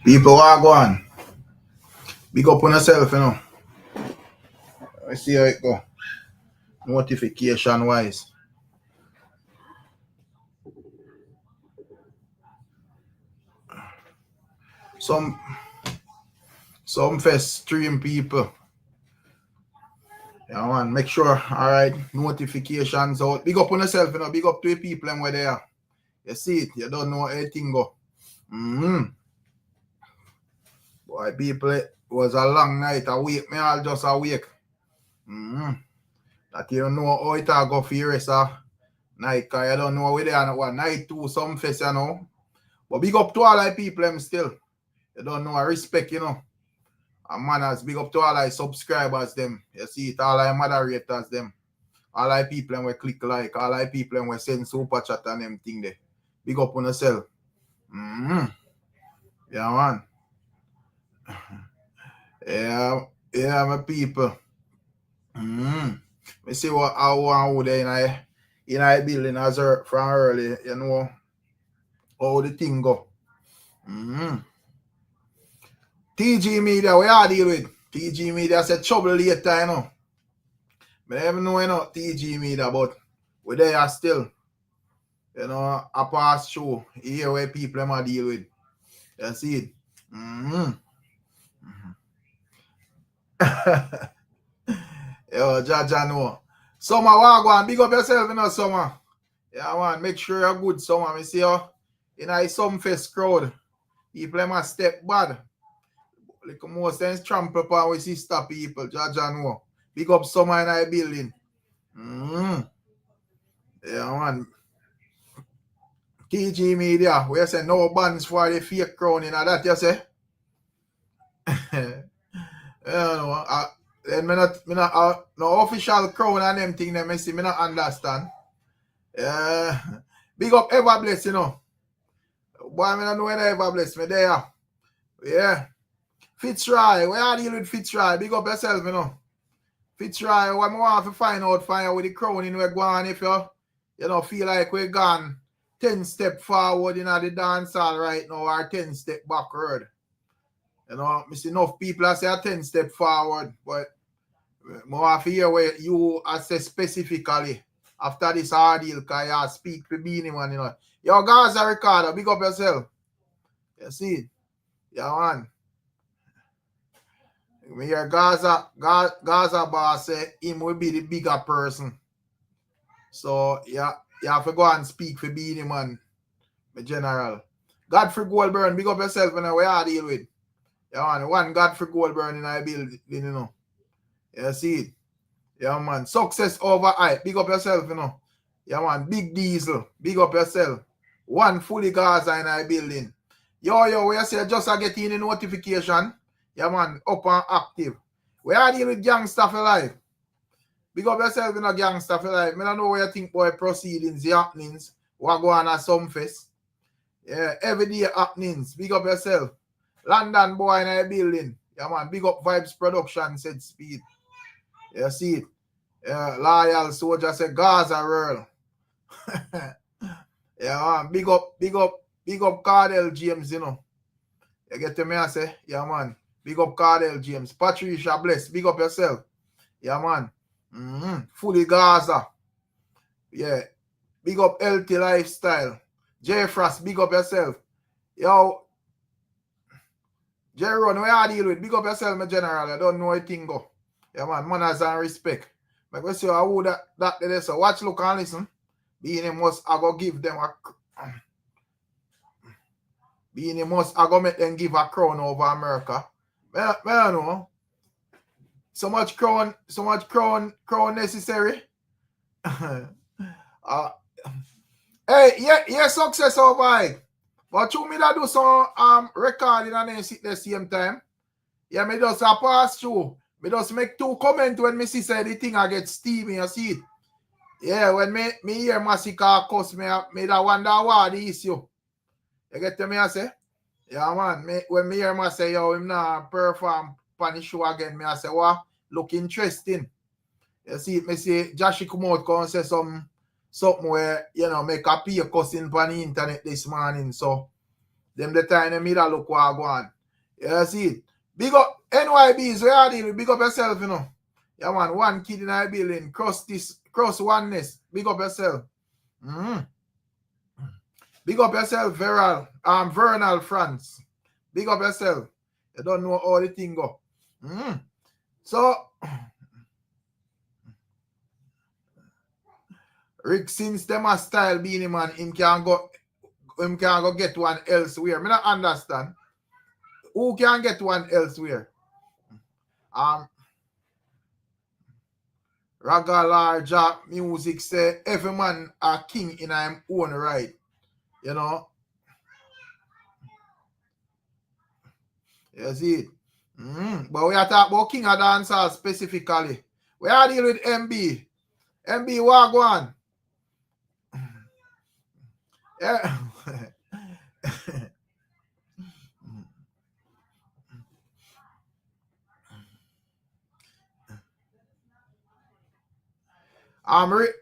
People are going. Big up on yourself, you know. Let's see how it go. Notification wise. Sumfest stream people. Yeah, man. Make sure, alright, notifications out. Big up on yourself, you know. Big up to the people and where they are. You see it, you don't know anything go. Boy, people, it was a long night. Awake, me all just awake. That you don't know how it all go for the rest of night, because you don't know where they are. What night 2 Sumfest, you know. But big up to all the people them still. You don't know, I respect, you know. And manners, big up to all the subscribers them. You see it, all the moderators them. All the people them will click like, all the people them will send super chat and them thing there. Big up on yourself. Yeah, man. Yeah, my people. Me see what I want there in a building as from early, you know, how the thing go. TG Media, we are deal with. TG Media said trouble later, you know. I never know, you know, TG Media, but we there still. You know, a past show here where people are deal with. You see it. Yo, Jaja know. Summer, wagwan, big up yourself, you know, Summer. Yeah, man, make sure you're good, Summer. Me see you in a Sumfest crowd. People must step bad. Like most times trample upon we see stop people. Jaja know. Big up Summer in a building. Yeah, man. TG Media, we say no bans for the fake crown, you know that you say? Then me not no official crown and them thing them see me not understand. Big up Ever Bless, you know. Boy, me not know when Ever Bless me there. Yeah. Fitzroy, where are you with Fitzroy? Big up yourself, you know. Fitzroy, what I want to find out with the crown in we're going if you know feel like we're gone 10 step forward in the dancehall right now or 10 step backward. You know, I see enough people say a 10 step forward, but more of here where you assess specifically after this ordeal, because you speak to Beenie, man, you know. Yo, Gaza Ricardo, big up yourself. You see? Yeah, man. Me hear Gaza boss say him will be the bigger person. So, yeah, you have to go and speak for Beenie, man. My general. Godfrey Goldburn, big up yourself, you know, where you deal with. Yeah, man, one Godfrey Goldburn in our building, you know. You see it? Yeah, man. Success over hype. Big up yourself, you know. Yeah, man. Big Diesel. Big up yourself. One fully Gaza in our building. Yo, where you say just get in the notification. Yeah, man. Up and active. We are dealing with gang stuff alive. Big up yourself, you know, gang stuff alive. I don't know where you think boy proceedings, the happenings. What go on at Sumfest. Yeah, everyday happenings. Big up yourself. London boy in our building. Yeah, man. Big up Vybz production, said speed. You see it. Loyal soldier say Gaza Earl. Yeah, man. Big up Kartel James, you know. You get to me, I say, yeah, man. Big up Kartel James. Patricia Bless, big up yourself. Yeah, man. Fully Gaza. Yeah. Big up healthy lifestyle. J Frost, big up yourself. Yo, Jeron, where I deal with? Big up yourself, my general. I don't know anything go. Yeah, man, manners and respect. But we see how that there. So watch, look, and listen. Beenie must I go give them a Beenie must I go make them give a crown over America. I don't know. So much crown necessary. Hey, yeah, success over it. But you me that do some recording and then sit the same time. Yeah, me just a pass through. Me just make 2 comments when me see say the thing I get steamy, you see it. Yeah, when me hear Masicka cuss me that wonder what the issue. You get to me, I say? Yeah, man. When me hear me say, yo, him not perform on the show again, me I say, what? Look interesting. You see, me say, Jashii come out and say something where, you know, make a peer cussing on the internet this morning. So, Them the time them either look what go on. You see it. Big up NYBs, where are you? Big up yourself, you know. Yeah, man, one kid in our building, cross oneness. Big up yourself. Big up yourself, Vernal France. Big up yourself. You don't know how the thing go. So, Rick, since them a style Beenie man, him can go get one elsewhere. Me not understand. Who can get one elsewhere? Raga larger music say every man a king in his own right. You know? You see it? But we are talking about king of dancers specifically. We are dealing with MB. MB, what go on? Yeah.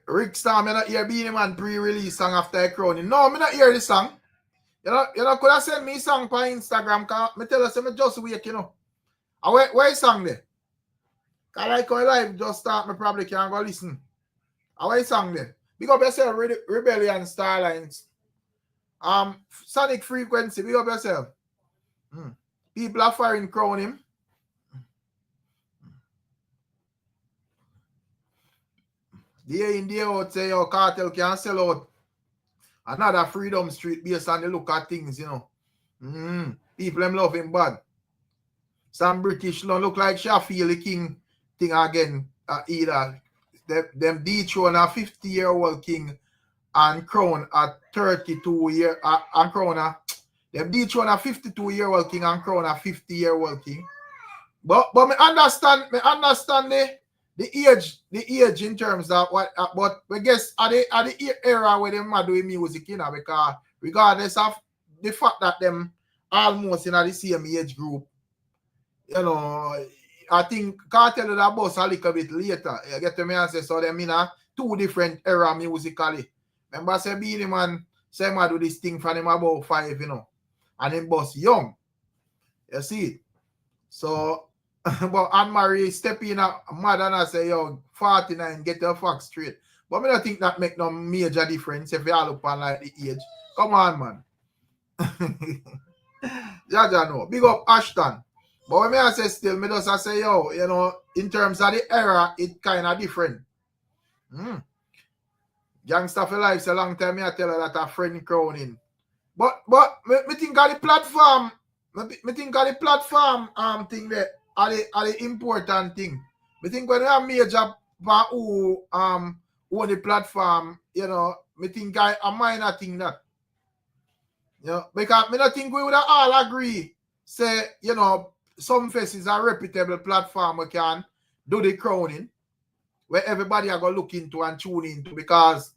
Rickstorm, me not hear Beenie man pre-release song after a crowning. No, me not hear the song. You know, could have sent me song on Instagram, cause me tell us, me just wait, you know. And where song there? Cause like how live just start, me probably can't go listen. And where song there? Big up yourself, Rebellion Starlines. Sonic Frequency, big up yourself. People are firing crown him. Day in, day out, say your Kartel can sell out another Freedom Street based on the look at things, you know. People them love him bad. Some British don't look like Jashii the king thing again either. Them dethrone a 50-year-old king and crown a 32-year and crown them dethrone a 52-year-old king and crown a 50-year-old king. But me understand the age in terms of what but I guess at the era where them are doing music, you know, because regardless of the fact that them almost in the same age group, you know, I think Kartel would have bust a little bit later. You get to me and say, so them in a two different era musically. Remember say Beenie man say man do this thing from him about 5, you know, and him bust young. You see it? So but Anne-Marie step in a mad and I say, yo, 49, get your facts straight. But I don't think that make no major difference if you all look on like the age. Come on, man. Jaja no. Big up Ashton. But when I say still, me just say, yo, you know, in terms of the era, it kind of different. Gangsta for life, a long time I tell her that a friend crowning. But me think of the platform. Me think of the platform thing there. Are the important thing. I think when we have major who own the platform, you know, I think a minor thing that. You know, because I don't think we would all agree, say, you know, Sumfest is a reputable platform we can do the crowning, where everybody are going to look into and tune into, because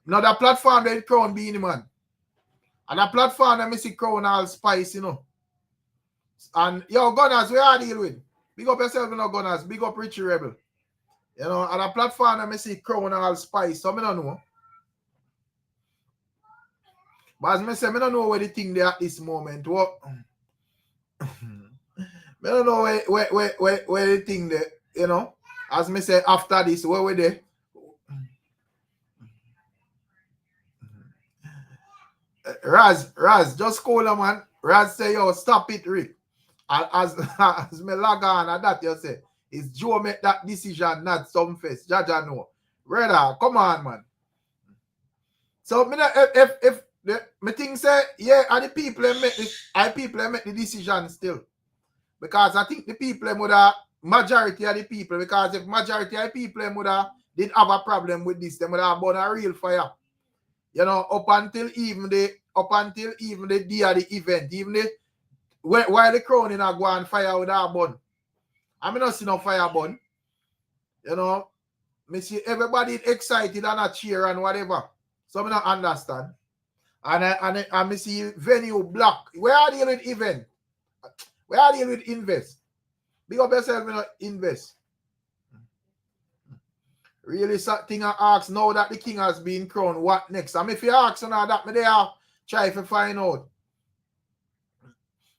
now the platform they crown Beenie man. And the platform that I see crown all spice, you know. And yo, Gunners, where are deal with? Big up yourself, you know, Gunners. Big up Richie Rebel. You know, and a platform that I see crown all spice, so I don't know. But as I say, I don't know where the thing there at this moment. What? I don't know where the thing there, you know. As I say, after this, where we there? Raz, just call him, man. Raz say, yo, stop it, Rick. As me log on at that, you say, it's Joe make that decision, not Sumfest. Jaja no. Brother, come on, man. So, if me think say, yeah, and the people make the decision still. Because I think the people would have, majority of the people, because if majority of the people would have did have a problem with this, they would have burned a real fire. You know, up until even the day of the event, even the while the crowning are going fire with that burn. I mean not see no fire burn. You know, me see everybody excited and a cheer and whatever. So I don't understand. And me see venue black. Where are they with event? Where are they with invest? Big up yourself, you know, invest. Really thing I ask now that the king has been crowned, what next? And if you ask now that me there try to find out.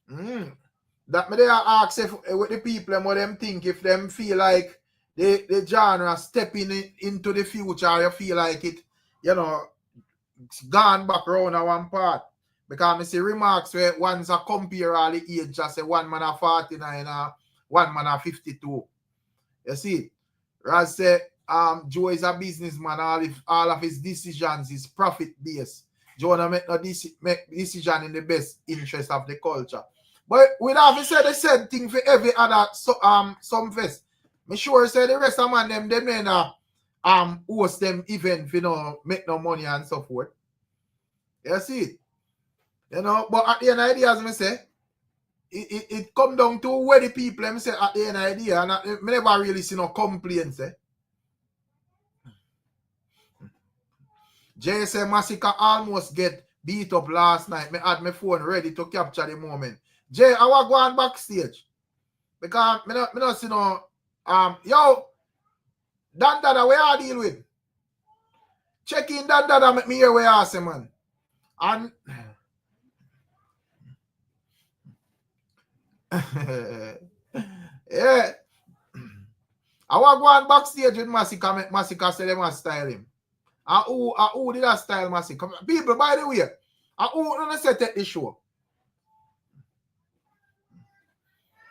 That me they ask if with the people and what them think if them feel like the genre stepping into the future, you feel like it, you know, it's gone back around at one part. Because I see remarks where one's a compare all the age, just say one man a 49 one man a 52. You see? Raz say Joe is a businessman, all of his decisions is profit based. Joe wanna make decision in the best interest of the culture. But we have to say the same thing for every other Sumfest. Me sure say the rest of man them they may not host them event for make no money and so forth. You see it? You know, but at the end of the day, as I say, it come down to where the people them say at the end of the day, and I never really see no complaints. Jay say Masicka almost get beat up last night. Me had my phone ready to capture the moment. Jay, I was going backstage. Because me not see no yo, Dan Dada, where I deal with? Check in Dan Dada, make me hear where I say, man. And yeah. I was going backstage with Masicka, make Masicka say them a style him. And who did that style Masicka? People, by the way, and who wanna say take the show?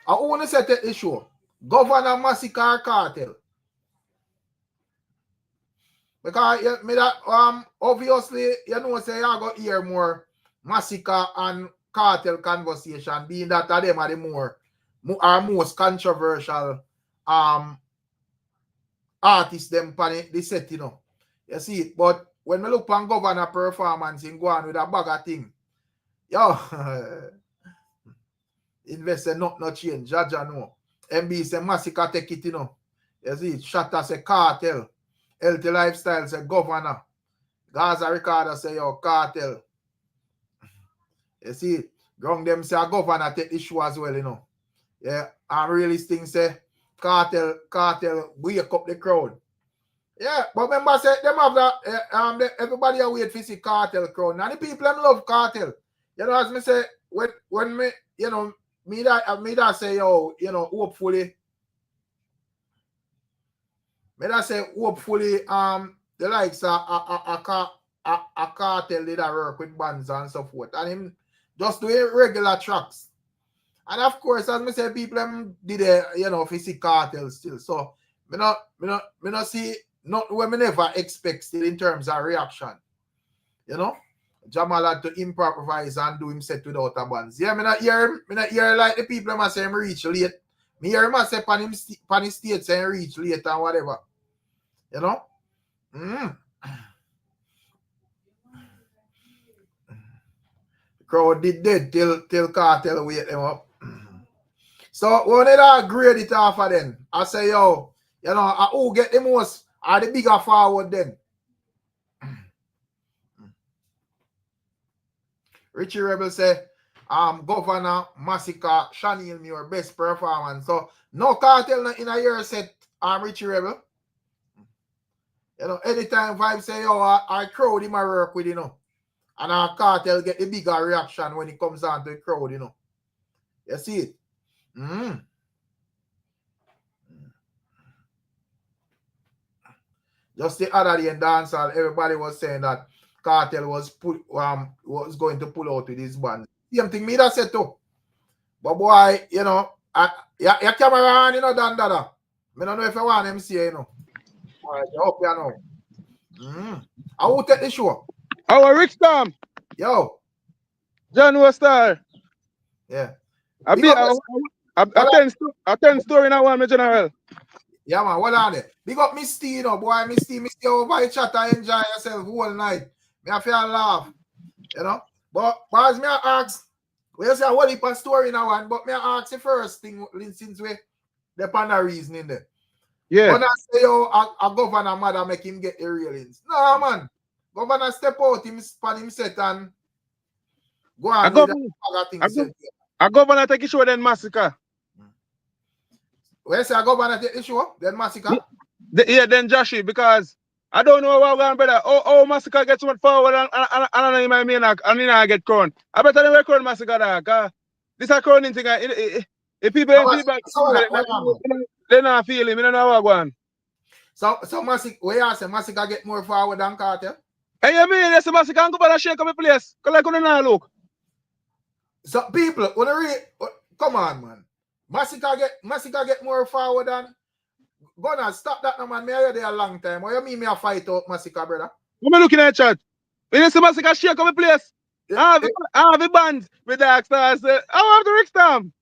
And who wanna say take the show? Govana, Masicka, or Kartel? Because me that obviously you know say you go hear more Masicka and Kartel conversation, being that them are the most controversial artists them pan the set, you know. You see it, but when we look on Governor performance in go on with a bag of thing, yo, investor not change, Jaja no. MB say Masicka take it, you know. You see it, Shatta say Kartel, Healthy Lifestyle say Governor, Gaza Ricardo say yo Kartel. You see it, Grung them say a Governor take the show as well, you know. Yeah, and really thing say Kartel wake up the crowd. Yeah, but remember say them have that everybody are wait for see Kartel crowd. And the people them love Kartel. You know, as me say, when me, you know, me that say yo, you know, hopefully the likes a Kartel did a work with bands and so forth. And him just doing regular tracks. And of course, as me say, people them did you know, if see Kartel still. So me not see not what me never expect still in terms of reaction. You know? Jamal had to improvise and do him set without a bands. Yeah, me not hear like the people must say him reach late. Me hear him say pan his stage say reach late and whatever. You know? The crowd did dead till Kartel wait them up. So when they grade it off of them, I say yo, you know, who get the most are the bigger forward then. Richie Rebel say, Governor, Masicka, Chanel, your best performance. So no Kartel in a year set, Richie Rebel. You know, anytime Vybz say, yo, I crowd him I work with, you know. And our Kartel get the bigger reaction when it comes on to the crowd, you know. You see it? Just the other day in dancehall, everybody was saying that Kartel was going to pull out with his band. Same thing me that said too. But boy, you know, your camera on, you know, Dan Dada. I don't know if you want MC, you know. All right, I hope you know. I will take the show. Our Ricstorm. Yo. John Westar. Yeah. I 10 story in one, my general. Yeah, man, hold on there. Big up Misty, you know, boy. Misty over chat and enjoy yourself whole night. Me I feel laugh. You know? But as me I ask, we say a whole heap of story in one, but me I ask the first thing since we the panda reasoning there. Yeah. When I say yo, a governor mother make him get the railings. No, man. Governor step out him span him set and go on with the thing. A governor take a show then Masicka. Where say a governor take the show, then Masicka? Yeah, then Jashii, because I don't know what we're going, brother. Oh, Masicka gets so much forward and I don't know I mean, and I get crowned. I better than we crown Masicka, dog. this a crowning thing. If people ain't feedback, they're not feeling. I don't know what going. So Masicka, where you say Masicka get more forward than Kartel? Hey, you mean that's Masicka can go and shake up a place? Cause like on now look. So people, come on, man. Masicka get more forward than Govana. Stop that, no man. Me are there a long time. What you mean me a fight out Masicka, brother? What am looking at chat? When you see Masicka shake up a place, I have a band with the stars. I have the Ricstorm.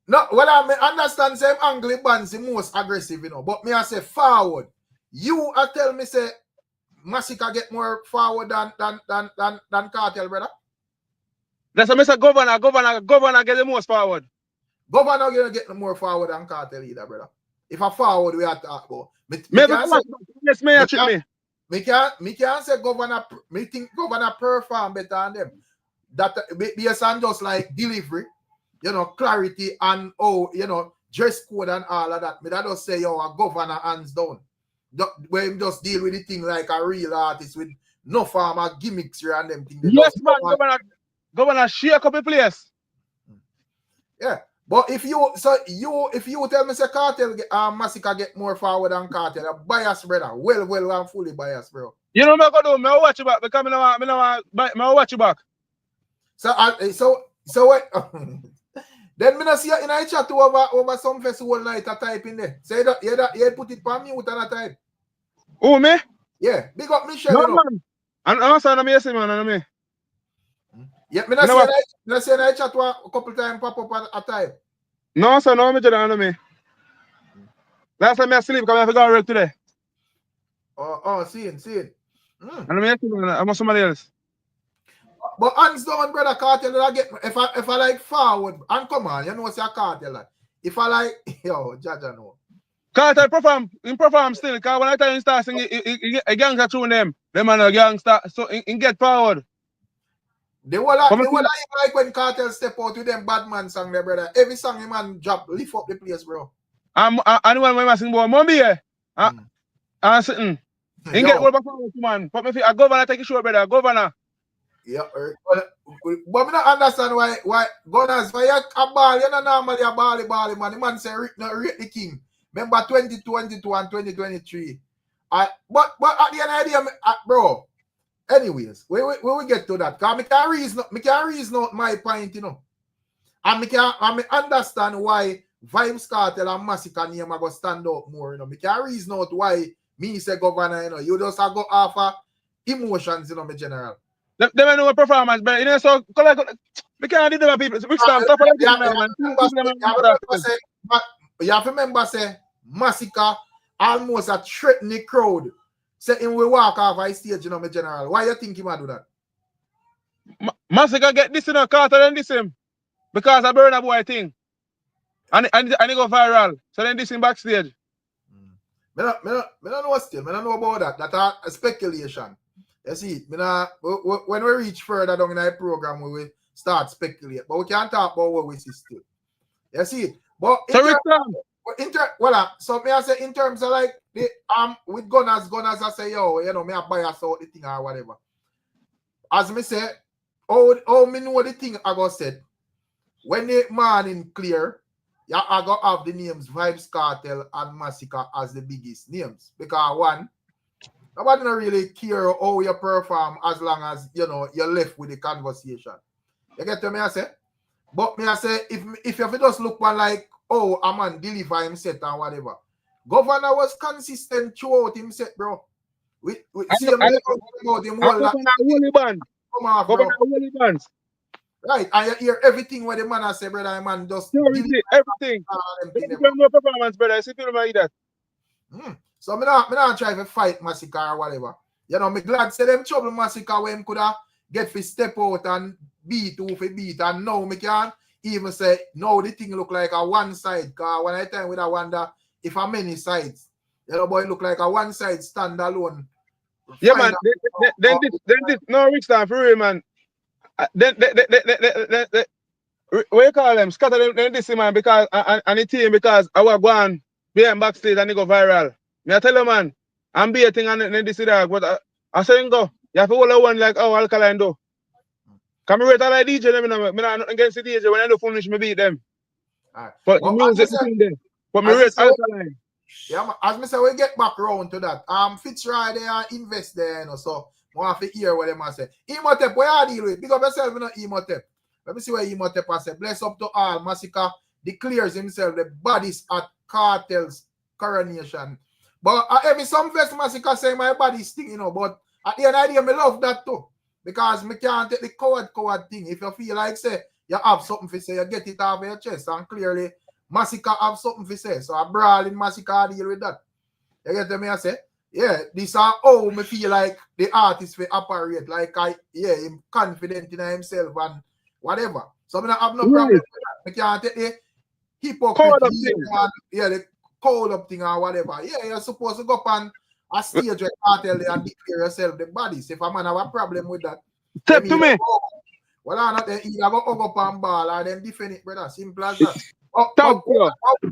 No, well, I understand same angle bands the most aggressive, you know. But me I say forward. You are tell me say Masicka get more forward than Kartel, brother. That's what I say. Govana get the most forward. Govana gonna get more forward than Kartel either, brother. If a forward we are talk about. Me can't say Govana. Me think Govana perform better than them. That based on just like delivery, you know, clarity and dress code and all of that. Me that just say yo a Govana hands down. Where him just deal with the thing like a real artist with no farmer gimmicks here and them things. Yes, man, Govana shake up a place. Yeah. But if you tell me say Kartel Masicka get more forward than Kartel, a bias, brother. Well, I'm fully biased, bro. You know what I do? I watch you back because I watch you back. So what? Then me not see in a chat over Sumfest whole night a type in there. Say that you put it on mute and a type. Oh me? Yeah, big up Michelle. No, you know. man. And I'm saying me man and me. Yeah, me not say in a chat a couple times pop up a type. No, sir, no, me just on me. Last time I sleep because I have to go to work today. See it. And I'm somebody else. But hands down, brother, Kartel I get if I like forward and come on, you know what's a Kartel like. If I like Jaja know. Kartel perform still, because when I tell him start singing, a gangster tune them man a gangster, so he get forward. They were like when Kartel step out with them bad man song there, brother. Every song the man drop, lift up the place, bro. And when I sing about mommy and sitting. He get all back forward, man. But me feel a Govana take a show, brother. Govana. Yeah, but me not understand why Gunners, why a ball, you know normally a ball, man. The man say rate the king. Remember 2022 and 2023. But at the end of the day, bro. Anyways, we get to that. Because me can reason out my point, you know. And me understand why Vybz, Kartel and Masicka name are going to stand out more, you know. Me can reason out why me say Govana, you know. You just go off of emotions, you know, me general. They may know a performance, but you know, so we can't do them people. You have to remember, say, Masicka almost a threatening crowd. Say him will walk off a stage, you know, my general. Why you think he might do that? Masicka get this in a Kartel and this him. Because I burn a boy thing. And he go viral. So then this in backstage. I don't know still. I don't know about that. That's a speculation. You see, when we reach further down in our program, we will start speculate. But we can't talk about what we see still. You see? But so me I say in terms of like the with gunners I say yo, you know, me I bias out the thing or whatever. As me say, oh me know the thing I got said. When the morning clear, yeah, I got have the names Vybz, Kartel and Masicka as the biggest names. Because one, nobody don't really care how you perform as long as you know you're left with the conversation. You get to me I say? But me I say if you just look one like a man deliver him set and whatever. Govana was consistent throughout him set, bro. We see him about him whole bands. Right, and you hear everything what the man say, brother. The man just everything. No performance, brother. I see people like that. So me not try to fight Masicka or whatever. You know, me glad say them trouble Masicka when him could have get to step out and beat who for beat, and now me can't even say no, the thing look like a one side. Cause when I time with I wonder if a many sides, you know, boy look like a one side standalone. Yeah, man. Then this no Ricstorm for real, man. Then what you call them? Scatter them this man because and the team because I was going behind backstage and they go viral. Me I tell you, man, I'm beating and then this dog, but I say go. You have to hold one like alkaline do. Come rate like DJ them, I not nothing against the DJ. When I do finish, me beat them. Right. But Well, the music, the thing there. But me rate alkaline. Yeah, as me say, we get back round to that. Fitzroy there invest there, you know, so I have to hear what them say. Imhotep, where are you deal with? Big up yourself, you know, Imhotep. Let me see where Imhotep has said. Bless up to all. Masicka declares himself the baddest at Kartel's coronation. But every Sumfest Masicka say my body sting, you know, but at the end of the day, I love that too. Because me can't take the coward thing. If you feel like say you have something to say, you get it off your chest. And clearly, Masicka have something to say. So I brawl in Masicka deal with that. You get me? I say, yeah, this are how me feel like the artist will operate. Like him confident in himself and whatever. So I have no problem with that. I can't take the hypocrite and the cold up thing or whatever. Yeah, you're supposed to go up on a stage where Kartel and declare yourself the baddest. If a man have a problem with that, step to me. Well, I'm not either go up and ball or then defend it, brother. Simple as that. But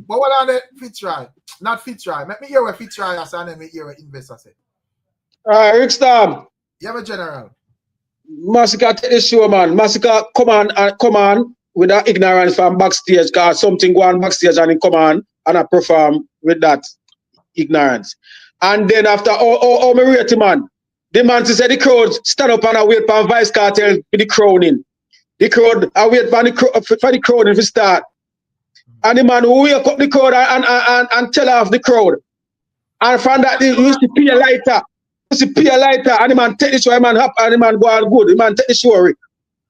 what are the Fitzroy? Not Fitzroy. Let me hear what Fitzroy has and let me hear what investor said. Rickstorm. You have a general. Masicka take the show, man. Masicka come on with that ignorance from backstage, because something go on backstage and he come on and I perform with that ignorance. And then after all me rate man, the man to say the crowd stand up and I wait for Vybz Kartel for the crowning. The crowd, I wait for the crowning to start. And the man who wake up the crowd and tell off the crowd. And from that, he used to pay a lighter. And the man take the show, and the man happy, and the man go on good. The man take the show.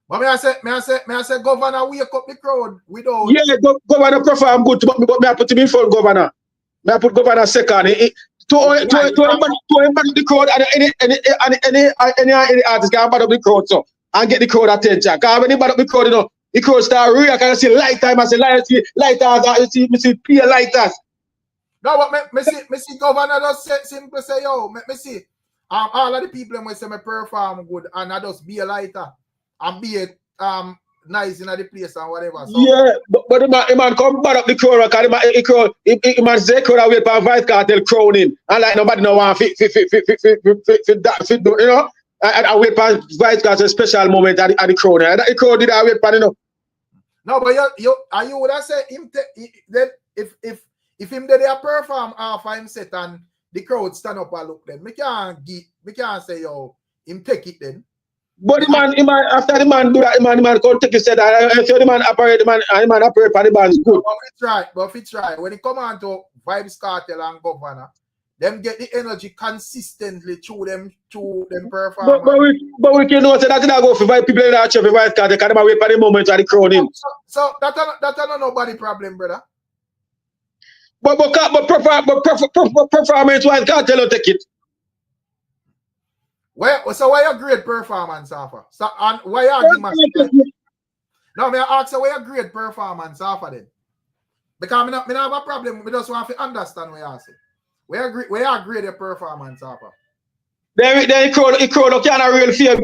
But may I say, Govana wake up the crowd without. Yeah, Govana perform good, but me I put him in front, Govana. Me I put Govana second. To embody the crowd, and any artist can embody the crowd, so and get the crowd attention. Because when you embody the crowd, you know, the crowd start react. I see light time, I see lighters, I see pure lighters. No, but me see Govana just simply say, yo, me see all of the people when say me perform good and I just be a lighter and be nice in the place and whatever. So, yeah, but the man come back up the crowd because the man say crowd wait for Vybz Kartel crowning and like nobody no want fit you know, and I wait for Vybz Kartel special moment at the crowd. And the crowd did I wait for, you know. No, but you would have said him then if him did a perform half of him set and the crowd stand up and look then, me can't say yo him take it then. But the man after the man do that, the man come take it said that so the man operate for the band's good. But Fitzroy, when it come on to Vybz Kartel and Govana, them get the energy consistently through them performance. But we can know that I go for people in that for Vybz Kartel because they wait for the moment of the crowning. So that's not nobody problem, brother. But performance Vybz Kartel will take it. So why your great performance offer? So and why you give us no, me ask why your great performance offer then? Because me not have a problem. We just want to understand what you say. Where you grade your performance offer? Then the crowd can't real fear,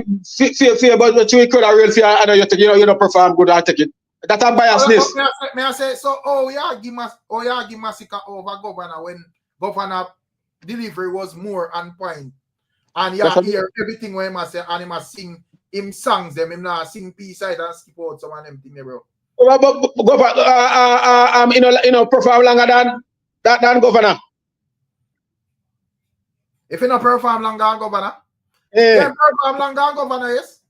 but you crowd a real fear and you don't perform good, I take it. That's a biasness. May I say so? Oh, you give Masicka over Govana when Govana delivery was more on point. And you hear everything when him say, and him sing him songs them, him not sing peace side and skip out some of them things, bro. But perform longer than Govana. If you not perform longer than Govana, yeah, perform longer than Govana, yes.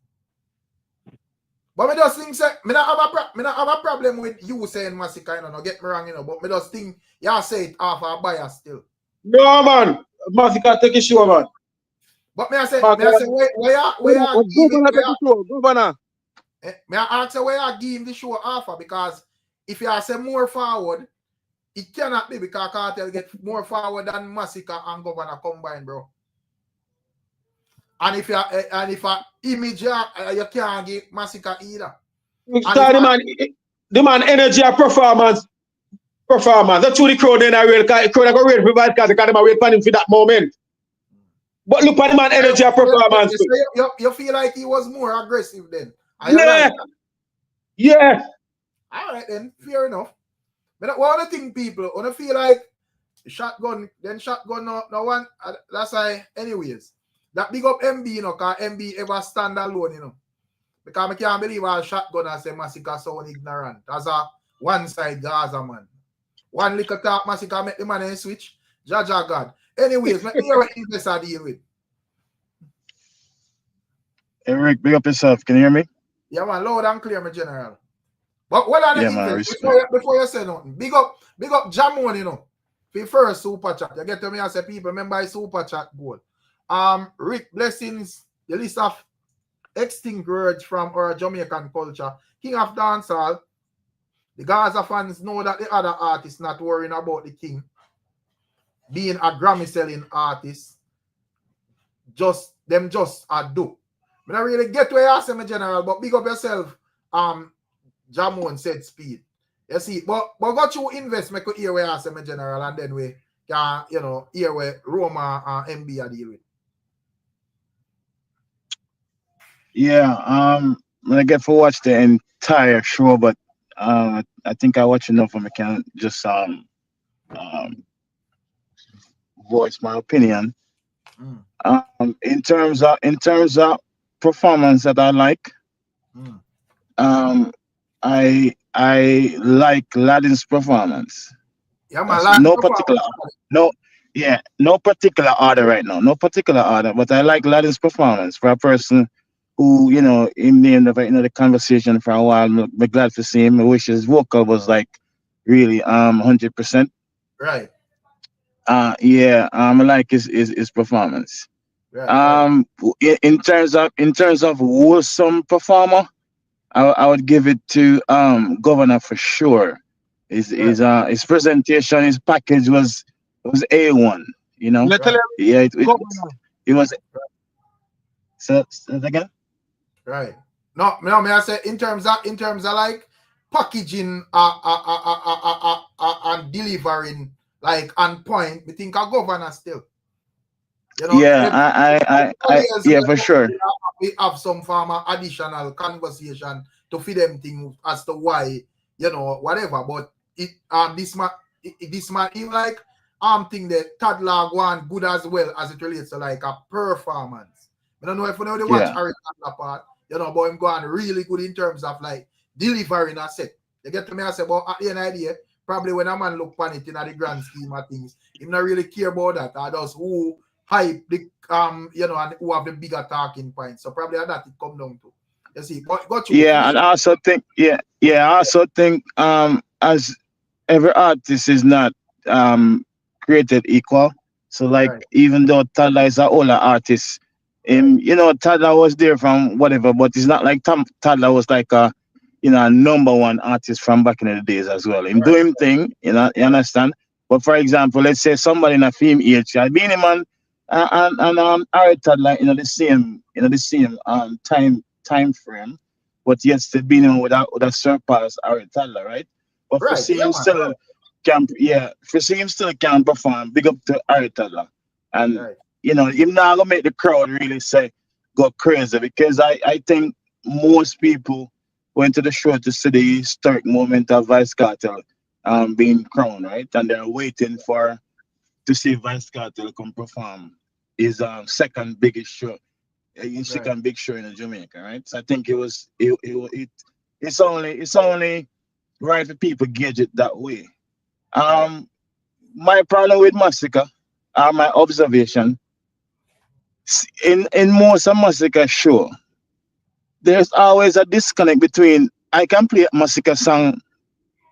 But me just think say, me not have a problem with you saying Masicka, you know, no get me wrong, you know, but me just think you say it half a bias still. No man, Masicka take a show, man. But may I say, where Govana. May I ask you where you give him the show offer? Because if you say more forward, it cannot be because Kartel get more forward than Masicka and Govana combined, bro. And if image you can't give Masicka either. The man energy and performance. That's who the crowd in a real crowd go real for Vybz Kartel because they wait for him for that moment. But look at the man energy and performance. You feel like he was more aggressive then? Yeah. Yeah. All right then, fair enough. But what I think people, when I feel like shotgun no one, that's why anyways. That big up MB, you know, because MB ever stand alone, you know. Because I can't believe I shotgun and say Masicka sound ignorant. As a one side Gaza man. One little talk Masicka make the man and switch. Jaja God. Anyways, let me hear what investor deal with. Eric, big up yourself. Can you hear me? Yeah, man, loud and clear, my general. But what are the invest before you say nothing? Big up Jamon, you know. For first super chat. You get to me and say people remember his super chat goal. Rick Blessings, the list of extinct words from our Jamaican culture. King of dancehall. The Gaza fans know that the other artists not worrying about the king being a Grammy selling artist. Just a do. I don't really get where you say, my general, but big up yourself. Jamon said speed. You see, but got you invest, make you hear where I say, my general, and then we can, hear where Roma and MB are deal with. Yeah, I get to watch the entire show, but I think I watch enough and I can just voice my opinion. In terms of performance that I like, I like Ladin's performance. Yeah, man, no particular order right now. No particular order, but I like Ladin's performance for a person who, in the end of the conversation for a while. I'm glad to see him. I wish his vocal was like really 100%. Right. I like his performance. Right. In terms of wholesome performer, I would give it to Govana for sure. His presentation, his package was A1. Right. Yeah, it was. So again. Right. No, may I say in terms of like packaging and delivering like on point, we think I Govana still. I for sure. We have some form of additional conversation to feed them things as to why, whatever. But this man, he like think that Toddler go on good as well as it relates to like a performance. I don't know if you know they watch Harry Toddler part, but him go on really good in terms of like delivering a set. You get to me, I say, but at the end of the day, probably when a man look on it in the grand scheme of things, he not really care about that. Or does who hype the and who have the bigger talking points. So probably that it come down to. You see, got you. Yeah, and I also think as every artist is not created equal. So like even though Toddler is an older artist, Toddler was there from whatever, but it's not like Toddler was like a number one artist from back in the days as well. Him doing thing, you understand? But for example, let's say somebody in a film age, Beenie Man and Harry Toddler, the same time frame, but yet still Beenie Man would have surpassed Harry Toddler, right? But for seeing him still can perform, big up to Harry Toddler. And him not gonna make the crowd really say go crazy, because I think most people went to the show to see the historic moment of Vybz Kartel being crowned, right? And they're waiting to see Vybz Kartel come perform his second biggest show, second big show in Jamaica, right? So I think it's only right for people gauge it that way. My problem with Masicka, my observation, in most of Masicka show, there's always a disconnect between I can play Masicka song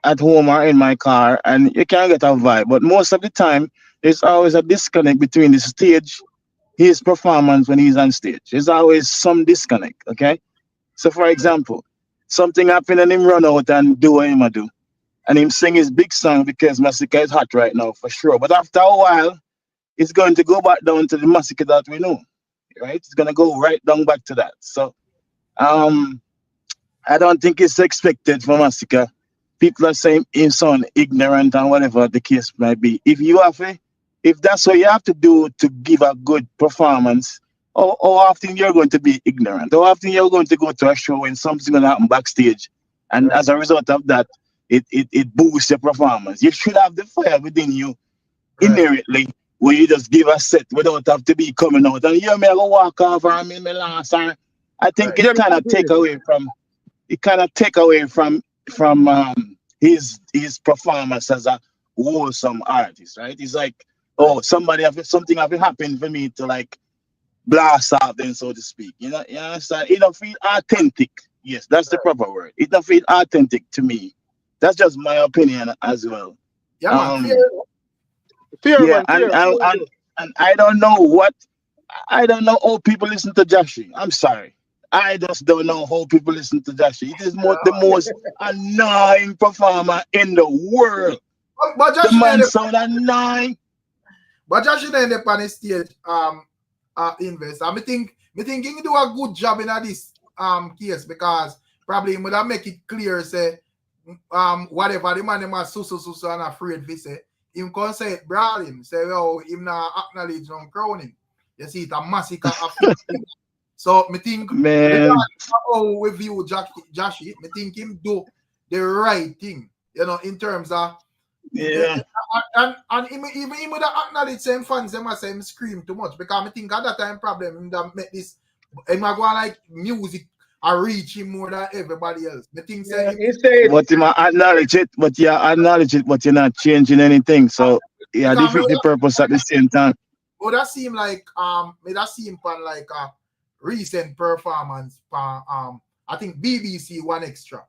at home or in my car and you can get a vibe, but most of the time there's always a disconnect between the stage, his performance when he's on stage. There's always some disconnect, okay? So for example, something happened and him run out and do what him do, and him sing his big song because Masicka is hot right now for sure, but after a while it's going to go back down to the Masicka that we know, right? It's going to go right down back to that. So I don't think it's expected from Masicka. People are saying him sound ignorant and whatever the case might be. If that's what you have to do to give a good performance, how often you're going to be ignorant? How often you're going to go to a show when something's going to happen backstage, and as a result of that, it boosts your performance? You should have the fire within you inherently, where you just give a set without have to be coming out. And me I go walk off and me last I think it kind of take away from his performance as a wholesome artist, right? It's like, oh, something have happened for me to like blast out then, so to speak. You understand? It don't feel authentic. Yes, that's the proper word. It don't feel authentic to me. That's just my opinion as well. Yeah, man. Yeah, and I don't know how people listen to Jashii. I'm sorry. I just don't know how people listen to Jashii. It is the most annoying performer in the world. But the man sound annoying. But Jashii then the on the stage invest. I think he do a good job in this case, because probably he would have make it clear, say whatever the man them are so and afraid to say, him can say it brawling, say, oh, him not acknowledge on crowning. You see, it's a Masicka. So I think how we view Jashii, I think him do the right thing, you know, in terms of and even him would acknowledge same fans, them must say him scream too much, because I think at that time problem him that make this him go like music I reach him more than everybody else. I think but you acknowledge it, but you acknowledge it, but you're not changing anything. So yeah, defeat the purpose at the same time. But that seem like like a recent performance I think BBC One Extra.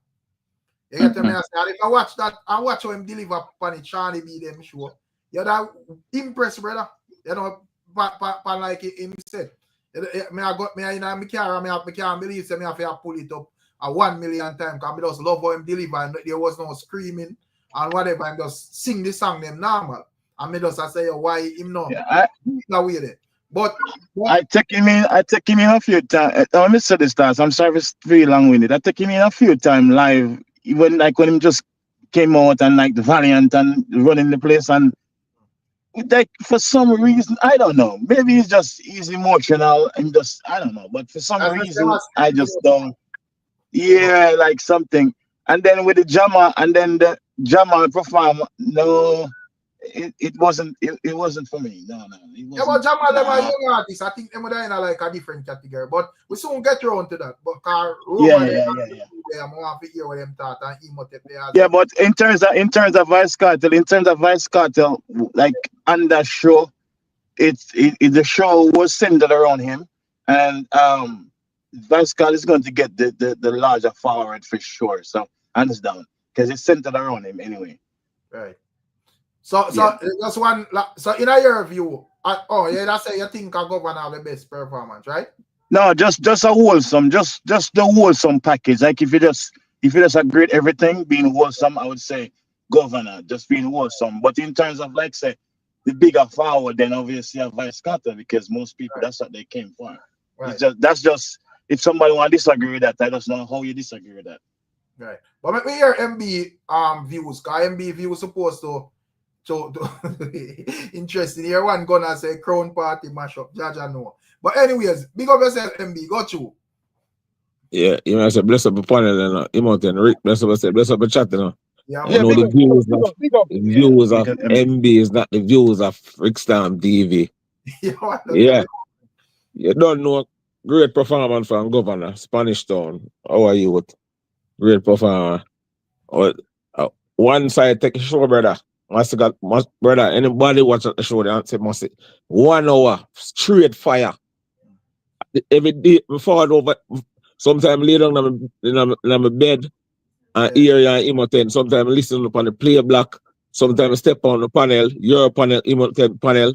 You get me? If I watch that, I watch how him deliver on the Charlie B them show. You're that impressed, brother. You know, like him said. I got me in my car, I can't believe me have to pull it up 1 million times, because I just love how him deliver, and there was no screaming and whatever, and just sing the song them normal. And me just say why him no way there. But I take him in a few times. Let me say this stars. I'm sorry for very long-winded. I take him in a few times live, even like when him just came out and like the Valiant and running the place, and like for some reason, I don't know. Maybe he's emotional and just I don't know. But for some reason, I just don't. Yeah, like something. And then with the Jama, and then the Jama perform. No, it wasn't for me. No. Yeah, but Jama them are young artists. I think them are in like a different category. But we soon get around to that. But yeah, but in terms of Vybz Kartel, like on that show, the show was centered around him, and Vybz Kartel is going to get the larger forward for sure. So hands down, because it's centered around him anyway. Right. So just one. So in your view, that's say you think Govana have the best performance, right? No, just a wholesome, just the wholesome package. Like if you just agree everything being wholesome, I would say Govana just being wholesome. But in terms of like say the bigger forward, then obviously have Vybz Kartel, because most people that's what they came for. Right. That's just if somebody want to disagree with that, I don't know how you disagree with that. Right. But let me hear MB views, because MB views supposed to interesting. Here one gonna say crown party mashup. Jaja no. But anyways, big up yourself, MB. Got you. Yeah, you know, I said bless up the panel and him out and Rick, bless up the chat, you know. Yeah, you know the views of MB is not the views of Ricstormtv. Yeah. You don't know great performance from Govana, Spanish Town. How are you with great performer? One side take a show, brother. Brother, anybody watch the show, they say must say 1 hour straight fire. Every day before over, sometimes lay down in my bed and hear you in sometimes listen up on the play block, sometimes step on the panel, your panel, panel,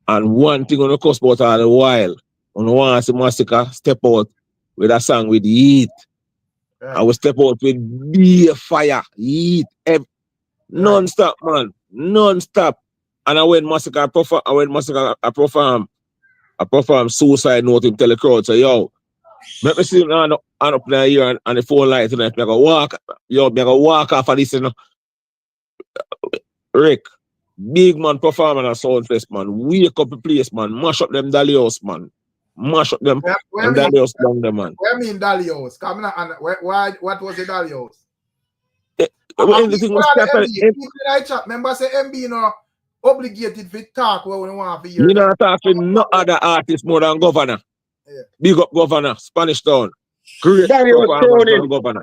and one thing on the cost about all the while. On the one see Masicka step out with a song with heat. I will step out with beer fire, heat, non-stop, man. Non-stop. And I went Masicka I perform suicide note him tell the crowd, so yo, let me see him on up there here and the phone light tonight. I go walk off of this, you know. Rick, big man performing at Sumfest, man. Wake up the place, man. Mash up them Dolly House, man. Mash up them Dolly House down there, man. What mean Dolly House? What was the Dolly House? Anything was Remember say MB, you know, obligated to talk when we want to hear. You know, talking no other artist more than Govana. Big up Govana, Spanish Town. Great Dario performance Cronin. from Govana.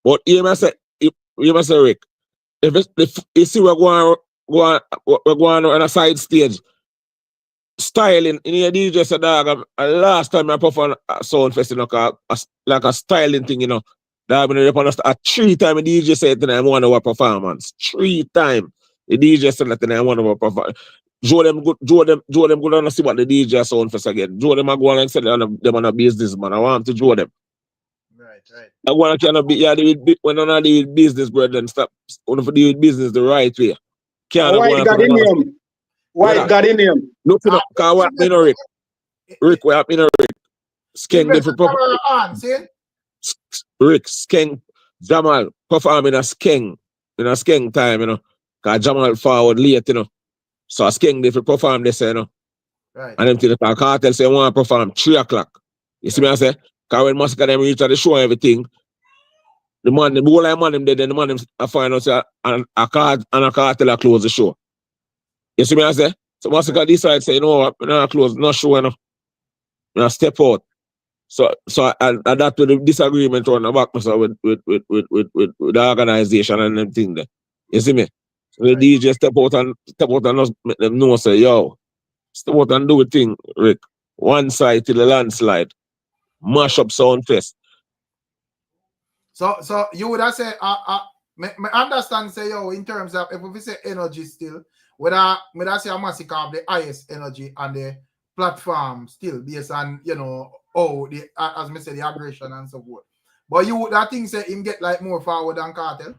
But you must say, Rick, if you see we're going on a side stage, styling in your DJ said, dog, last time I performed at Sumfest, you know, like a styling thing, you know. That when you understand, 3 times the DJ said tonight 1 hour performance. 3 times the DJ said that tonight 1 hour performance. Joe them good on see what the DJ Sumfest again. Joe them I go on and say them on a business, man. I want to Joe them. Right. I want to cannot be when I deal with business, brother, stop. Want to deal with business the right way. Can't go White on God in him. White God in him. look it up, because what me know, Rick, what me know, Rick. Skeng did for Rick, Skeng, Jamal performing a Skeng time, you know. Because Jamal forward late, you know. So Skeng did for perform this, you know. Right. And them things, the Kartel say, I want to perform 3 o'clock. You see me, I say? Because when Masicka them reach at the show, everything, the whole of man them dead, then the man them find out, say, and a Kartel close the show. You see me, I say? So Masicka decide, say, you know what, I'm not close, not show, you know. I step out. So and that with the disagreement on the back so with the organization and them thing there. You see me? So the DJ step out and just make them know, say, yo, step out and do a thing, Rick. One side till the landslide. Mash up Sumfest. So you would have said me understand say yo in terms of if we say energy still, whether I say Masicka have the highest energy on the platform still based on, you know, the as me say the aggression and so forth. But you would that thing say him get like more forward than Kartel?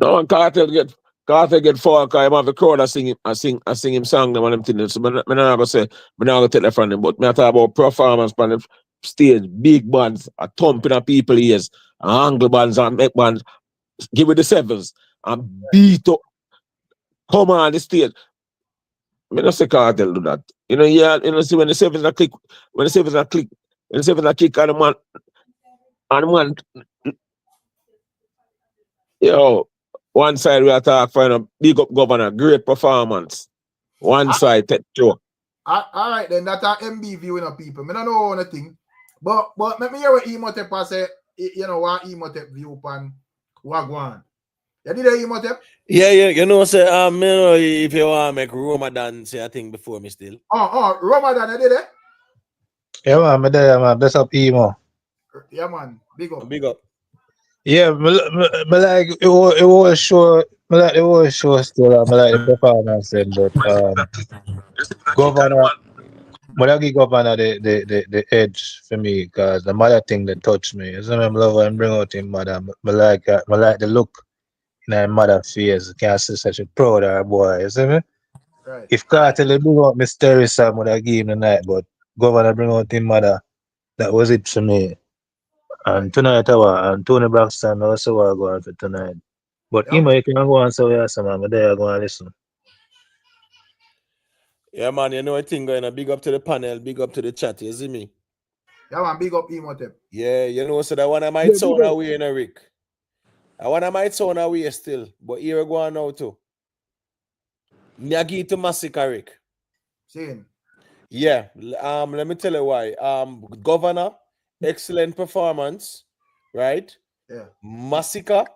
No, and Kartel get forward because I have the crowd I sing him song them and them things. So I'm not gonna say I'm not gonna take that from him, but I talk about performance on the stage, big bands, a thumping of people ears, angle bands and make bands, give it the sevens and beat up. Come on the stage. I don't say Kartel do that. You know, yeah, you know, see when the sevens are click, when the sevens are kick and the man, yo, one side we attack for a big up Govana, great performance. One side, take two. All right, then that's our MB viewing of people. I don't know anything. But let me hear what Imhotep say, you know, what Imhotep view upon Wagwan. You did hear Imhotep? Yeah, you know, say, you know, if you want to make Ramadan say a thing before me still. Ramadan, you did it? Yeah, man, I'm there, man. Bless up, Emo. Yeah, man. Big up. Big up. Yeah, me like it was show. Me like it was show still. Me like the performance, but Governor, but I give Governor the edge for me because the mother thing that touched me. You see, me love and bring out him mother. Me like the look in her mother face. Can't see such a proud of her boy. You see me? Right. If Kartel bring out Mystery Sam, would I give him the night, but Governor bring out him mother. That was it for me. And tonight, and Tony Braxton also will go on for tonight. But Yeah, you can go on so yes, man. But there, go and listen. Yeah, man, you know a thing going on. Big up to the panel, big up to the chat, you see me? Yeah, man, big up Imhotep. Yeah, you know, so that one I might sound away in a Rick. I want I might sound away still, but here we go on now too. Nyagi to Masicka, Rick. Same. Yeah, let me tell you why. Governor, excellent performance, right? Yeah. Masicka,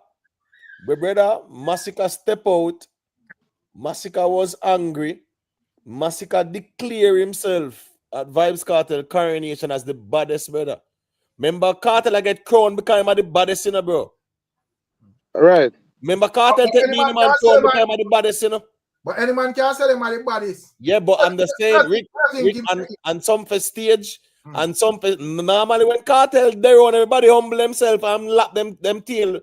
brother, Masicka step out. Masicka was angry. Masicka declare himself at Vybz Kartel coronation as the baddest, brother. Remember Kartel I get crowned because I'm the baddest, you know, bro. Right. Remember Kartel take Beenie man crowned because I'm the baddest, you know. But any man can say them are the baddest. Yeah, but I'm the same. Rick and some for stage and some for, normally when Kartel they run everybody humble themselves and lap them tail.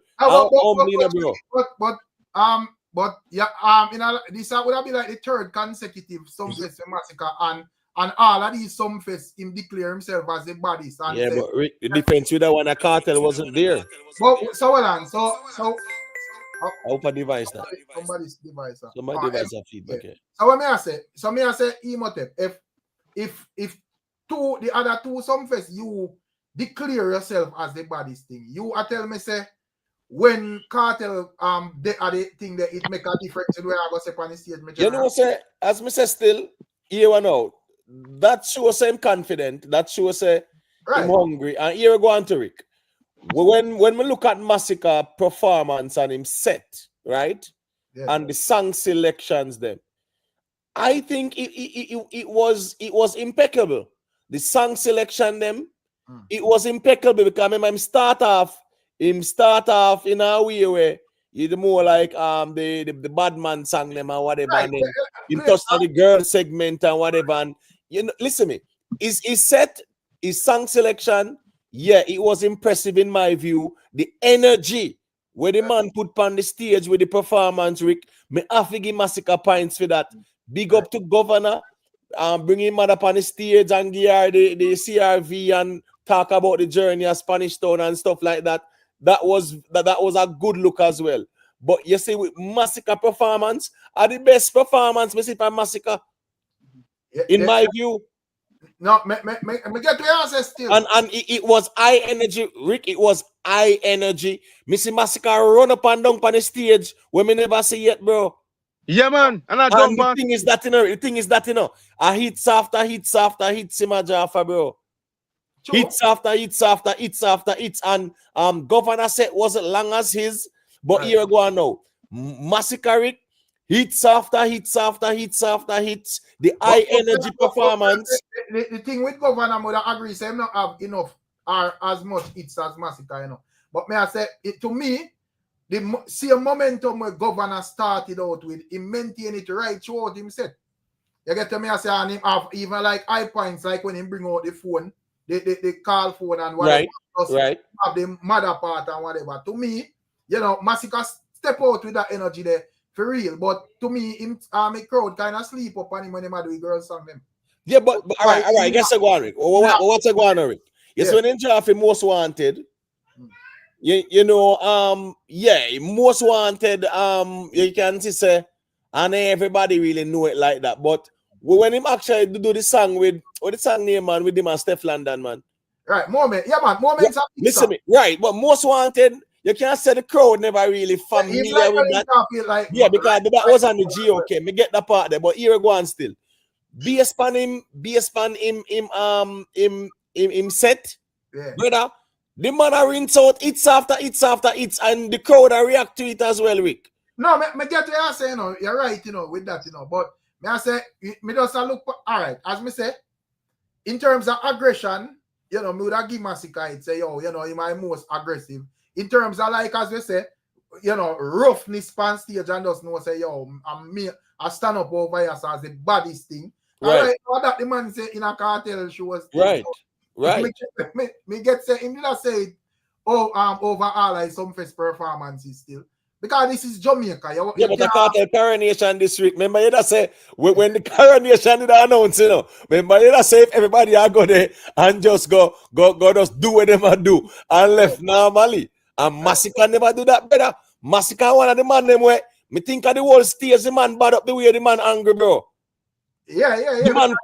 But yeah, you know, this would have been like the third consecutive Sumfest Masicka and all of these Sumfest him declare himself as the baddest. And yeah, but Rick, the difference with that one, a Kartel wasn't there. But so hold on, so I hope a device that. Somebody's device. Somebody device have feedback. Yeah. So what may I say? So may I say, Imhotep, if the other two Sumfest you declare yourself as the baddest thing, you are tell me say when Kartel they are the thing that it make a difference in where I go say on the stage. You know, say as me say still here one out. that shows him confident. That shows him hungry. And here we go on to Rick. When we look at Masicka performance and him set, right? Yeah. And the song selections them, I think it was impeccable. The song selection them, it was impeccable because I remember him start off in a way where it's more like the bad man song them and whatever, and then in touch on the girl segment and whatever. And you know, listen to me, his set, his song selection, yeah, it was impressive in my view. The energy where the man put on the stage with the performance, Rick, me have to give Masicka points for that. Big up to Govana, bring him up on the stage and give her the CRV and talk about the journey of Spanish Town and stuff like that. That was a good look as well. But you see, with Masicka performance, are the best performance we see from Masicka, in my view. No, me get to answer still. And it was high energy, Rick. It was high energy. Missy Masicka run up and down on the stage when me never see yet, bro. Yeah, man. And the thing is that, you know, a hits after hits after hits in my Jaffa, bro. True. Hits after hits after hits after hits. And Govana set wasn't long as his, but here we go on now. Masicka, Rick, hits after hits after hits after hits. The high energy performance. The thing with Govana, I would agree, say, I'm not have enough or as much hits as Masicka, you know. But may I say, to me, the same momentum where Govana started out with, he maintained it right throughout him set. You get to me, I say, and him have even like high points, like when he bring out the phone, the call phone and whatever. Right. Have the mother part and whatever. To me, you know, Masicka step out with that energy there for real. But to me, him a crowd kind of sleep up on him when he do girls song them. Yeah, but all right. Guess I go on, Rick. What's a go on, Rick? Yes, when in Jaffa Most Wanted. You know, Most Wanted, you can say, and everybody really know it like that. But when him actually do the song with, what the song name, man, with him and Steph London, man. Right, Moments. Listen me, right, but Most Wanted, you can't say the crowd never really familiar with that. Because that was on the GOK. Me get that part there, but here we go on still. Based on him set, brother. The man are rinse out hits after hits after hits, and the crowd are react to it as well, Rick. No, me get to answer, you know, you're right, you know, with that, you know, but me I say, me just look, all right, as me say, in terms of aggression, you know, me would have give Masicka it, say, yo, you know, he my most aggressive. In terms of, like, as we say, you know, roughness span stage and just know, say, yo, I stand up over here as the baddest thing. Right. All right, what that the man say in a Kartel show was. Right. Right. Me get say him did I say overall like Sumfest performances still. Because this is Jamaica. But the Kartel coronation this week. Remember you that say when the coronation did announce, you know. Remember you that say if everybody are go there and just go just do what them do and left normally. And Masicka never do that better. Masicka one of the man them way. Me think of the whole stage, the man bad up the way the man angry, bro. Yeah.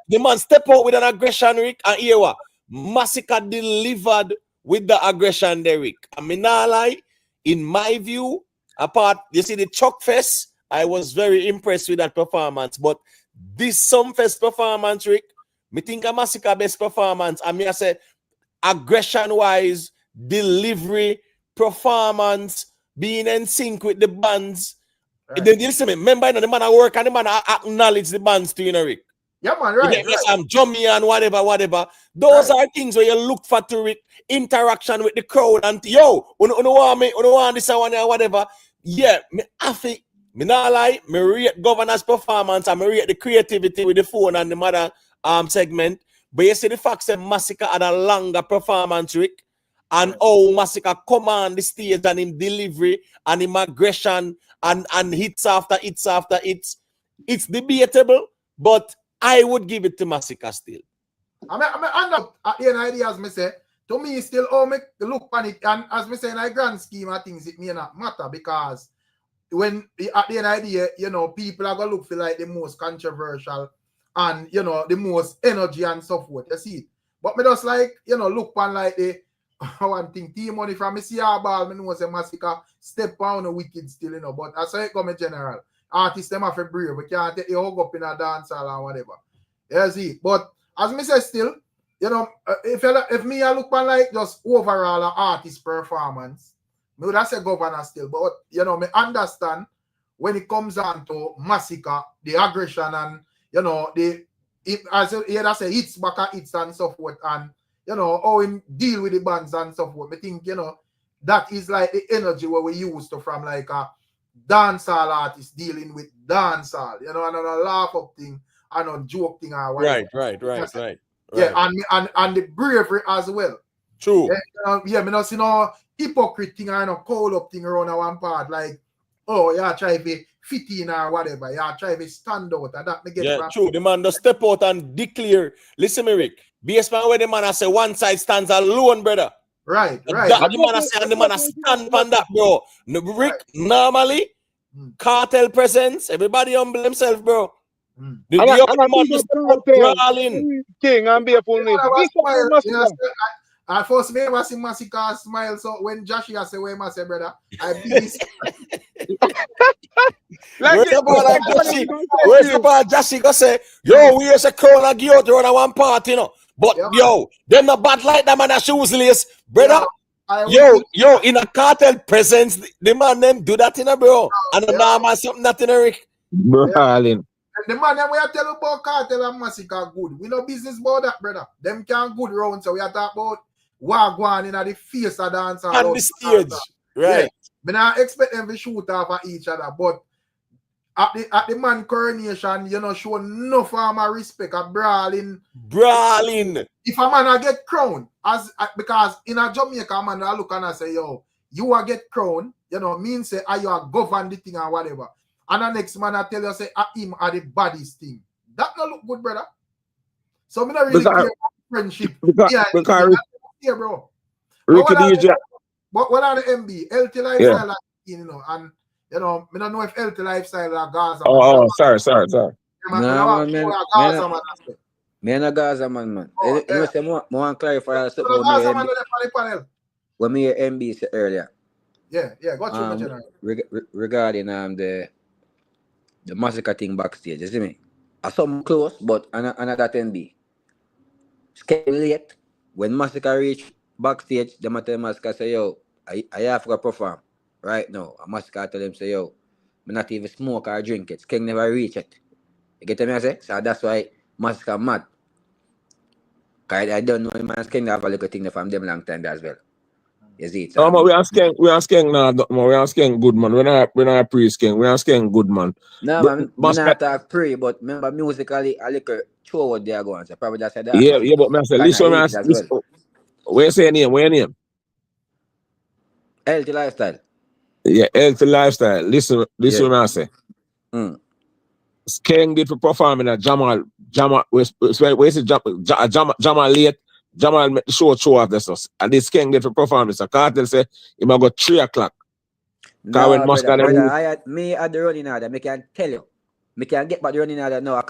The man step out with an aggression, Rick, and here what? Masicka delivered with the aggression, Derek. I mean, not lie, in my view, apart, you see the Sumfest, I was very impressed with that performance. But this Sumfest performance, Rick, me think a Masicka best performance. I mean, I said aggression-wise, delivery, performance, being in sync with the bands. Right. Then listen me, remember the man I work and the man I acknowledge the bands to, you know, Rick. Yeah, man, right. Yes, I'm Jummy and whatever. Those are things where you look for to interaction with the crowd and yo, want this and whatever. Yeah, me not lie, me rate Govana's performance and me rate the creativity with the phone and the mother segment. But you see the fact that Masicka had a longer performance, Rick, and Masicka command the stage and in delivery and in aggression and hits after hits after hits. It's debatable, but I would give it to Masicka still. I mean, at the end of the day, as me say, to me, still, make look on it, and as me say, in a grand scheme of things, it may not matter, because when, at the end of the day, you know, people are going to look for, like, the most controversial and, you know, the most energy and so forth, you see. But me just, like, you know, look on, like, the, one thing, team money from me see our ball, me know say Masicka step on the wicked still, you know, but I say it come in general. Artists them have a brave. We can't take the hug up in a dancehall or whatever. Yeah, see. But as me say still, you know, if me I look on like just overall a artist performance, me would have say Govana still. But you know, me understand when it comes on to Masicka, the aggression and you know as you say hits back at hits and so forth, and you know how him deal with the bands and so forth. I think you know that is like the energy where we used to from like a dancehall artist dealing with dancehall, you know, and a laugh up thing and a joke thing or whatever. Right. Yeah, and the bravery as well. True. Yeah, me not see no hypocrite thing or no cold up thing around one part like, oh, yeah, try to fit in or whatever. Yeah, try to stand out and that me get Yeah, true. The man just step out and declare. Listen, me, Rick. Based on where the man I say one side stands alone, brother. Right. That, the man I say and the man I stand on that, bro. Rick, normally, Kartel presence, everybody humble himself, bro. The other man just brawling. King and be a full name. I first me was in Masicka smile. So when Jashii say, "Where my say, brother?" I be Where's the boy Jashii go say, "Yo, we use a crown and give out to run one party, you know." But yo, them not bad like that man that shoes lace, brother. Yo, in a Kartel presence, the man them do that in a bro, and the man something that in a Rick. Brawling. The man that we are telling about Kartel and Masicka good. We no business about that, brother. Them can good round, so we are talking about Wagwan in the face of dance on the stage, right? Yeah. Me not expect them to shoot off at each other, but at the man coronation, you know, show no form of respect at brawling. If a man I get crowned, because in a Jamaica man I look and I say, yo, you are get crowned, you know, means say you are govern the thing or whatever. And the next man I tell you say him are the baddest thing. That not look good, brother. So me not really care about friendship. Yeah, bro. Ricky DJ. But what are the MB? Healthy lifestyle, you know, and you know, I don't know if healthy lifestyle or Gaza. Oh, sorry. Me and a Gaza man. You know, say more and clarify something when me MB said earlier. Yeah, got you, regarding the Masicka thing backstage, you see me? I saw me close, but another 10B. Scared late. When Masicka reach backstage, them tell Masicka say, yo, I have to perform right now. And Masicka tell them say, yo, me not even smoke or drink it. King never reach it. You get me I say? So that's why Masicka mad. Cause I don't know man King have a little thing from them long time as well. You see it? No, but we asking now, we asking good man. We're not pre-sking. We asking good man. No, man, we not talk pre, but remember musically a little show what they are going. So probably that's that. Yeah, but man, say listen, where say name? Where name? Healthy lifestyle. Yeah, healthy lifestyle. Listen, what I say. King did for performing at Jamal. Where's it? Jamal late. Jamal make the show off this us. And this King did for performance. So Kartel say he might go 3 o'clock. No, brother, me at the running order, me can tell you. Me can get back the running order now.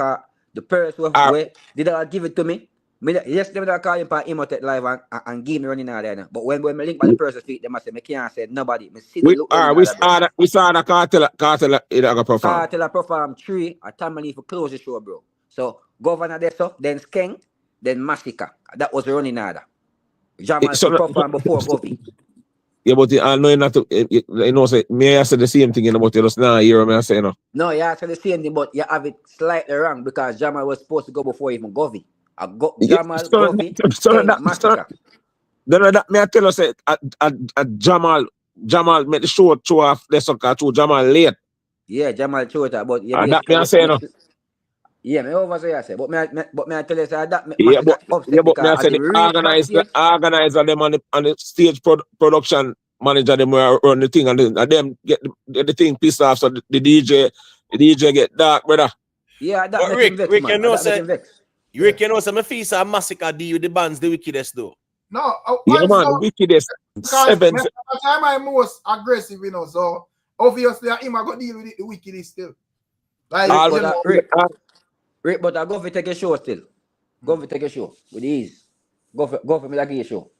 The person who did I give it to me? Yes, them that call him for Hypotheticals live and give me running order now. But when me link by the person's feet, them I say me can't say nobody. Me see we saw the Kartel it a perform. Kartel perform 3 at time for close the show, bro. So Govana there, so then Skeng, then Masicka. That was the running order. Jamal perform before Govy. Yeah, but I know not to, you know, say, may I say the same thing, but you just now hear me say, no. No, you say the same thing, but you have it slightly wrong because Jamal was supposed to go before even Govy. Jamal, Govy, Masicka. Then that may I tell you, say, Jamal made the show off the soccer to Jamal late. Yeah, Jamal showed that, but yeah, that may I say, no. Yeah, me over say I say, but me I tell you say that. But me I say the organizer them on the stage production manager them will run the thing and them get the thing pissed off, so the DJ get dark, brother. Yeah, that but make him vex, man. You know, say me feel say Masicka deal with the bands the wickedest though. No, yeah, man, the wickedest. Time I'm most aggressive, you know, so obviously him I got deal with the wickedest still. Like Rick, but I go for take a show still. Go for take a show with ease. Go for me like a show.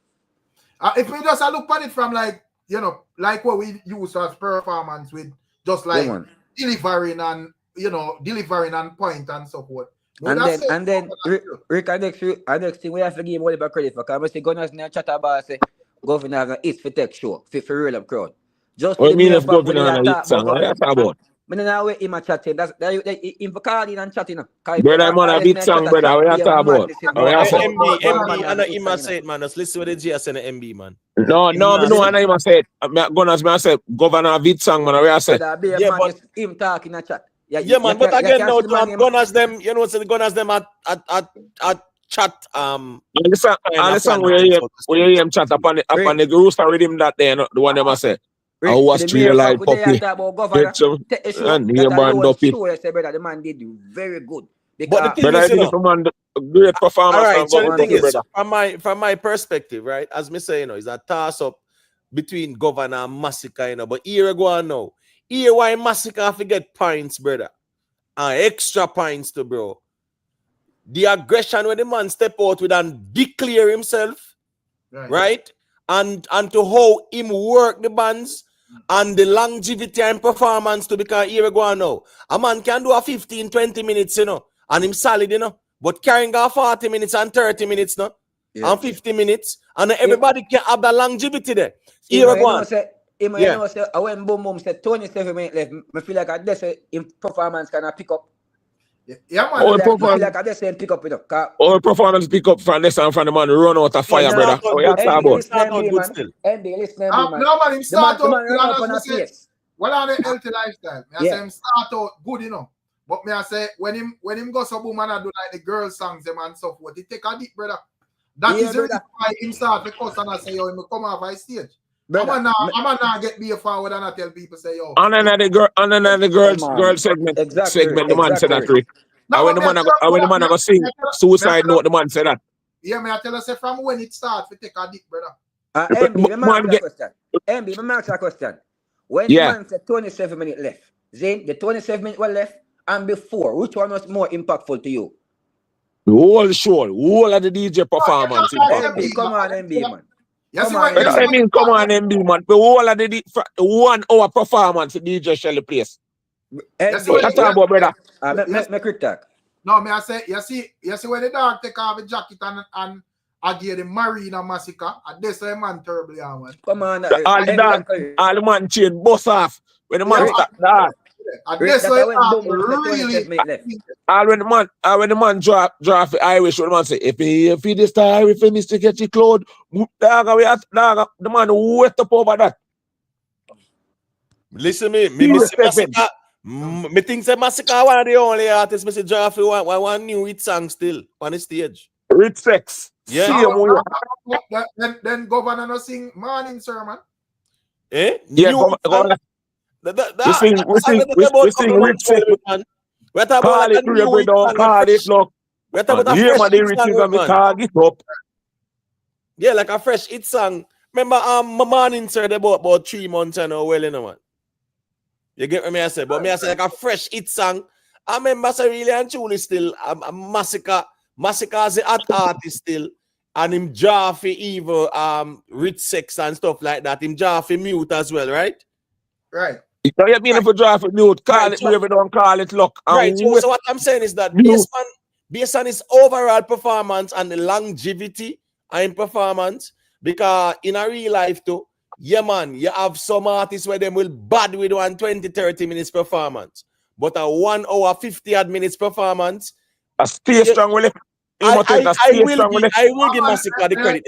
If we just look at it from like, you know, like what we use as performance with just like delivering and point and so forth. And then Rick, and next thing we have to give him all the credit for, because I see Gunners in the chat about say Governor have it's for tech show, for real up crowd. Just What for you the mean mere if fact when Governor they on a hit talk song? What you about talk about? I don't know him a chatting. That's him for calling and chatting. Brother, I'm on a beat song, brother. What you talk about? No, What you say? MB, and I say it, man. Just listen what the G say in the MB, man. No, me know I even said. Gunners, me I said Governor a beat song, man. What you say? Yeah, man, it's him talking in a chat. Yeah, man. But again, now Gunners them, you know, the Gunners them at chat. And the song where you hear him chat upon the rooster rhythm that day, the one them I say. I was treated like puppy. And neighbor dopey. Brother, the man did very good. But the thing is, you know, man, great performance. All right, so the thing is, brother. from my perspective, right, as me say, you know, it's a toss up between Govana and Masicka, you know. But here we go on now. Here why Masicka have to get points, brother, and extra points to bro. The aggression when the man step out with and declare himself, right? And to how him work the bands and the longevity and performance to, because here we go on now. A man can do a 15-20 minutes, you know, and him solid, you know. But carrying a 40 minutes and 30 minutes, no? Yeah. And 50 minutes, and everybody can have that longevity there. Here we go on. When Boom Boom said 27 minutes left, I feel like that's a performance can pick up. Yeah, man. I feel like I just pick up, you know. All performance pick up from this and from the man run out of fire, brother. What you talking about? No, man, him start out. Well, on the healthy lifestyle, I say him start out good, you know. But me I say when him go so boom and I do like the girl songs them and stuff, what he take a deep, brother. That is the reason why him start the cuss and I say, yo, him come off my stage. I'm not get be forward and I tell people say, yo. And then the girl segment, the man said that. No, when the man go sing Suicide Note, the man said that. Yeah, me I tell us from when it starts, we take a deep, brother. MB, let me ask a question. When the man said 27 minutes left, Zane, the 27 minutes were left, and before, which one was more impactful to you? The whole show, whole of the DJ performance. MB, come on, MB, man. Come on, MB, man. The whole of the 1 hour performance, the DJ Shelly place. That's what you talk about, brother. Me quick talk. No, me I say, you see when the dog take off the jacket and I give the Marina Masicka, and this a man terribly, man. Come on, all the man chain bust off when the man start that. And this really. When the man drop the Irish, when the man say, if he this the Irish, if Mr. Get you clothes, the man wet up over that. Listen me Masicka. Me think say Masicka one of the only artists me say Jashii one new hit song still on the stage. Rich sex. Yeah. Then Governor no sing morning sermon. Eh? Yeah, Governor. We sing rich sex. We're talking about a new hit song. Call it look. We're talking about a fresh fresh hit song, man. Target up. Yeah, like a fresh hit song. Remember, my morning sir, they about 3 months and well, you know, man. You get what me I say? But me I say like a fresh hit song. I remember so really and truly still a Masicka as the art artist still. And him Jashii evil rich sex and stuff like that. Him Jashii mute as well, right? Right. You mean for Jashii mute, call it whatever don't call it look. Right. So what I'm saying is that based on his overall performance and the longevity in performance, because in a real life too, yeah, man, you have some artists where they will bad with 20-30 minutes performance. But a 1 hour 50 minutes performance. A stay strong with it. I will give Masicka the credit.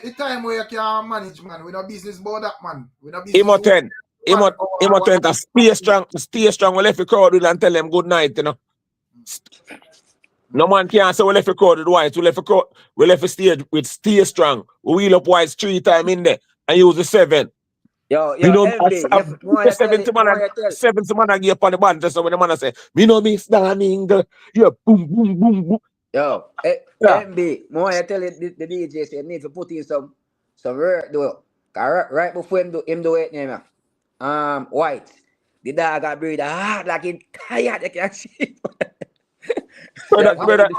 The time where you can manage, man. We no business about that, man. We no business. Stay strong. We left the crowd with and tell them good night, you know. No man can't say we left the crowd with whites. We left the stage with stay strong. We wheel up whites 3 times in there and use the 7. Yo, you know, 70 man I give up on the band. So when the man say, me know me standing, yeah, boom, boom, boom, boom. Yo, MB, more I tell the DJ say need to put in some work though. Right before him do it, name white. The dog got breathe hard like it tired. You can see. Brother,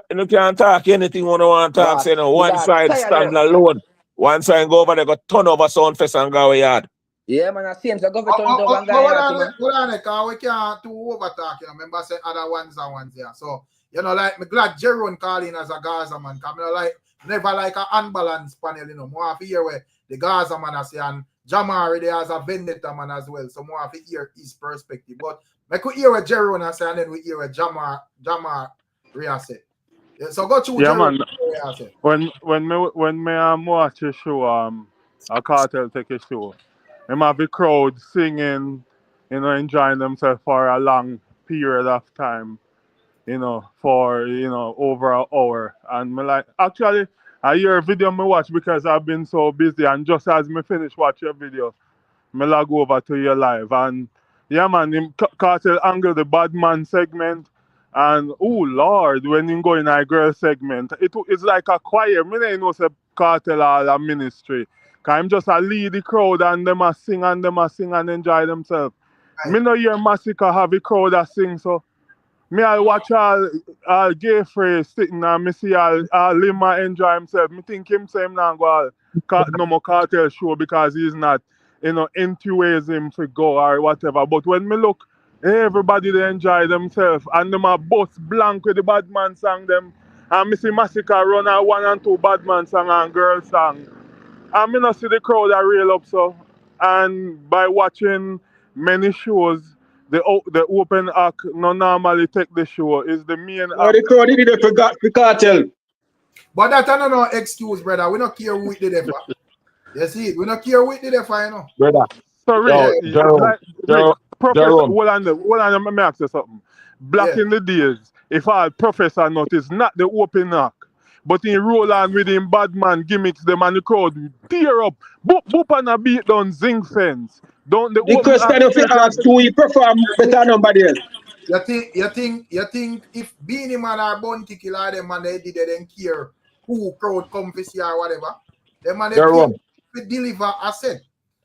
you can't talk anything when you want to talk. Say no, one side stand alone. One side go over there, go turn over Sumfest and go yard. Yeah, man, I see him. So go for turn But over and guy, man. hold on, because we can't too over talk, you know. Remember, I said other ones and ones there. So, you know, like, me glad Jeron calling as a Gaza man. Because I like, never like an unbalanced panel, you know. More of hear where the Gaza man I say, and Jamari there as a vendetta man as well. So, more of hear his perspective. But I could hear what Jeron I say, and then we hear what Jamar Ria say. Yeah, so go to Jeron. Man. When me watch a show, a Kartel take a show, them have the crowd singing, you know, enjoying themselves for a long period of time, you know, for, you know, over an hour. And me like, actually, I hear a video me watch because I've been so busy, and just as me finish watch your video, me log over to your live. And yeah, man, him Kartel angle the bad man segment. And oh Lord, when him go in a girl segment, it's like a choir. Me don't know say Kartel all a ministry. Cause him just a lead the crowd and them a sing and enjoy themselves. Right. Me no hear Masicka have a crowd that sing, so me I watch all gay phrase sitting and me see all Lima enjoy himself. Me think him say him not go no more Kartel show because he's not, you know, into him to go or whatever. But when me look, everybody they enjoy themselves and them a bust blank with the bad man song them. And me see Masicka run a 1 and 2 bad man song and girl song. And me not see the crowd are real up so. And by watching many shows, the open act no normally take the show is the main act. The crowd did it forgot the Kartel. But that's no excuse, brother. We don't care who it did ever. You see it? We don't care who it did ever, you know. Brother. So Jerome, Professor, hold on, let me ask you something. Back in the days, if our professor noticed not the open act, but he roll on with him bad man gimmicks, them and the crowd tear up, boop and a beat down zinc fence. Don't the question of you ask who he perform better than nobody else. You think if Beenie man or Bounty Killer them man they didn't care who crowd come to see or whatever, them man they care to deliver a set.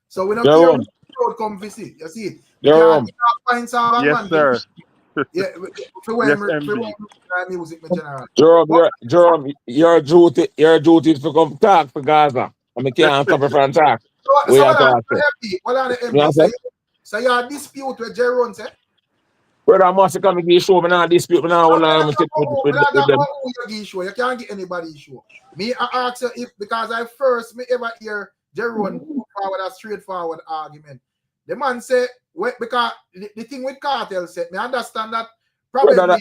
So we don't care who crowd come to see. You see it? Yes, sir. Yeah, music in general. Jerome, your duty is to come talk for Gaza. I mean, can't stop from talk. So you are dispute with Jeron, say? Brother, I must come and show me now dispute me now. You can't get anybody show. Me, I ask you if because I first me ever hear Jeron forward a straightforward argument. The man say because the thing with Kartel said, me understand that probably I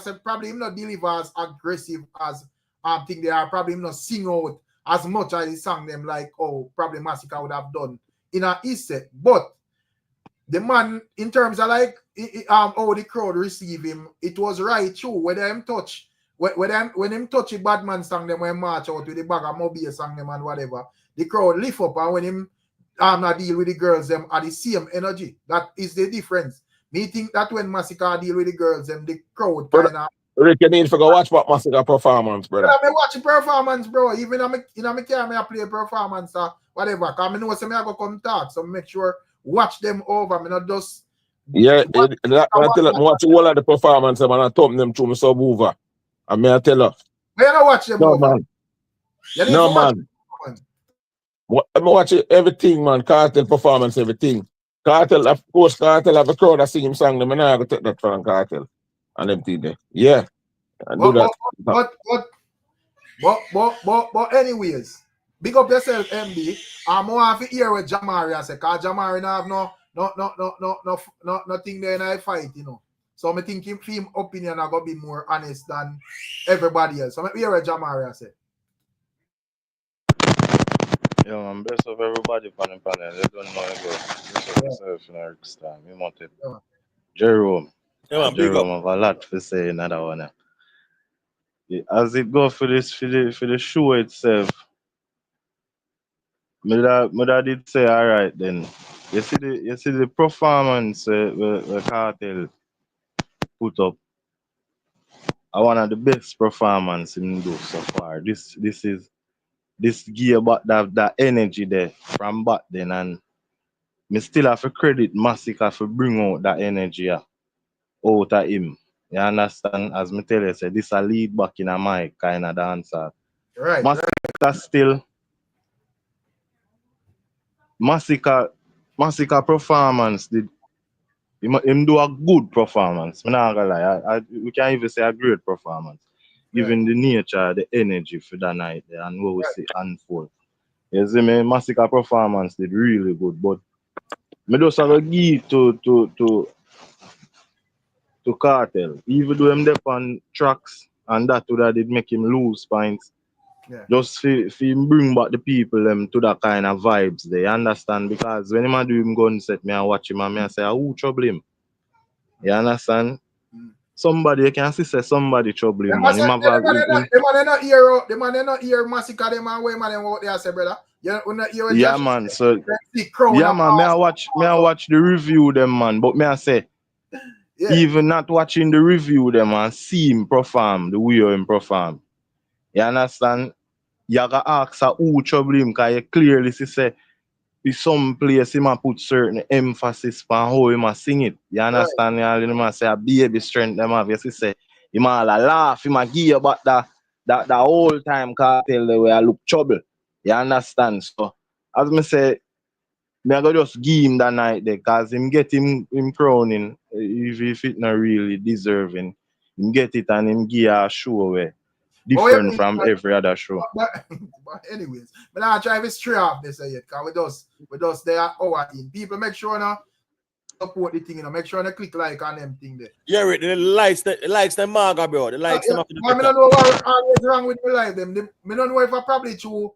said probably him not deliver as aggressive as thing they are, probably him not sing out as much as he sang them like probably Masicka would have done in a East set. But the man in terms of like how the crowd receive him, it was right true. When him touch when him touch a bad man song them when march out with the bag of mobile song them and whatever, the crowd lift up, and when him not deal with the girls them are the same energy. That is the difference. Me think that when Masicka deal with the girls them, the crowd kind of Rick, you need to go watch what Masicka performance, brother. I watch performance, bro. Even in my car, I play performance or whatever. Because I know some I go come talk. So make sure watch them over. I not just I tell you, watch all of the performance and I top them through my subwoofer. I mean I tell you. Why you not watch them over? Man. No man. I watch everything, man. Kartel performance, everything. Kartel, of course, Kartel have a crowd that sing him song. Them and I go take that from Kartel and everything there. Yeah. But anyways, big up yourself, MB. I'm more have to hear what Jamari say, because Jamari have nothing there in a fight, you know. So I think him opinion are gonna be more honest than everybody else. So I hear what Jamari say. Yeah, man, best of everybody on the panel. They don't know it. Best of yourself in Ricstorm. You want it. Jerome. Yeah, Jerome have a lot to say in that one. Yeah, as it go for this for the show itself, Mother did say all right then. You see the performance the Kartel put up. One of the best performance in do so far. This gear but that energy there from back then, and me still have to credit Masicka for bring out that energy out of him. You understand? As me tell you, say this a lead back in a mic kind of dancer. Right. Masicka still Masicka performance did him do a good performance. I'm not gonna lie. We can't even say a great performance. Given the nature, the energy for that night there and what we see unfold. You see me, Masicka performance did really good, but me just have a give to Kartel. Even though him dep on tracks and that would have did make him lose points. Yeah. Just for him bring back the people to that kind of vibes there. You understand? Because when him do him gun set, me and watch him and me and say, who trouble him? You understand? Somebody, you can see say somebody trouble him, man. The man not hear Masicka them and way man them out there say, brother. You not hear yeah, Jashii man. say, So yeah, man. Me I watch the review them, man. But me I say, even not watching the review them and see him perform the way him perform. You understand? You gotta ask who trouble him, because you clearly see say in some place him a put certain emphasis on how him a sing it. You understand? Right. You know, say a baby strength them have. You see say him all a laugh, him a give about that whole time Kartel the way I look trouble. You understand? So as me say, me I go just give him that night there, cause him get him crowning if it not really deserving. Him get it and him give a show where different from every other show. But anyways, but I try to stray off this yet, because we just they are our in. People make sure now support the thing, make sure they click like on them thing there. Yeah, right. The likes them maga, bro. The likes them. I don't know what always wrong with me like them. I don't know if I probably true.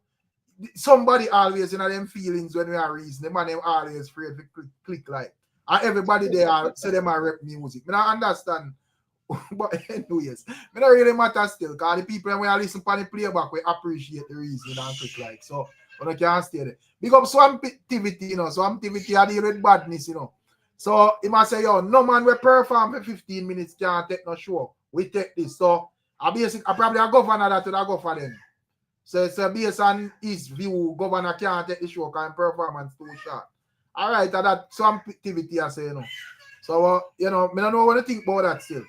Somebody always them feelings when we are reason. The man them always afraid to click like. And everybody there say them are rap music. I don't understand. But anyways, it don't really matter still, because the people when I listen to the playback, we appreciate the reason and click like. So I can't stay there. Big up Sumfest, Sumfest I deal with badness, So he must say, yo, no man will perform for 15 minutes can't take no show. We take this. So I probably a governor that will go for them. So it's based on his view, governor can't take the show because performance too short. All right, that Sumfest I say, So I don't know what to think about that still.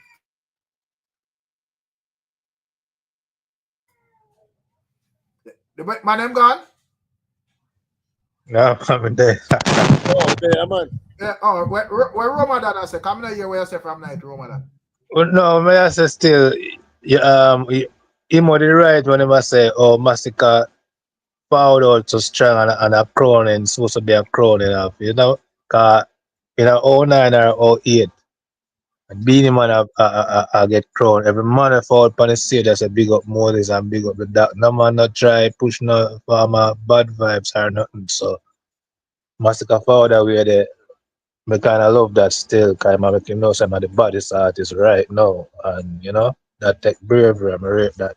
The man them gone? No, I'm there. Oh, yeah, man. Yeah, where Ramadan I say? Come here where you say from night, Ramadan. Well, no, may I say still, he might be right when he say, oh, Masicka powered out so strong and a crowning, supposed to be a crowning of, because, 09 or 08, Beenie man I get crowned. Every man I fall upon the stage, I say big up Moses and big up the doc. No man not try push no farmer bad vibes or nothing. So Masicka forward away there. I kind of love that still, because I make him know some of the baddest artists right now. And, that take bravery, I rate that.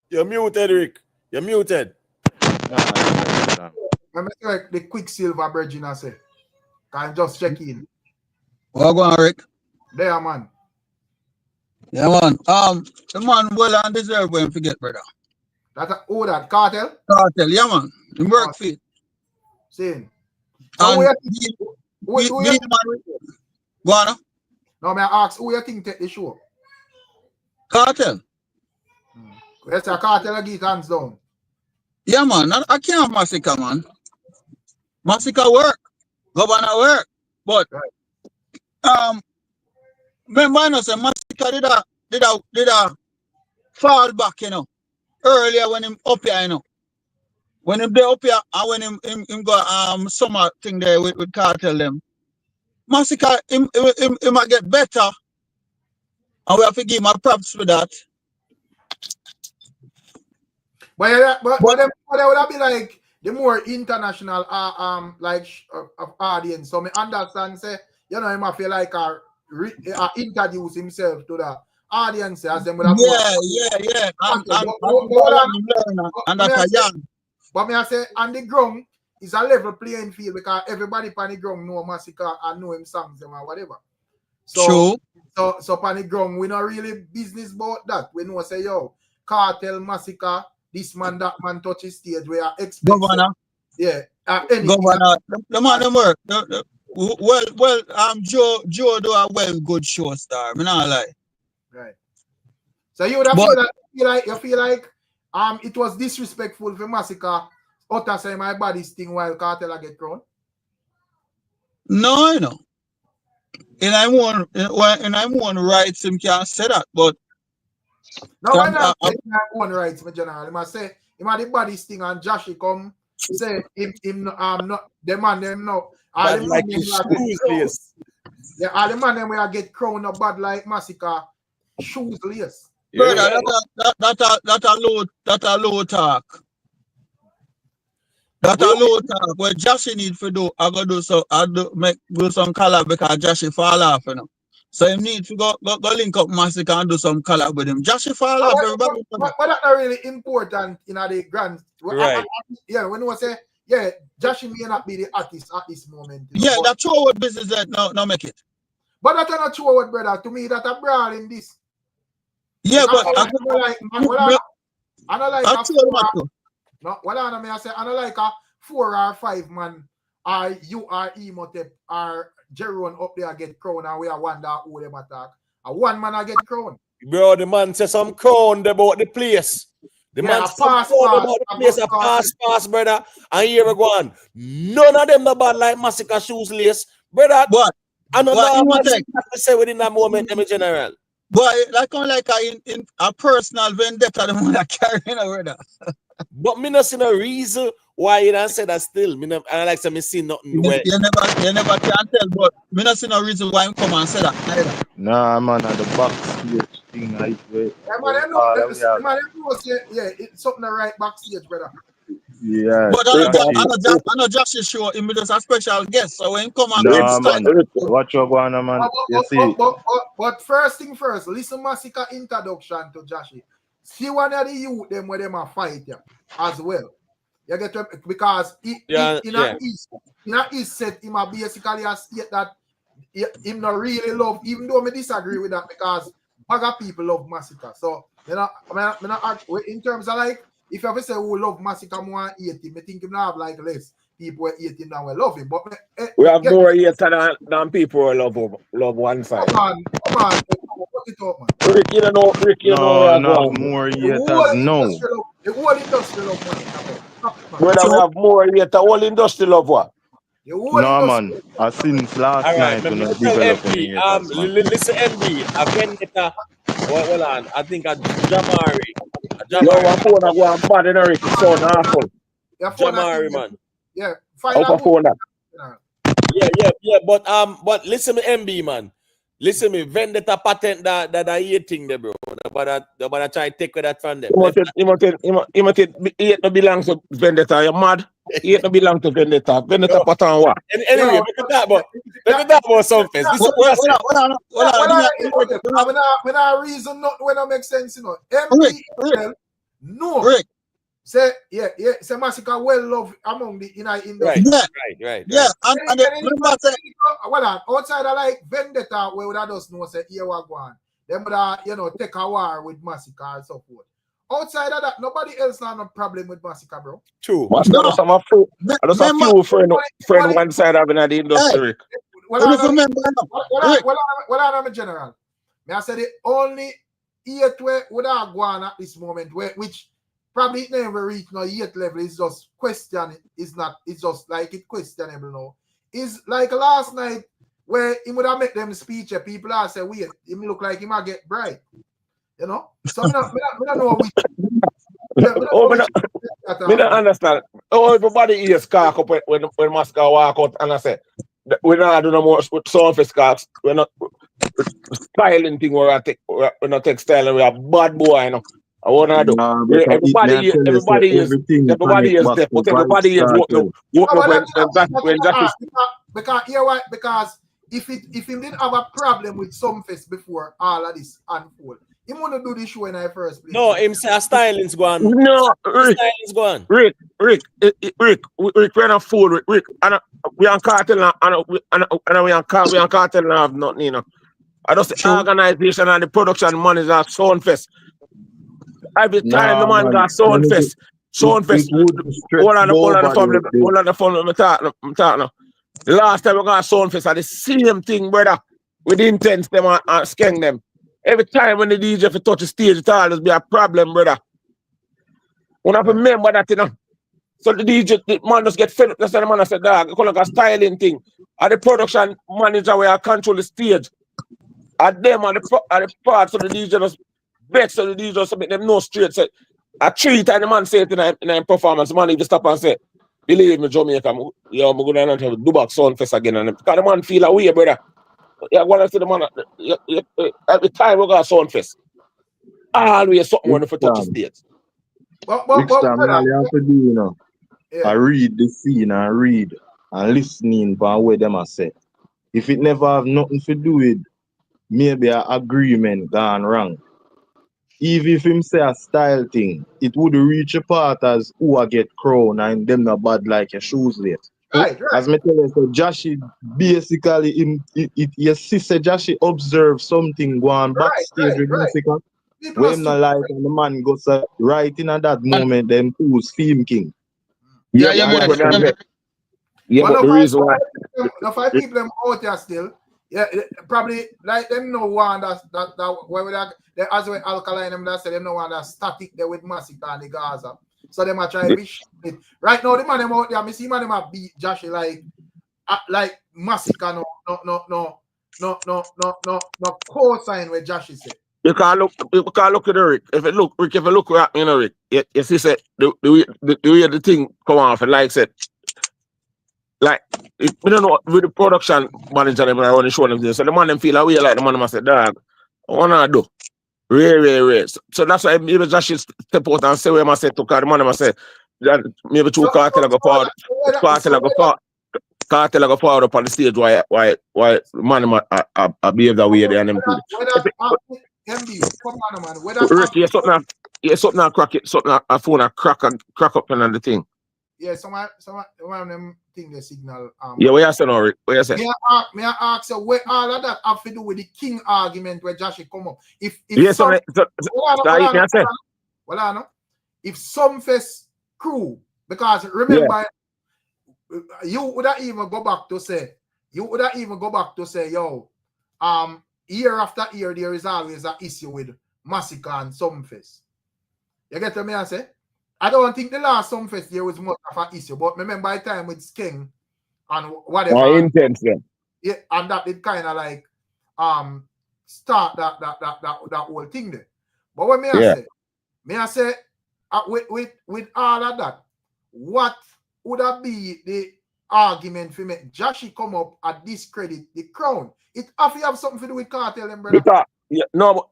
You're muted, Rick. You're muted. Let me say the Quicksilver Virgin I say. Can just check in. What going on, Rick? There, man. Yeah, man. The man well and deserve when forget, brother. That Kartel? Kartel, yeah, man. The work fit. Same. And Govana? No, may I ask who you think take the show? Kartel. Let's say Kartel get hands down. Yeah, man. I can't Masicka, man. Masicka work. Govana work. But remember I know say Masicka did a fall back, earlier when him up here, When him there up here and when him got summer thing there with Kartel them. Masicka him might get better. And we have to give him a props for that. But that would be like the more international audience. So me understand say, he might feel like introduce himself to the audience as them would have Yeah. And that's a young. But me I say on the ground is a level playing field, because everybody on the ground know Masicka and know him songs them or whatever. So True. So on the ground we not really business about that. We know say Kartel, Masicka, this man, that man touch his stage where I expect. Govana. Yeah. Govana. The man them work. Joe do a well good show star. Me not lie. Right. So you would have But you feel like it was disrespectful for Masicka utter say my body's thing while Kartel get crowned. no, you know. And I want rights him can't say that, but No, why not say one rights, my general? He must say him had the body's thing and Jashii come say him not the man them no. All the man them yeah, all the man them will get crowned up bad like Masicka shoes lace. brother, that a low talk. That a low talk. What Jashii need to do, I go do some collab because Jashii fall off, you know. So he need to go link up Masicka and do some collab with him. Jashii fall off, everybody. But that's not really important in the grand. Right. When you say Jashii may not be the artist at this moment. Yeah, that's true what business that no make it. But that's not true what brother. To me, that's a brawl in this. Yeah, but I say I don't like a 4 or 5 man or you or Emotep or Jerome up there get crowned and we are one that who them attack. And one man I get crowned. Bro, the man says some crowned about the place. The man says some crowned about the place. A pass, brother. And here we go on. None of them no bad like Masicka shoes lace. Brother, what? I don't know what to say within that moment, in general. But like in a personal vendetta, the one that carrying over there. But me not see no reason why you don't say that still. I like to see nothing. You never can tell, but me not see no reason why him come and say that either. Nah, man, at the backstage thing, it's something right backstage, brother. Yeah. But I know Jashii show him just a special guest, so when him come and watch your Govana, man. You see. But first thing first, listen Masicka introduction to Jashii. See one of the youth them where them are fight as well. You get to, because in a east set him are basically a state that him not really love, even though I disagree with that because other people love Masicka. So you know, in terms of like if you ever say who love Masicka more than 80, I think him not have like less people who hate him than we love him. But we have more haters than people who love one side. Come on. Put it up, man. Rick, you know, no, more haters, no. The whole industry love Masicka. Brother, we have more haters. The whole industry love what? No, man. I since last night when I developed listen, MB, a vendetta. Hold on, I think a Jamari. Yo, my phone I go and bad in Rick. It's so awful. Jamari, man. Yeah. Phone that. Yeah. But listen me, MB, man. Listen me, vendetta patent that I hating there, bro. But try to take that from them. It no belongs to vendetta. You're mad. It no belongs to vendetta. Vendetta patent what? Anyway, we can talk about Sumfest. When I reason not when I make sense, you know. MB, no. Rick. Say say Masicka well loved among the industry. Right. Yeah, and well, outside of like vendetta, where would I just know say here we go on. Them would take a war with Masicka and so forth. Outside of that, nobody else have no problem with Masicka, bro. True. I just have a few friend one side of the industry. Well, I'm a general. I said the only 8 way would have gone at this moment, which probably it never reach no 8 level. It's just question. It's just like it questionable now. It's like last night where he would have make them speech. People are say wait, him look like he might get bright. You know? So I don't know which. I don't understand. Oh, everybody is cock up when Masicka walk out and I say we're not doing no more Sumfest cocks. We're not styling thing we're not take style and we're bad boy, you know. I wanna do. Everybody is there, but everybody is walking when Jashii. Because you know why? Because if he didn't have a problem with Sumfest before all of this unfold, he wouldn't do this show in the first place. No, him say a styling's gone. No, Rick, we're not fool, Rick. We on Kartel and we on Kartel and have nothing, you know. I just the organization and the production money are Sumfest. Every time the man got Sumfest, all of the family, I'm talking now. The last time we got Sumfest, are the same thing, brother. With intense them and skeng them. every time when the DJ for touch the stage, it always be a problem, brother. We have to remember that, you know. So the DJ, the man just get fed up. That's the man I said, dog, it's like a styling thing. And the production manager where I control the stage. And them are the parts of the DJ just bet, so the DJ just make them know straight. So I treat and the man say it in a performance. The man even stop and say, believe me, Jamaica, I'm going to do back Sumfest again. And because the man feel away, brother. Yeah, when I see the man at the time we got Sumfest. Always something when you touch the stage. Ricstorm, all you have to do, you know, I read the scene and read and listening for what them I say. If it never have nothing to do with maybe an agreement gone wrong, even if him say a style thing, it would reach a part as who I get crown and them not bad like your shoes late. Right. As me tell you, so Jashii basically, your sister Jashii observe something going backstage with Masicka. When him not like and the man goes right in at that moment, them who's Theme King. Yeah, but the reason why. Now, 5 people them out there still. Yeah, probably like them no one that where we they as well alkaline them that say them no one that static there with Masicka and the Gaza. So them are trying to be it. Right now the man them out there, I see man them have beat Jashii like Masicka no co-sign with Jashii say. You can't look at the Rick. If you look at you know Rick, you see say the way the thing come off and like said. Like, we don't know with the production manager them around the show them this. So the man them feel away like the man them say, dog, what I do? Rare. So that's why maybe Jashii step out and say where I say to the man them say that maybe two Kartel go forward. Kartel go forward up on the stage why man them behave that way there and them Rick, something crack it, something a phone a crack up and the thing. Yeah, some of them think the signal. Yeah, what you say now, Rick? What you say? May I ask you where all of that have to do with the king argument where Jashii come up? If Sumfest crew, because remember, you would have even go back to say, yo, year after year there is always an issue with Masicka and Sumfest. You get what me I say? I don't think the last Sumfest there was much of an issue, but remember by the time with King and whatever. Intense, yeah, and that it kind of like start that whole thing there. But what may I say with all of that, what would that be the argument for make Jashii come up and discredit the crown? It have to have something to do with Kartel and brother. Because, yeah, no,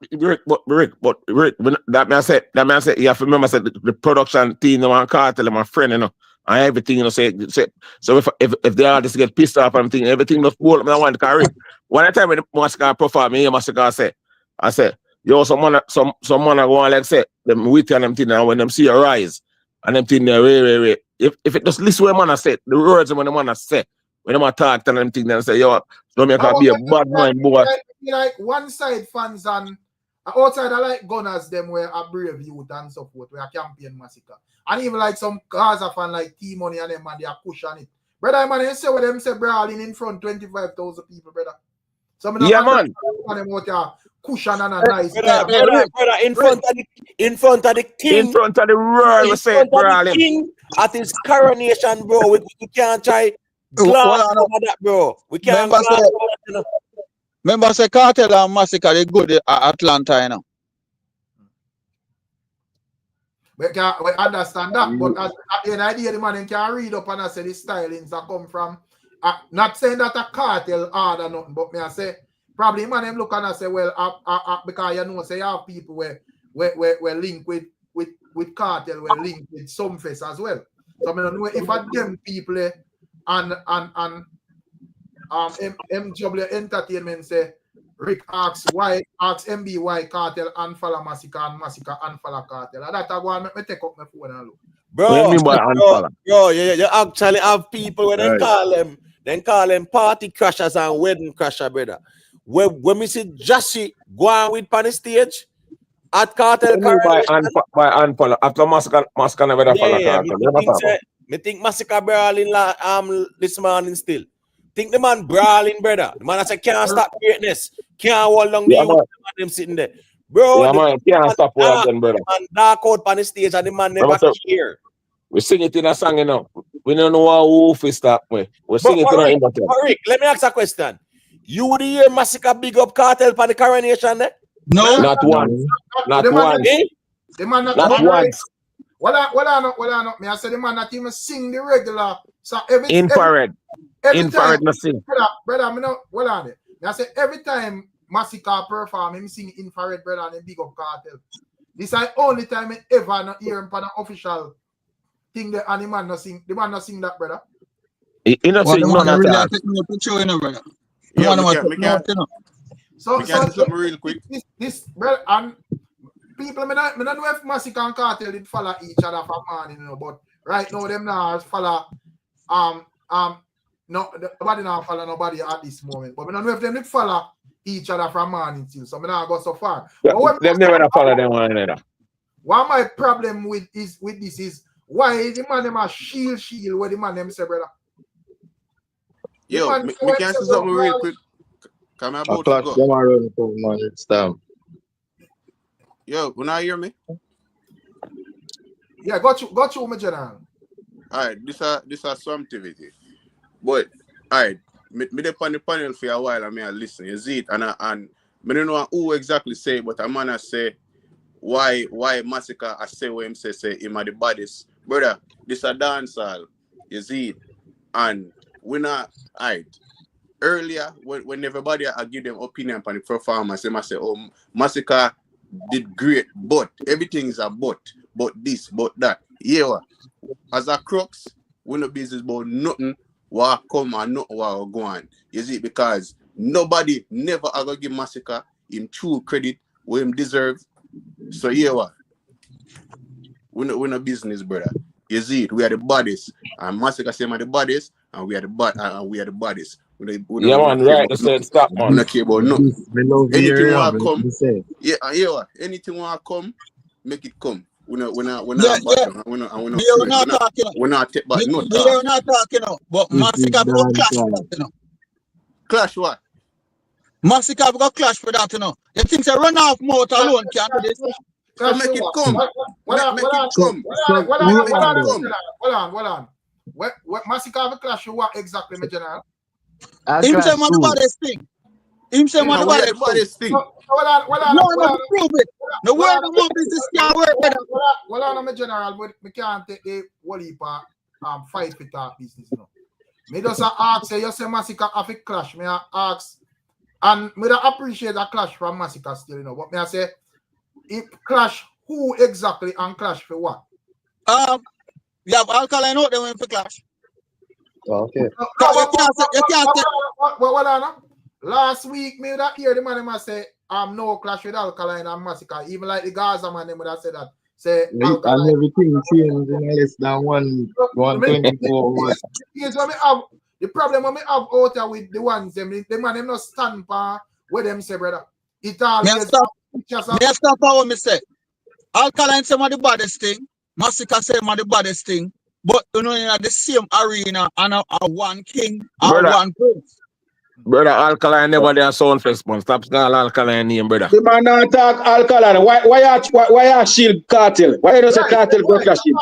but Rick, that man said, you have to remember, said the production team, the man Kartel, and my friend, you know, and everything, you know, say. So if they all just get pissed off and everything just go up, I want to carry. One time when the Masicka perform, me and Masicka I said, yo, some man go on like say, them wait and them thing, and when them see a rise, and them thing there, wait. If it just listen what man I said, the words when the man I say, when them talk to them thing, then say, yo, don't make her be a bad mind, boy. Like one side fans and outside I like gunners them where a brave youth and so forth, where a campaign Masicka. And even like some Gaza fan like T-Money and them and they are pushing it. Brother, man, you say what them say brawling in front 25,000 people, brother. So yeah, man. Cushion and a nice brother, in front of the king. In front of the world, we say brawling. At his coronation, bro. We can't try glass over that, bro. We can't glass over that, you know. Remember, say Kartel and Masicka, they go to Atlanta, you know. We understand that, but as an idea, the man can read up and I say the stylings that come from. Not saying that a Kartel hard or nothing, but me I say probably man them look and I say, well, because you know, say you have people where link with Kartel, where link with Sumfest as well. So I don't know if I them people and MW Entertainment say Rick asks MB why Kartel unfollow Masicka and Masicka unfollow Kartel. And that I go and make me take up my phone and look. Bro, you actually have people when they call them party crashers and wedding crasher, brother. When we see Jashii go on with on the stage at Kartel by unfollow after Masicka never follow Kartel. I think Masicka brawling this morning still. Think the man brawling, brother. The man I say can't stop greatness. Can't hold on the Yeah, youth, man. the man them sitting there. Bro, Yeah, the man. Can't stop dark, way again, brother. man dark out on the stage and the man never Remember, care. we sing it in a song, you know. We don't know how who stop me. We sing it in a But Rick, let me ask a question. You would hear Masicka big up Kartel for the coronation, eh? No. Not once. Not The man once. The man not once. Well, I know. Me I say the man not even sing the regular. So Infrared. every Infrared time, not sing. brother, me know. Well on it. Me I say every time Masicka perform, him sing infrared, brother, and big up Kartel. This is the only time I ever not hear him for the official thing. The man not sing. The man not sing that, brother. He not sing none at all. Yeah, So something real quick. This brother and people, me not know if Masicka and Kartel did follow each other from morning, you know, but right now them now follow no nobody now follow nobody at this moment. But me not know if them did follow each other from morning till, so me not go so far. Yeah, but them never follow them one another. What my problem with this is why the man them a shield where the man them say, brother. Yo, me can say something real quick. Come about to go. Them around for man, it's time. Yo, when I hear me? Yeah, got you, my general. Alright, this are Sumfest. But alright, me dey on the panel for a while and me I listen. You see it and me don't know who exactly say, but a man I say why Masicka I say what him say him are the baddest. Brother, this a dancehall. You see it. And we not alright. Earlier, when everybody I give them opinion on the performance, they must say, oh, Masicka did great, but everything is a but this, but that. Yeah, as a crux, we no business about nothing what come and nothing what go on. You see, because nobody never ever give Masicka him true credit where him deserve. So yeah, we no business, brother. You see it, we are the baddest, and Masicka say we the baddest, and we are the baddest. We man, right. They said stop, man. We don't care about nothing. Anything want come, yeah. Anything want come, make it come. We're not take back no talk. We're not talking now, but Masicka got clash for that, you know. Clash what? Masicka got clash for that, you know. You think they run off mouth alone can't do this? So make it come. Make it come. Hold on. What Masicka have a clash with what exactly, my general? Him say man the baddest thing. Him say man the baddest thing. Hold on. No, prove it. The word of my business can't work better. Hold on, my general, but we can't take the whole heap fight with that business, you know. Me just ask you say Masicka have a clash. Me ask, and me appreciate a clash from Masicka still, you know. But me I say, it clash who exactly and clash for what? You have alkaline out there when for clash. Okay. You can't say. Well, last week, me that hear the man must say, no clash with alkaline and Masicka. Even like the Gaza man, them would have said that. Say and everything changed in less than 124 hours. Here's what me have. The problem I have out there with the ones, them man, them not stand for where them say, brother. It all is stop for what me say. Alkaline say man the baddest thing. Masicka say man the baddest thing. But you know, in the same arena and a one king and one prince. Brother, alkaline never there Sumfest, man. Stop calling alkaline name, brother. The man not talk alkaline. Why you shield Kartel? Why you don't say Kartel go clash him?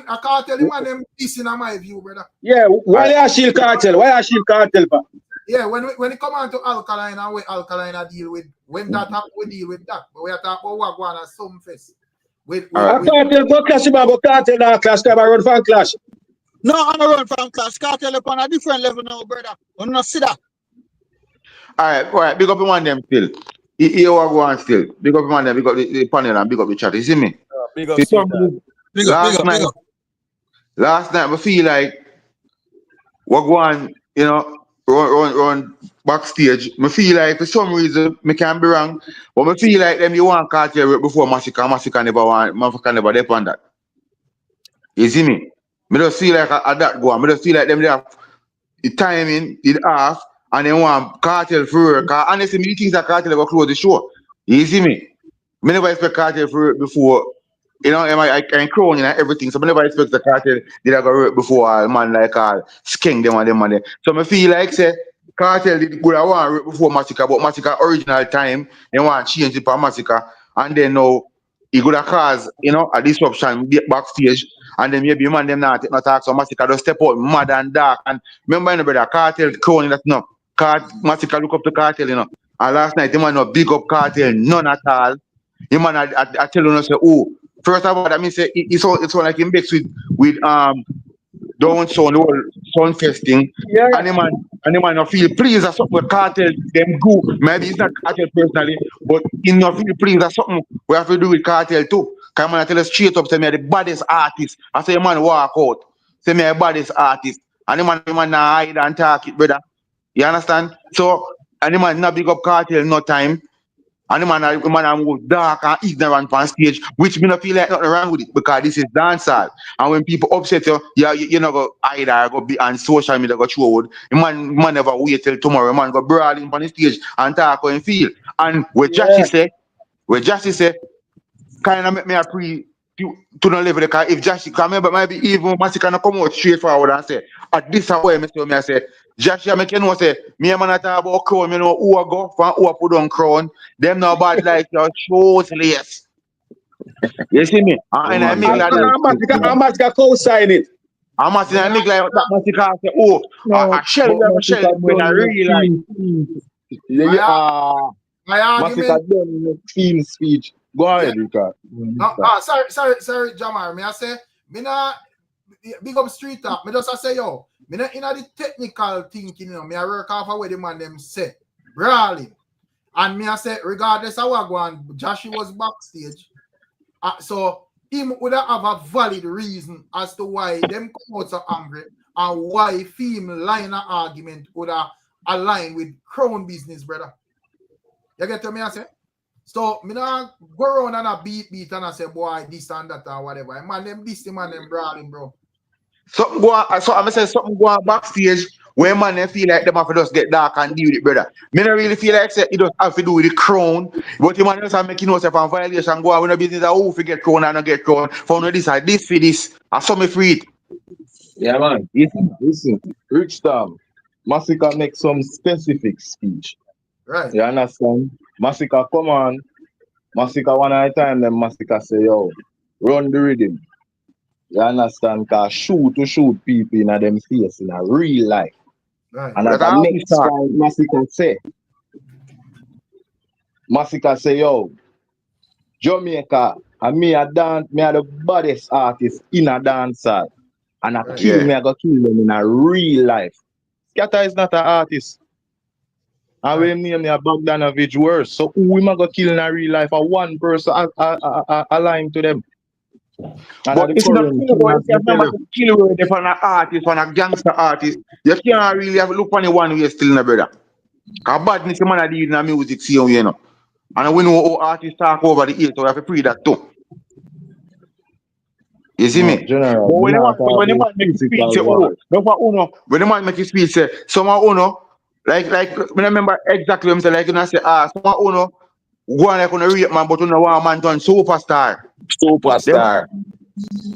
A Kartel, the man them pissing on my view, brother. Yeah, why you shield Kartel? Why you shield Kartel, pa? Yeah, when it come on to alkaline and what alkaline I deal with, when that happen, we deal with that. But we are talking about what going on Sumfest. Kartel go clash him, but Kartel not clash, I run from clash. No, I'm not run from clash. Kartel up on a different level now, brother. I'm not see that. All right, big up the one them still. Here we go on still. Big up the one them, big up the panel and big up the chat. You see me? Big up. Last night, I feel like we're going, you know, run backstage. I feel like for some reason, I can be wrong, but I feel like them you want Kartel before Masicka never depend that. You see me? I don't feel like I that go on. I don't feel like them they have the timing, the half, and they want Kartel for work. Honestly, many things that Kartel will close the show. You see me? I never expect Kartel for work before You know, I can crown and everything. So I never expect the Cartel did I go work before a man like Skeng them and them and them. So I feel like say Cartel did good I want work before Masicka, but Masicka original time, they want to change it for Masicka. And then now he could have caused, you know, a disruption backstage. And then maybe man them not take no talk. So Masicka just step out mad and dark. And remember you know, brother, Cartel crowning that no. Masicka look up to Cartel, you know. And last night the man no big up Cartel, none at all. The man I tell you say, oh, first of all, I mean say it's all like him mixed with down sound the whole Sumfest thing. Yeah. And the man no feel pleased or something with Cartel them go. Maybe it's not Cartel personally, but he no feel pleased or something we have to do with Cartel too. Cause man I tell us straight up say me the baddest artist. I say man walk out. Say me the baddest artist. And the man nah hide and talk it, brother. You understand? So and the man not big up Cartel no time. And the man move dark and ignorant on stage, which me not feel like nothing wrong with it because this is dancehall. And when people upset you, you know go either go be on social media go throw the man never wait till tomorrow. Man go brawling on the stage and talk how him feel. And what Jashii say, kind of make me a to no level because if Jashii come remember maybe even Masicka can come out straightforward and say, at this way me say Jashii make you know say me and man talk about crown, me know who I go from who I put on crown. Them no bad like your shows lace. You see me? And I make like that. Masicka co-sign it. I'm not saying I make like that Masicka say, oh, I shell when I really like. My argument. Masicka done the theme speech. Go ahead, Ricard. Sorry, Jamar. Me I say, me not big up street talk. Me just I say yo, me not in the technical thinking. You know, me I work off of what the man them say, brawling, and me I say regardless of what go on, Jashii was backstage, so him would have a valid reason as to why them come out so angry and why female line of argument would have align with crown business, brother. You get to me I say? So, me not go around and a beat and I say, boy, this and that or whatever. Man, them this, man, them brawling, bro. Something go on, so I'm saying something go on backstage where man they feel like them have to just get dark and deal with it, brother. Me not really feel like say it just have to do with the crown, but the man just have making yourself on violation go on when the business are who get crown and not get crown. For no this and this for this. I saw me free it. Yeah, man. Listen. Ricstorm. Masicka make some specific speech. Right. You understand? Masicka come on. Masicka one at a time, then Masicka say, yo, run the rhythm. You understand? Cause shoot people in them face in a real life. Right. And at the next time Masicka say, yo, Jamaica, and me are the baddest artist in a dancehall. And I go kill them in a real life. Scatter is not an artist. And we name me a Bogdanovich worse. So who we go kill in a real life? A one person aligned to them. But it's not kill with an artist, on a gangster artist. You can't really have a look on the one way still in a brother. Because badness the man are doing in music scene, you know. And we know how artists talk over the years, so we have to pray that too. You see me? General, but when the man make speech say, oh, no for uno, when the man make his speech say, someone uno, like when I remember exactly what I'm saying, like you know say, someone uno, go on like on a rate man, but uno want man turn superstar. Superstar.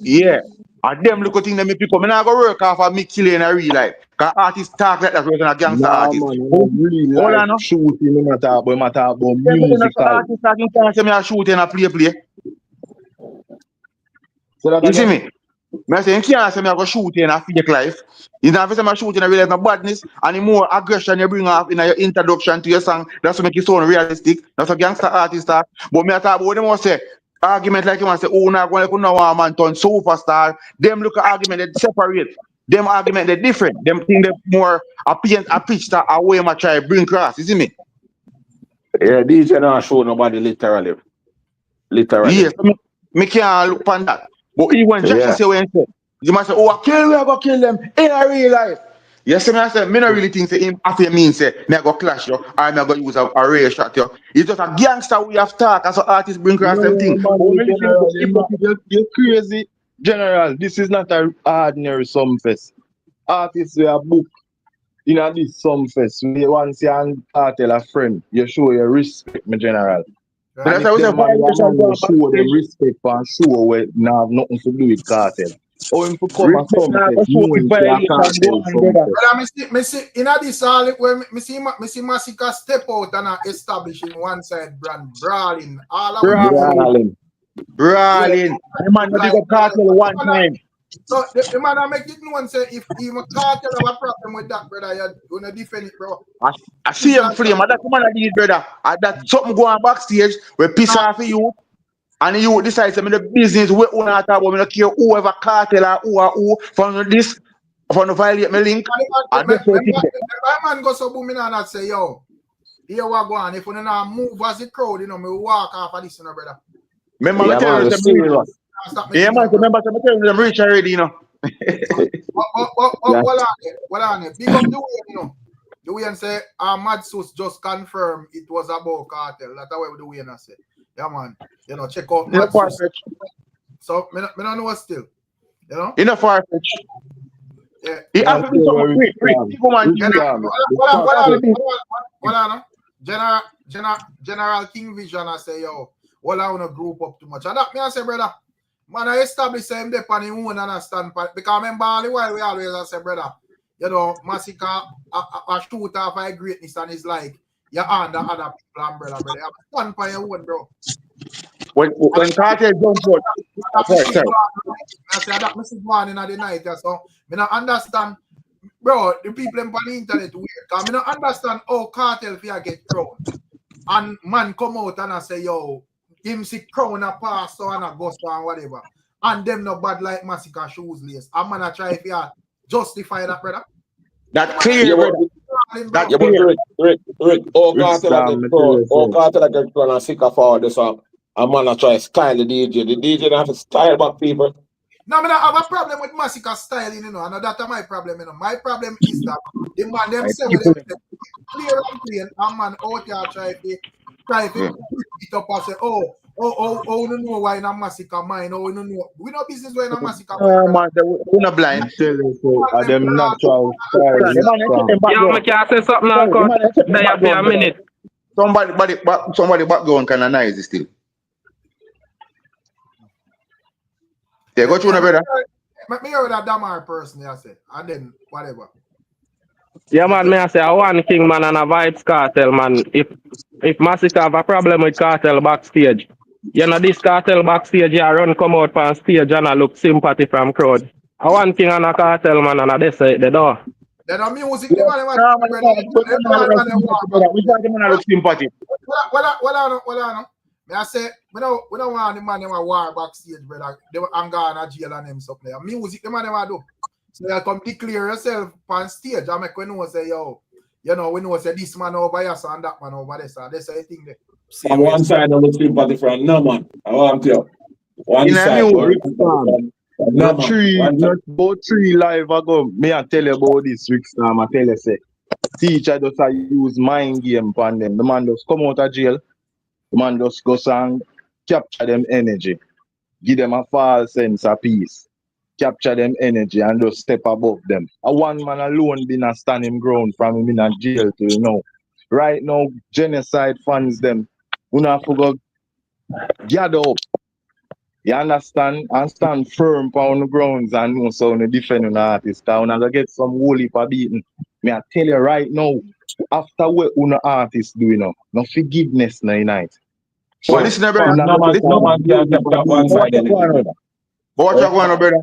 Yeah. And them look at things that me pick up. I go work off of me killing in a real life. Because artists talk like that, we're a gangster artist. Man, real life shooting, we matter about musical. Artists talking can't say me a shooting and a play. So you see me? I say, you can't say me I go shooting in a fake life. You know, if you say I shooting in a real life, no badness, and the more aggression you bring off in your introduction to your song, that's what make it sound realistic. That's a gangster artist talk. But me I talk about what they must say. Argument like you want to say, oh, now going to know man turn superstar. Them look at argument that separate. Them argument they're different. Them think they're more a pitch that a way I try bring cross. You see me? Yeah, DJ not show nobody literally. Yes, me can't look on that. But even when Jashii say when he say, you might say, oh, I go kill them in a real life. Yes, I say, me not really think say him after mean say, me I go clash you, or me I go use a ray shot you. It's just a gangster we have talk, and so artists bring across them thing. You're crazy. General, this is not an ordinary Sumfest. Artists we are booked in this Sumfest. We once you and Kartel a friend, you show your respect, my general. But And that's if how we say them man violation want go to on show them backstage. respect and show what now have nothing to do with cartel. Or him to come at Respect now Sumfest go show if knowing say a violation go cartel on, brother. Sumfest. Well, me see, in this all, where me see Masicka step out and establishing one side brand, brawling, all of we Brawling. Brawling. Brawling. The man no big up cartel one time. So the man that make it known say if even cartel have a problem with that, brother, you gonna defend it, bro. I see him flame. And that's the man I did, brother. And that something go on backstage where piss off you. And you decide to the business we own at about. I don't care whoever cartel or who from this, from the violate my link. I just say My man go so booming and that say, yo, here we go on. If we don't move as a crowd, you know, me walk off of this, you know, brother. remember Yeah, me tell man, you it's them rich. serious. Yeah, man, remember me tell you them rich already, you know. What on it? Big up the way, you know. The way and say, Mad Sus just confirmed it was about cartel. That's the way the way and say. Yeah, man. You know, check out Mad Sus. So, me don't know still. You know? In a far-fetch. Yeah. He have to do something quick. Go on, General King Vision, I say, yo, well, I want to group up too much. And that me I say, brother, man, I establish him there on his own understand. Because remember, all the while we always I say, brother, you know, Masicka a shoot off a greatness and it's like, you're under other people, brother. You have to stand by your own, bro. When Kartel jump out, I say that message one in the night. So I don't understand, bro. The people on the internet weird. Cause I don't understand how Kartel fear get crowned. And man come out and I say, yo, him see crown a pass and a ghost and whatever. And them no bad like Masicka shoes lace. I'm gonna try if you justify that, brother. That clear, brother. That clear. Rick, all cartel I get crown and sick for this song. I'm gonna try style the DJ. The DJ don't have to style back people. No, I don't have a problem with Masicka styling, you know, and that's my problem, you know. My problem is that the man themselves clear and plain, and man out here try to it up and say, oh, we don't know why in a Masicka mine, we don't know. We know business why in a Masicka mine. Man, we're not blind. Tell you so, them natural style. Yo, I can say something now, cause they have a minute. Somebody background kind of nice still. Yeah, go through, brother. Me hear that Damar person, I say, and then whatever. Yeah, man, me I say, I want King, man, and a Vybz cartel, man. If Masicka have a problem with cartel backstage, you know, this cartel backstage, you run come out on stage and I look sympathy from crowd. I want King and a cartel, man, and they say the door. Then the music, the man, we got the man look sympathy. Well, I say, we don't want the man to war backstage, brother. They were anger and jail and them stuff there. Music, the man never do. So you come declare yourself on stage. I make we know say, yo, you know, we know say this man over here and that man over there. So that's the thing there. On one side, I look sympathy from no man. I want to tell you. One side, Not about 3 live ago, me I tell you about this Ricstorm. I tell you, say, teacher just use mind game on them. The man just come out of jail. The man just goes and capture them energy. Give them a false sense of peace. Capture them energy and just step above them. A one man alone been a standing ground from him in a jail till you know. Right now, genocide funds them. We have to go gather up. You understand? And stand firm on the grounds and know so you defend an artist. Because when I get some holy for beating, me I tell you right now, after what an artist do, you know, no forgiveness na night. But listen, brother. No man can get that one side. But what you going on, brother?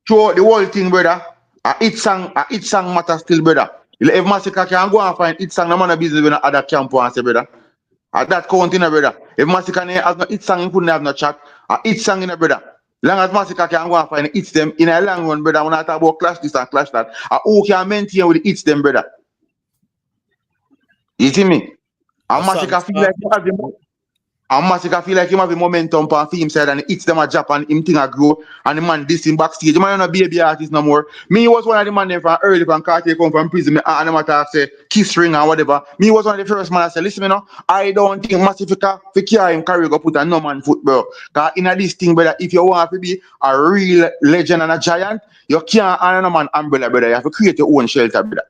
Throughout the whole thing, brother, a hit song matter still, brother. If Masicka can go and find hit song, no man a business with other camp and say, brother. At that count in a brother. If Masicka has no hit song, he couldn't have no chat. A hit song in a brother. Long as Masicka can go and find hits them in a long run, brother. When I talk about clash this and clash that, who can maintain with the hits them, brother? You see me? And Masicka feel like he have the momentum on film side and it's them a jump and him thing a grow and the man this in backstage. The man not a baby artist no more. Me was one of the man them from early from Kartel come from prison and the matter say kiss ring and whatever. Me was one of the first man I say, listen, you know, I don't think Masicka fi carry him carry go put a no man foot, bro. Cause in this thing, brother, if you want to be a real legend and a giant, you can't and no man umbrella, brother. You have to create your own shelter, brother.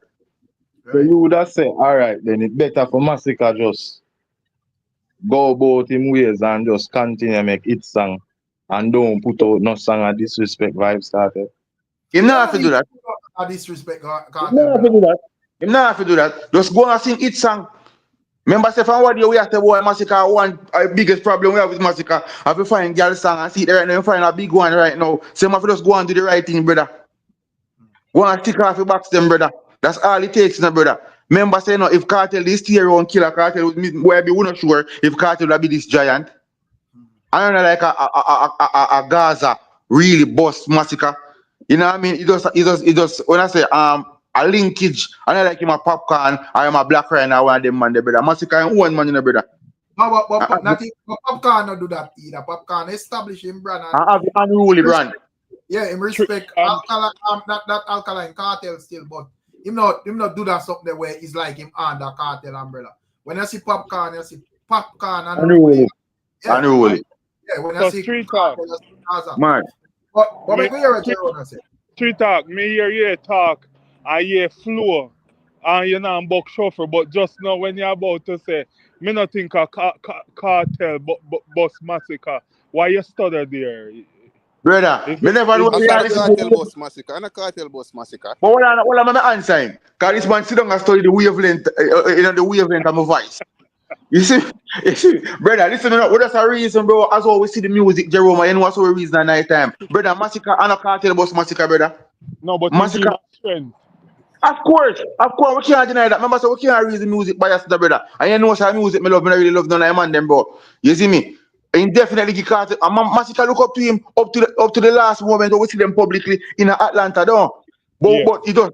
So you would have said, all right, then it's better for Masicka just go about him ways and just continue make it song and don't put out no song of disrespect Vybz Kartel. Him not have to do that. I disrespect Him Kartel, not have to brother. do that. Him not have to do that. Just go and sing it song. Remember, say from what year we have to boy Masicka. One biggest problem we have with Masicka. Have to find girl song and see it right now. You find a big one right now. So you have to just go and do the right thing, brother. Go and stick off your box them, brother. That's all it takes, no, brother. Remember, say no, if Kartel this tier around killer Kartel, where be we not sure if Kartel will be this giant. I don't know, like a Gaza really bust Masicka. You know what I mean? It just when I say a linkage, I don't like him a popcorn, I am a black rhino, I want them man, the brother. Masicka and one man, you know, brother. No, but not Popcorn not do that either. Popcorn establish him brand. I have the unruly brand. Yeah, him respect alkaline, that alkaline Kartel still, but him not do that something where it's like him under Kartel umbrella. When you see Popcorn, you see Popcorn and unruly. Yeah, Unruly. Yeah, when So you see street Kartel, talk. you see Gaza. Man. But me hear what Jerome say. Street talk, me hear you talk, I hear flow, and you know box shuffle, but just now when you're about to say, me not think a Kartel bus Masicka. Why you stutter there? Brother, me never know I'm the not a reality. Kartel boss Masicka. I'm a Kartel boss Masicka. But what am I answering? Because this man sit down and study the wavelength, the wavelength of my voice. You see, brother, listen, what that's a reason, bro. As always see the music, Jerome, and what's the reason at night time. Brother, Masicka, I'm not Kartel boss Masicka, brother. No, but Masicka. strength. Of course, we can't deny that. Remember, so we can't read the music bias, brother. And you know what music me love, me really love none of them man them, bro. You see me? And definitely give Kartel. And Masicka look up to him up to the last moment when we see them publicly in Atlanta, don't. But it does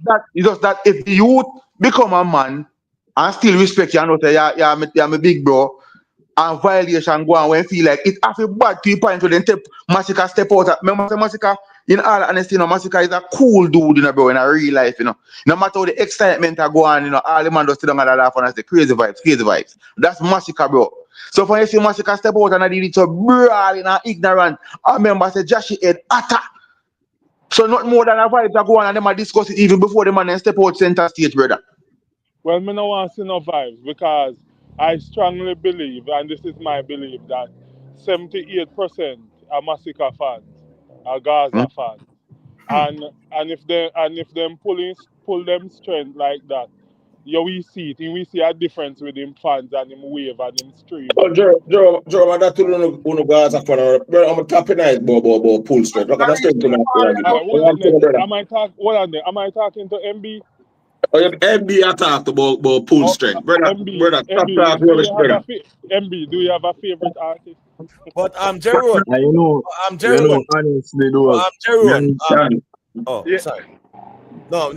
that if the youth become a man and still respect you and not say, yeah, my big bro, and violation go on when feel like it have a bad people into them Masicka step out. Remember Masicka, in all honesty, Masicka is a cool dude, bro, in a real life, No matter how the excitement are go on, all the man just sit down and laugh and say crazy vibes. That's Masicka, bro. So when you see Masicka step out and I did it so brawl and ignorant, I remember say Jashii head atta. So not more than a vibe that go on and them a discuss it even before the man step out center stage, brother. Well, me no want to see no vibes because I strongly believe, and this is my belief, that 78% are Masicka fans, are Gaza fans, and if them pull them strength like that, we see it, and we see a difference with him fans and him wave and him stream. Oh, Jerome, that to uno guys are fan. I'm a tapping night, but pull straight. Look at that straight to my Am I talking to MB? Oh, you MB attacked about pull strength. Brother, stop talking rubbish, brother. MB, do you have a favorite artist? But Jerome. Jerome. Honestly, though. Jerome. Yeah. Sorry. No.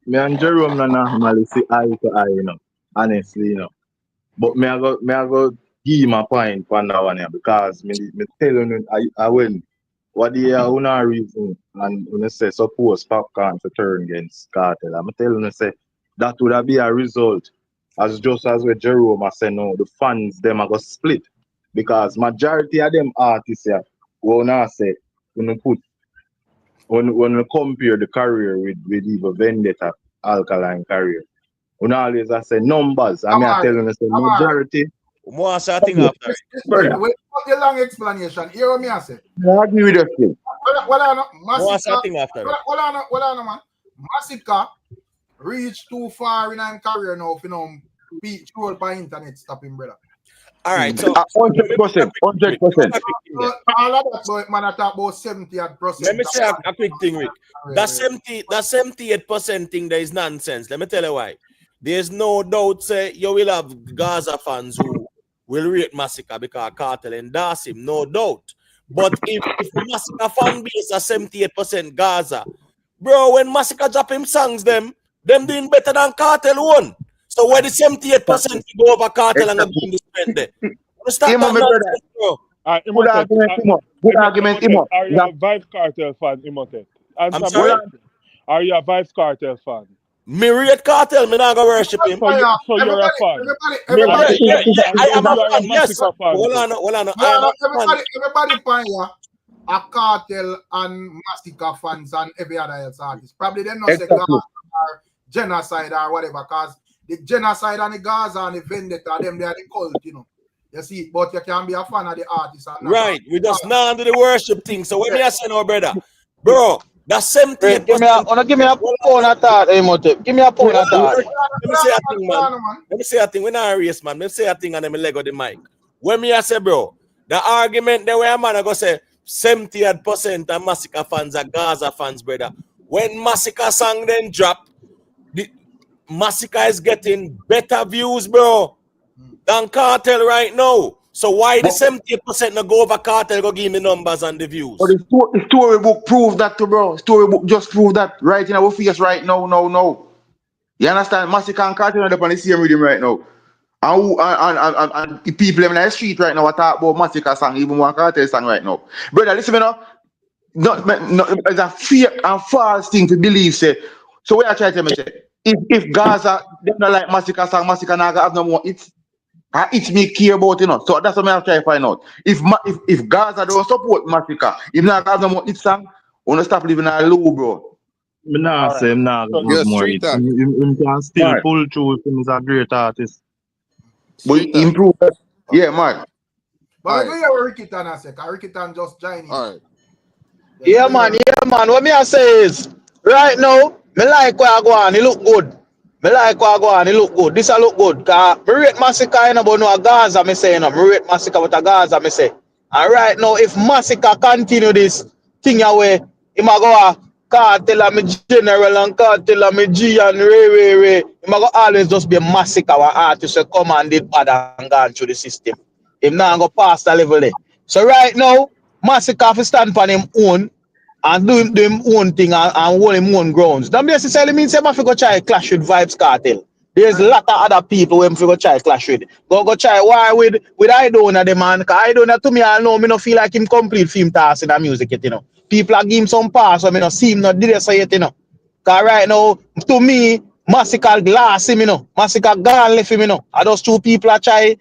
Me and Jerome not normally see eye to eye, honestly, But me I go give him a point for that one, because me tell you, I win. What the una reason and when say suppose Popcorn to turn against Kartel, I'm telling you say that would be a result as just as with Jerome I say no, the fans them are go split because majority of them artists here wanna say when we compare the career with even Vendetta Alkaline career. We always I say numbers. I mean I tell you say majority. More starting after. Wait, the long explanation. Hear what me I say. I agree with you. More starting after. Hold on, man. Masicka reached too far in his career now. If you know, be troll by internet stopping, brother. All right, so 100%. All of that, but man, I talk about 78%. Let me say a quick thing, Rick. That 78% thing there is nonsense. Let me tell you why. There's no doubt say you will have Gaza fans who will rate Masicka because Kartel endorse him, no doubt. But if Masicka fan base are 78% Gaza, bro, when Masicka drop him songs, them doing better than Kartel one. So where the 78% go over Kartel and doing the spend there? Stop that nonsense, bro. Good argument, Imo. Are you a Vybz Kartel fan, Imotet? I'm sorry? Are you a Vybz Kartel fan? Me rate Kartel, me not go worship him. So you're a fan. I am a fan, yes. Hold on. Everybody find a Kartel and Masicka fans and every other else artist. Probably they not say Gaza or genocide or whatever, because the genocide and the Gaza and the Vendetta, them they are the cult, You see, but you can be a fan of the artist. And right, we just now do the worship thing. So when me I say no, brother, bro, that's 78%. Give me a pound of thought, Motep. Give me a pound of thought. Let me say a thing, man. Let me say a thing. We're not a race, man. Let me say a thing and then me leg on the mic. When me I say, bro, the argument there where a man I go say 70% of Masicka fans are Gaza fans, brother. When Masicka song then drop, the Masicka is getting better views, bro, than Kartel right now. So why the 70% not go over Kartel go give me numbers and the views? But the storybook proved that to bro. Storybook just proved that right in our face right now, no. You understand? Masicka and Kartel are up on the same rhythm right now. And the people in the street right now are talking about Masicka song, even one Kartel song right now. Brother, listen me now. It's a fake and false thing to believe, say. So what I try to tell me, say, if Gaza, they don't like Masicka song, Masicka not have no more hits. It's me care about, you know. So that's what I'm trying to find out. If Gaza don't support Masicka, if not have no more hits song, wanna stop living a low, bro. Me nah say him nah So, good more hits. Him can still pull through if he's a great artist. But improve. Yeah, man. But I go here with Ricky Tan a sec. Ricky Tan just joining. All right. Yeah, man. What me I say is, right now, me like where I go on, he look good. Me like where I go on, he look good. This a look good. Cause me rate Masicka, you know, but no a Gaza, me say, you know. Me rate Masicka with a Gaza, me say. And right now, if Masicka continue this thing away, he might go a Kartel and me General and Kartel and me G and Ray. He might go always just be a Masicka, one artist who come and did bad and gone through the system. Him now go past the level there. So right now, Masicka have to stand on him own and do him own thing and hold him own grounds. That necessarily means him have to go try clash with Vybz Kartel. There's a lot of other people who have to go try clash with. Go try war with Idona the man. Because Idona to me, I know me no feel like him complete film task in the music yet, you know. People are giving him some pass, so me no see him not did so yet, you know. Because right now, to me, Masicka glass him, you know. Masicka gone left him, you know. And those two people I try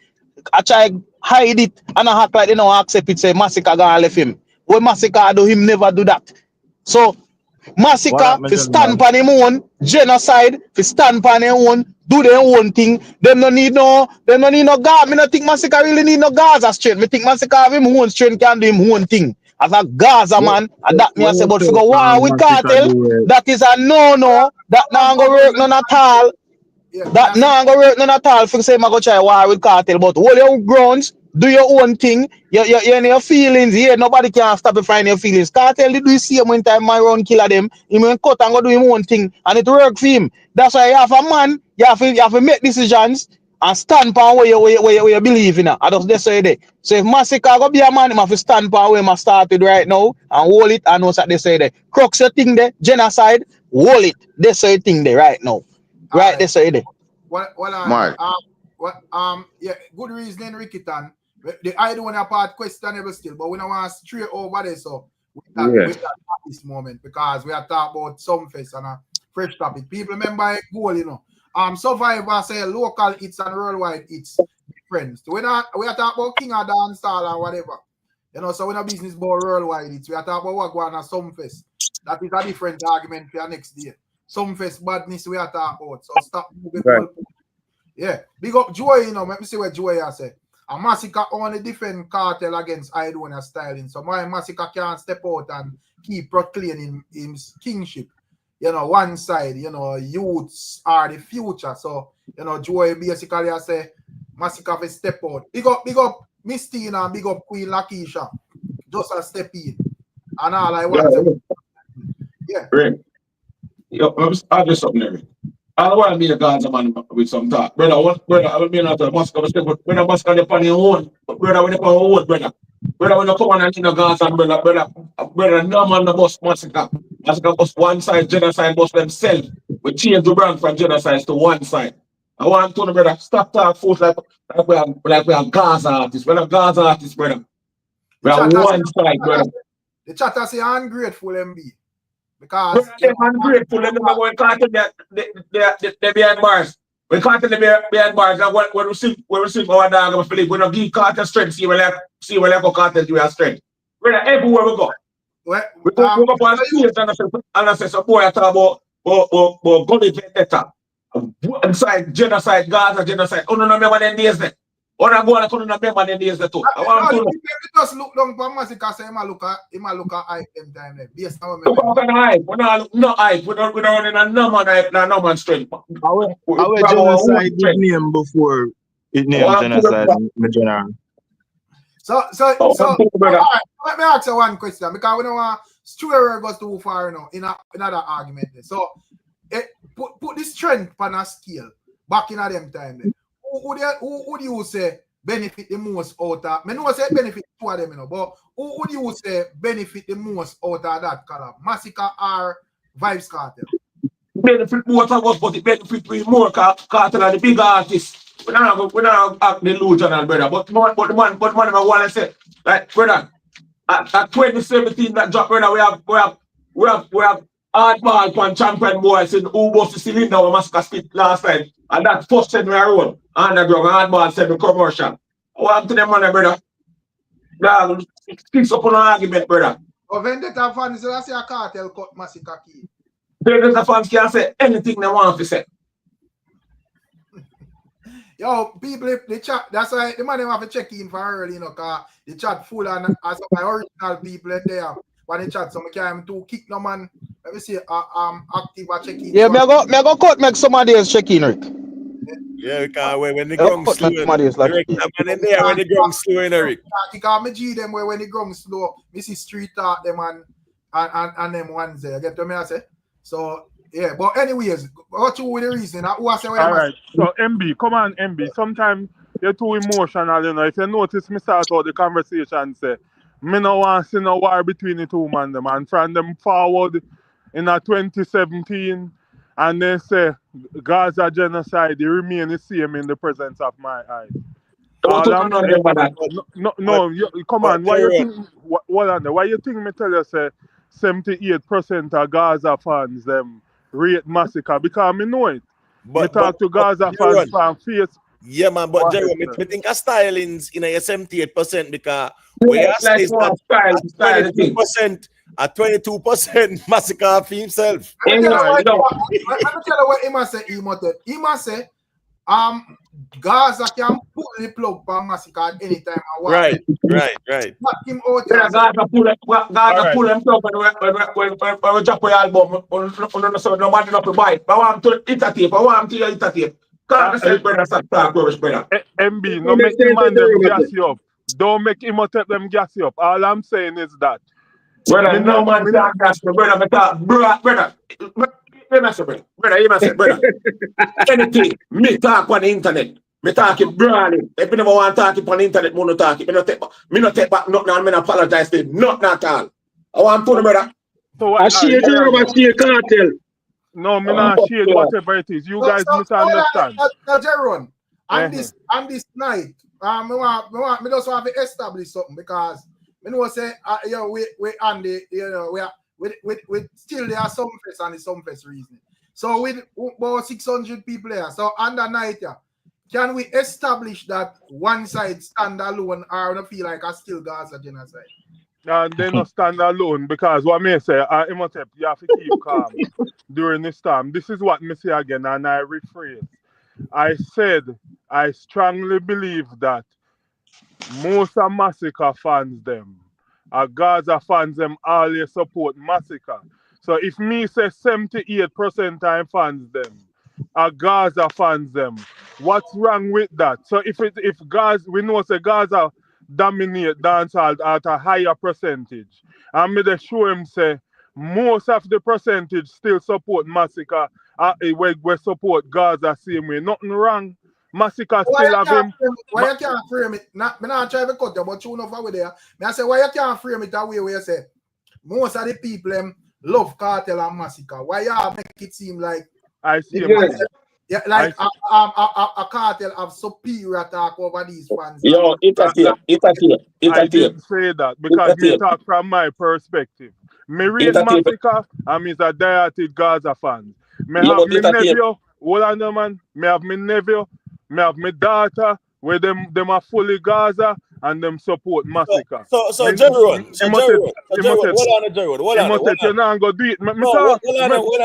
hide it and I act like they don't accept it, say Masicka gonna left him. When Masicka do, him never do that. So Masicka fi stand on him own, genocide, fi stand on him own, do their own thing. Them no need no God. Me no think Masicka really need no Gaza strength. Me think Masicka have him own strength, can do him own thing. As a Gaza man, and that me I say, but figure war with Kartel, that is a no. That now go work none at all. That now go work none at all. For say I go try war with Kartel, but hold your grounds, do your own thing. Your feelings, yeah, nobody can stop you find your feelings. Kartel did do the same when time my run killer them. He went cut and go do his own thing, and it work for him. That's why you have a man, you have to make decisions and stand on where you believe in. I just say that. So if Masicka go be a man, he have to stand on where I started right now and hold it and know what they say there. Crux your thing there, genocide, hold it. They say thing there right now. Right, they say there. Yeah, good reasoning, Ricky Tan. I don't want a part questionable still, but we don't want to straight over there. So we at this moment because we are talking about Sumfest and a fresh topic. People remember a goal, you know. Survivor say local hits and worldwide hits different. So we are talking about King of Dancehall or whatever. You know, so we're not business about worldwide hits. We are talking about Govana Sumfest. That is a different argument for next day. Sumfest badness we are talking about. So stop moving. Right. Yeah. Big up Joy, you know. Let me see what Joy has said. A Masicka only defend Kartel against Idona styling. So my Masicka can't step out and keep proclaiming his kingship. You know, one side, you know, youths are the future. So, you know, Joy basically I say Masicka will step out. Big up Miss Tina and big up Queen Lakeisha. Just a step in. And all I want to yeah. Right. I'll just something there. I don't want to be a Gaza man with some talk. Brother, I will be not a Masicka, but when a Masicka upon your own, brother, when you come on brother. Brother, when you come on and in a Gaza, brother, no man the bus Masicka. Masicka bus one side, genocide bus themselves. We change the brand from genocide to one side. I want to know, brother, stop talk folks like we are Gaza artists. We're not Gaza artists, brother. We are one side, brother. The chatter say ungrateful MB. Because they're ungrateful, they're not going to Kartel, they're behind bars. When Kartel behind bars, and when we see our dog, Philip, we don't give Kartel strength, see where like Kartel do have strength. Brother, everywhere we go. We go up on stage and I say, so boy, I talk about Gully Vendetta. One side, genocide, Gaza, genocide. Oh, no, remember them days there. Or I go and couldn't remember the days too. I want to just look down for Masicka, say him look at hype them time there. Based on we don't hype. We don't no hype. We don't run in a no man hype, no man strength. I will genocide his name before it named genocide, my general. So let me ask you one question because we don't want Stuart goes too far in another argument. So put this trend on a scale back in them time. Then. Who do you say benefit the most out of? I know say benefit two of them, but who do you say benefit the most out of that collab? Masicka or Vybz Kartel? Benefit both of us, but it benefit with more Kartel and the big artists. We don't act delusional, brother. But the man I want to say, like, brother, at 2017 that drop, brother, we have hardball on champion boys in who bust the cylinder with Masicka spit last time. And that first said we are on underground hardball said the commercial. I want to them man, brother. Dog, fix up on an argument, brother. Oh, Vendetta fans, so that's a Kartel cut Masicka key. Vendetta fans can say anything they want to say. Yo, people, the chat, that's why the man have to check in for early, you know, because the chat full and as my original people in there. When the chat, so I can't to kick no man. Let me see, active or check in. Yeah, me go cut make somebody else check in, Rick. Yeah, because when the grung slow, when the grung slow in Rick. Because me G them when the grung slow, me see street talk them and them ones there. You get what I say? So yeah, but anyways, what you with the reason? Who I say? All right. So MB, come on, MB. Sometimes you're too emotional, you know. If you notice, me start out the conversation say, me no want to see no war between the two man them, and from them forward in 2017, and they say Gaza genocide, they remain the same in the presence of my eyes. Come on, why you think? Why you think me tell you say 78% of Gaza fans them rate Masicka? Because me know it. Me talk to Gaza fans from face. Yeah, man, but Jerry, me think a stylings in a 78% because we are like at 22% Masicka for himself. Let me tell you what he must say. He must say, Gaza can pull the plug for Masicka at any time. Right. Not him out. Gaza pull them plug when we drop the album. So no man not to buy. I want to hit a tape. I want to hit a tape. MB, no make him man them gas you up. Don't make him take them gas you up. All I'm saying is that. Brother, no man can't gas me, brother. Brother, anything, me talk on the internet. Me talk it brawling. If you never want to talk it on the internet, me no talk it. Me no take back nothing and me no apologize to him. Nothing at all. I want to know, brother. So I see Kartel. No, me not shade whatever it is. You guys misunderstand. Jeron, on this night, me just want to establish something because me know say we on the we still there are Sumfest and the Sumfest reason. So with about 600 people there. So on the night, can we establish that one side stand alone or don't feel like I still Gaza genocide? They not stand alone because what me say, Imhotep, you have to keep calm during this time. This is what me say again, and I rephrase. I said I strongly believe that most of Masicka fans them, Gaza fans them always support Masicka. So if me say 78% time fans them, Gaza fans them, what's wrong with that? So if Gaza, we know say Gaza dominate dancehall at a higher percentage. And me they show him say most of the percentage still support Masicka we support Gaza same way. Nothing wrong. Masicka still have him. Why you can't frame it? Me not try to cut you, but you know over there. Me I say why you can't frame it that way where you say most of the people love Kartel and Masicka. Why you make it seem like I see him. Yeah, like a Kartel have superior attack over these fans. Yo, I didn't say that because me talk from my perspective. Me read Masicka and me is a diehard Gaza fan. Me have me nephew, hold on the man. Me have me nephew, me have me daughter, where them are fully Gaza and them support Masicka. So Jerry, hold on. You're not going to do it. Hold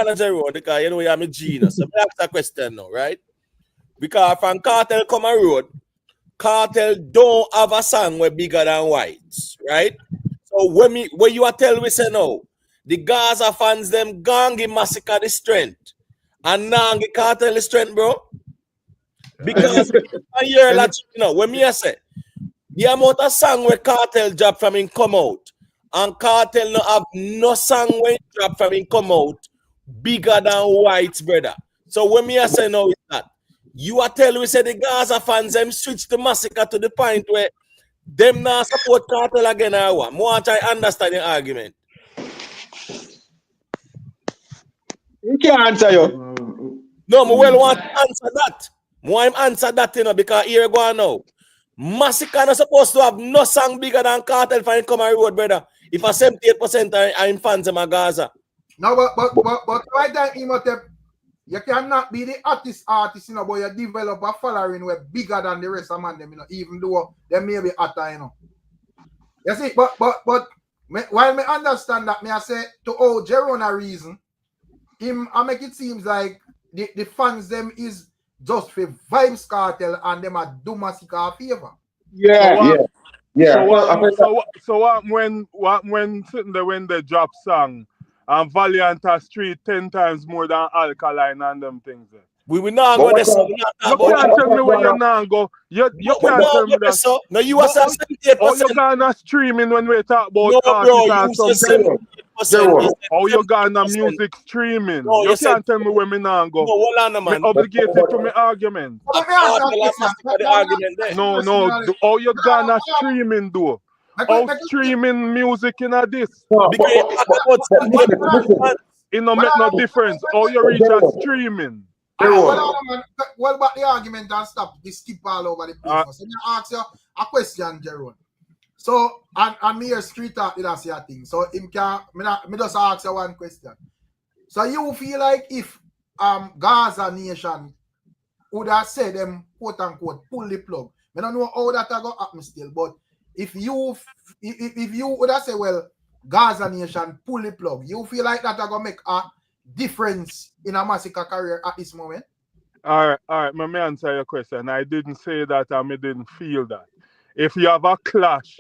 on, Jerry, because you know you're a genius. So I ask a question now, right? Because from Kartel come a road, Kartel don't have a song where bigger than Whites, right? So when you are telling me say no, the Gaza fans them gang give Masicka the strength. And now the Kartel the strength, bro. Because a year like, you know, when me I say the amount of song where Kartel drop from him come out, and Kartel no have no song when drop from him come out bigger than Whites, brother. So when me I say no, it's that. You are telling me say the Gaza fans them switch the Masicka to the point where them now support Kartel again or what? More try understand your argument. He can't answer you. No, I well want to answer that. Why him answer that, you know, because here go on now. Masicka not supposed to have no song bigger than Kartel for him come on road, brother. If a 78% are in fans of Gaza. No, but right now, Imhotep, you cannot be the artist, you know, but you develop a following where bigger than the rest of man, them, you know, even though they may be hotter, you know. You see, but while me understand that, me I say to all Jerona reason, I make it seems like the fans them is just for Vybz Kartel and them a do Masicka a favor. Yeah. So what when sitting there when they drop song and Valiant has street 10 times more than Alkaline and them things there. We will not go there. You can't tell me where you now go. You can't tell me that. So, no, you are 78%. Oh, you're gonna streaming when we talk about no, bro, you something. Oh, you're gonna 78%. music streaming. No, you can't tell me where me now go. No, hold on, man. Obligated to my argument. No. Oh, you're gonna streaming though. Oh, streaming music in a this. It no make no difference. Oh, you reach a streaming. What about the argument and stop? We skip all over the place. So I ask you a question, Jerome. So, and me here street talk, that's your thing. So, me just ask you one question. So, you feel like if Gaza Nation would have said them, quote unquote, pull the plug. I don't know how that go happen still, but if you would have said, well, Gaza Nation pull the plug, you feel like that going to make a difference in a Masicka career at this moment? All right. Let me answer your question. I didn't say that and I didn't feel that. If you have a clash,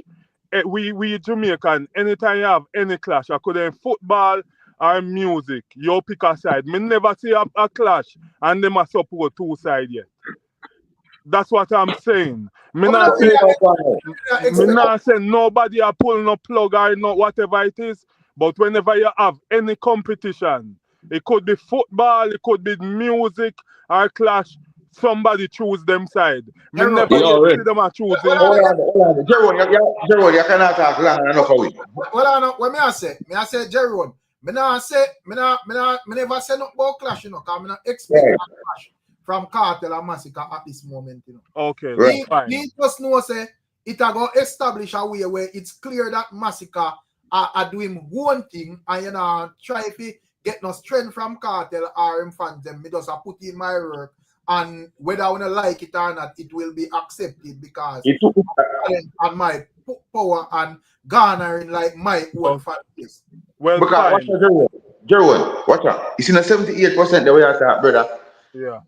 we Jamaican, anytime you have any clash, I could have football or music, you pick a side. Me never see a clash and they must support two sides yet. That's what I'm saying. Me not say nobody are pulling no plug or not whatever it is, but whenever you have any competition, it could be football, it could be music or clash, somebody choose them side. Me never see them are choosing. Hold on. Jerome, you cannot talk long enough for it. Well, what I say, Jerome, me never say no about clash, you know, because I not expect a clash from Kartel and Masicka at this moment, you know. Okay, fine. Me just know say it go establish a way where it's clear that Masicka are doing one thing and you know try to get no strength from Kartel or him fans them. Me just put in my work and whether I wanna like it or not, it will be accepted because and my power and garnering like my own fan base. Well, because Jerome, watch out. It's in a 78% the way I say, brother. Yeah.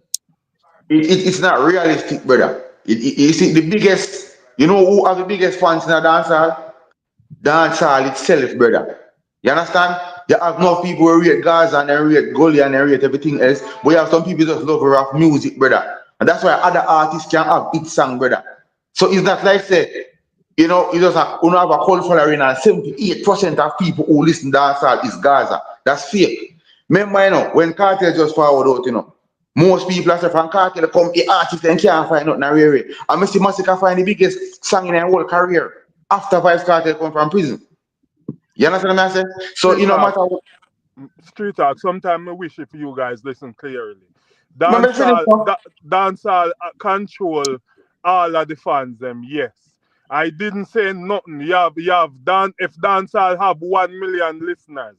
It's not realistic, brother. You see the biggest, you know who are the biggest fans in a dancehall? Dancehall itself, brother. You understand? You have no people who rate Gaza and they rate Gully and they rate everything else, but you have some people just love rap music, brother. And that's why other artists can have hit song, brother. So it's not like say, you know, you just have a cult following and 78% of people who listen to dancehall is Gaza. That's fake. Remember, you know, when Kartel just forward out, you know, most people are from Kartel come the artists and can't find nothing really. I see Masicka find the biggest song in their whole career after Vybz Kartel come from prison. You understand what I'm saying? So you know matter what street talk, sometimes I wish if you guys listen clearly. Dancehall control all of the fans them, yes. I didn't say nothing. You have if dancehall have 1 million listeners,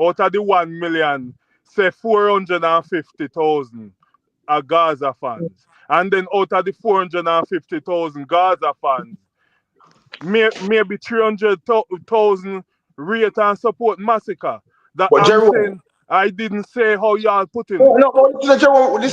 out of the 1 million, say 450,000 are Gaza fans. And then out of the 450,000 Gaza fans, maybe 300,000 rate and support Masicka. That I didn't say how y'all putting Oh, it. no, listen, before I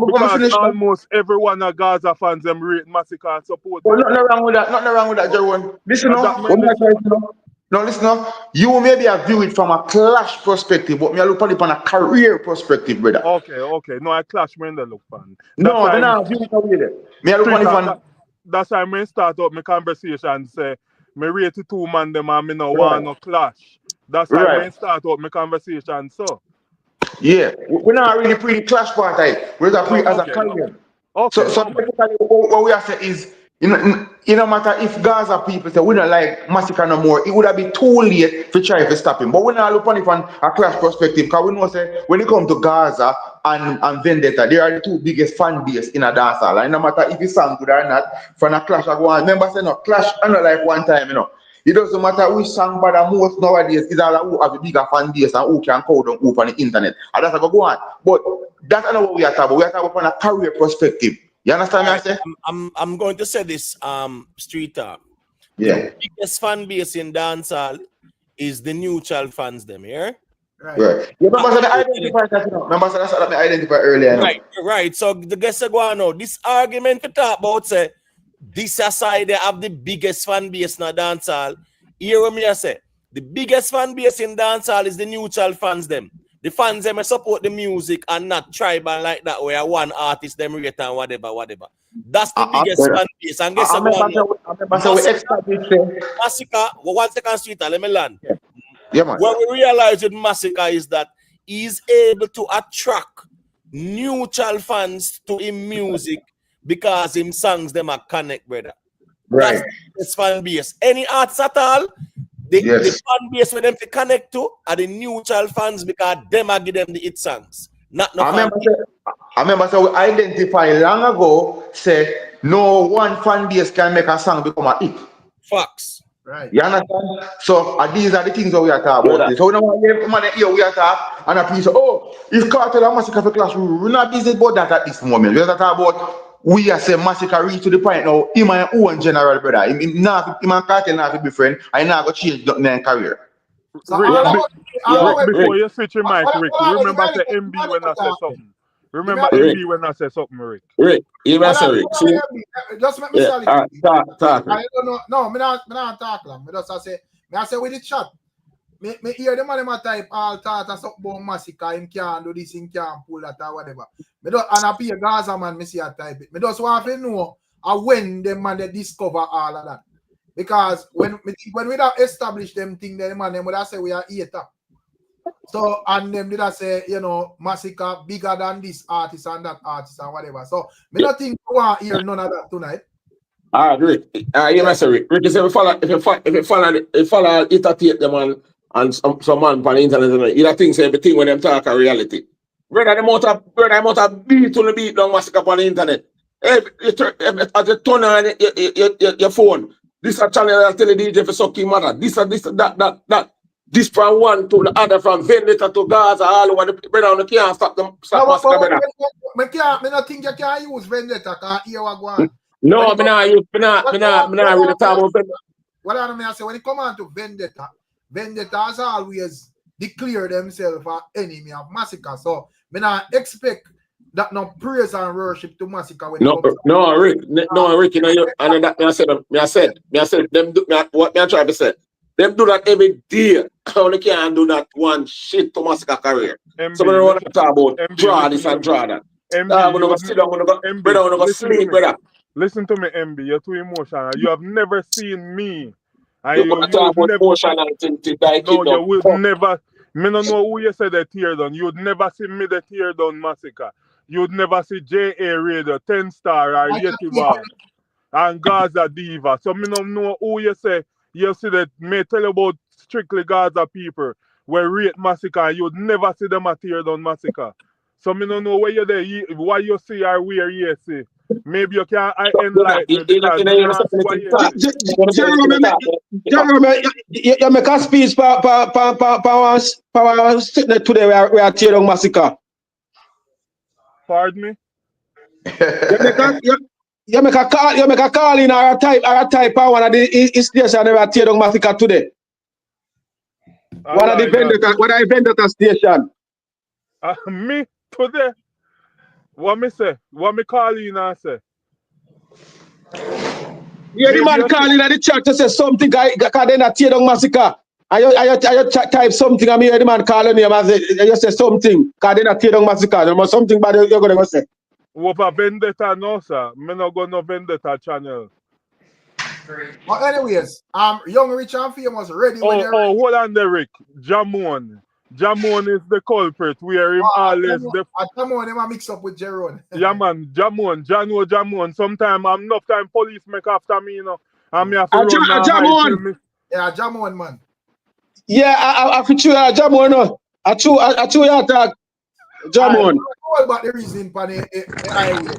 Because finish. almost everyone of Gaza fans them rate Masicka and support Well, him. nothing wrong with that. Nothing wrong with that, Jerome. Listen, And that no. What man me I is try to know? No, listen, no. You maybe have view it from a clash perspective, but me I look at it from a career perspective, brother. okay. No, I clash when they look fan. That's No, why me not view it away there. Me I look at street it from that's why I start up my conversation say me rate the two man them and me no right, want no clash. That's why right. I start up my conversation so. Yeah, we're not really pre clash part. We're just pre as a Okay, career. okay, So no man. basically, what we are saying is, no matter if Gaza people say we don't like Masicka no more, it would have been too late to try to stop him. But we not look on it from a clash perspective, because we know say when it comes to Gaza and Vendetta, they are the two biggest fan base in a dancehall. And no matter if it's song good or not, from a clash I go on. Remember say no clash, I not like one time, It doesn't matter which song bother most nowadays, it's all who have a bigger fan base and who can code on who on the internet. And that's how go on. But that's not what we are talking about. We are talking about from a career perspective. You understand what I say? I'm going to say this, street talk. Yeah. The biggest fan base in dancehall is the neutral fans, them here. Right. You remember that I identified that, Remember that's what I identified earlier, Right. So the guests are going on. This argument we talk about say this side they have the biggest fan base in dancehall. Hear what me I say. The biggest fan base in dancehall is the neutral fans them. The fans them support the music and not tribal like that where one artist them rate and whatever. That's the biggest fan base. And guess Masicka, one second, street, let me land. Yeah, man. What we realize with Masicka is that he's able to attract neutral fans to him music because him songs them are connect, brother. Right. That's his fan base. Any arts at all, the fan base with them to connect to are the neutral fans because them are give them the hit songs. I remember so we identify long ago, say no one fan base can make a song become a hit. Facts. Right. You understand? So these are the things that we are talking about. So we don't want to hear we are talking and a piece of, if Kartel and Masicka for clash, we're not busy about that at this moment. We are talking about we are saying Masicka reach to the point now, in my own general brother. Him and Kartel not to be friend, I not go change nothing in career. So Rick, before you switch your mic, Rick, remember say MB when I say something. Remember MB when I say something, Rick. Rick, you must say Rick. Just make me say it. Talk. I don't know. No, me not talk long. I say with the chat. Me hear the man type all thought and something about Masicka, him can't do this, him can't pull that or whatever. Me don't and I pay Gaza man, me see a type it. Me just want to know when them man they discover all of that. Because when we don't establish them thing, then man them would have say we are eater. So and them did I say, Masicka bigger than this artist and that artist and whatever. So me not think we want to hear none of that tonight. All right, Rick. You must say Rick. Rick is if you follow it take them and some man on the internet, you think say everything when them talk a reality. Brother, the amount of beat on the beat down Masicka on the internet. As you turn on your phone, this a channel that tell the DJ for sucking mother. This that. This from one to the other, from Vendetta to Gaza, all over the brother, on the can't stop Masicka, brother. Me not think you can use Vendetta because here we go on. No, me not really talk about Vendetta. What I say, when it come on to Vendetta has always declared themselves an enemy of Masicka. So me not expect that no praise and worship to Masicka when Rick, I said, them do what me try to say. Them do that every day. Only can't do that one shit to Masicka career. So we don't want to talk about draw this and draw that. Listen to me, MB. You're too emotional. You have never seen me. And you would never. Me don't know who you said the tear down. You would never see me the tear down Masicka. You would never see J.A. Radio, 10 Star, or Yeti Bar, and Gaza Diva. So me don't know who you say. You see that me tell you about strictly Gaza people where rate Masicka and you would never see them a tear down Masicka. So me don't know where you're there, why you see or where you see. Maybe you can enlighten me because Jerome, you make a speech for sitting today we are tear down Masicka. Pardon me? You make a call in or a type on one of the station where tear down Masicka today. One of the vendor station. Me today. What me say? What me call you and say? Yeah, the man calling at the chat to say something, guy, then I tear down Masicka. I type something, and me hear the man calling him and you say something, because then I tear down Masicka. There was something bad you're going to say. What a vendetta, no, sir. Me not go no vendetta channel. But anyways, young, rich, and famous ready when you're ready. Hold on there, Rick. Jamon. Jamon is the culprit. Where him always the Jamon, him a mix up with Jeron. yeah, man. Jamon. Sometimes I'm enough time police make after me, you know. And me have to run now. Jamon. Yeah, Jamon, man. Yeah, I feel you, Jamon. No. I chew you attack. Jamon. All about the reason for the highway.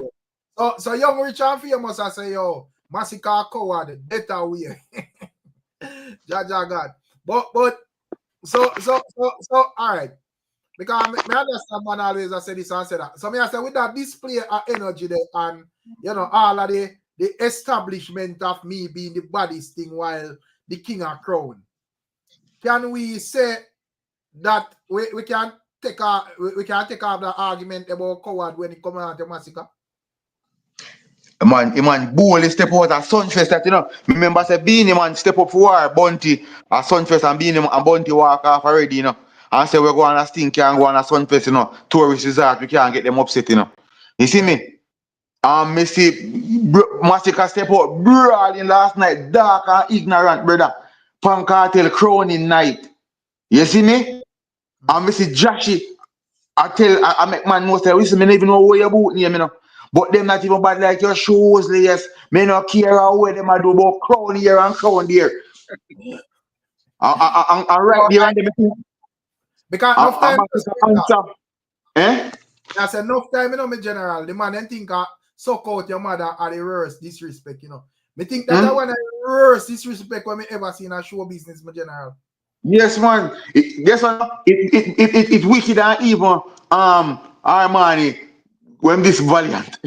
So young, rich, and famous, I say, yo, Masicka coward, better way. Jaja God. But so all right. Because me understand man always I say this and say that. So me I say with that display of energy there and you know all of the establishment of me being the baddest thing while the king of crown. Can we say that we can take off the argument about coward when it comes out to Masicka? Man, boldly step out at Sumfest that, you know. Remember, say Beenie, man, step up for war, Bunty at Sumfest and Beenie and Bunty walk off already, you know. And say we're going to stink and go on a Sumfest, you know. Tourist resort, we can't get them upset, you know. You see me? Me see Masicka step out brawling last night, dark and ignorant, brother. Pan Kartel crowning night. You see me? And me see Jashii. I make man know say, listen, me don't even know where you're about name, you know. But them not even bad like your shoes, yes. Me not care how well them a do about crown here and crown there. And right there and them. Because enough time eh? I said enough time, you know, me general. The man then think suck out your mother at the worst disrespect, you know. Me think that one of the worst disrespect when me ever seen a show business, my general. Yes, man. It's wicked and even Armani when this valiant.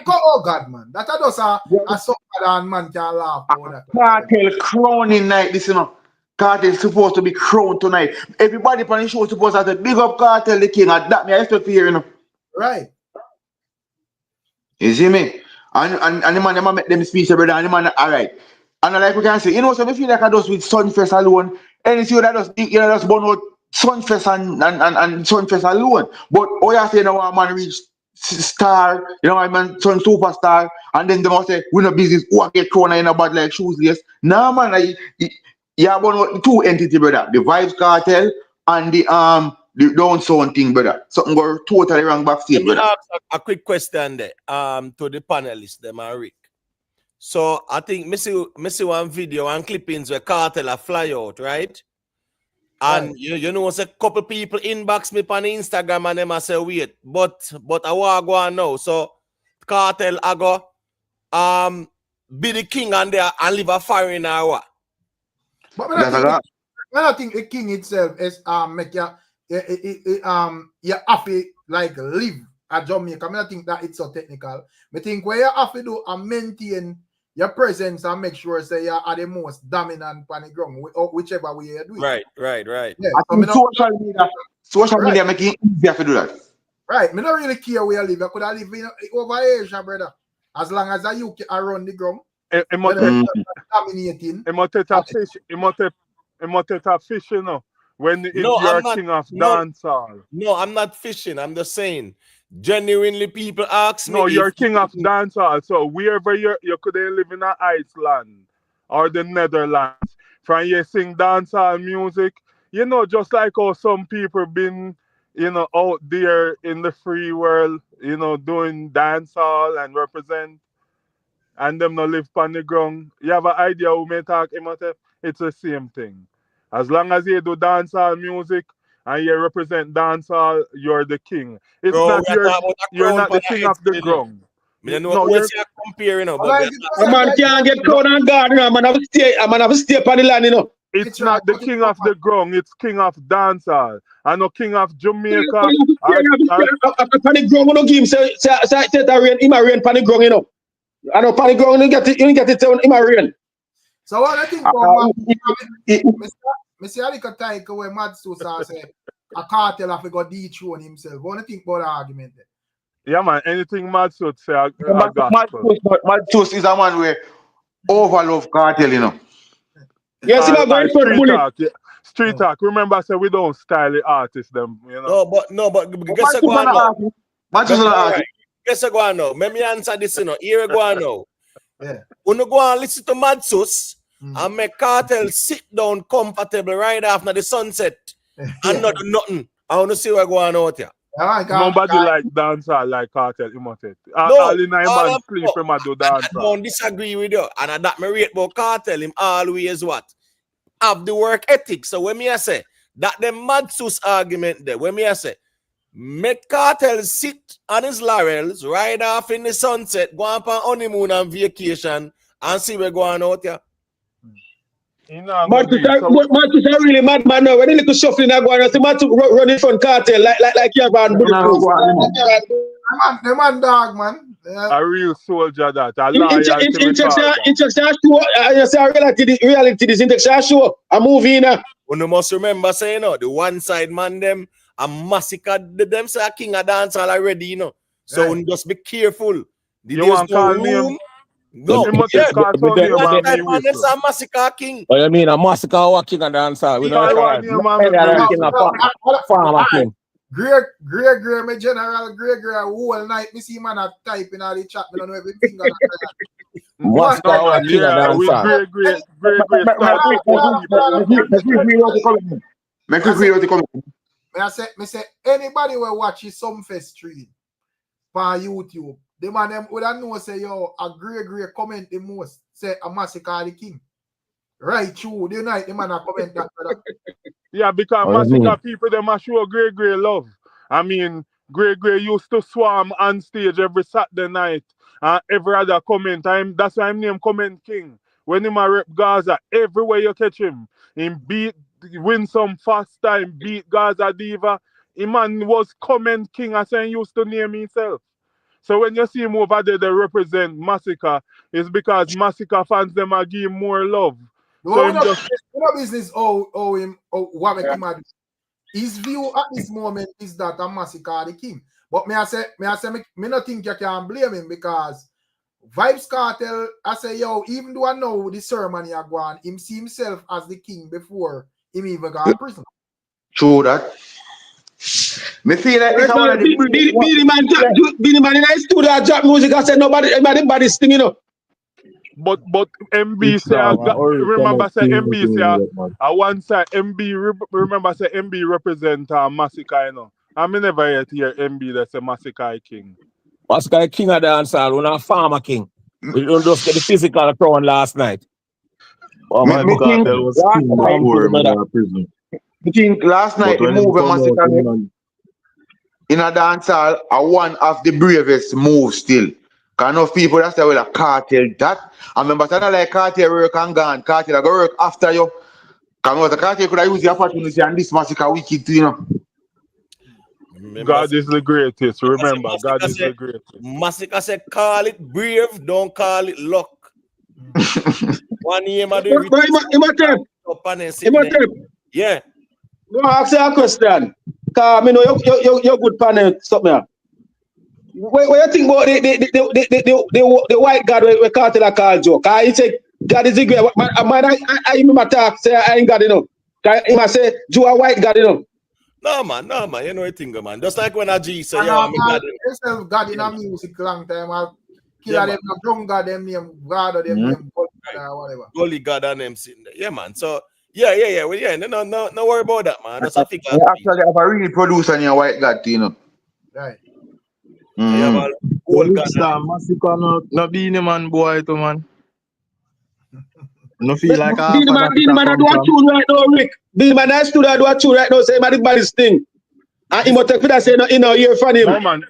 Oh God, man. That does a somebody man can laugh about that. Kartel crowning night, this you know. Kartel is supposed to be crowned tonight. Everybody on the show is supposed to have a big up Kartel the king. And that me I expect to hear, you know. Right. You see me? And the man make them speech, brother, and the man alright. And like we can say, you know, so I feel like I just with Sumfest alone. Anything that just burn out Sumfest and Sumfest alone. But all you say now, a man reach star, you know, man turn superstar, and then they must say, we no business, who get corner in a bad like shoes, yes. Nah, man, you have one two entity, brother. The Vybz Kartel and the down sound thing, brother. Something go totally wrong backstage, brother. Ask a quick question there, to the panelists, them and Rick. So I think Missy one video and clippings where Kartel a fly out, right? And right. You know, a couple people inbox me on Instagram and them I say wait, but I want to go on now. So Kartel I go be the king and there and live a foreign hour. But I think the king itself is make you happy like live at Jamaica. I think that it's so technical. I think where you have to do and maintain your presence and make sure say you are the most dominant on the ground, whichever way you do it. Right. Yeah. I think social media making it easier to do that. Right. I don't really care where you live. I could have lived over Asia, brother. As long as you are around the ground. Dominating. It must have fish, you know. When you're king of dancehall. No, I'm not fishing. I'm just saying. Genuinely, people ask me. No, you're king of dancehall. So wherever you could live in Iceland or the Netherlands, from you sing dancehall music, you know, just like how some people been, you know, out there in the free world, you know, doing dancehall and represent, and them not live on the ground. You have an idea who may talk himself? It's the same thing. As long as you do dancehall music and you represent dancehall, you're the king. It's bro, not you're not the king of the ground. No, you're comparing, you know, but a man can't get crown and guard, you know. Man have to stay on the land, you know. It's not the king of the ground, it's king of dancehall. I know king of Jamaica. On the ground, you know, give him say rain, him a rain on the ground, you know. I know on the ground, you get it on him a rain. So what I think about Mr. Alika Taika where Mad Susa say a Kartel have to go dethrone himself. What do you think about the argument there? Yeah, man. Anything mad so say a Mad gospel. Toast is a man where overlove Kartel, you know. Yes, I'm going for Street bullet. talk. Yeah. Street talk. Remember, I said we don't style the artists, them, you know. No, but guess what go on now? Right. Guess what go on now? Let me answer this, you know. Here we go on now. Yeah. When you go and listen to Madsus and make Kartel sit down comfortable right after the sunset and not do nothing. I want to see what go on out here. Nobody like dancehall like Kartel, you must say. No, All in a man sleep, him a do I dancehall. don't disagree with you. And that me rate about Kartel, him always what? Have the work ethic. So when me I say that the Madsus argument there, when me I say make Kartel sit on his laurels, ride off in the sunset, go on honeymoon and vacation, and see where going out here. Madsus are really mad man now. When they little shuffling are going, I see Madsus running from Kartel like you have on bulletproof. The man dog, man. A real soldier that. A loyalty with father. Reality this intellectual show. A movie now. You must remember saying, you know, the one side man them a Masicka them say a king of dancehall already, you know. So just be careful. You want to call me? No, one side man them say a Masicka king. Oh, you mean a Masicka or king of dancehall? We don't farmer king. Great, my general, great, whole night. Me see man a type in all the chat. Me don't know if him finger Masicka or king of dancehall. Me say anybody will watch his Sumfest stream on YouTube. The man them would know say yo a great comment the most. Say a Masicka the king. Right true. The night the man a comment that. Yeah, because Masicka people them a show great love. I mean, great used to swarm on stage every Saturday night and every other comment. That's why I'm named Comment King. When him a rep Gaza, everywhere you catch him, win some fast time, beat Gaza Diva. Him man was Comment King as I used to name himself. So when you see him over there, they represent Masicka, it's because Masicka fans them are give him more love. So him just business what make him his view at this moment is that a Masicka the king. But me not think you can blame him because Vybz Kartel, I say yo, even though I know the ceremony are going, him see himself as the king before him even got to prison. True that. Me feel like this one of the Beenie man in the studio drop music. I said nobody's singing, you know. But MB say remember say MB say one side MB remember say MB represent Masicka, you know. I mean never yet hear MB that say Masicka king. Masicka king of dancehall, we're not farmer king. We don't just get the physical crown last night. Kartel was king before him in prison. I think last night the move Masicka in a dancehall are one of the bravest moves still. Because enough people that say, well, a Kartel that. I remember saying like Kartel work and gone. Kartel go work after you. Because the Kartel could have used the opportunity and this Masicka wicked too, you know. God is the greatest. Remember, God is the greatest. Masicka said, call it brave, don't call it luck. One year, yeah. No, ask you a question. Because I know you're good panel something. What you think about the white God we Kartel a call joke? He say God is the great. I remember talk say I ain't got enough. He must say you a white God, you know. No man, you know a thing, man. Just like when a G say, yo, I'm God. God in a music long time. I'll kill them, drum God, them name God or them name God or whatever. Holy God and them sitting there. Yeah, man. So yeah. Well, yeah, no worry about that, man. That's a figure. You actually have a real producer in your white God, you know. Right. Masicka no Beenie man boy too, man. No feel like Beenie man do a tune right now, Rick. Beenie man I stood do a tune right now, say my body's thing. And he must take that say no hear from him. No man.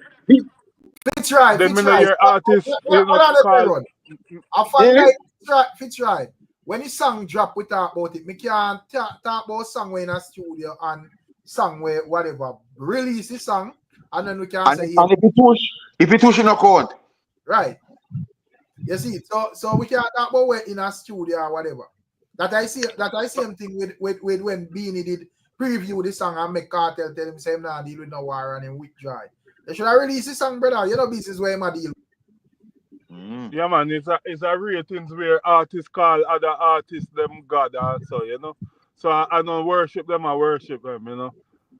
Fitz right. Your artist, you know, I find like Fitz right. When the song drop, we talk about it. Me can't talk about song when in a studio and song where whatever. Release the song and then we can say and if you push in a count. Right. You see, so we can't talk about where in a studio or whatever. That I see same thing with when Beenie did preview the song and make Kartel tell him say him not deal with no war and him withdraw. They should have released the song, brother. You know, this is where him a deal. Yeah, man, it's a ratings where artists call other artists them God also, you know. So I don't worship them, I worship them, you know.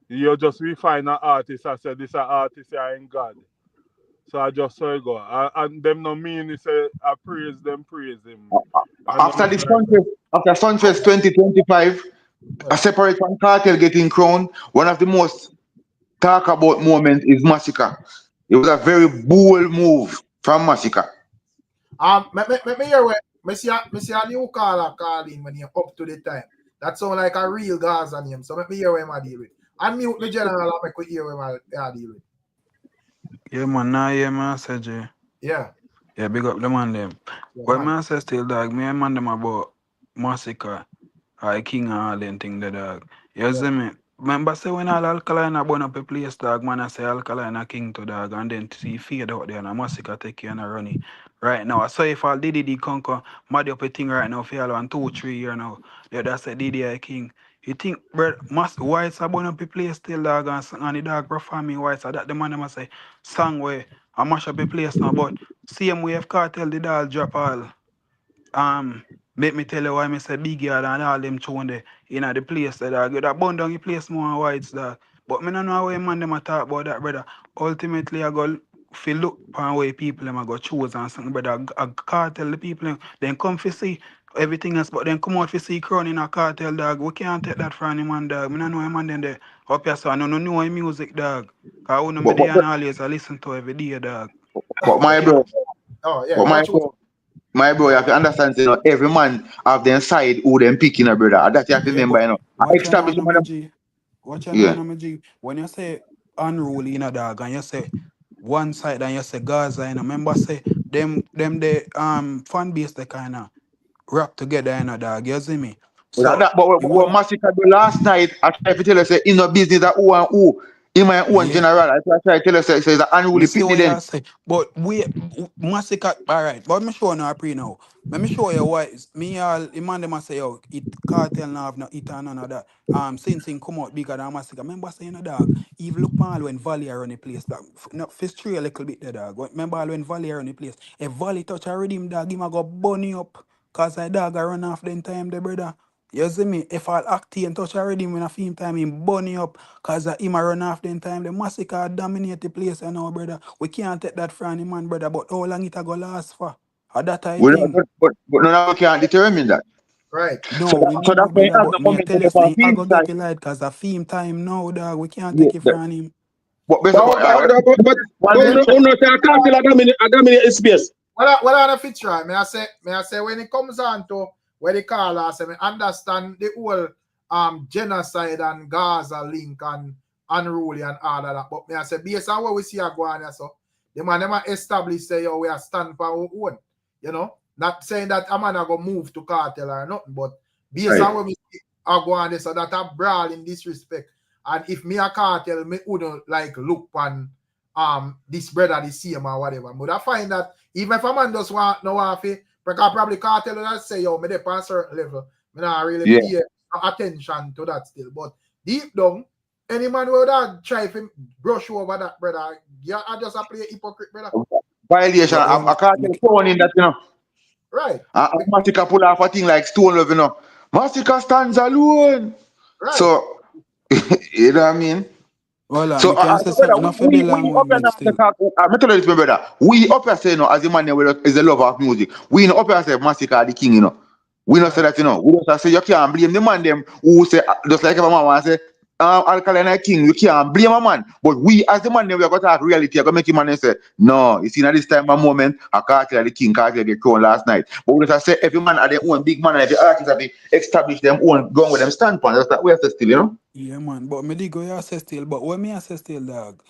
You just refine an artist, I said this an artist I ain't God. So I just saw it go. And them no mean he say I praise them, praise him. After the Sumfest, after Sumfest 2025, a separate from Kartel getting crowned, one of the most talk about moments is Masicka. It was a very bold move from Masicka. Me hear where me see a new caller calling when you're up to the time. That sound like a real Gaza name. So me hear where I deal with. Unmute the general and make we hear where I deal with. Yeah, man, now yeah, man, say Jay. Yeah. Yeah, big up the man them. Yeah, What man. man say still, dog, me and man them about Masicka, King and all them thing, the dog. You see me? Remember say when all Alkaline are burn up a place, dog, man, I say Alkaline a king to dog, and then see fade out there and a Masicka take you and a runny. Right now, I saw if all Diddy conquer, mad up a thing right now for all 1, 2, 3 years now. Yeah, that's a Diddy a king. You think, bro, whites are burn up a place still, dog, and the dog performing whites, so that the man them say, song where I mash up a place now, but same way if Kartel the dog drop all. Make me tell you why me say big yard and all them tune there in the place that dog. That burn down the place more whites dog. But me don't know how man them a talk about that, brother. Ultimately I go feel look upon way people them I go choose and something, brother. I Kartel the people them, then come for see everything else, but then come out for see crown in a Kartel dog. We can't take that from any man dog. Me don't know him man them there. Up here so I don't know him music dog. Cause I wouldn't be there and always I listen to every day dog. But my bro, Oh yeah, my bro, you have to understand, you know, every man have their side who them picking a brother. That you have to remember, you know. Watch your Establish man, G. Watch your yeah. man, G. When you say unruly in a dog and you say one side and you say Gaza, you know, remember say them the fan base they kinda rap together in a dog, you see me? So But what Masicka do last night, I try to tell you say in no business that who and who. In my own general, I try to tell you say it's an unruly me see pitney what then. you say. But we Masicka, alright, but me show you now pre now. Let me show you why me all the man them say yo it Kartel now have no it and none of that. Since he come out bigger than Masicka. Remember saying a dog, even look all when Valley are on the place dog. No fist tree a little bit there dog. Remember all when Valley are on the place. If Valley touch a rhythm dog, him a go bunny up. Cause I dog a run off them time the brother. You see me? If I'll act and touch already when I feel time him bunny up, cause him a run off them time, the Masicka dominate the place and now, brother. We can't take that from him, man, brother. But how long it a go last for? That I think. But no, we can't determine that. Right. No, we So know, that's why brother. have But the me I moment tell to you, the say I film go get side. it light, cause the theme time now, dog. We can't Yeah, take it from him. but But no say I can't tell a dominate space. Well, on a fit try. May I say when it comes on to where the caller say me understand the whole genocide and Gaza link and unruly and all of that. But may I say based on what we see a Govana, so the man never established say yo we are stand for our own. You know, not saying that a man go move to Kartel or nothing, but based on what we see a Govana, so that a brawl in disrespect. And if me a Kartel, me wouldn't like look on this brother the same or whatever. But I find that even if a man just want no want to, because probably Kartel that say yo, me dey on a certain level, me not really pay attention to that still. But deep down, any man would try to brush over that brother. Yeah, I just play a hypocrite brother. Violation. I can't tell someone in that, you know. Right. Masicka pull off a thing like Stone Love, you know. Masicka stands alone. Right. So you know what I mean? Well, So me can say something enough for the long up one here still. I'm telling you, my brother. We up here say, you know, as a man is a lover of music. We know up here say Masicka the king, you know. We don't say that, you know. We don't say you can't blame the man them who say just like if a man want to say Alkaline king, you can't blame a man. But we as the man them we are gonna talk reality, are gonna make him man and say, no, you see at this time a moment, a Kartel the king, Kartel get crowned last night. But we just say every man at their own big man and every artist have to establish them own going with them standpoint. That's that we have to still, you know. Yeah, man. But me dig go you say still. But when me I say still, dog,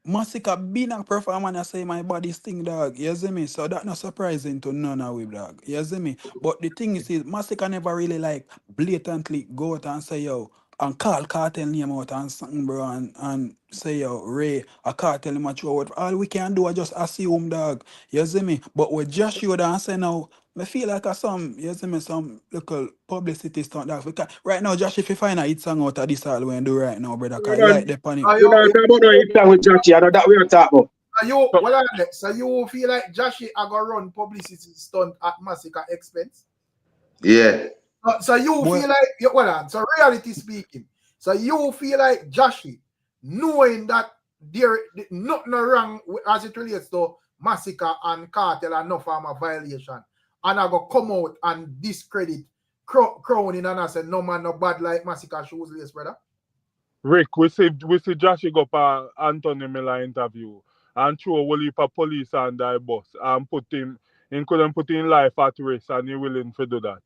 Masicka been a performer and I say my body sting, dog. You see me? So that not surprising to none of we, dog. You see me? But the thing is Masicka never really like blatantly go out and say yo and call Kartel name out and something, bro, and say yo Ray a Kartel him a throw out. All we can do is just assume, dog. You see me? But with Jashii would say now I feel like some local publicity stunt that we can. Right now, Josh, if you find a hit song out of this all we do right now, brother, cause I like the pan him. We don't talk about no hit song with Jashii. I know that we are talking about. So you feel like Jashii are gonna run publicity stunt at Masicka expense? Yeah. So you feel like so reality speaking, so you feel like Jashii knowing that there nothing wrong as it relates to Masicka and Kartel and no form of violation, and I go come out and discredit crowning and I say no man no bad like Masicka shoes lace, brother. Rick, we see Jashii go for Anthony Miller interview and throw a whole heap of police on the bus and couldn't put in life at risk and he willing to do that.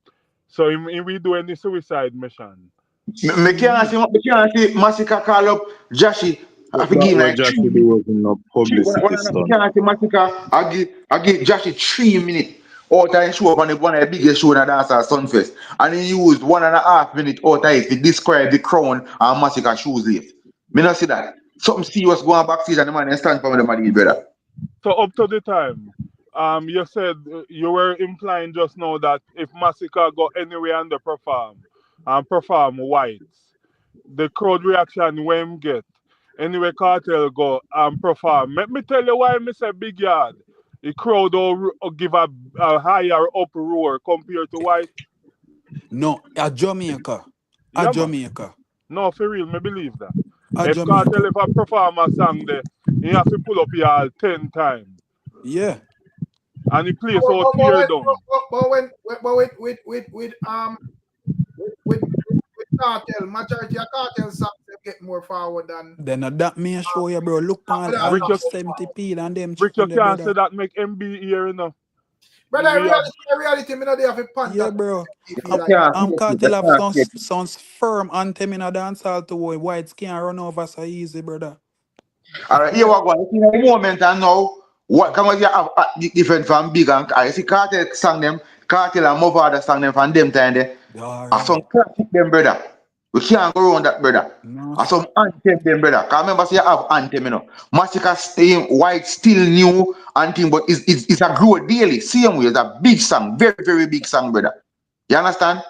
So he will do any suicide mission. Me can't see Masicka call up Jashii. I forgive like 3 Jashii minutes. was in a publicity stunt. Can't see Masicka. I give Jashii 3 minutes out of show up on one of the biggest show in the dancehall Sumfest, and he used 1.5 minutes out of it to describe the crown and Masicka shoes lace. Me not see that. Something serious going backstage and the man stand for them and brother. So up to the time, you said you were implying just now that if Masicka go anywhere and perform whites, the crowd reaction when him get. Anyway, Kartel go and perform. Let me tell you why I say big yard. The crowd will give a higher uproar compared to white. No, at Jamaica. Yeah, At Jamaica. No, for real, me believe that. At If Jamaica. Kartel if I perform a song there, he have to pull up here 10 times. Yeah. And he plays so tear down. But with Kartel, majority of Kartel songs get more forward than. Then that me show you, bro. Look on almost 70p and them. Rick, you can't say that make MB here, you know. Brother, reality, me not there for pan. Yeah, bro. Like, Kartel have some firm anthem in a dancehall to where whites can't run over so easy, brother. Alright, here we go. In the moment and now, what can we have different from big and I see Kartel sang them, Kartel and Mother sang them from them time there. I some classic them, brother. We can't go around that, brother. No. I some anthem them, brother. Cause remember, say you have anthem, you know. Masicka staying white, still new anthem, but it's a grow daily. Same way, it's a big song, very, very big song, brother. You understand?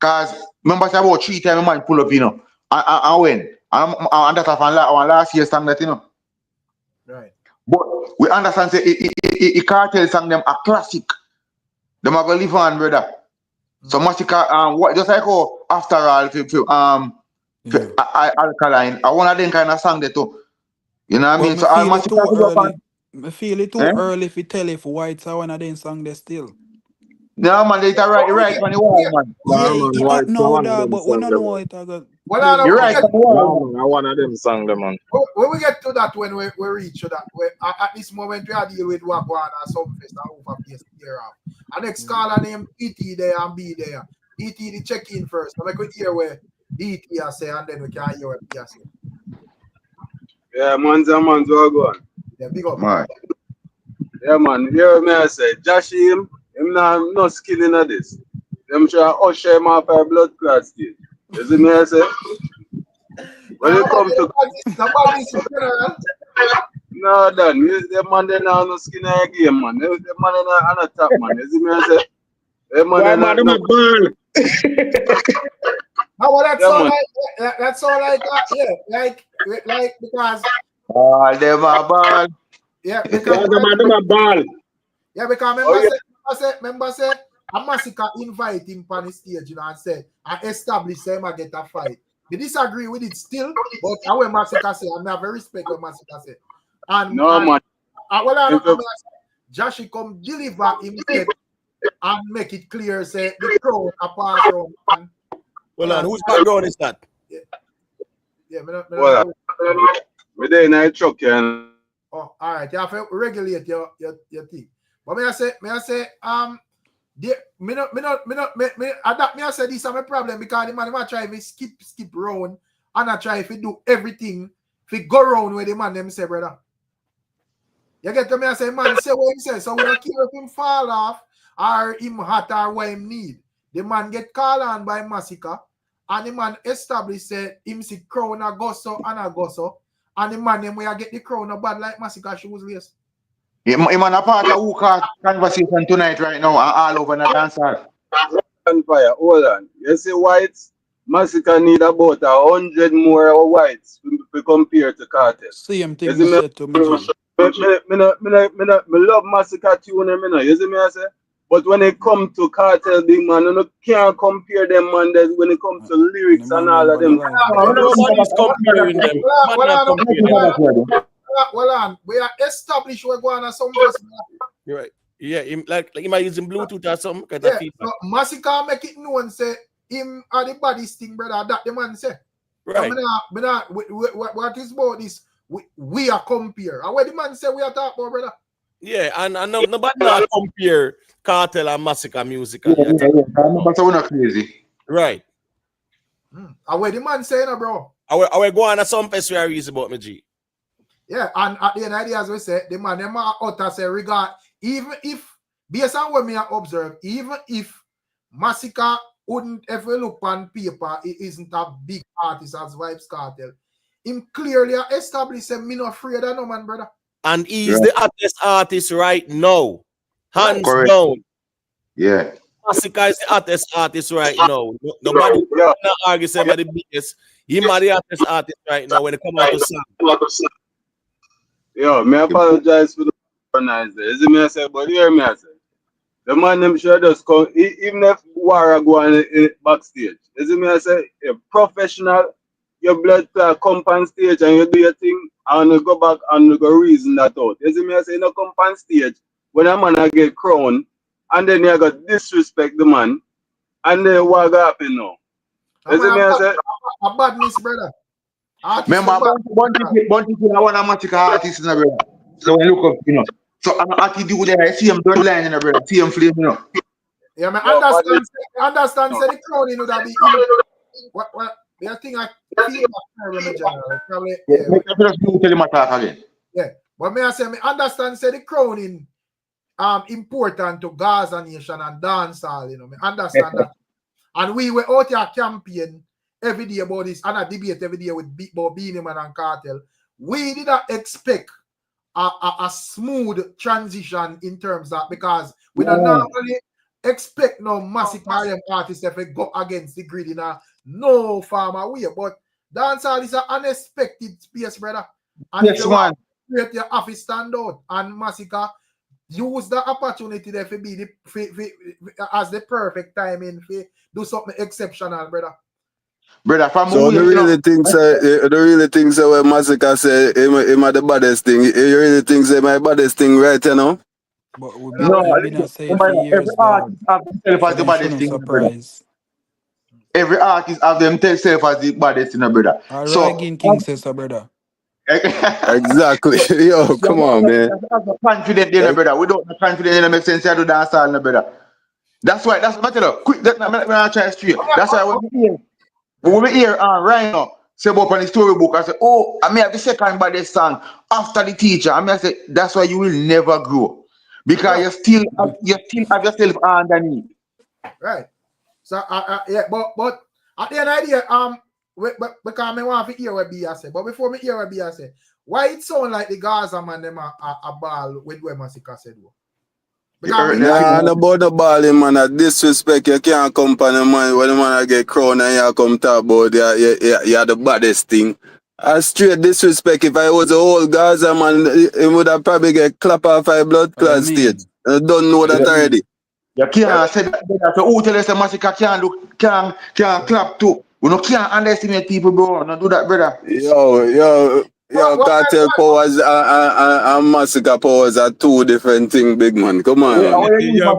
Cause remember, say about 3 times a man pull up, you know. And when? And that's from last year's song that, you know. Right. But we understand, say, a Kartel song them a classic. Them are going to live on, brother. So Masicka, what just like after all, alkaline. I want them kind of song there too. You know what I mean? So all Masicka I feel it too early if you tell if whites are one of them song there still. No man, they right on the wall, man. Yeah, no, dog, but we don't know what I got. Well, you're right on the wall, man. I want them song there, man. When we get to that, when we reach to that, at this moment we are dealing with Govana and Sumfest and overplace here. And next caller name DT there and B there. DT the check in first. So we could hear where DT say and then we can hear what he say. Yeah, man's a man's all gone. Yeah, big up. Man. Yeah, man. Hear me I say, Jashii him no skill in this. Them try to usher him off a blood clot stage. You see me I say? When it come to no, Dan, the man they now no skin in the game, man. The man they on the top, man. You see me I say? The man they not no ball. No, that's all like that's all like like because them a ball. Yeah, because them a ball. Yeah, because remember say a Masicka invite him on the stage, you know, and say and establish him and get a fight. They disagree with it still, but I will Masicka say I have very respect what Masicka say. And no man. Jashii come deliver himself and make it clear, say the crowd apart from. Well, and whose background is that? Yeah, me there in a truck, yeah. Oh, all right. You have to regulate your thing. But me I say, I say this is my problem because the man try to skip round and I try to do everything to go round where the man them say, brother. You get to me? I say, man, say what he says. So we don't care if him fall off or him hot or what him need. The man get called on by Masicka and the man establish say him see crown a go so and a go so. And the man them where get the crown a bad like Masicka shoes lace. Him on a part of who cause conversation tonight right now and all over the dancehall. Fire, hold on. You see whites, Masicka need about 100 more whites to compare to Kartel. Same You thing see me me? said to me, G. Me love Masicka tune, me know. You see me I say? But when it come to Kartel, big man, you can't compare them, man. When it comes to The lyrics and man all them of bad them. life, Hold boy. Nobody's comparing them. Man not comparing them. on. We are established we're going to Sumfest. You're right. Yeah, him, like he might using Bluetooth or something. Kind of Yeah, feedback. so Masicka make it known say him are the baddest thing, brother. That the man say. Right. What is about this? We are compare. And what the man say we are talking about, brother? Yeah, and nobody not compare Kartel and Masicka music. Yeah. But we're not crazy. Right. And what the man say, bro? I will go on a Sumfest where reason about me, G. Yeah, and at the end of the day, as we say, the man them are utter say regard, even if based on what me observe, even if Masicka wouldn't ever look on paper, it isn't a big artist as Vybz Kartel. Him clearly established say me not afraid of no man, brother. And he's the hottest artist right now. Hands down. Yeah. Masicka is the hottest artist right now. Nobody not argue say the biggest. He's the hottest artist right now when it come out to song. Yo, me apologize for the organizer. You see me I say, but hear me I say. The man them sure just come, even if war go on backstage. You see me I say, a professional, your blood clot come on stage and you do your thing and you go back and you go reason that out. You see me I say, you know, come on stage when a man I get crowned and then you got disrespect the man and then what happen now? You see me I say, a badness, brother. Remember, Bunty I want a Masicka artist in a brother. So when you look up, you know. So I'm not do there, I see him bloodline in a brother, see him flame, you know. Yeah, I understand say the crowd, you know, that be what the thing I feel probably yeah. But me I say me understand say the crowning important to Gaza Nation and dancehall, you know. Me understand that. And we were out here campaign every day about this and a debate every day with Beenie Man and Kartel. We did not expect a smooth transition in terms of because we don't normally expect no Masicka artists if it go against the grid in a no farmer way. But dancehall is an unexpected space, brother. And if you want to create your office stand out and Masicka use the opportunity there for be as the perfect timing for do something exceptional, brother. Brother, from so the really things when Masicka say him the baddest thing. You really think say my baddest thing, right? You know. But we been a say for years, dog. As the baddest thing, surprise. Every artist have themselves as the baddest in a brother. So King says so, brother. Exactly. Yo, come on, man. Confident in a brother. We don't confident in a make sense. I do dance all in a brother. That's why. That's what I tell you. Quick. I'm trying straight. That's why when we hear right now say about on the storybook, I say, oh, I may have the second baddest song after the teacher. I say that's why you will never grow because you still have yourself underneath. Right. So yeah, but at the end of the day, because I want to hear what B say. But before me hear what B say, why it sound like the Gaza man them a ball with what Masicka said? Nah, no about the balling, man. A disrespect, you can't come on the man when the man get crowned and you come talk about you're the baddest thing. A straight disrespect. If I was a whole Gaza man, he would have probably get clap off a blood clot stage. I don't know that already. You can't say that. So who tell us that Masicka can't clap too? We no can't underestimate people, bro. No do that, brother. Yo, Kartel powers and Masicka powers are two different things, big man. Come on, man. You have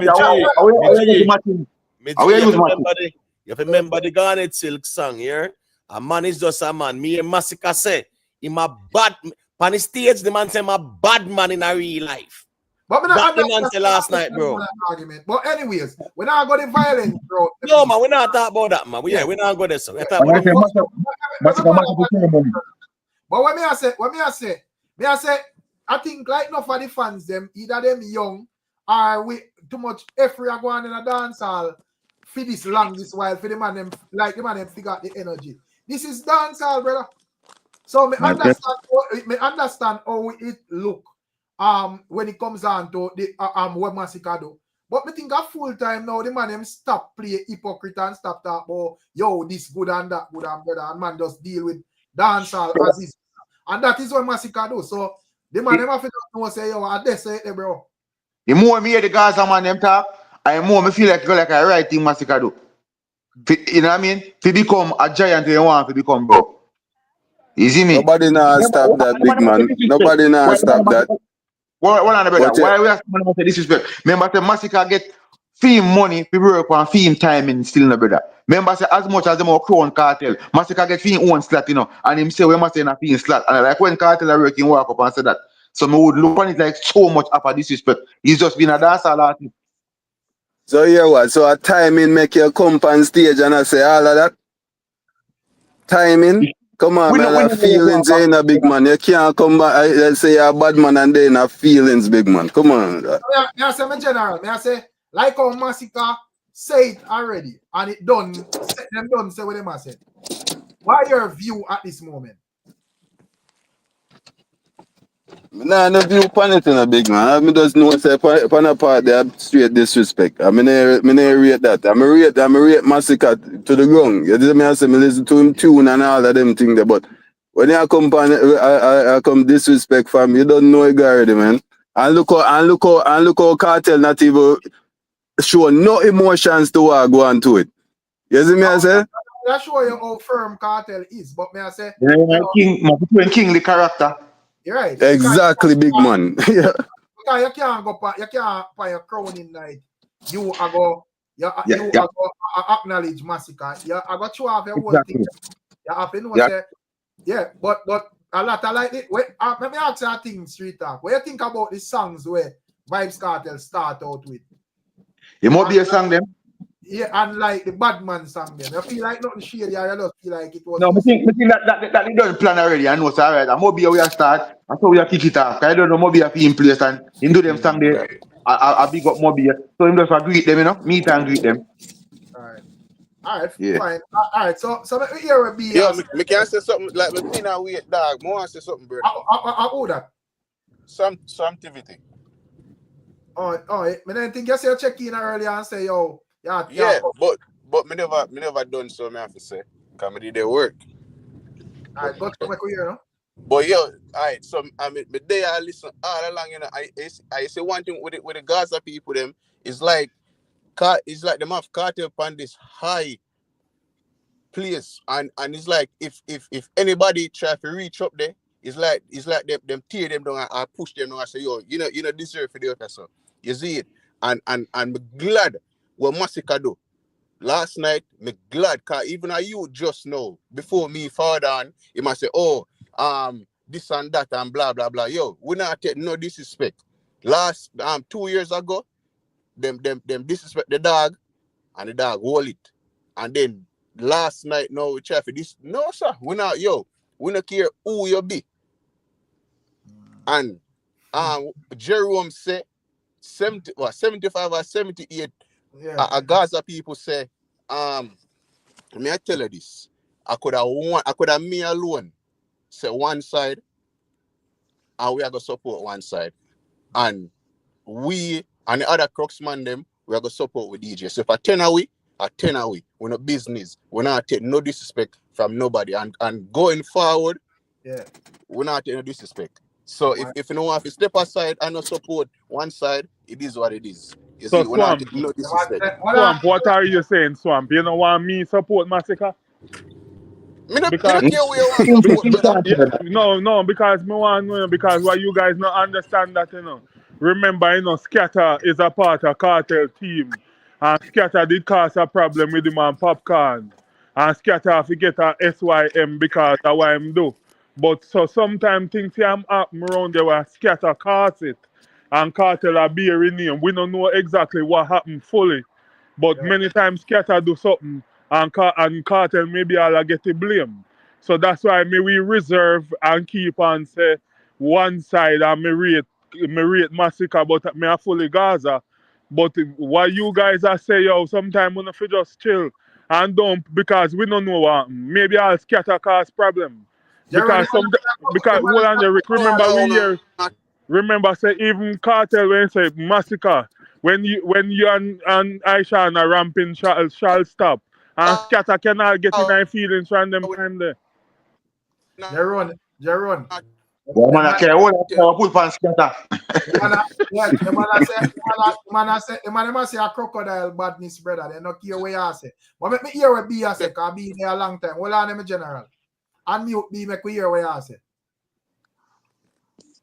to remember the Garnet Silk song here. A man is just a man. Me and Masicka say, I'm a bad on the stage, the man say I'm a bad man in a real life. But that the man said last night, bro. Argument. But anyways, we're not going to violence, bro. No, man, we're not talking about that, man. We're not going to so. But what me I say, I think like enough for the fans them, either them young or we too much effort are going in a dance hall for this long this while for the man them like the man them figure out the energy. This is dance hall, brother. So me understand how it look when it comes on to the what Masicka do. But me think at full time now, the man them stop play hypocrite and stop talk about yo, this good and that good and better, and man just deal with dancehall as is. And that is what Masicka do. So the man them have to know say yo, I dare say it, bro. The more me hear the Gaza man them talk, I more me feel like go like a right thing Masicka do. You know what I mean? To become a giant you want to become, bro. You see me? Nobody now stop that, big man. Nobody now stop that. What on the brother? Why we have to say disrespect? Remember, say Masicka get fame money, people work on fame timing still no brother. Remember, say as much as them more crown Kartel, Masicka get fame own slot, you know, and him say we must say na fame slot. And like when Kartel are working, walk up and say that. So me would look on it like so much after disrespect. He's just been a dancehall artist. So hear what? So a timing make you come on stage and I say all of that? Timing? Come on, man, have feelings ain't a big man. You can't come back and say you're a bad man and then have feelings, big man. Come on. I say, my general, I say, like how Masicka say it already, and it done, them done say what them say. What your view at this moment? Nah, no view upon it in a big man. I just know say upon a part they have straight disrespect. I mean rate that. I rate Masicka to the ground. You see me I say me listen to him tune and all of them things there. But when you come I come disrespect from you don't know it already, man. And look how Kartel not even show no emotions to go on to it. You see me I say? I show you how firm Kartel is, but me I say Kingly character. You're right. Exactly, big man. Yeah. Because you can't go you can't buy a crowning night. You are go acknowledge Masicka. You are go show off your whole thing. You have to know say, yeah, but a lot of like it. Let me ask you a thing straight talk. What you think about the songs where Vybz Kartel start out with? You might be a song them. Yeah, and like the Badman song them. You feel like nothing shady, or you just feel like it was. No, I think that they don't plan already. I know it's alright. I'm be we start. I thought we kick it off. I don't know Moby a in place and him do them song there. I big up Moby. So him just greet them, you know. Meet and greet them. Alright, yeah. Fine. Alright, so let me hear a beat. Yo, me can say something like me now wait dog. More say something, bro. How that? Sumfest. Oh, me don't think you say check in earlier and say yo. Yeah, but me never done so. Me have to say, cause me did their work. Alright, go to my career, no? But yo, alright. So I mean, me there I listen all along. You know, I say one thing with the Gaza people. Them is like them have Kartel upon this high place, and it's like if anybody try to reach up there, it's like them tear them down and push them down and say yo, you know deserve for the other so. You see it, and me glad. What Masicka do last night, me glad cause even a you just know before me father on, he must say, oh, this and that and blah blah blah. Yo, we not take no disrespect. Last 2 years ago, them disrespect the dog and the dog hold it. And then last night now we try for this. No, sir, we not care who you be. And Jerome say 75 or 78. Yeah. A Gaza people say, may I tell you this? I could have me alone say one side, and we are gonna support one side, and we and the other Cruxman them we are gonna support with DJ. So if a 10 away, we're not business. We're not take no disrespect from nobody, and going forward, yeah, we're not take no disrespect. So if you don't want to step aside and not support one side, it is what it is. You so see, we're not taking no disrespect. Swamp, what are you saying, Swamp? You don't want me support Masicka? Because no, because me want to know because why you guys not understand that, you know. Remember, you know, Scatter is a part of Kartel team, and Scatter did cause a problem with him and Popcorn, and Scatter have to get a SYM because of what him do. But so sometimes things happen around there where Scatter cause it, and Kartel are bearing name. We don't know exactly what happened fully, but many times Scatter do something. And Kartel maybe I'll get the blame. So that's why we reserve and keep on say one side and me rate Masicka, but me a fully Gaza. But what you guys are say, yo, sometimes we have to just chill and don't because we don't know what maybe I'll Scatter cause problem. Because hold on, Rick, remember remember say even Kartel when say Masicka, when you and Aisha and a ramping shall stop. And scatter cannot get in their feelings from them time there. Jeron. Yeah, man, I care what I put on scatter. The man say a crocodile badness, brother. They not care what you say. But make me hear what B say, because be there a long time. Hold on, me general. Unmute B, make me hear what you say.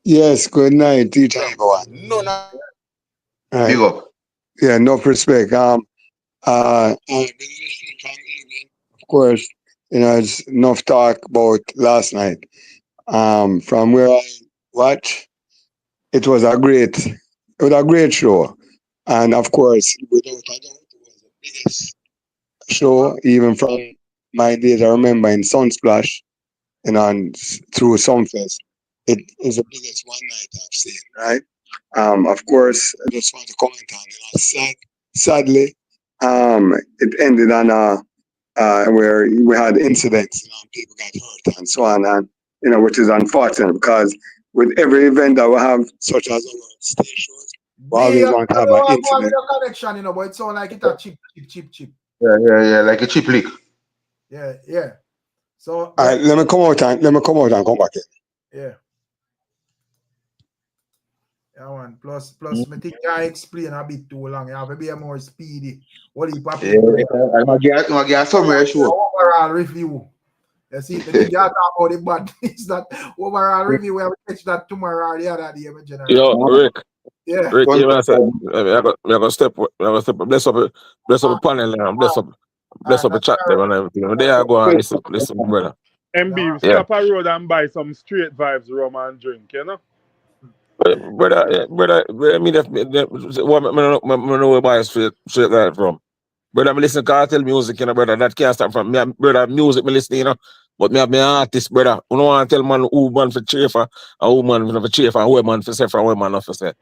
Yes, good night, teacher everyone. No, no. Right. Big up. Yeah, enough respect. Of course, it's enough talk about last night. From where I watched, it was a great show. And of course, without a doubt, it was the biggest show, even from my days. I remember in Sunsplash, and through Sumfest. It is the biggest one night I've seen, right? Of course, I just want to comment on it. Sadly, it ended on where we had incidents, people got hurt and so on, and which is unfortunate because with every event that we have, such as our stage shows, we always want to have an incident. Connection, but it sounds like it's a chip. Yeah, like a cheap leak. Yeah. So all right, let me come out and come back in. Yeah. Yeah, man. Plus, I think I explain a bit too long. You have to be more speedy. What you papi? Yeah, I'm get somewhere sure. Overall review. You see, the thing you talk about the bad is that overall review. We have to catch that tomorrow or the other day, in general. Yo, Rick. Yeah. Rick, you know, I'm gonna step. Bless up the panel and bless up the chat there and everything. There I go and listen, brother. MB, stop a road and buy some straight vibes rum and drink, you know? Brother, I mean, what I know where buy straight that from. Brother, I listen to Kartel music, brother. That can't start from me. Brother, music, me listen, But me have me artist, brother. You don't want to tell man who man for cheer for, and who man for cheer for, and who man for say for, and who man not for say.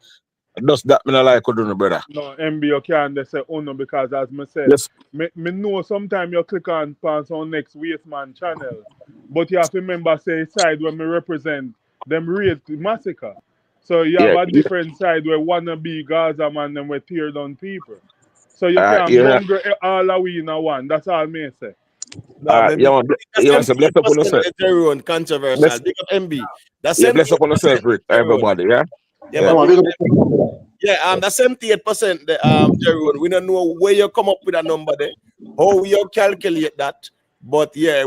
Just that me not like do, brother. No, MB, you can't say no because as me said, yes. me know sometimes you click on pass on next Waste Man channel, but you have to remember say side when me represent them rate Masicka. So you have a different side where wanna be Gaza man them we tear down people. So you can't mongrel all away in one. That's all me say. Bless up on yourself. Everyone controversial. Big up MB. That's bless up on yourself, Rick. Everybody, yeah. That's 78%. Everyone, we don't know where you come up with a number there, how you calculate that. But yeah,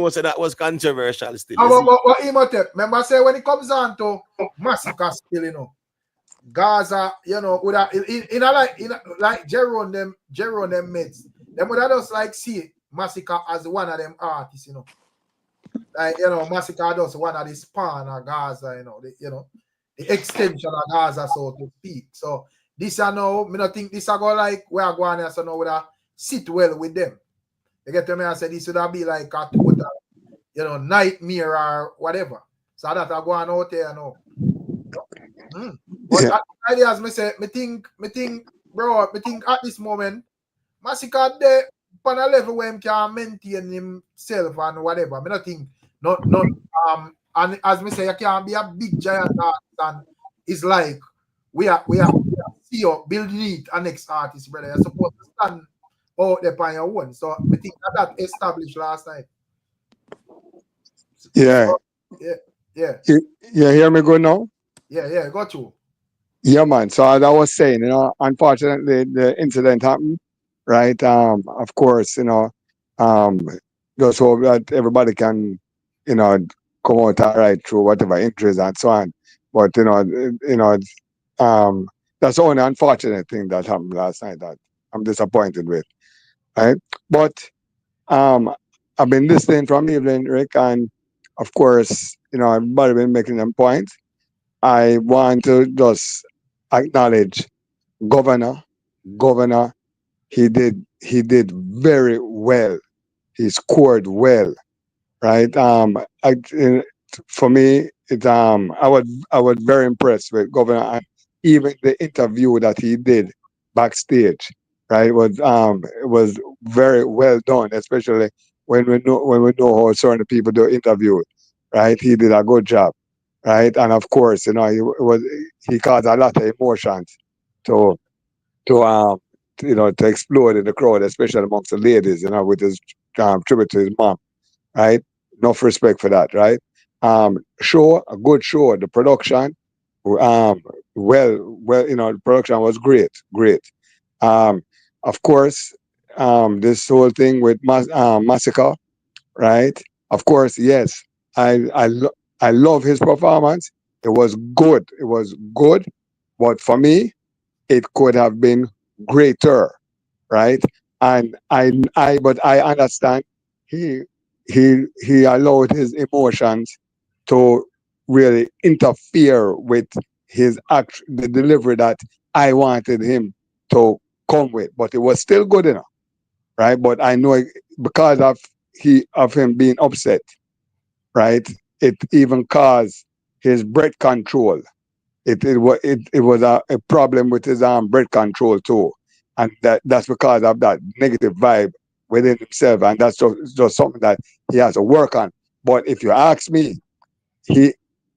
so that was controversial still. Remember, say when it comes on to Masicka still, Gaza, with like Jeron them mates, them would have just like see Masicka as one of them artists, like Masicka does one of the span of Gaza, the extension of Gaza, so to speak. So this I know, me not think this I go like we are going so now would sit well with them. You get to me? I said this would have be like a total, nightmare or whatever. So that I go on out there now. But ideas, me think, bro, me think at this moment, Masicka there on a level where he can maintain himself and whatever. Me not think, and as me say, you can't be a big giant artist and it's like we are see you building it a next artist, brother. You're supposed to stand out there on your own. So I think that established last night. Yeah. Yeah. You hear me good now? Yeah, got you. Yeah, man. So as I was saying, unfortunately the incident happened, right? Of course, just hope that everybody can, come out all right through whatever injuries and so on. But that's the only unfortunate thing that happened last night that I'm disappointed with. Right? But I've been listening from Evelyn, Rick, and of course, everybody been making them points. I want to just acknowledge Govana. He did very well. He scored well, right? For me, I was very impressed with Govana, and even the interview that he did backstage, right? It was very well done, especially when we know how certain people do interviews, right? He did a good job, right? And of course, you know, he caused a lot of emotions to to explode in the crowd, especially amongst the ladies, you know, with his tribute to his mom, right? Enough respect for that, right? Show, a good show. The production, well, you know, the production was great. Um, of course, this whole thing with Masicka, right? Of course, yes, I love his performance. It was good. It was good, but for me, it could have been greater, right? And but I understand he he allowed his emotions to really interfere with the delivery that I wanted him to come with, but it was still good enough, right? But I know because of him being upset, right? It even caused his breath control. It was a problem with his breath control too, and that's because of that negative vibe within himself, and that's just something that he has to work on. But if you ask me, he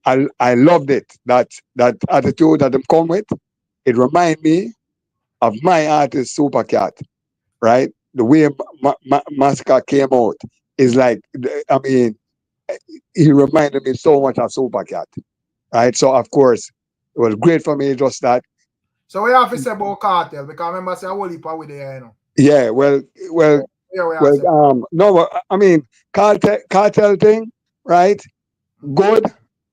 I loved it, that attitude that him come with. It remind me of my artist Supercat, right? The way Masicka came out is like, I mean, he reminded me so much of Supercat, right? So of course it was great for me, just that. So we have to say about Kartel, because I remember say a whole heap with there, you know. Yeah, well, no, I mean, cartel thing, right? Good,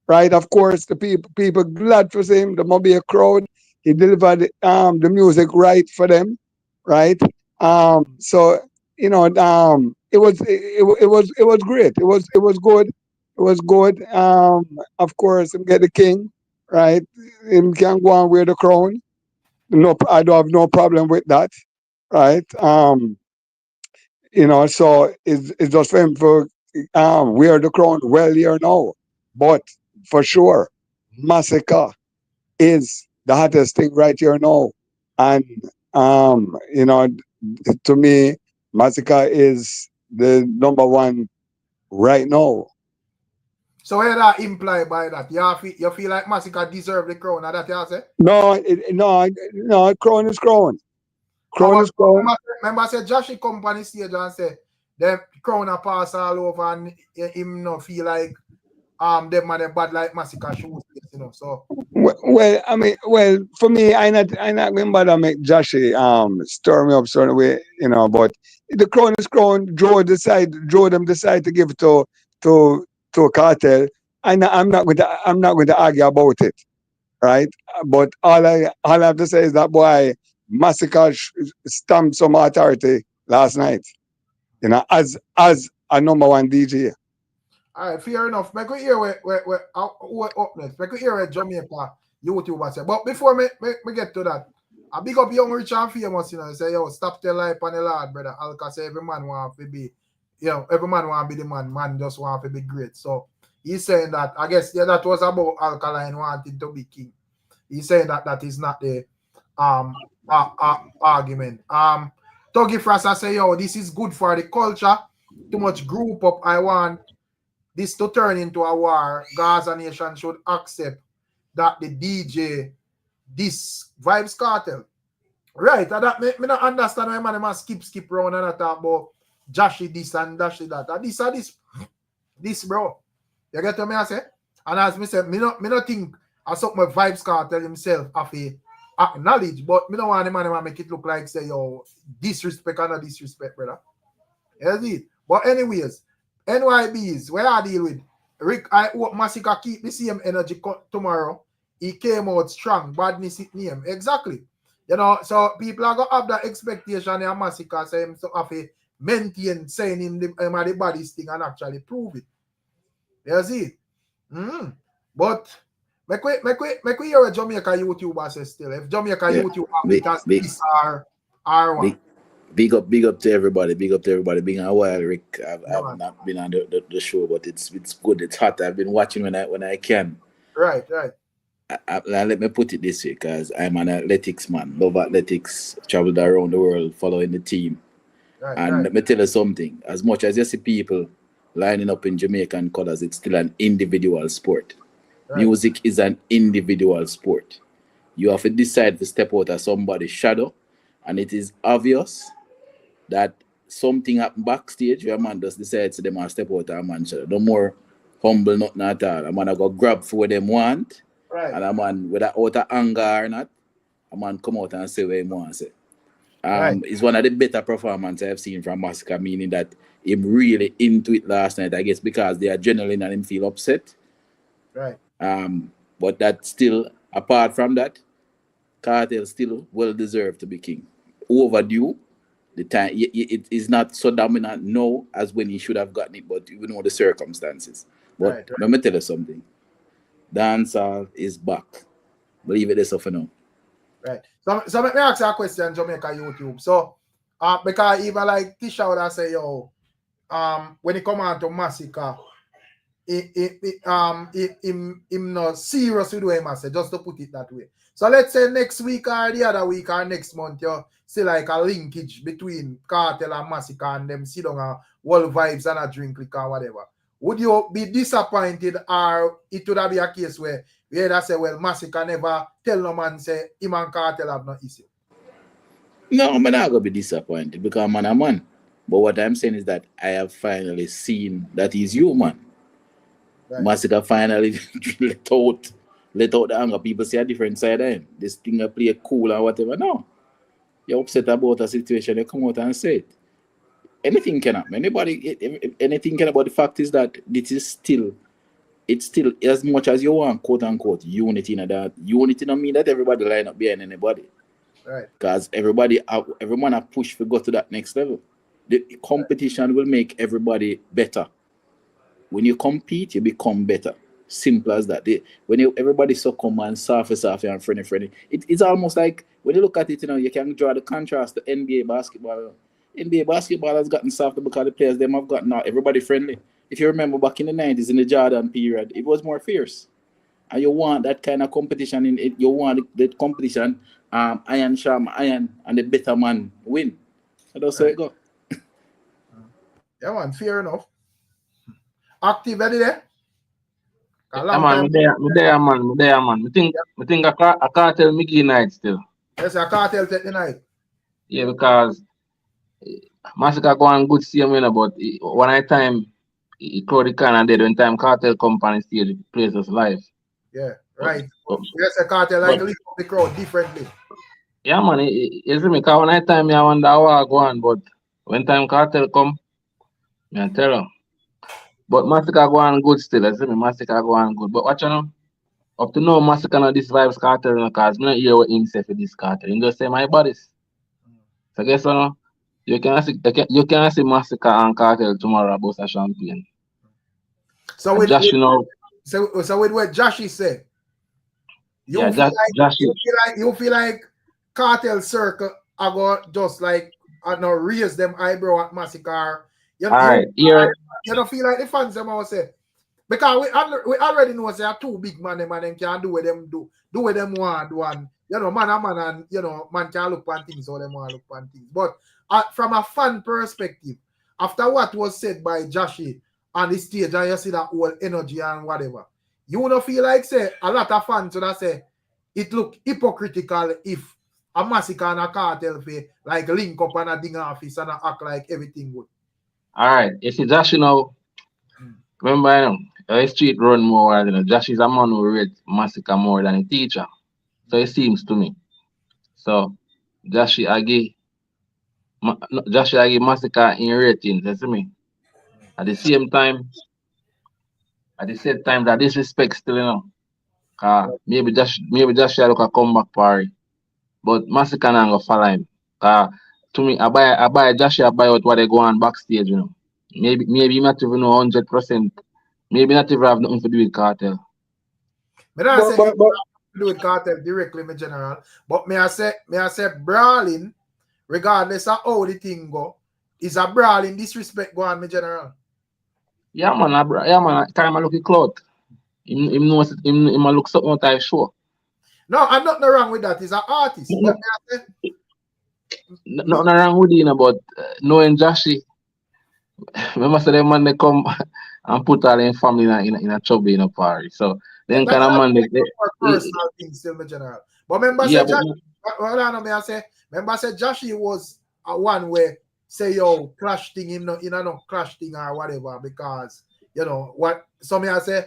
right? Of course, the people glad for him. There must be a crowd. He delivered the music right for them, right? So you know, it was great. It was good. It was good. Of course, him get the king, right? Him can go and wear the crown. No, I don't have no problem with that, right? You know, so it's just for him for wear the crown well here now. But for sure, Masicka is the hottest thing right here now. And you know, to me, Masicka is the number one right now. So what that imply by that? You feel like Masicka deserve the crown, that you say? No, crown is crown. Crown is crown. Remember I said Jashii company stage and say the crown a pass all over and him no feel like them man bad like Masicka shoes, you know. So well, I mean, for me, I not going to make Jashii stir me up certain way, you know. But the crown is crown. Joe them decide to give it to Kartel. I'm not going to argue about it, right? But all I have to say is that boy Masicka stamped some authority last night, you know, as a number one DJ. all right, fair enough. Make we hear where up next. Make we hear where Jamaica YouTuber say. But before me get to that, I big up young rich and famous, you know, say yo, stop tell life on the Lord, brother. Alka say every man want to be, you know, every man want to be the man. Man just want to be great. So he's saying that, I guess, yeah, that was about Alkaline wanting to be king. He's saying that is not the argument. Tuggy Frasa say, yo, this is good for the culture. Too much group up. I want this to turn into a war. Gaza Nation should accept that the DJ this Vybz Kartel. Right, that me not understand why man must skip round and talk about Jashii this and Jashii that. This bro. You get what me I say? And as me say, me not think I something my Vybz Kartel himself have a acknowledge, but me don't want the man make it look like say yo disrespect or not disrespect, brother. You see? But anyways, NYBs, where I deal with Rick, I hope Masicka keep the same energy tomorrow. He came out strong, badness it name. Exactly. You know, so people are gonna have that expectation and Masicka say him so have to maintain saying him the baddest thing and actually prove it. You see? But make we hear a Jamaica YouTuber say still. If Jamaica YouTuber this are one. Big up to everybody. Big up to everybody. Being a while, Rick. I've not been on the show, but it's good. It's hot. I've been watching when I can. Right. Let me put it this way, because I'm an athletics man. Love athletics. Traveled around the world following the team. Right. Let me tell you something. As much as you see people lining up in Jamaican colors, it's still an individual sport. Music is an individual sport. You have to decide to step out of somebody's shadow, and it is obvious that something happened backstage where a man just decides to them and step out of a man's shadow. No more humble, nothing at all. A man I go grab for what them want, and a man, whether out of anger or not, a man come out and say what he wants to say. It's one of the better performances I've seen from Masicka, meaning that him really into it last night, I guess, because they are adrenaline and him feel upset. But that still, apart from that, Kartel still well deserved to be king. Overdue. The time it is not so dominant now as when he should have gotten it, but you know the circumstances. But let me tell you something. Dancehall is back. Believe it is so for now. So let me ask you a question, Jamaica YouTube. So because even like Tisha would have say, yo, when it come on to Masicka, him not serious with what I say, just to put it that way. So let's say next week or the other week or next month, you see like a linkage between Kartel and Masicka and them sit down and world vibes and a drink liquor or whatever. Would you be disappointed, or it would be a case where you either say, well, Masicka never tell no man say him and Kartel have no issue? No, I'm not going to be disappointed because I'm a man. But what I'm saying is that I have finally seen that he's human. Masicka finally let out the anger. People see a different side of him. This thing I play cool or whatever. No. You're upset about a situation, you come out and say it. Anything can happen. Anything can happen. But the fact is that it's still as much as you want, quote unquote, unity in that. Unity don't mean that everybody line up behind anybody. Because everyone have pushed to go to that next level. The competition will make everybody better. When you compete, you become better. Simple as that. Everybody so come and soft and friendly. It's almost like when you look at it, you can draw the contrast to NBA basketball. NBA basketball has gotten softer because the players them have gotten now everybody friendly. If you remember back in the 90s in the Jordan period, it was more fierce. And you want that kind of competition in it. You want the competition, iron sharp iron, and the better man win. So that's how it go. Yeah, man, fair enough. Active ready there? I'm there, man. I think a Kartel Mickey night still. Yes, a Kartel take the night. Yeah, because Masicka go on good see him, but one night time he crowd the can and dead when time Kartel company stage plays us live. Yeah, right. Yes, a Kartel like lift up the crowd differently. Yeah, man. You see me, because one night time I wonder how I go on, but when time Kartel come, I tell him. But Masicka go on good still. I see me, Masicka go on good. But watch out, up to now, Masicka not this Vybz Kartel because I don't hear what him say for this Kartel. He just say my baddest. So guess what? You can see Masicka and Kartel tomorrow about a champagne. So with Jashii now. So with what Jashii said, you feel like Kartel circle I go just like I know raise them eyebrow at Masicka. You don't feel like the fans them all say because we already know they are two big man them and them can do what them do what them want do, and man and man can look on things how them want look on things. But from a fan perspective, after what was said by Jashii on the stage and you see that whole energy and whatever, you don't feel like say a lot of fans would say it look hypocritical if a Masicka and a Kartel fee like link up and a ding office and act like everything good. Alright, you see Jashii now, remember his street run more, Jashii is a man who rates Masicka more than a teacher. So it seems to me. So Jashii agi Masicka in ratings, you see me? At the same time, that disrespect still, maybe Jashii look a comeback party. But Masicka not gonna follow him. To me, I buy Jashii, I buy out what they go on backstage, Maybe not even 100%. Maybe not even have nothing to do with Kartel. But I say to do with Kartel directly, in general. But may I say brawling, regardless of how the thing go, is a brawling disrespect go on, in general. Yeah, man. Time I look at clout. Him knows him look something type show. No, I'm not wrong with that. He's an artist. But nothing wrong with him, but knowing Jashii, remember say them man they come and put all their family in a trouble in a party. So Then kind of man personal things still in general. But remember, yeah, say remember, say Jashii was a one where say yo clash thing in no clash thing or whatever because you know what some I say.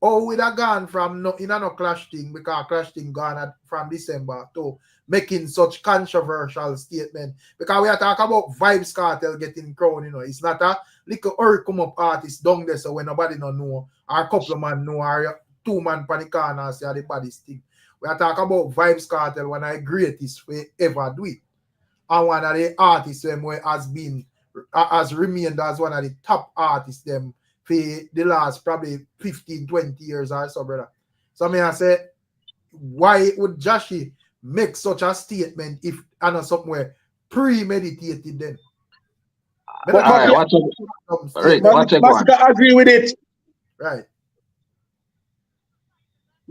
Oh, we have gone from no clash thing because clash thing gone from December to making such controversial statement because we are talking about Vybz Kartel getting crowned, you know. It's not a little come up artist down there so when nobody don't know or a couple of man know or 2 man pan the corner say the baddest thing. We are talking about Vybz Kartel, one of the greatest we ever do it. And one of the artists them where has remained as one of the top artists them for the last probably 15, 20 years or so, brother. So I say, why would Jashii make such a statement if I know somewhere premeditated then? Masicka agree with it. Right.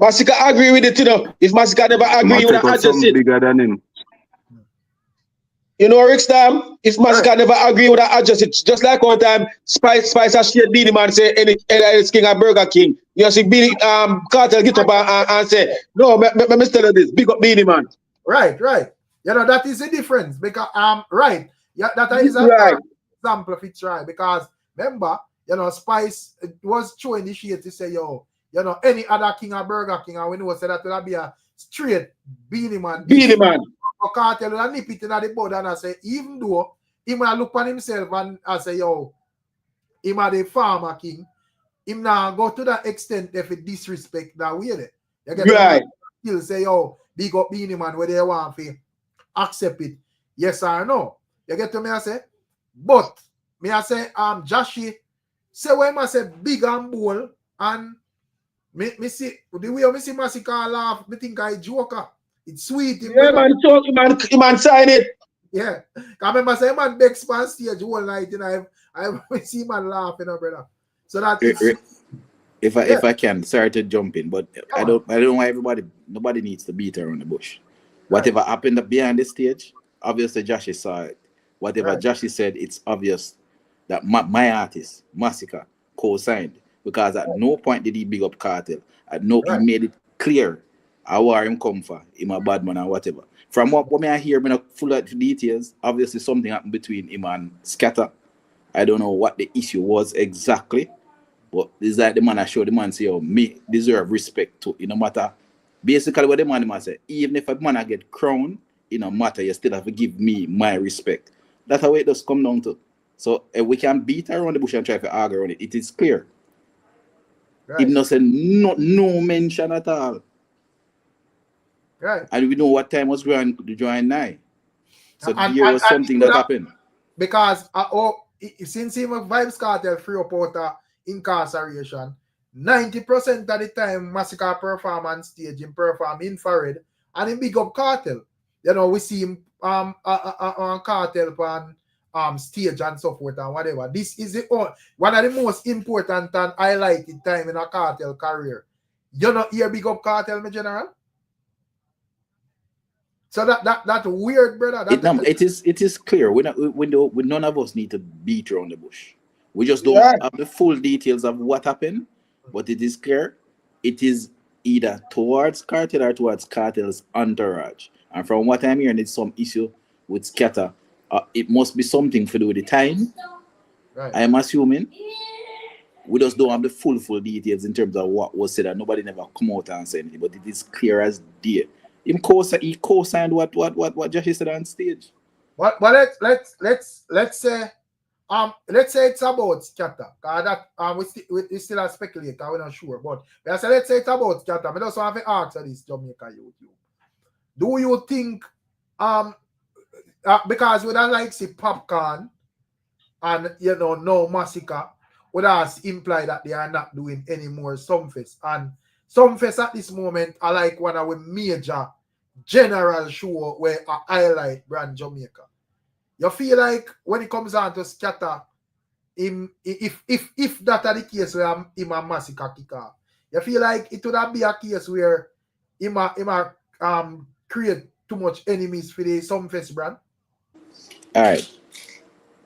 Masicka agree with it, you know. If Masicka never agree, he would have adjust it. Bigger than him. You know, Ricstorm, if Masicka never agree with that, adjust it. Just like one time, Spice has shared Beenie Man say any King and Burger King. You see Beenie Kartel get up and say, no, me tell you this, big up Beenie Man. Right. You know, that is the difference. Because right. Yeah, that is an example of it, right? Because remember, you know, Spice was showing the shit to say, yo, you know, any other King or Burger King, and we know say that will be a straight Beenie Man. Beenie Man. Kartel will nip it in the bud and I say, even though he might look on himself and I say, yo, he might the farmer king, him now go to that extent if it disrespect that way there. You get right. He'll say, yo, big up Beenie Man where they want to accept it. Yes or no. You get to me I say? But me I say Jashii say when I say big and bold and me see the way me see Masicka laugh, me think I joker. It's sweet. Yeah, man, talk, man, sign it. Yeah. I remember saying, man, Bex on stage all night, and I see man laughing, brother. So that if I can, sorry to jump in, but I don't know why nobody needs to beat around the bush. Whatever happened up behind the stage, obviously Jashii saw it. Whatever Jashii said, it's obvious that my artist, Masicka, co-signed. Because at no point did he big up Kartel. He made it clear where him come for, him a bad man or whatever. From what I hear, I'm not full of details. Obviously, something happened between him and Scatter. I don't know what the issue was exactly, but it's like the man I show the man say, oh, me deserve respect too. It no matter. Basically, what the man say, even if a man I get crowned, it no matter. You still have to give me my respect. That's how it does come down to. So we can beat around the bush and try to argue on it. It is clear. Right. It doesn't no mention at all. Right. And we know what time was drawing nigh. So there was something that happened. Because since even Vybz Kartel free up out incarceration, 90% of the time Masicka perform on stage, him perform infrared, and him big up Kartel. You know, we see him on Kartel on stage and so forth and whatever. This is one of the most important and highlighted time in a Kartel career. You know, here big up Kartel, my general. So that weird, brother. It is clear. We none of us need to beat around the bush. We just don't have the full details of what happened, but it is clear. It is either towards Kartel or towards Kartel's entourage. And from what I'm hearing, it's some issue with Scatter. It must be something to do with the time. Right. I am assuming. We just don't have the full details in terms of what was said, and nobody never come out and say anything. But it is clear as day. He co-signed what Jashii said on stage. But let's say it's about Scatter. We still are speculating, we're not sure. But let's say it's about Scatter. I just want to ask this Jamaica YouTube. Do you think because we don't like see Popcorn and you know no Masicka would has imply that they are not doing any more Sumfest, and Sumfest at this moment are like one of our major general show where I highlight brand Jamaica. You feel like when it comes down to Scatter, if that are the case where him and Masicka kick off, you feel like it would be a case where him create too much enemies for the Sumfest brand? All right.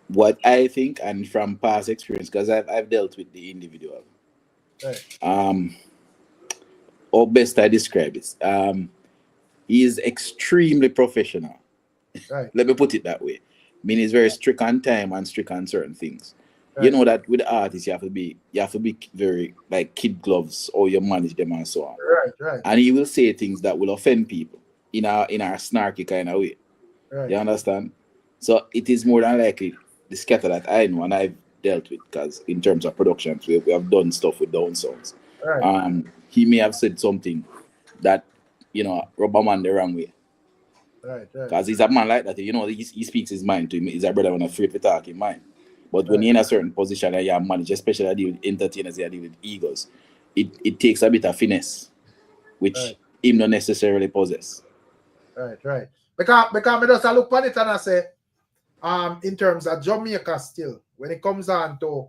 What I think, and from past experience, because I've dealt with the individual. Right. or best I describe it. He is extremely professional. Right. Let me put it that way. I mean, he's very strict on time and strict on certain things. Right. You know that with artists, you have to be very like kid gloves, or you manage them and so on. Right. And he will say things that will offend people in our snarky kind of way. Right. You understand? So it is more than likely the scatter that I know and I've dealt with, because in terms of productions, we have done stuff with down sounds. Right. He may have said something that, rub a man the wrong way. Right. Because he's a man like that, he speaks his mind to him. He's a brother when afraid to talk in mind. But when you're in a certain position and you're managed, especially I deal with entertainers, I deal with egos, it takes a bit of finesse, which him not necessarily possess. Right. Because I just look at it and I say, in terms of Jamaica still, when it comes on to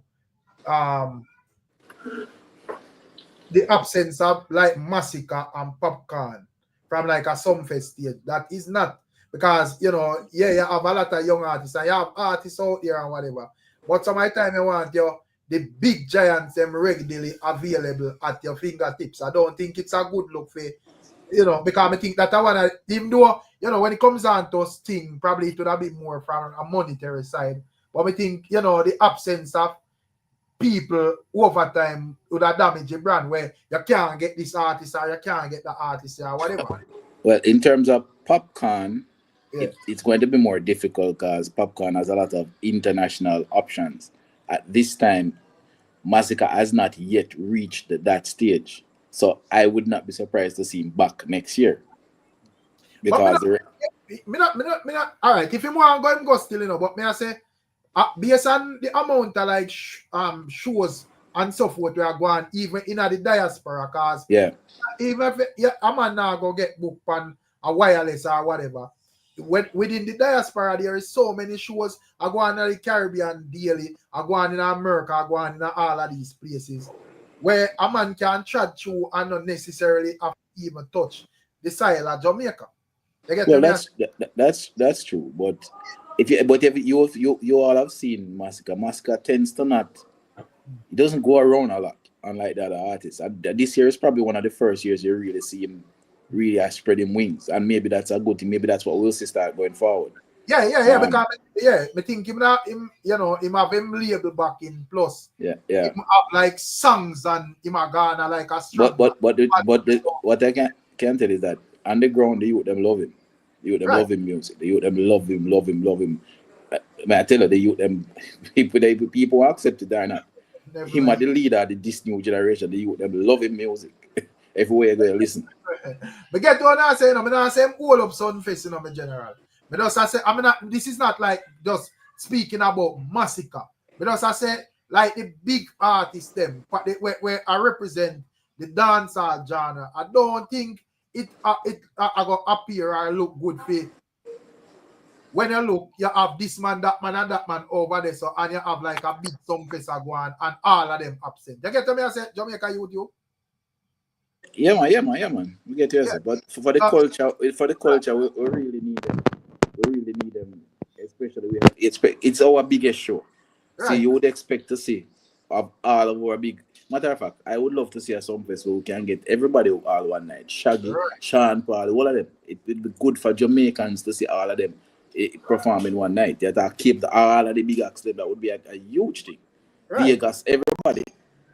the absence of like Masicka and Popcorn from like a Sumfest stage, that is not because you have a lot of young artists and you have artists out there and whatever. But some of the time you want the big giants them regularly available at your fingertips. I don't think it's a good look for because I think that I want to, even though, when it comes on to Sting, probably it would have been more from a monetary side. But I think, the absence of people over time would have damaged the brand where you can't get this artist or you can't get the artist or whatever. Well, in terms of Popcorn, it's going to be more difficult because Popcorn has a lot of international options. At this time, Masicka has not yet reached that stage. So I would not be surprised to see him back next year. Because all right, if you want to go still, but I say, based on the amount of like shows and so forth we are going, even in the diaspora, because even if a man now go get booked on a wireless or whatever, within the diaspora there is so many shows. I go on the Caribbean daily, I go on in America, I go on in all of these places where a man can chat through and not necessarily have to even touch the soil of Jamaica. Well, that's true, but if you all have seen Masicka. Masicka tends to not. He doesn't go around a lot, unlike the other artists. And this year is probably one of the first years you really see him really spreading wings, and maybe that's a good thing. Maybe that's what we'll see start going forward. Because I think him have him label back in plus. Him have like songs and him have gone like a strong. But what I can tell is that underground the youth them love him. The youth them love him music. The youth them love him. I tell you, the youth them people accept it or not. Him are the leader of this new generation. The youth them love him music. Everywhere you go, listen. But get what I say, I'm not saying all up Sumfest, in general. But just I say, this is not like just speaking about Masicka. But just I say, like the big artists, them, where I represent the dancehall genre, I don't think it going appear or look good for. When you look, you have this man, that man, and that man over there, so and you have like a big Sumfest going and all of them absent. You get to me? I say, Jamaica youth. Yeah, man. We get to but for the culture, we really need them. We really need them, especially it's our biggest show. Right. So you would expect to see of all of our big. Matter of fact, I would love to see a Sumfest where we can get everybody all one night. Shaggy, Sean Paul, all of them. It would be good for Jamaicans to see all of them perform in one night. That keep all of the big acts. That would be a huge thing. Right. Vegas, everybody.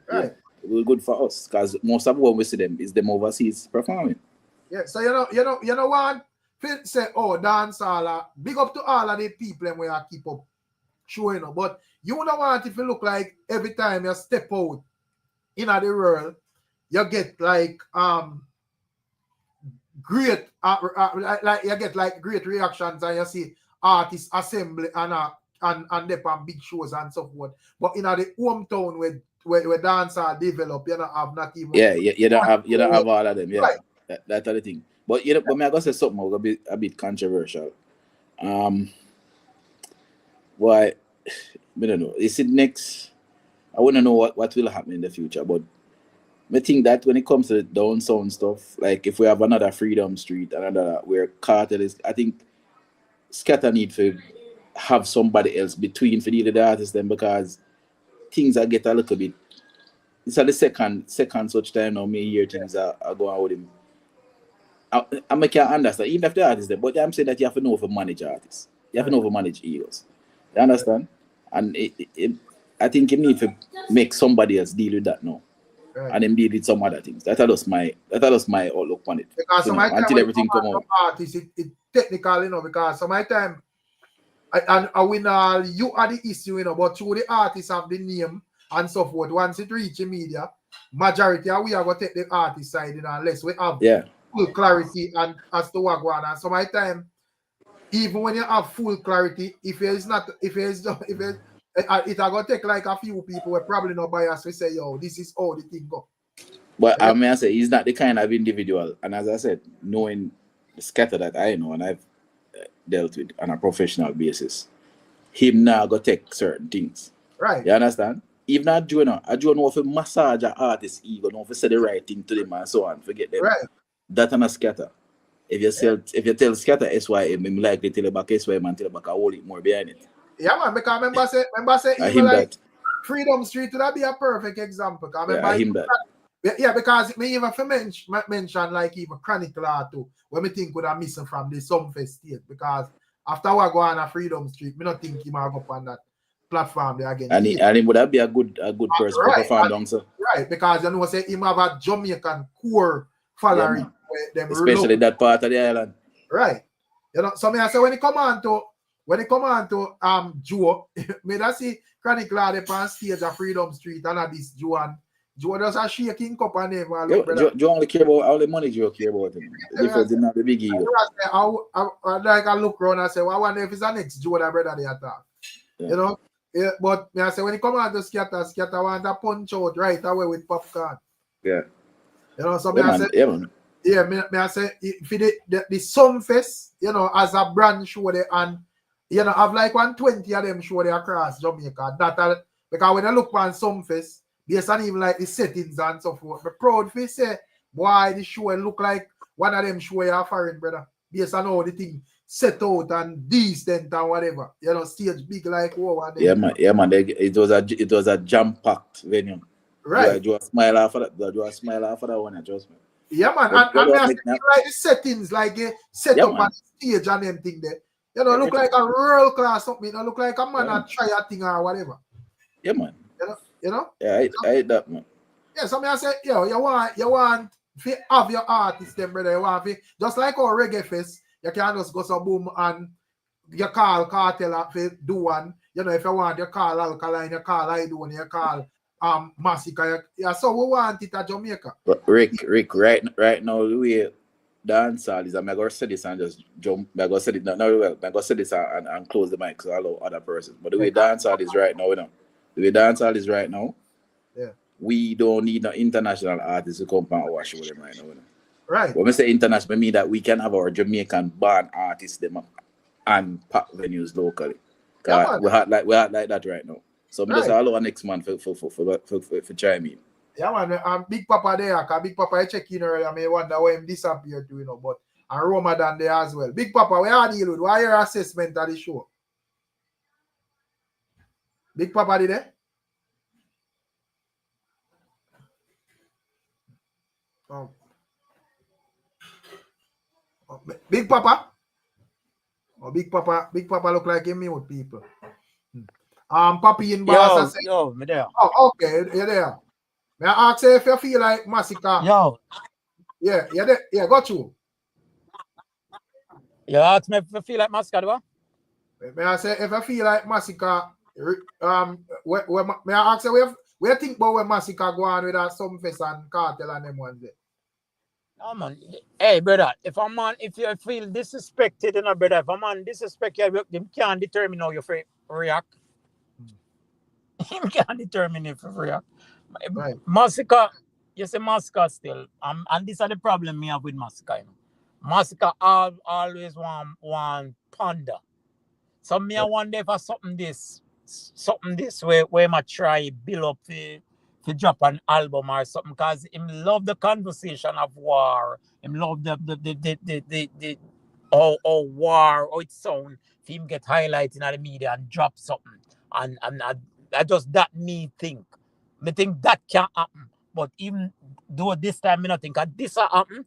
Right. Yeah. It will be good for us because most of what we see them is them overseas performing. Yeah, so you know what? Say, dancehall, big up to all of the people and where I keep up showing up. But you don't want it to look like every time you step out in the world, you get like great like you get like great reactions and you see artists assembly and they on big shows and so forth. But in the hometown where dancehall develop, you don't have not even you don't have all of them. Yeah, right. That's the thing. But but me I gotta say something a bit controversial. Why? I don't know. Is it next? I want to know what will happen in the future. But I think that when it comes to the down sound stuff, like if we have another Freedom Street, another where Kartel is, I think Scatter need to have somebody else between for the artists then because things are get a little bit It's the second such time now me hear things are going on with him. I can't understand, even if the artist there, but I'm saying that you have to know how to manage artists. You have to know how to manage egos. You understand? And I think you need to make somebody else deal with that now. Right. And then deal with some other things. That was my outlook on it. Because So now, until everything come out. Artists, it technical, you know, because some of the time I win all you are the issue, you know, but through the artists have the name and so forth. Once it reach the media, majority of we are gonna take the artist side, you know, unless we have full clarity and as to what going on. And some of the time, even when you have full clarity, it are gonna take like a few people who probably not biased to say, yo, this is how the thing go. But I mean, I say he's not the kind of individual, and as I said, knowing the scatter that I know and I've dealt with on a professional basis, him now go take certain things. Right. You understand? Even a Jonah know if massage an artist ego, know if say the right thing to them and so on, forget them. Right. That and a scatter. If you tell scatter SYM, I'm likely tell you back SYM and tell you back a whole it more behind it. Yeah, man, because remember say even like that. Freedom Street would be a perfect example. Because me even mention like even Chronicle too, when me think would have missing from the Sumfest state, because after we go on a Freedom Street, me not think he might go up on that platform there again. And he would be a good person to perform down, sir. Right, because you know say him have a Jamaican core following, especially that part of the island. Right. You know, so me I say when he come on to Joe, me that see Chronicle on stage at Freedom Street and this Joe does a shaking cup on him. Joe only care about all the money Joe care about him. The difference is not the big ego. I look around and say, well, I wonder if it's the next Joe that brother they attack. Yeah. You know? Yeah, but me I say when he come out to scatter want to punch out right away with popcorn. Yeah. You know, so me I say for the Sumfest, you know, as a brand show there, and you know, have like 120 of them show there across Jamaica. Because when I look on Sumfest, based on even like the settings and so forth, I'm proud to say, boy, the show look like one of them show you foreign, brother. Based on how the thing set out and decent and whatever. You know, stage big like wow. Yeah, man. It was a jam-packed venue. Right. You smile after that. You smile after that one, trust me. Yeah, man. And like the settings, like set up on stage and them thing there. You know, look like a world class something. You know, look like a man that try a thing or whatever. Yeah, man. You know? Yeah, I hate that, man. Yeah, so I say, yo, you want to have your artist, them, brother. You want to, just like our reggae fest, you can just go so boom and you call Kartel to do one. You know, if you want, you call Alkaline, you call I do one, you call Masicka. Yeah, so we want it at Jamaica. But Rick, right now, the way dancehall is, I'm going to say this and just jump. I'm going to say it, no, well, I'm going to say this and close the mic so I allow other persons. But the way dancehall is right now, you know. The way dancehall is right now, we don't need no international artists to come and our show them right now. You know? Right. When we say international, I mean that we can have our Jamaican band artists them and pack venues locally. Yeah, we had like that right now. So we just allow next month for chime in. Yeah, man. Big Papa there, because Big Papa check in earlier. I may wonder why him disappeared too, you know. But and Ramadan there as well. Big Papa, where are you with? Why your assessment of the show? Big Papa did it? Big Papa? Oh, Big Papa look like a mute people. Papi in Boss. Yo, me there. Oh, okay, you're there. May I ask you if you feel like Masicka? Yo. Yeah, you're there. Yeah, got you. You ask me if I feel like Masicka, what? May I say if I feel like Masicka, may I ask you where you think about when Masicka go on with that Sumfest and Kartel and them ones there? Oh man, hey brother, if you feel disrespected, you know, brother, if a man disrespect you, them can't determine how you react. Him can't determine if you react. Right. Masicka, you say Masicka still, and this is the problem me have with Masicka. You know? Masicka always want ponder. So me I wonder if something this where I try build up to drop an album or something, because him love the conversation of war. Him love the war, how it sound. For him get highlighted in the media and drop something. And I just that me think. Me think that can happen. But even though this time, me not think this will happen.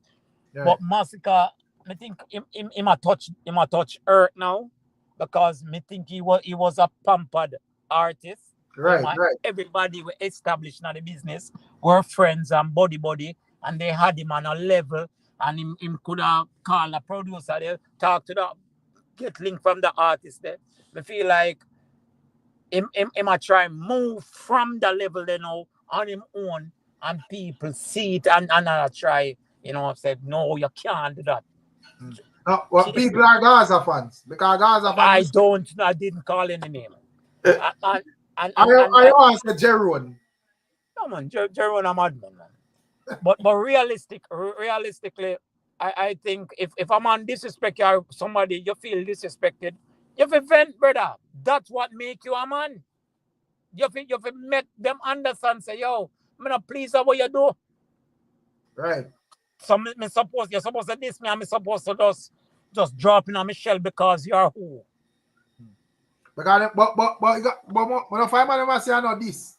Yeah. But Masicka, me think him a touch earth now, because me think he was a pampered artist. Right. Everybody were established in the business, were friends and buddy, and they had him on a level, and him could have called a producer there, talk to the, get link from the artist there. Me feel like him a try move from the level they know on him own, and people see it and I try, said no, you can't do that. What people are Gaza fans, because Gaza fans. I didn't call any name. I want to say Jeroen. No man, Jeroen a madman, man. But realistically, I think if a man disrespect you, somebody you feel disrespected, you have vent, brother. That's what make you a man. You have make them understand, say, yo, I'm not pleased with what you do. Right. So you're supposed to diss me, and I'm supposed to just drop in on Michelle because you're who? Because but when I find man say I know this.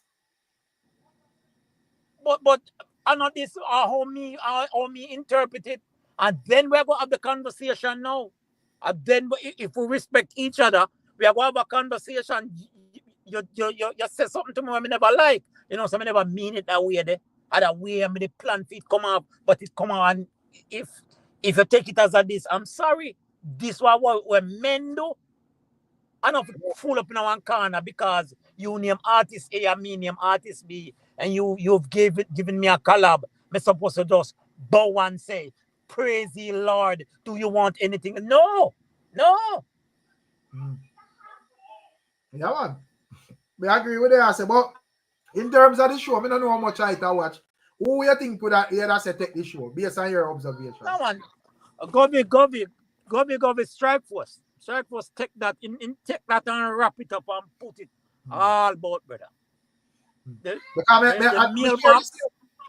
But I know this how me interpret it, and then we're going to have the conversation now. And then if we respect each other, we are going to have a conversation. You say something to me I never like. So I never mean it that way there. Other way I mean the plan for it come up, but it come on. If you take it as a this, I'm sorry. This what men do. I don't fool up in one corner because you name artist A and me name artist B, and you've given me a collab. I'm supposed to just bow and say, praise the Lord. Do you want anything? No. Yeah, man. I agree with that. But in terms of the show, I don't know how much I watch. Who you think would that say take the show based on your observation? No man. Go strike force. Strike force take that take that and wrap it up and put it all about, brother.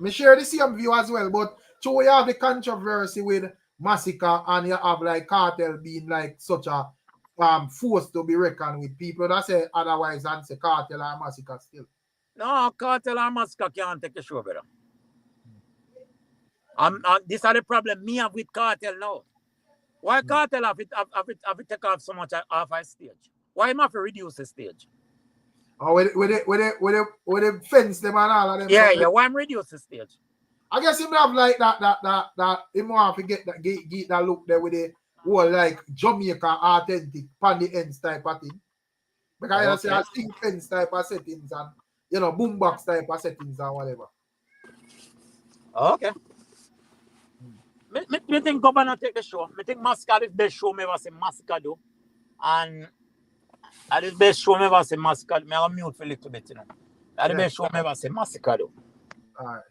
Me share the same view as well, but so you have the controversy with Masicka and you have like Kartel being like such a force to be reckoned with. People that say otherwise and say Kartel and Masicka still. No, Kartel and Masicka can't take the show, brother. This is the problem me have with Kartel now. Why Kartel have it take off so much off a stage? Why am I have to reduce the stage? Oh, with the fence them and all of them. Yeah. Why I'm reduce the stage? I guess him have like that him want to get that look there with the whole like Jamaica authentic pan the ends type of thing. Because I see fence type of settings and boombox type of settings and whatever. Okay. Me think Govana take the show. Me think Masicka is the best show me ever seen Masicka do. And that is the best show me ever seen Masicka do. Me have a mute for a little bit, That is the best show me ever seen Masicka do. Alright.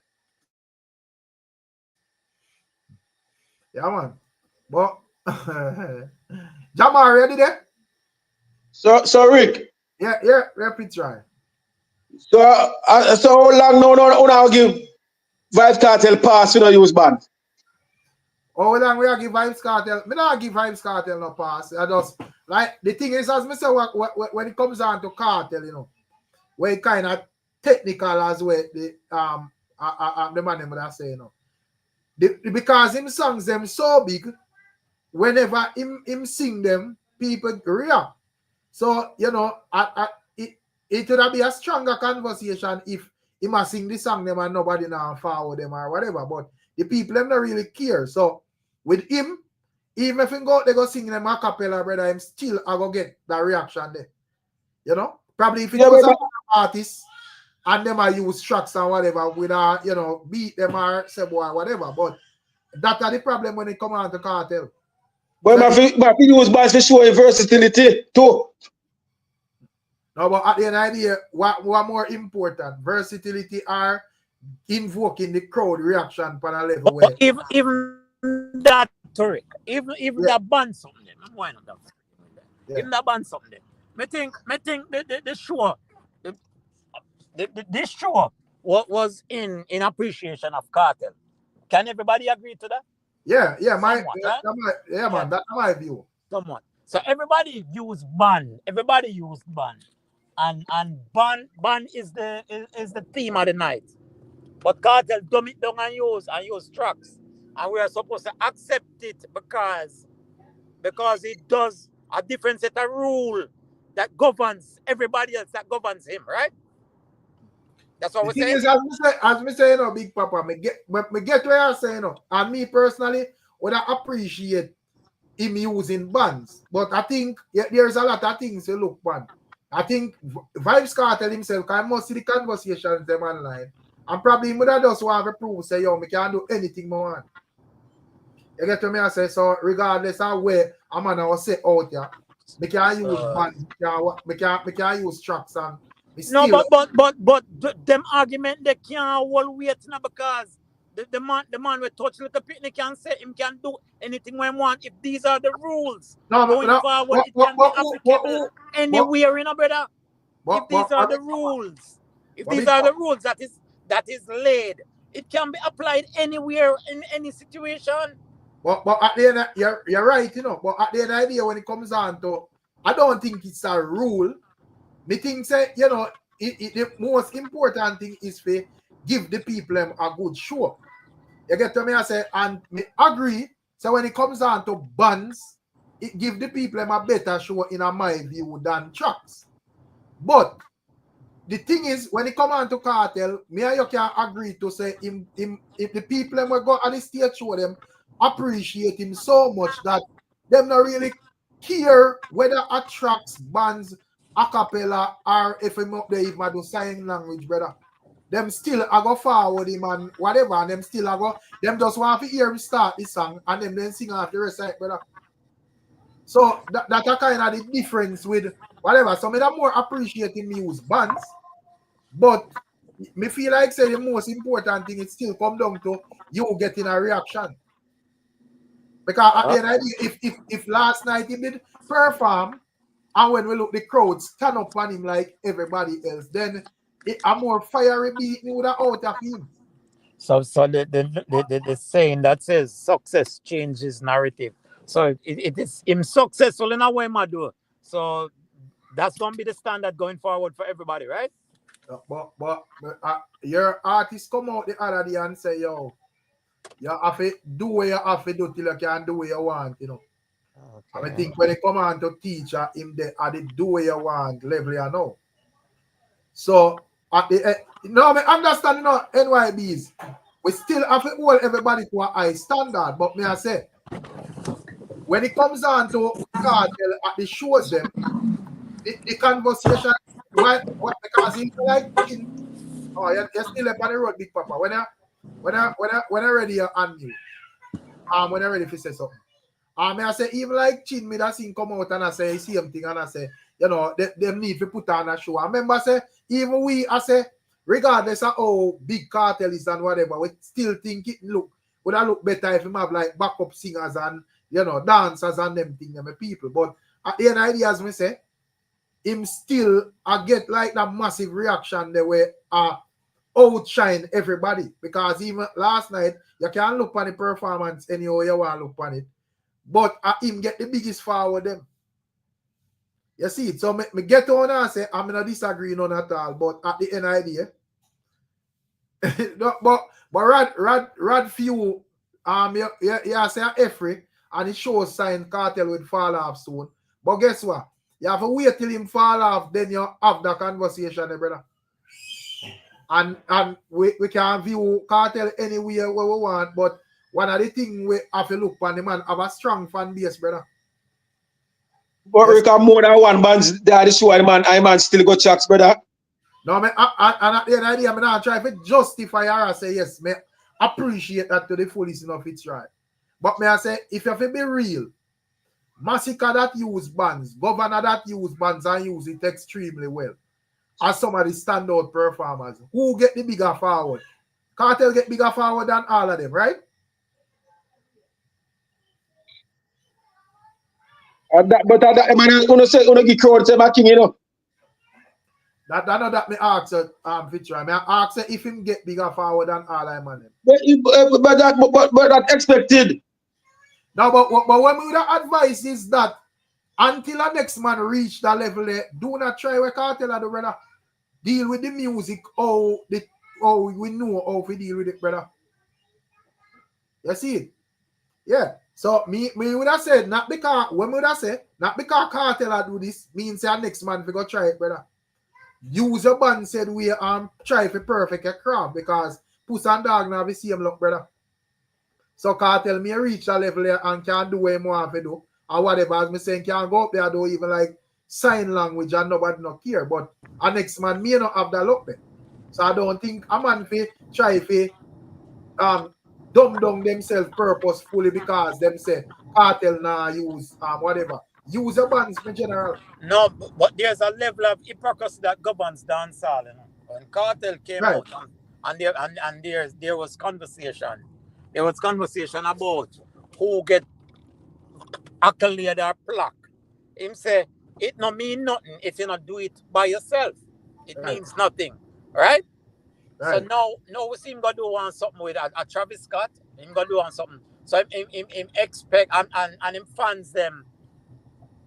Yeah, man. But Jamal, ready there? So Rick. Yeah, rapid try. So how long now I'll give Vybz Kartel pass we don't use band? How long we give Vybz Kartel? Me not give Vybz Kartel no pass. I just like the thing is, as me say, when it comes down to Kartel, where it kind of technical as well. The man that say, because him songs them so big, whenever him sing them, people react. So it would be a stronger conversation if he must sing the song them and nobody now follow them or whatever. But the people them don't really care. So with him, even if he they go sing them a cappella, brother, him still I go get that reaction there. Probably if it was an artist and them I use tracks and whatever with beat them or say boy whatever. But that's the problem when it come on to Kartel. But my use bars to show versatility too. No, but at the end of the day, what more important? Versatility or invoking the crowd reaction on a level where even that Turek, even that band something, I'm going on that. Even that band something. Me think the show this show was in appreciation of Kartel. Can everybody agree to that? Yeah, Somewhat, man, that's my view. Somewhat. So everybody used band. and ban is the theme of the night. But Kartel dumb it down and use tracks. And we are supposed to accept it because it does a different set of rule that governs everybody else that governs him, right? That's what The we're thing saying. is, as me say, you know, Big Papa, me get where you're saying, you know, and me personally would appreciate him using bands. But I think there's a lot of things to look on. I think Vybz Kartel himself, I must see the conversations them online. And probably he would have just want to prove, say, yo, me can do anything more. You get to me, I say, so regardless of where a man was set out here, me can use bands, me can use tracks and no, but them argument they can't hold weight now because the man will touch little picnic can say him can do anything when he want. If these are the rules going forward, it can be applicable anywhere, you know, brother. If these are the rules, that is laid, it can be applied anywhere in any situation. But at the end, you're right, you know. But at the end of the day, when it comes on to, I don't think it's a rule. Me think say, you know, the most important thing is to give the people a good show. You get to me, I say, and me agree. So when it comes on to bands, it give the people a better show in my view than tracks. But the thing is, when it come on to Kartel, me and you can agree to say if the people will go on the stage show them appreciate him so much that them not really care whether tracks, bands, a cappella, or if him up there if I do sign language, brother. Them still I go forward him and whatever, and them still I go, them just want to hear him start the song and them then sing after the rest of it, brother. So that's a kind of the difference with whatever. So me that more appreciating me use bands, but me feel like say the most important thing is still come down to you getting a reaction. Because at the end of the day, if last night he did perform, and when we look the crowd stand up on him like everybody else, then a more fiery beat me would have out of him. So the saying that says success changes narrative. So it is him successful in a way, my do. So that's gonna be the standard going forward for everybody, right? But your artist come out the other day and say, yo, you have to do what you have to do till you can do what you want, you know. Okay. I think when they come on to teach him they do what you want level you know. So at the no, I understand, you know, NYBs. We still have to hold everybody to a high standard, but me I say when it comes on to Kartel at the shows them, the conversation what because he's like oh you're still up on the road, Big Papa. When I ready on you. When I ready to say something. I say even like Chin me that scene come out and I say same thing and I say, you know, them need to put on a show. I remember I say even we I say regardless of how big Kartel is and whatever, we still think it would have look better if we have like backup singers and you know dancers and them thing them people. But at the end of the day, as me say, him still get like that massive reaction the way outshine everybody because even last night you can't look on the performance anyhow you want to look on it. But him get the biggest forward them. You see it. So me get on and say I'm not disagreeing on at all. But at the end of the day, but Rad few you say Effrey and it shows sign Kartel will fall off soon. But guess what? You have to wait till him fall off, then you have the conversation, brother. And we can view Kartel anywhere where we want, but one of the things we have to look on the man have a strong fan base, brother. But yes. We can more than one band that is why I man still got tracks, brother. No, and at the end of the day, I'm not trying to justify or say yes, me appreciate that to the fullest enough it's right. But me I say if you have to be real, Masicka that use bands, Govana that use bands and use it extremely well. As some of the standout performers, who get the bigger forward? Kartel get bigger forward than all of them, right? But man, gonna say gonna give crowd say king, you know. That me ask Victor. I ask if him get bigger forward than all I man. But that expected. No, but what we would advise is that Until the next man reach that level there, do not try what Kartel do, brother. Deal with the music, how we know how to deal with it, brother. You see it? Yeah. So me would have said, not because Kartel do this, means the next man we go try it, brother. Use your band said we try for perfect a craft because Puss and Dog now the same look, brother. So Kartel me reach a level there and can do what more to do. Or whatever, as me saying, can go up there do even like sign language and nobody not care. But a next man may not have that look there. So I don't think a man fi try fi dumb down themselves purposefully because them say Kartel now use whatever. Use your bands in general. No, but there's a level of hypocrisy that governs dancehall, you know. When Kartel came Right. out and there was conversation. There was conversation about who get accolade or plaque. Him say it no mean nothing if you not do it by yourself. It means nothing, right? So now we see him go do on something with a Travis Scott. Him go do on something. So him expect and him fans them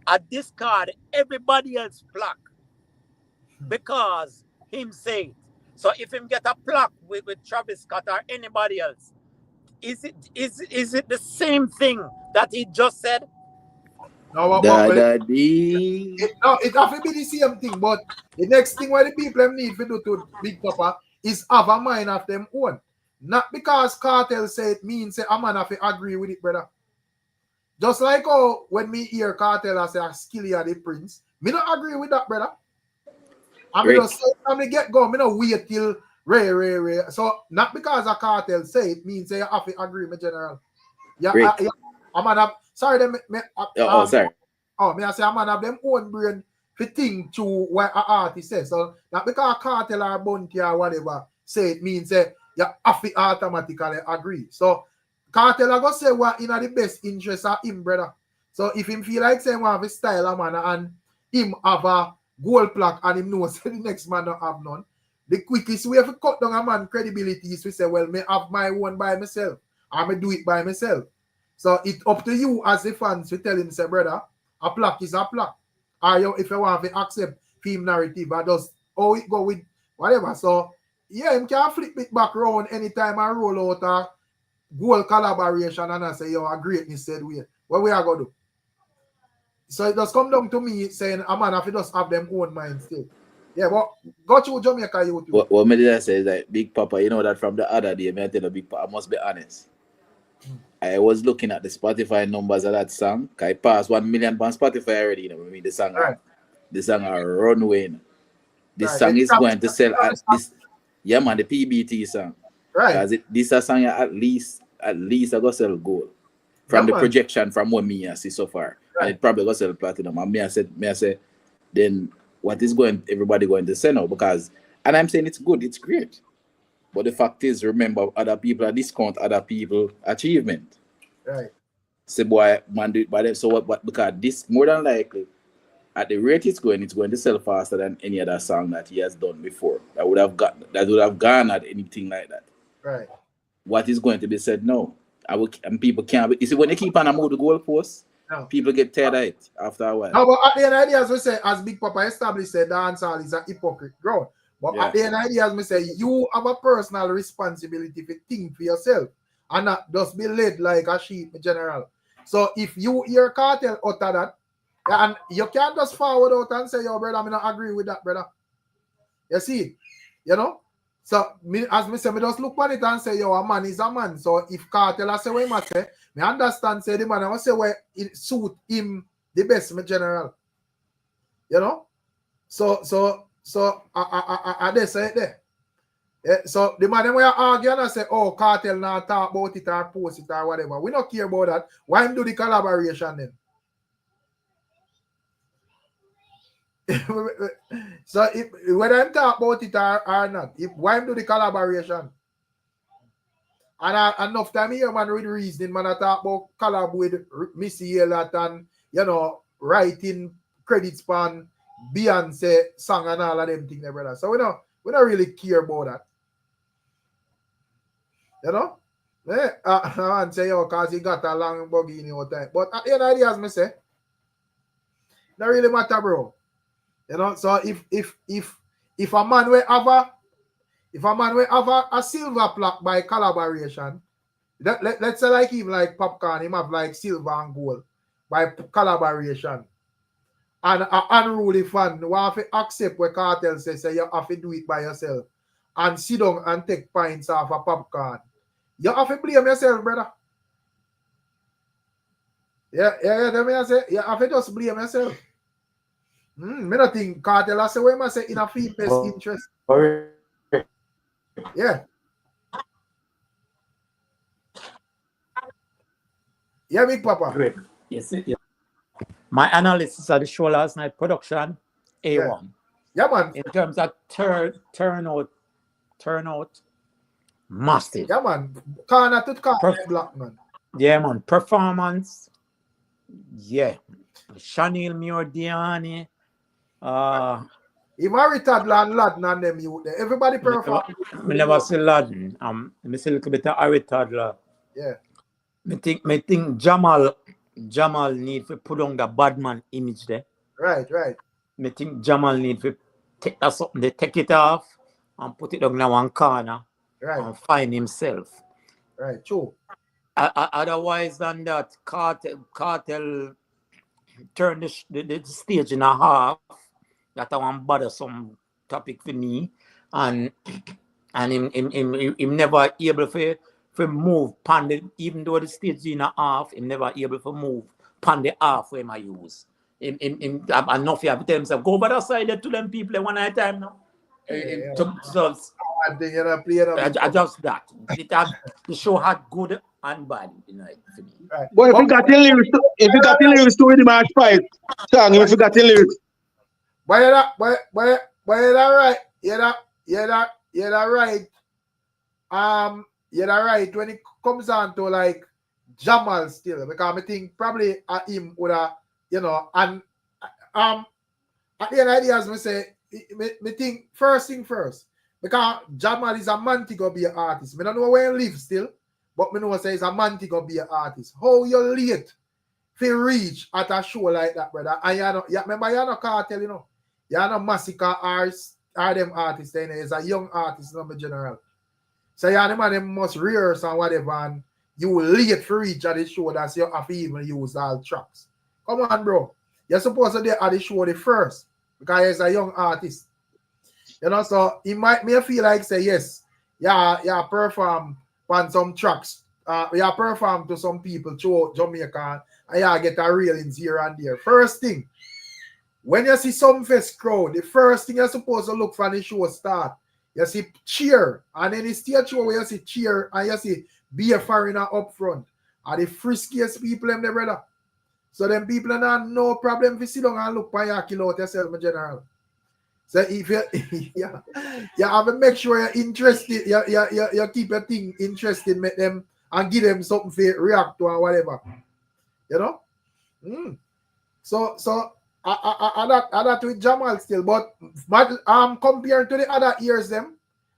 a discard everybody else plaque because him say it. So if him get a plaque with Travis Scott or anybody else, is it the same thing that he just said? No, it have to be the same thing, but the next thing what the people need to do to Big Papa is have a mind of them own. Not because Kartel say it means say a man have to agree with it, brother. Just like how when me hear Kartel I say a skilly are the prince, me not agree with that, brother. I mean just say from the get go, me not wait till Ray. So not because a Kartel say it means say you have to agree with general. Yeah, a man have sorry them sorry. Oh, me I say a man have them own brain to think to what an artist says. So not because Kartel or Bounty or whatever say it means say you have to automatically agree. So Kartel are gonna say what in the best interest of him, brother. So if him feel like saying have a style a man and him have a gold plaque and him knows the next man don't have none, the quickest way to cut down a man credibility is to say, well, me have my own by myself. I me do it by myself. So it's up to you as a fan to tell him, say, brother, a plaque is a plaque. Or you, if you want to accept film narrative, or just how it go with whatever. So yeah, him can flip it back around anytime I roll out a goal collaboration and I say, yo, a greatness said we. What we are going to do? So it does come down to me saying, a man have to just have them own mind still. Yeah, but go to Jamaica YouTube. What me did I say is that Big Papa, you know that from the other day, me I tell you, Big Papa, I must be honest. I was looking at the Spotify numbers of that song. I passed 1 million on Spotify already. You know, I mean, the song are runway. You know. This song is going to sell at this. Yeah, man, the PBT song. Right. Because this a song at least I go sell gold from the projection from what me I see so far, and it probably go sell platinum. And me I say, then what is everybody going to say now? Because and I'm saying it's good, it's great. But the fact is, remember, other people discount other people's achievement. Right. Say, boy, man, do it by them. So what? Because this more than likely, at the rate it's going to sell faster than any other song that he has done before. That would have gone at anything like that. Right. What is going to be said now? And people can't. You see, when they keep on a move the goalposts, people get tired of it after a while. No, but at the end of the day, as we say, as Big Papa established, said dancehall is a hypocrite ground. But at the end of the day, as we say, you have a personal responsibility to think for yourself and not just be led like a sheep in general. So if you hear Kartel utter that, and you can't just forward out and say, yo, brother, I don't agree with that, brother. You see, you know? So as me say, me just look at it and say, yo, a man is a man. So if Kartel say what he say, me understand say the man I say where it suit him the best in general. You know? So I they say it there. Yeah, so the man we are arguing and say, oh, Kartel now talk about it or post it or whatever. We don't care about that. Why him do the collaboration then? So if whether I'm talk about it or not, why him do the collaboration? And enough time here, man, with reasoning, man, I talk about collab with Missy Elliott and, you know, writing credits pan Beyonce song and all of them things, brother. So we don't really care about that. You know? I say, yo, because he got a long buggy in your time. But at the end of the day, as me say, That really matter, bro. You know, so if a man will have a silver plaque by collaboration, let's say like him like Popcorn, him have like silver and gold by collaboration. And an unruly fan who have to accept what Kartel says, say you have to do it by yourself and sit down and take pints off a Popcorn. You have to blame yourself, brother. Yeah, I say, you have to just blame yourself. Me not think Kartel, I say, what am I say, in a female's interest? Yeah. Yeah, Big Papa. Great. Yes, yeah. My analysis of the show last night, production, A1. Yeah, man. In terms of turnout, massive. Yeah, man. Corner to corner, black man. Yeah, man. Performance, yeah. Chanel Miordiani. He married Tadlan, Laden, and them youth there. Everybody perform. I never see Laden. I see a little bit of Harry Tadler. Yeah. I think Jamal need to put on the bad man image there. Right. I think Jamal need to take that something, they take it off and put it on one corner and find himself. Right, true. Otherwise than that, Kartel turn the stage in a half. That I want bother some topic for me, and him never able to move pan the, even though the stage in a half, him never able to move pan the half where I use. Enough you have to tell himself, go by the side to them people one at a time now. Just that. The show had good and bad, you know, for me. Right. But if you got the lyrics to the match fight, song, if you got the lyrics. But you're right. You're right. You're right when it comes on to like Jamal still, because I think probably him would have, you know, and at the end of the day, as I say, me think first thing first, because Jamal is a man to go be an artist. I don't know where he lives still, but I know say he's a man to go be an artist. How you late to reach at a show like that, brother? And remember you're not Kartel, you know. You're not Masicka or them artists, you know. He's a young artist, in general. So you're the man them must rehearse and whatever, and you will late for reach at the show that you have to even use all tracks. Come on, bro. You're supposed to be at the show the first because he's a young artist. You know, so he might may feel like say yes, yeah, perform on some tracks. Yeah, perform to some people throughout Jamaica and yeah, get a railings here and there. First thing, when you see Sumfest crowd, the first thing you're supposed to look for the show start, you see cheer, and then the stage show where you see cheer and you see be a foreigner up front. Are the friskiest people in the brother. So them people are not no problem if you sit down and look for you kill out yourself in general. So if you have to make sure you're interested, you keep your thing interested, make them and give them something to react to or whatever. You know? So I that with Jamal still, but compared to the other years them,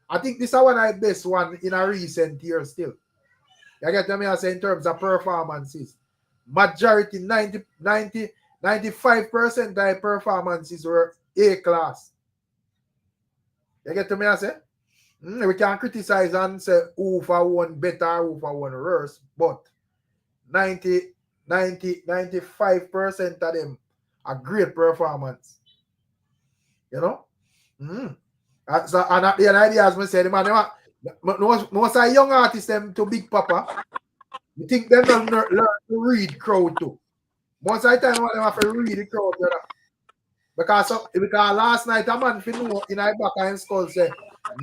I think this is one of the best one in a recent year still. You get me I say in terms of performances. Majority 95% of the performances were A class. You get me I say? We can criticize and say who for one better, who for one worse, but 95% of them a great performance. You know? And at the end of the day, as I said, man, most of young artists them to Big Papa, you think they don't learn to read crowd too. Most of the time, they have to read the crowd, brother. Because last night, a man in my back and skull said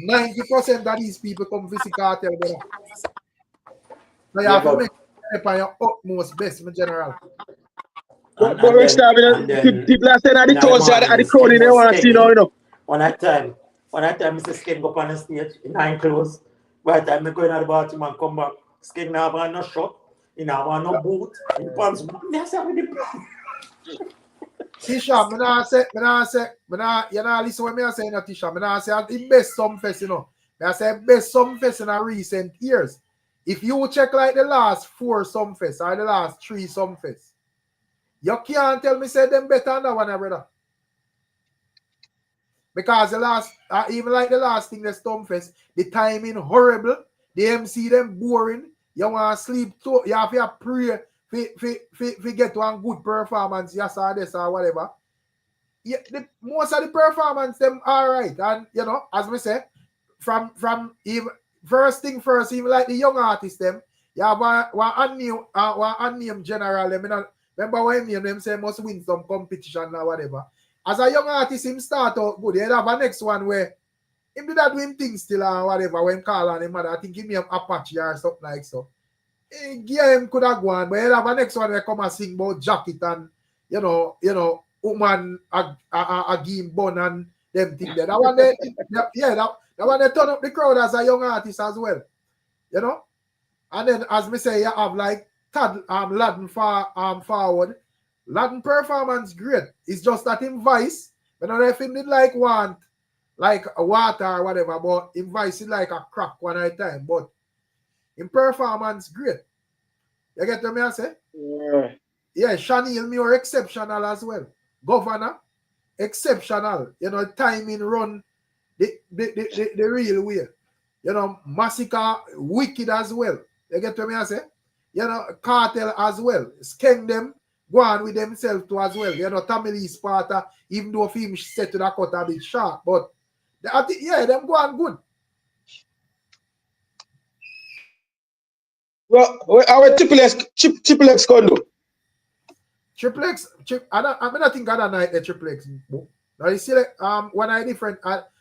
90% of these people come visit Kartel, brother. So you have to make it on your utmost best, in general. But people are saying at the toes at the crowd, they want to see now, you know. One at time, Mr. Skin go up on the stage, in nine clothes. By the time I go in at the bathroom and come back, Skin now have no shot, you know, have no boot, in pants. That's how we Tisha, you know, listen what I say, Tisha. I say the best Sumfest, you know. I say best Sumfest in a recent years. If you check like the last 4 Sumfest or the last 3 Sumfest, You can't tell me say them better than that one, brother. Because the last, even like the last thing, the Sumfest, the timing horrible, the MC them boring. You want to sleep too, you have to pray for get one good performance, yes or this or whatever. Yeah, most of the performance them all right, and you know, as we say, from even first thing first, even like the young artists them, you have one unnamed general. Them, you know, remember when them say must win some competition or whatever. As a young artist, him start out good. He have a next one where him do that doing things still or whatever. When call on him, I think he name Apache or something like so. Yeah, him could have gone, but he have a next one where come and sing about jacket and you know, woman a game bun and them things there. That one they, yeah, that one they turn up the crowd as a young artist as well. You know? And then as me say, you have like Laden forward. Latin performance great. It's just that in voice, I don't know if him did like want like a water or whatever, but in voice it like a crack one at a time. But in performance great. You get what I say? Yeah. Yeah, Chanel more exceptional as well. Govana, exceptional. You know, timing run the real way. You know, Masicka wicked as well. You get what I say? You know, Kartel as well. Skeng them. Go on with themselves too as well. You know, Tamil Sparta, even though film set to the cut a bit sharp, but yeah, them go on good. Well, our Triple X condo. Triple X, I don't think other night the Triple X. Now you see like one I different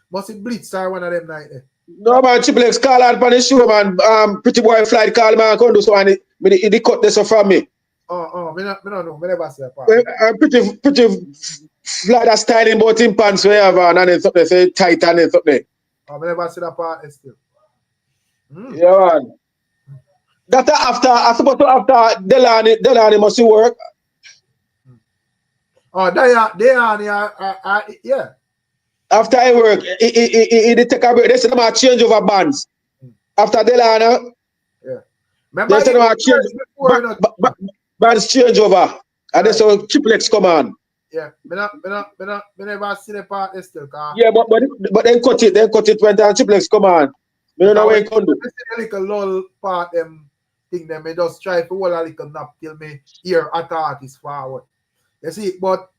must it Blitz or one of them night there. No man, Triple X call out on the show, man. Pretty boy flight call man condo so and he cut this off from me. Me don't know. Me never see a part. Pretty fly that styling about in pants wherever and then something say tight and then something. Me never see that part still. Yeah, man. That after Delany must work. Oh, Delany, yeah. After I work, he take a break. They said them change over bands. After Delany, yeah. Remember they said them change bands change over. And they saw Triple X come on. Yeah, me never see the part still. Yeah, but then cut it when the Triple X come on. Me don't know where it come do. I see the little lull part them thing them. Me just try to hold a little nap till me hear a artist forward. You see, but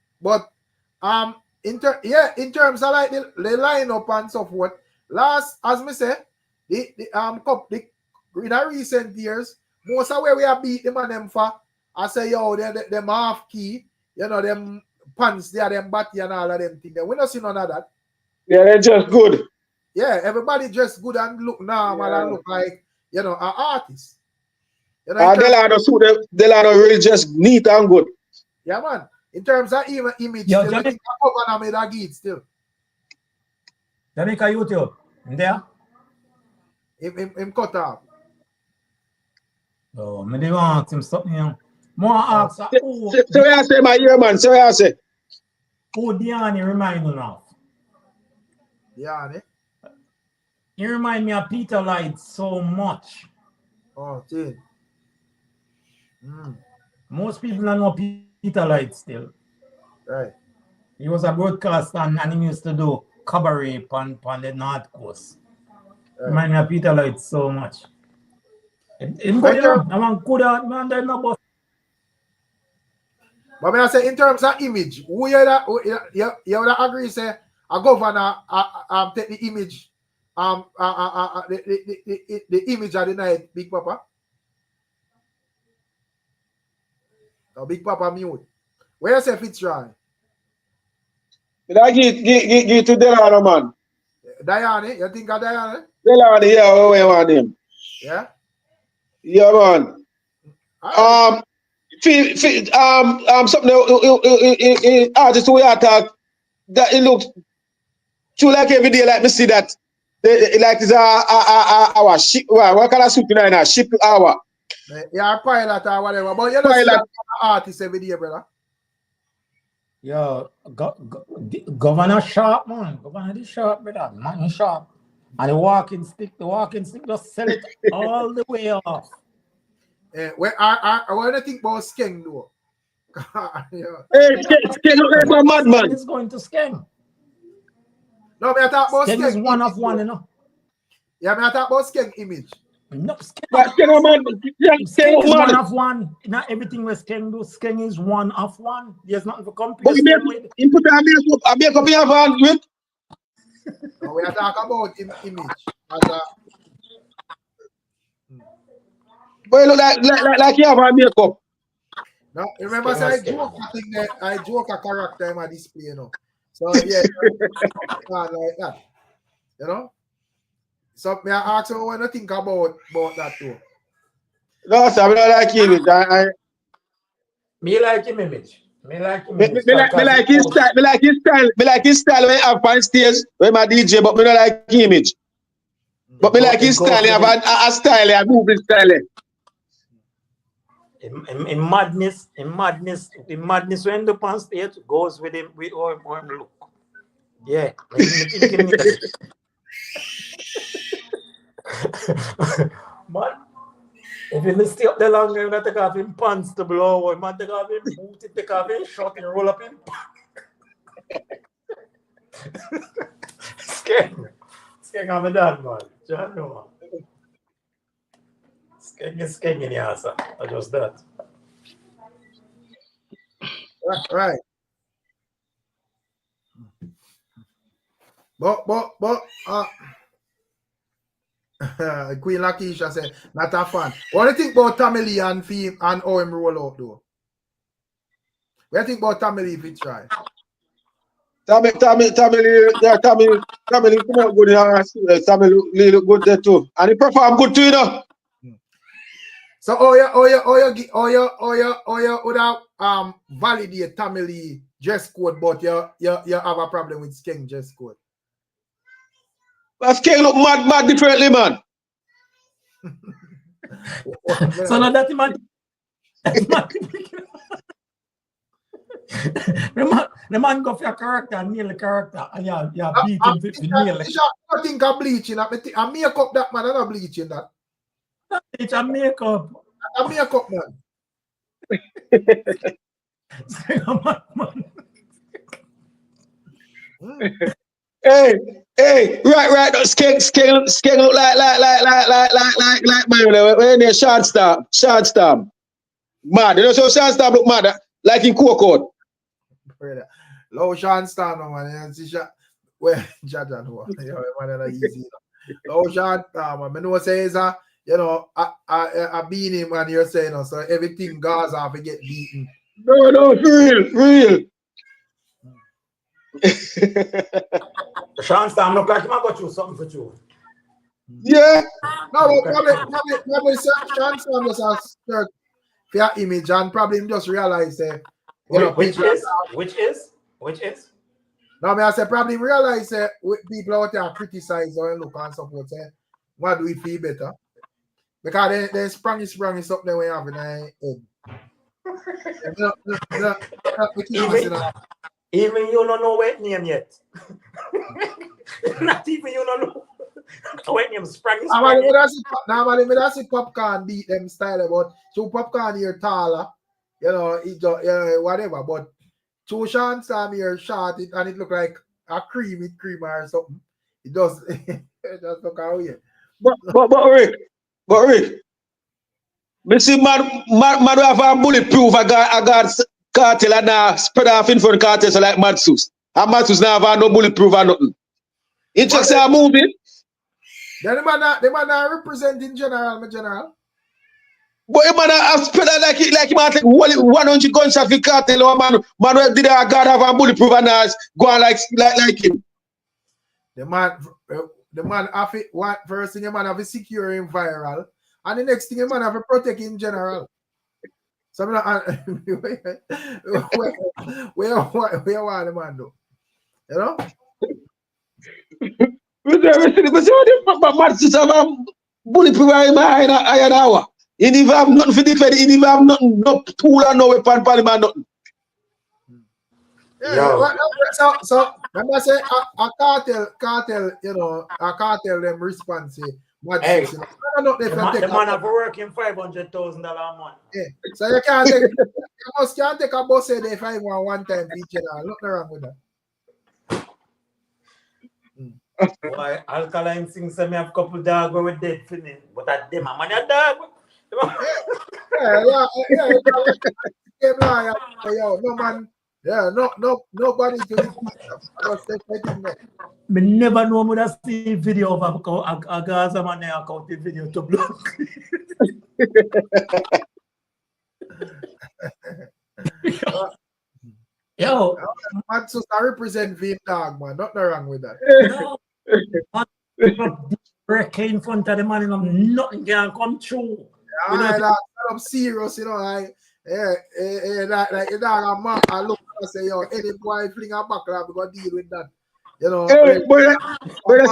in terms of like the lineup and so forth, last as me say, the in the recent years, most of where we have beat them and them for, I say yo, them half key, you know, them pants there, them batty and all of them things. We don't see none of that. Yeah, they're just good. Yeah, everybody just good and look normal and look like, you know, an artist. You know, Delano really just neat and good. Yeah, man. In terms of even image, yo, still, I think Govana made a gig still. Jamaica YouTube, there? Him cut off. Oh, me dey want him something, you know. More ask So I say my ear, man. So I say. Who Diani remind you of? Diani? He remind me of Peter Light so much. Oh, dude. Most people don't know Peter Light still. Right. He was a broadcaster and he used to do cabaret on the North Coast. Right. Remind me of Peter Light so much. But I say in terms of image, who you would agree say a governor take the image the image of the night, Big Papa? No, Big Papa mute. Where you say Fitzroy? I give to Delano, man. Diane, you think of Diane? Delano, yeah, where you want him? Yeah? Yeah, man. Something artist we attack that it looks true like every day, like me see that. Like it's our ship. What kind of suit in a ship hour? Yeah, pilot or whatever. But you don't see that artist every day, brother. Yo, Govana sharp, man. Govana is sharp, brother. Man is sharp. And the walking stick just sell it all the way off. What do you think about Skeng though? Hey, Skeng look like a madman. It's going to Skeng. No, me I talk about Skeng is Skeng one image, of one, though. you know. Yeah, me I talk about Skeng image. No, But Skeng look is one mad. of one. Not everything we Skeng do. Skeng is one of one. There's nothing to compare But Skeng with. he put a makeup in your van with. No, we are talking about image. As a, But he look like he have a makeup. no, remember, Skeng say as I Skeng. joke a thing that I joke a character in my display, you know. So yeah, like that, you know. So me I ask you what you think about that too. No, sir, I don't like image. Me like him image. Me like him Me image. like his style. Me like his style. Me like his style when he have on stage when my DJ, but me don't like image. But me like his style. He have a style. He have moving style. In madness, when the on stage goes with him with him look. Yeah, I thinking man, if you stay up there long, you're gonna take off him pants to blow, or man take off him boot, take off him short and roll up him. Skeng have a dad, man. John, no, man. Skeng in the answer. I just that. Right. But Queen Lakeisha said, not a fan. What do you think about Tommy Lee and Fee and how him roll out though? What do you think about Tommy Lee if he try? Tommy Lee come out good. Tommy Lee look good there too, and he perform good too, you know. So you would have validate Tommy Lee dress code, but you have a problem with Skeng dress code. But Skeng look mad differently, man. So now that man. The man go for your character and nail the character, and you beat him to nail it. I think I'm bleaching. I make up that man. I'm not bleaching that. It's a makeup. A makeup man. Hey, right. Skeng look like man when they short stamp. Mad, you know so short stamp look mad like in Coco. Low Sean Star, no man. Well, Jaja no. Man, that easy. Low Sean Star, man. I know say is a a Beenie man. You're saying so everything goes off and get beaten. No, real. Sean Star look like him got you something for you. Yeah. No, probably Sean Star just has for your image and probably him just realize that which is. No, I say probably realize that people out there criticize or look and support say what do we feel better? Because they sprung it up there when you have in Even you don't know what name yet. Not even you don't know what name sprung it. Normally, I see Popcorn beat them style, but so Popcorn here taller, it just whatever. But two Sean Sam here short it and it look like a cream or something. It does it just look away. But Rick, me see man have a bulletproof. I got Kartel and now spread off in front of Kartel so like Matsus. And Matsus now have no bulletproof or nothing. It just say a movie. Then the man represent in general, my general. But the man have spread like him take 100 gunshots for Kartel or man did a God have a bulletproof and now go on like him. The man have it one first thing the man have to secure him viral. And the next thing the man have to protect in general. So I'm not where want the man do? You know? But Matsus have a bulletproof in an hour. He never have nothing for defend. He never have nothing, no tool or no weapon for him or nothing. Yeah, so remember say a cartel, a cartel them response say Hey, Sus, you know. I don't know if you take the man have working $500,000 a month. Yeah. So you can't take can't take a bus a day if I want one time feature. Nothing wrong with that. Why Alkaline sings me have couple dog with dead finish, but at them man a dog. Yeah. No man. Yeah, nobody to the Me never know me that see video of a Gaza man there account the video to block. Yo, man, so I represent Vim dog, man. Nothing wrong with that. No, break in front of the man, nothing can come true. I'm serious, you know. Like I look and say, yo, any boy fling a back, we got to deal with that. You know, hey, but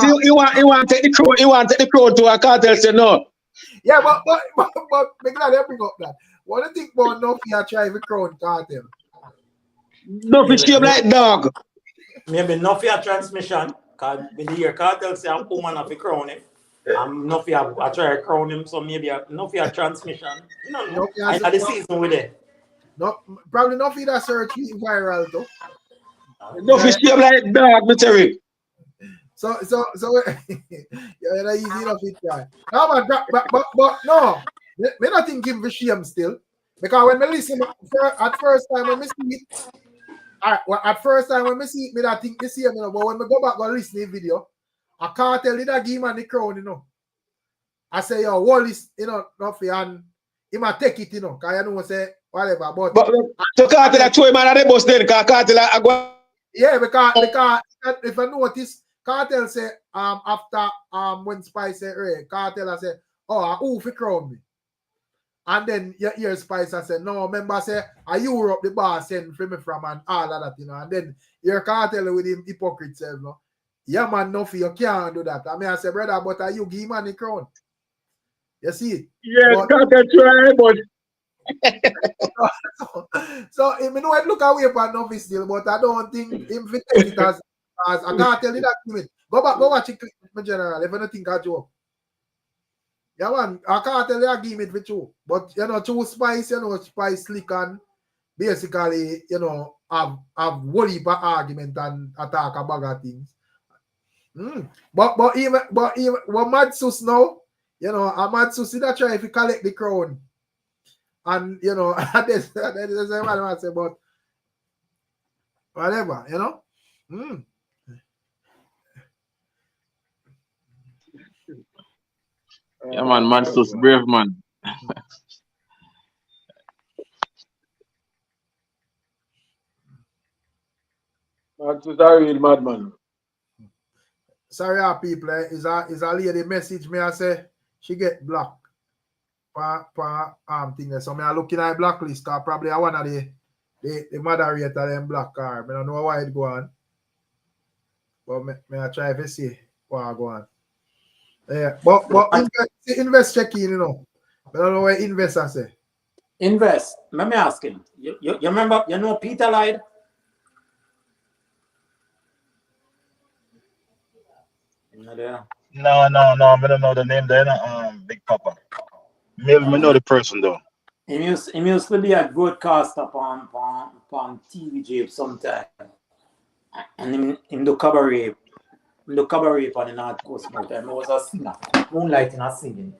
see, you want to take the crowd, to a Kartel, say no. Yeah, but make that bring up that. What do you think about Nofia try to crown Kartel? No fish shape like dog. Maybe Nofia transmission, because when the Kartel say I'm woman of the crown him. Nofia I try to crown him, so maybe Nofia transmission. No. I the season with it. No, probably Nofia that search viral though. No fish shape like dog, Mr. So you're easy enough it try. No, but no, me not think him for shame still. Because when me listen at first time when me see it, at first time when me see it, me not think the same, you know. But when me go back and listen to the video, I can't tell it that give man the crown, you know. I say, yo, Wallace, you know, nothing, and he might take it, you know, because you know say whatever. But so Kartel I throw him out of the bus then, because Kartel I go. Yeah, because if I notice, Kartel say after when Spice say Kartel I say, oh, who fi crown me? And then you hear Spice I say, no, remember say Europe the boss send for me from and all of that, you know. And then your Kartel with him hypocrite self, no. Yeah, man, no for you can't do that. I mean I say, brother, but you give man the crown. You see? Yeah, Kartel try, but so I mean, I look away for novice still, but I don't think him fit take it as I can't tell you that to me. Go watch it, my general. If you don't think I joke. Yeah, man, I can't tell you I give it for you. But you know, true Spice, you know, Spice slick and basically, you know, have worry about argument and attack about things. But even what Mad Sus now, you know, a Mad Sus that try if you collect the crown. And you know, that's what I say about whatever, you know. Yeah, man, Mansus brave man. Mansus a real madman. Sorry, people, is a lady message me. I say she get blocked. Thing. So me I looking at blacklist because probably I one of the moderator them block her. I don't know why it go on. But me I try to see what go on. Yeah, but invest check in, you know. I don't know what investor say. Invest. Let me ask him. You remember, you know Peter Lloyd? No, I don't know the name there. Big Papa. Maybe I know the person though. He used to be a broadcaster on TV sometime. And in the cabaret on the North Coast more time. He was a singer. Moonlighting and singing.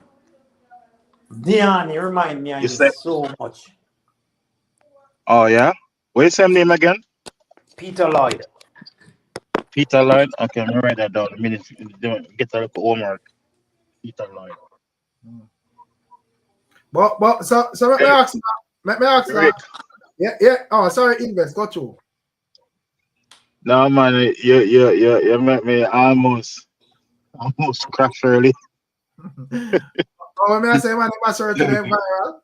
Dion, he remind me of him so much. Oh yeah? What's his name again? Peter Lloyd. Peter Lloyd? Okay, I'm gonna write that down. A minute. Get a little homework. Peter Lloyd. But so let me ask you. Yeah. Oh, sorry, invest. Go through. No man, you make me almost crash early. Oh, I say man, I search them viral.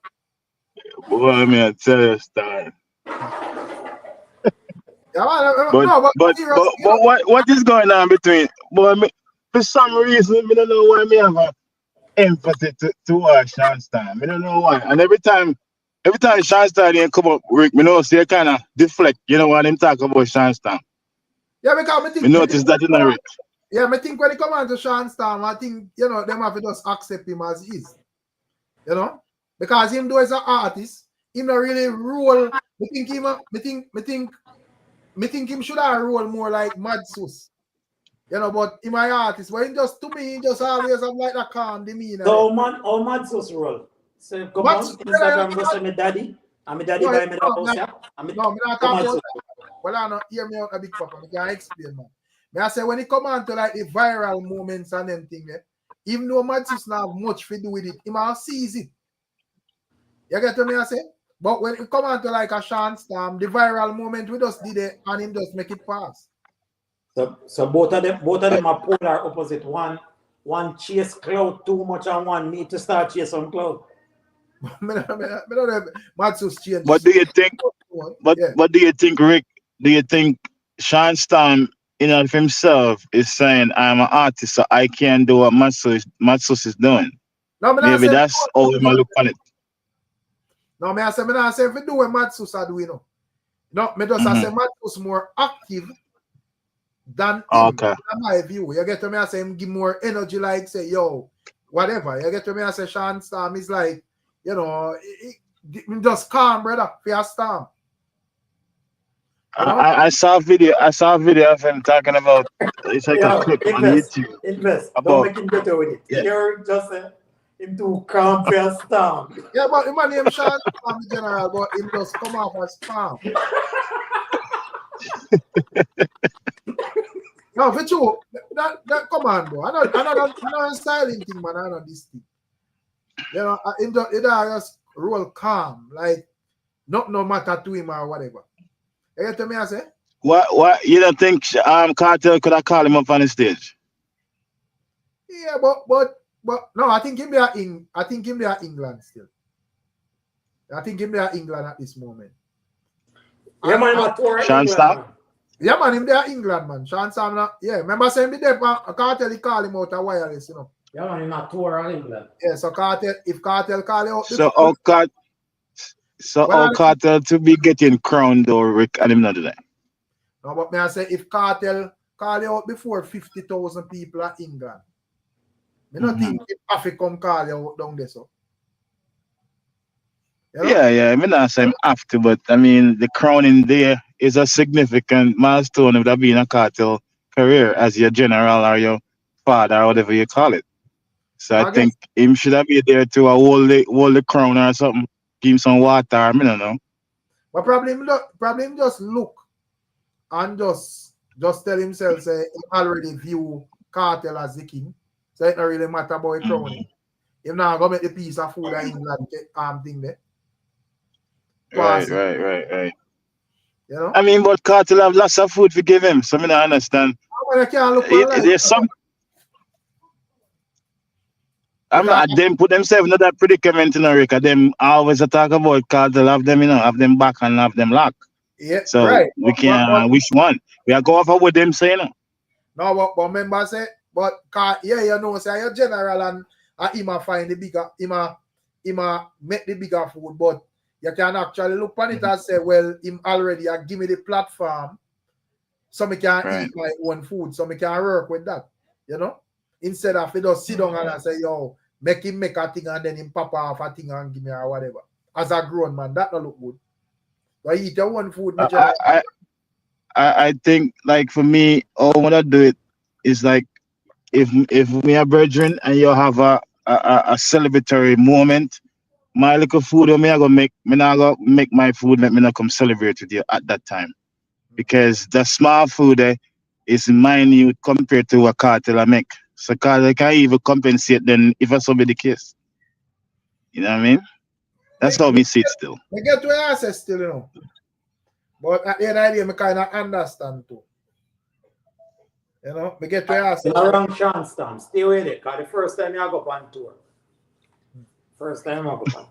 Boy, I mean, I tell you, Star. Yeah, but what is going on between? Boy, for some reason, I don't know why me have an empathy towards Sean Star. I don't know why. And every time Sean Star didn't come up, Rick, me know say kind of deflect. You know what I'm talking about Sean Star. Yeah, because me notice that in Rick. Yeah, I think when it come on to Sean Storm, I think, you know, them have to just accept him as he is. You know? Because him though as an artist, him not really roll. I think him should have roll more like Mad Sus. You know, but in my artist, but he just to me, he just always have like that calm demeanor. So how Mad Sus roll? So come on, Instagram go say me daddy. And my daddy buy me the house, yeah? No, I'm not talking about that. Well, I not hear me out a big papa. I can explain, man. I say when it come on to like the viral moments and them thing, even though Mad Sus not have much to do with it, he might seize it. You get what I say? But when it come on to like a Sean Storm, the viral moment we just did it and him just make it pass. So both of them are polar opposite. One chase cloud too much and one need to start chase some cloud. Mad Sus change. But do you think? But do you think, Rick? Do you think Sean Storm, in of himself, is saying, "I'm an artist, so I can't do what Mad Sus is doing"? No, maybe that's how we look on it. No, I say if we do what Mad Sus are doing, no, me just say Mad Sus more active than him. Okay. In my view. You get to me? I say him give more energy, like say, yo, whatever. You get to me? I say Sean Storm is like, you know, he just calm, brother, for a storm. You know? I saw a video of him talking about it's like a clip on YouTube. Don't make him better with it. Yeah. You're just him too calm for a storm. Yeah, but him name Sean Storm in general, but him just come off as calm. No, for true. That come on, bro. I know styling thing, man. I know this thing. You know, it just roll calm, like no matter to him or whatever. You get to me, I say? What you don't think Kartel could have called him up on the stage? Yeah, but no, I think him there England still. I think him there England at this moment. Yeah, man, Sean Storm? Yeah, man, him there England, man. Sean Storm, yeah. Remember saying me there, Kartel he call him out a wireless, you know. Yeah, man, him not tour on England. Yeah, so if Kartel call you out. So Kartel to be getting crowned though, Rick, and him not do that. No, but me I say if Kartel call you out before 50,000 people at England, me not think if Africa come call you out down there, so. You know? Yeah, I mean not say him have to, but I mean the crowning there is a significant milestone of that being a Kartel career as your general or your father or whatever you call it. So I think him should have been there to hold the crown or something. Give him some water, I don't know. But probably him just look and just tell himself say he already view Kartel as the king. So it don't really matter about the crowning. Him now go make the piece of food in England thing there. Right. You know? I mean, but Kartel have lots of food to give him, so I don't understand. There's some. Them put themselves in that predicament in America. Them always talk about Kartel, have them, have them back and have them lock. Yeah, so right. We can't which one. We are going off with them saying no, but remember say, but you know, say you're general and him find the bigger, him make the bigger food, but you can actually look on it and say, well, him already give me the platform, so me can eat my own food, so me can work with that, you know? Instead of just sit down and say, yo, make him make a thing and then him pop off a thing and give me or whatever. As a grown man, that don't look good. But eat your own food. I think, like, for me, all I want to do it is like, if we are brethren and you have a celebratory moment, my little food me not gonna make my food, let me not come celebrate with you at that time. Because the small food is minute compared to what Kartel I make. So Kartel can even compensate then if that's be the case. You know what I mean? That's how we see it still. I get to answer still, you know. But at the end of the day, I kind of understand too. You know, I get to answer. Around Sean Storm, stay with it, because the first time I go on tour. First time I go on.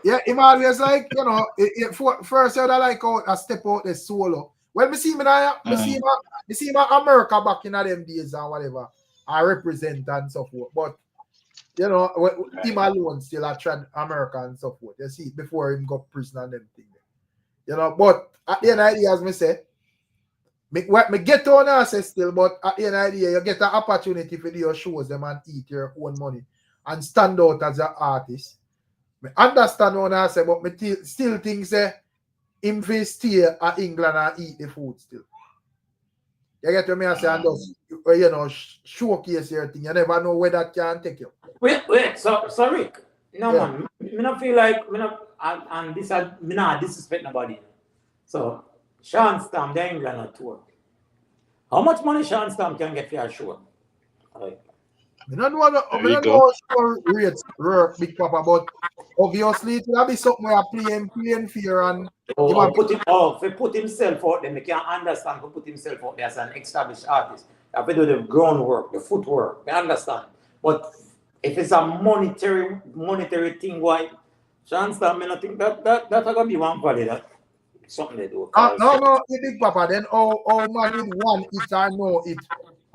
Yeah, yeah, him always like, you know, first I like out a step out the solo. Well, me see my America back in them days and whatever. I represent and so forth. But you know, him alone still I tried America and so forth. You see, before him got prison and them thing. You know, but at the end of the day, as me say, Me get on us still, but at the end of the day, you get an opportunity for your shows them and eat your own money and stand out as an artist. Me understand what I say, but me still think say him fi stay at England and eat the food still. You get what me I say and just showcase your thing. You never know where that can take you. Wait, so Rick, no man, me not feel like me not and this me not disrespect nobody. So Sean Stam, the England on tour. How much money Sean Stam can get for your show? Like, I don't know how rates work, Big Papa, but obviously it will be something where playing fear and put himself out there. I can't understand to put himself out there as an established artist. You have to do the groundwork, the footwork. I understand. But if it's a monetary thing, why Sean Stam, I think that's gonna be one value that something they do. No, Big Papa, then how man with one it or know it.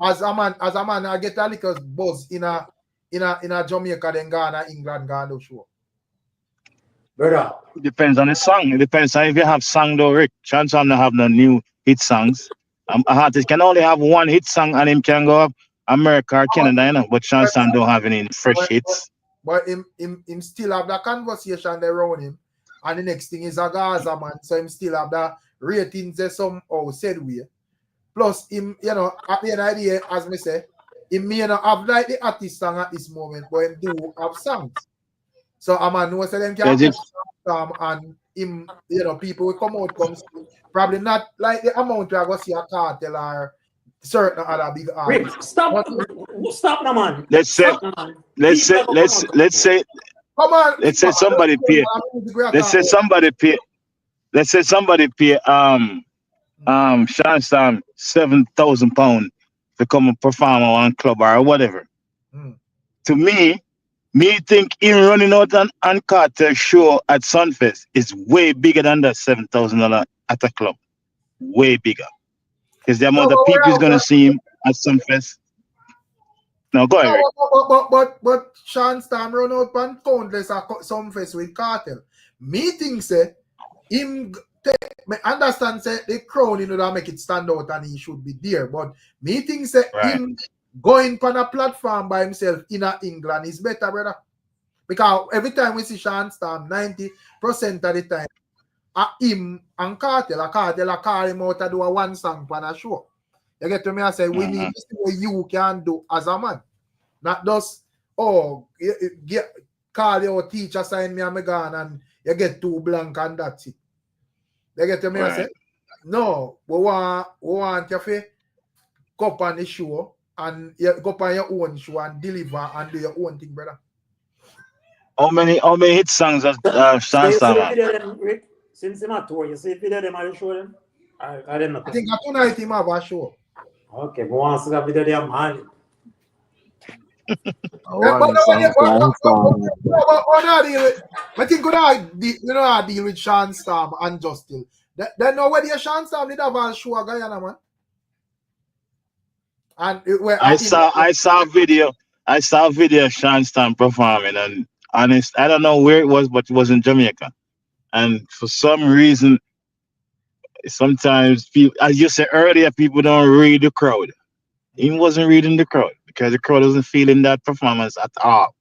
As a man, I get a little buzz in a Jamaica, then Ghana, England, Ghana show. Brother. It depends on the song. It depends on if you have song though, Rick. Chance I'm not have no new hit songs. A artist can only have one hit song and him can go up America or Canada, you know. But Chance don't have any fresh hits. But him still have that conversation around him. And the next thing is a Gaza man. So him still have that ratings somehow said we. Plus, him, at the end of the day, as me say, he may not have like the artist song at this moment, but him do have songs. So a man knows that them can and him, people will come out probably not like the amount we are going to see a Kartel or certain other big artists. Stop now, man. Let's say somebody pay. Let's say somebody pay Sean Stam £7,000 to come and perform on one club or whatever. To me think him running out on Kartel show at Sumfest is way bigger than that $7,000 at a club. Way bigger. Because the amount of people is gonna see him at Sumfest. No, go ahead. But Sean Stam run out on countless at Sumfest with Kartel. Me think say him understand say the crown that make it stand out and he should be there. But me think say him going on a platform by himself in England is better, brother. Because every time we see Sean Stam, 90% of the time, him and Kartel call him out to do a one song on a show. You get to me? I say, we need to see what you can do as a man. Not just, call your teacher, sign me a Megan, and you get 2 blank and that's it. You get to me? I say, no, we want you to go up on the show and you go up on your own show and deliver and do your own thing, brother. How many hit songs has Sean Stam? Since him at tour, you see video them are you show them? I don't know. I think tonight him have a show. Okay, but once the video them man. I think I deal with Sean Stam and Justin. Then nobody Sean Stam did have a show Guyana, man. And I saw video of Sean Stam performing, and honest, I don't know where it was, but it was in Jamaica. And for some reason, sometimes people, as you said earlier, people don't read the crowd. He wasn't reading the crowd because the crowd wasn't feeling that performance at all.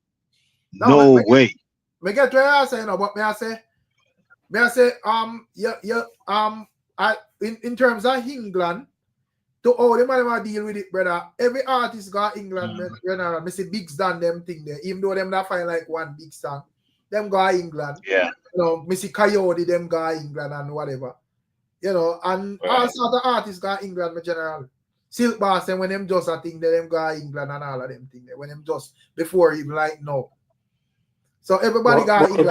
No way. Me get what I say, but me I say, in terms of England, to all the man deal with it, brother. Every artist got England, me see Vybz done them thing there. Even though them not find like one big song, them got England. Yeah. Me see Coyote, them got England and whatever. And all sort of artists got England in general. Silk Bass, and when them just a thing, them got England and all of them thing there. When them just before even like no. So everybody got England.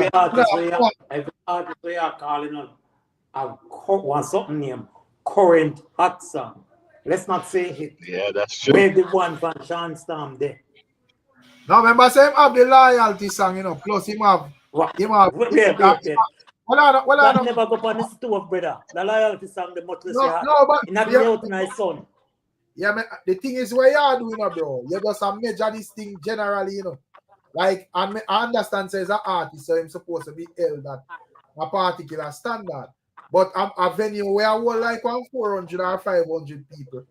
Every artist we are calling on want something named current hot song. Let's not say hit. Yeah, that's true. Where the one from Sean Stam there. Now remember, say him have the loyalty song, plus him have. That never go on the stove, brother. The loyalty song, the mutless. But not the out my son. Yeah, man, the thing is what you are doing, bro. You just measure this thing generally, Like, I understand, says an artist, so I'm supposed to be held at a particular standard. But a venue where I want like 400 or 500 people,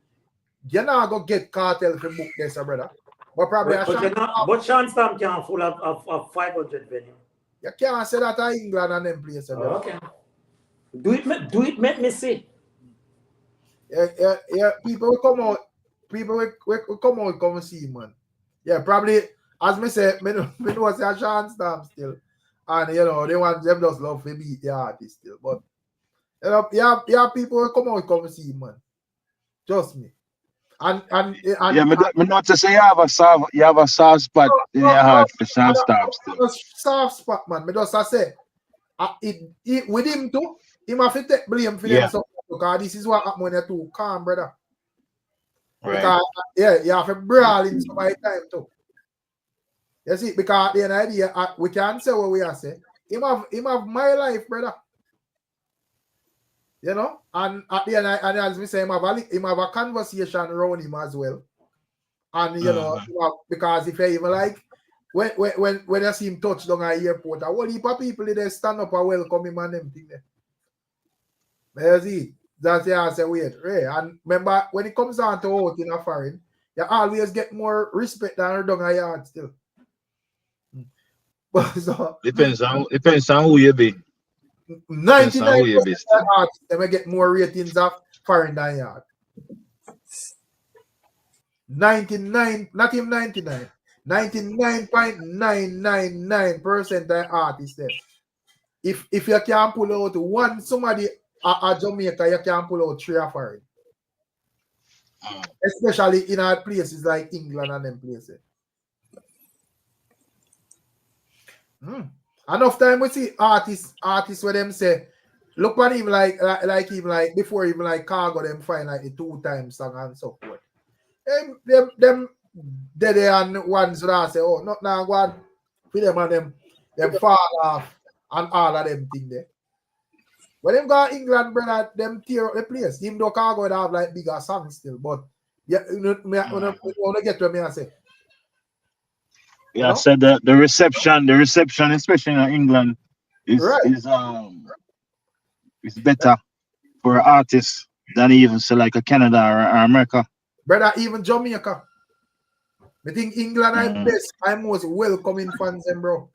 you're not going to get Kartel to book this, brother. But probably but Shantam can't full of 500 venue. You can't say that in England and them places. Oh, okay. Do it, make me see. Yeah. People will come out. People will come out, come see, man. Yeah, probably, as me say, me know say a Shantam still. And, you know, they want them just love to beat the artist still. But, you know, yeah, people will come out, come see, man. Just me. And yeah, me not to say you have a soft spot in your heart for Shantam still. Soft spot, man. Me just say, with him too, he have to take blame for them. So, because this is what happened when you're too calm, brother. Right. Because, you have to brawl in some time too. You see, because the idea, we can't say what we are saying. Him have my life, brother. You know, and at the end, and as we say, him have a conversation around him as well. And you know, because if you even like when you see him touch down at airport, a whole heap of people they stand up and welcome him and them thing there. You see, that's the answer. Wait, right? And remember, when it comes down to out in a foreign, you always get more respect than down at yard still. But so depends on who you be. 99% of artists they may get more ratings of foreign than yard. 99, not even 99. 99.999% of artists there. If you can pull out one somebody at Jamaica, you can pull out 3 or 4. Especially in our places like England and them places. Enough time we see artists where them say, look at him like before even like Cargo them find like the 2 times song and so forth. Them dead and ones that say, oh, not now one for them and them fall off and all of them thing there. When them go to England, brother, them tear up the place. Him though Cargo would have like bigger songs still, but yeah, you know, when I get to me I say. Yeah, I said that the reception, especially in England, is better for artists than even say like a Canada or America. Brother, even Jamaica. I think England are best. I'm most welcoming fans, them, bro.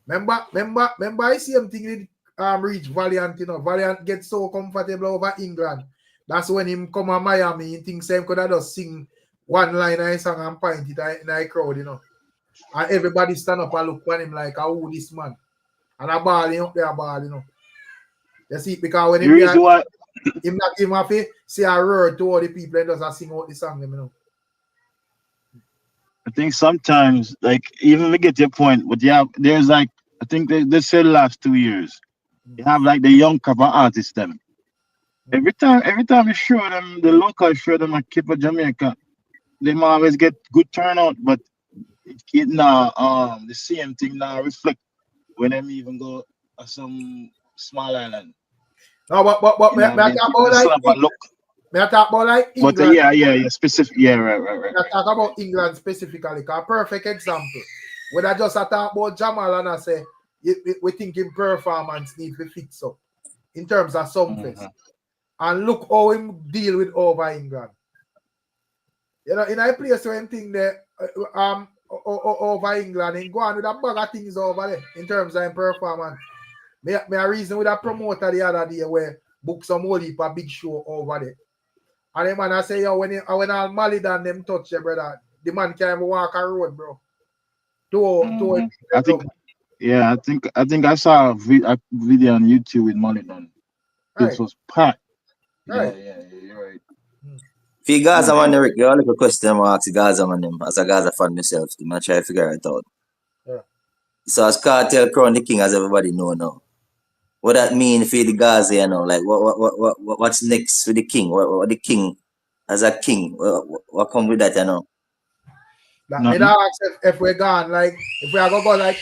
Remember I see him thing reach Valiant, you know. Valiant gets so comfortable over England. That's when him come to Miami, he thinks him could have just sing one line I song and point it in the crowd, you know. And everybody stand up and look at him like, oh, this man. And a ball up there, you know. You see, because when him not even have to say a word to all the people and just sing out the song, you know. I think sometimes, like, even we get your point, but yeah, there's like, I think they said the last 2 years, you have like the young cover artists them. Every time you show them, the local show them at Kippa Jamaica, they always get good turnout, but it now the same thing now reflect when them even go to some small island. No, but may I talk about like England. But yeah, specific. Yeah, right. I talk about England specifically. A perfect example. When I just talk about Jamal and I say we thinking performance need to fix up in terms of Sumfest. And look how him deal with over England. You know, in a place where him think that over England and go on with a bag of things over there in terms of performance. Me a reason with a promoter the other day where book some whole heap a big show over there. And the man I say, yo, when all Malidan them touch you, brother, the man can't even walk a road, bro. I think I saw a video on YouTube with Malidan. This was packed. Right. Yeah, you're right. For Gaza man, Rick, you only a question I'm ask Gaza man them as a Gaza fan myself. I'm try to figure it out. Yeah. So as Kartel crown the king, as everybody know now. What that mean for the Gaza, you know? Like what's next for the king? What the king as a king? What come with that, you know? Like, me ask if we're gone, like if we are gonna go like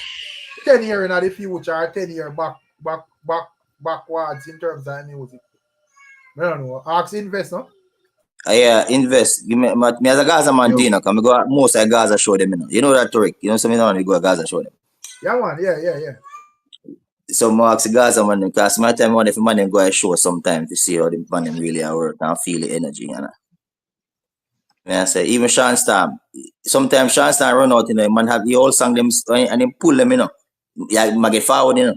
10 years in the future or 10 years backwards in terms of music. I don't know. Ask invest, no? Yeah, invest. Me as a Gaza man, you know, come go most of Gaza show them, you know. You know that trick. You know something on you go to Gaza show them. Yeah, man. Yeah. So Mark the Gaza man, because my time one if a man them go a show sometime to see how the man them really are work and feel the energy, you know. I say even Sean Storm, sometimes Sean Storm run out, you know, man have the whole song them and then pull them, you know. Yeah, man get forward, you know.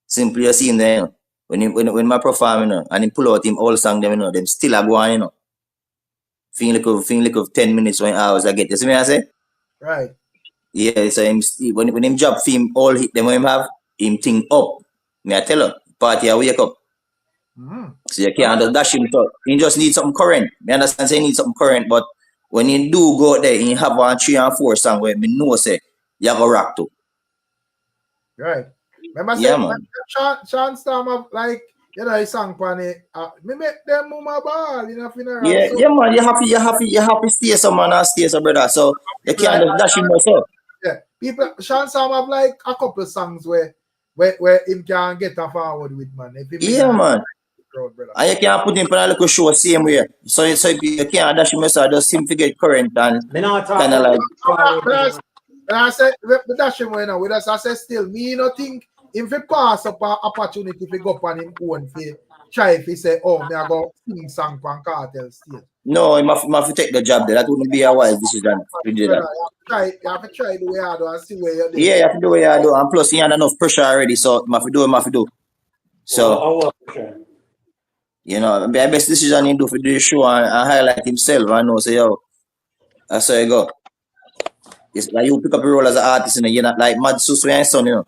Simply you see him there, you know. When my perform, you know, and he pull out him all song them, you know, them still are going, you know. Feel like of 10 minutes, 1 hours I get. You see me I say? Right. Yeah, so him when him job film all hit them when him have him thing up. Me I tell her, party I wake up. So you can't just dash him to. He just need something current. Me understand say he need something current, but when you do go out there and you have 1, 3 and 4 song where me know say you go rock to. Right. Remember Yeah, say man. Sean Storm have like, you know, he sang pan it. Me make them move my ball in a funeral. Yeah, So yeah, man. You have to stay some man and stay some brother. So you can't like, just dash him yourself. yeah, people Sean Storm have like a couple songs where him can get a forward with, man. If he Yeah, man. crowd, brother. And you can't put him on a little show same way. So you can't dash him yourself, just him to get current and kind of like. I said, we dash him right now. With us, I said, still, me no think if he pass up an opportunity to go up on him own, fi try if he say, oh, me I go sing song from Kartel still. No, he must take the job there. That wouldn't be a wise decision to do that. You have to try the way I do and see where you're doing. Yeah, you have to do what you do. And plus, he had enough pressure already, so you have to do. So, you know, the best decision he do for the show and highlight himself and know, say, yo, that's how you go. It's like you pick up your role as an artist, you know, you're not like Mad Sus with your son, you know.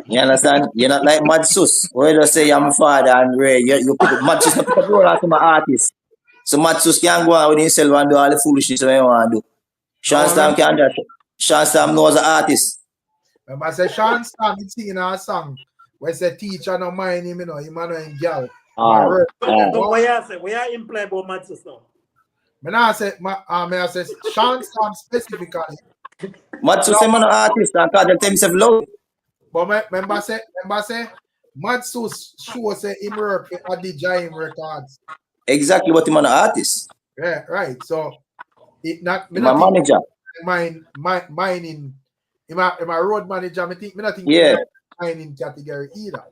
You understand? You're not like Mad Sus. Where you just say I'm a father and Ray, you pick up Mad Sus, not pick up role as my artist. So Mad Sus can go out with himself and do all the foolishness what you want to do. Sean Storm can do that. Sean Storm knows an artist. Remember, I say Sean Storm is singing a song where say teacher no mind him, you know, him and girl. So why you play about Mad Sus now? I say Sean Storm specifically. Mad Sus is an artist and Kartel tell himself low. But remember say Mad Sus show say him work at the Giant Records. Exactly what him an artist. Yeah, right. So it not me my manager. Mining my road manager, me not think yeah. mining category either.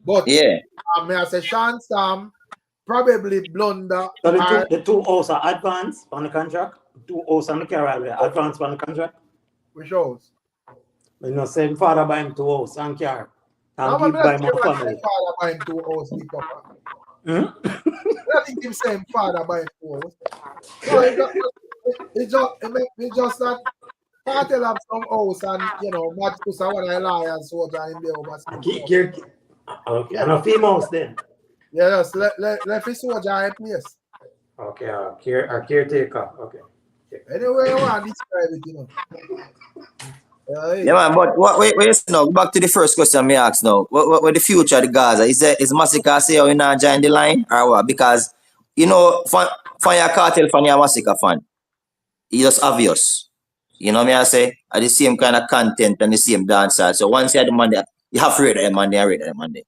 But yeah, I say Sean Storm probably blunder. So the two also advance on the contract. 2 also on the carrier advance on the contract. Which shows? You know, same father buy him 2 house and car. And give by my family. Father buy him 2 house, I think him same father buy him 2 house. So it's just that Kartel have some house and you know, Mad Sus one of the liars so in there over. Okay, and a females then. Yes, let his soldier in place. Okay, a caretaker. Okay. Anyway, you want to describe it, you know. Yeah, man, but wait, now, back to the first question me asked now. What the future of the Gaza? Is Masicka say you not join the line or what? Because, you know, fan your Kartel, fan your Masicka fan. It's just obvious. You know me I say? Are the same kind of content and the same dancer. So once you have the Monday, you have to rate the Monday.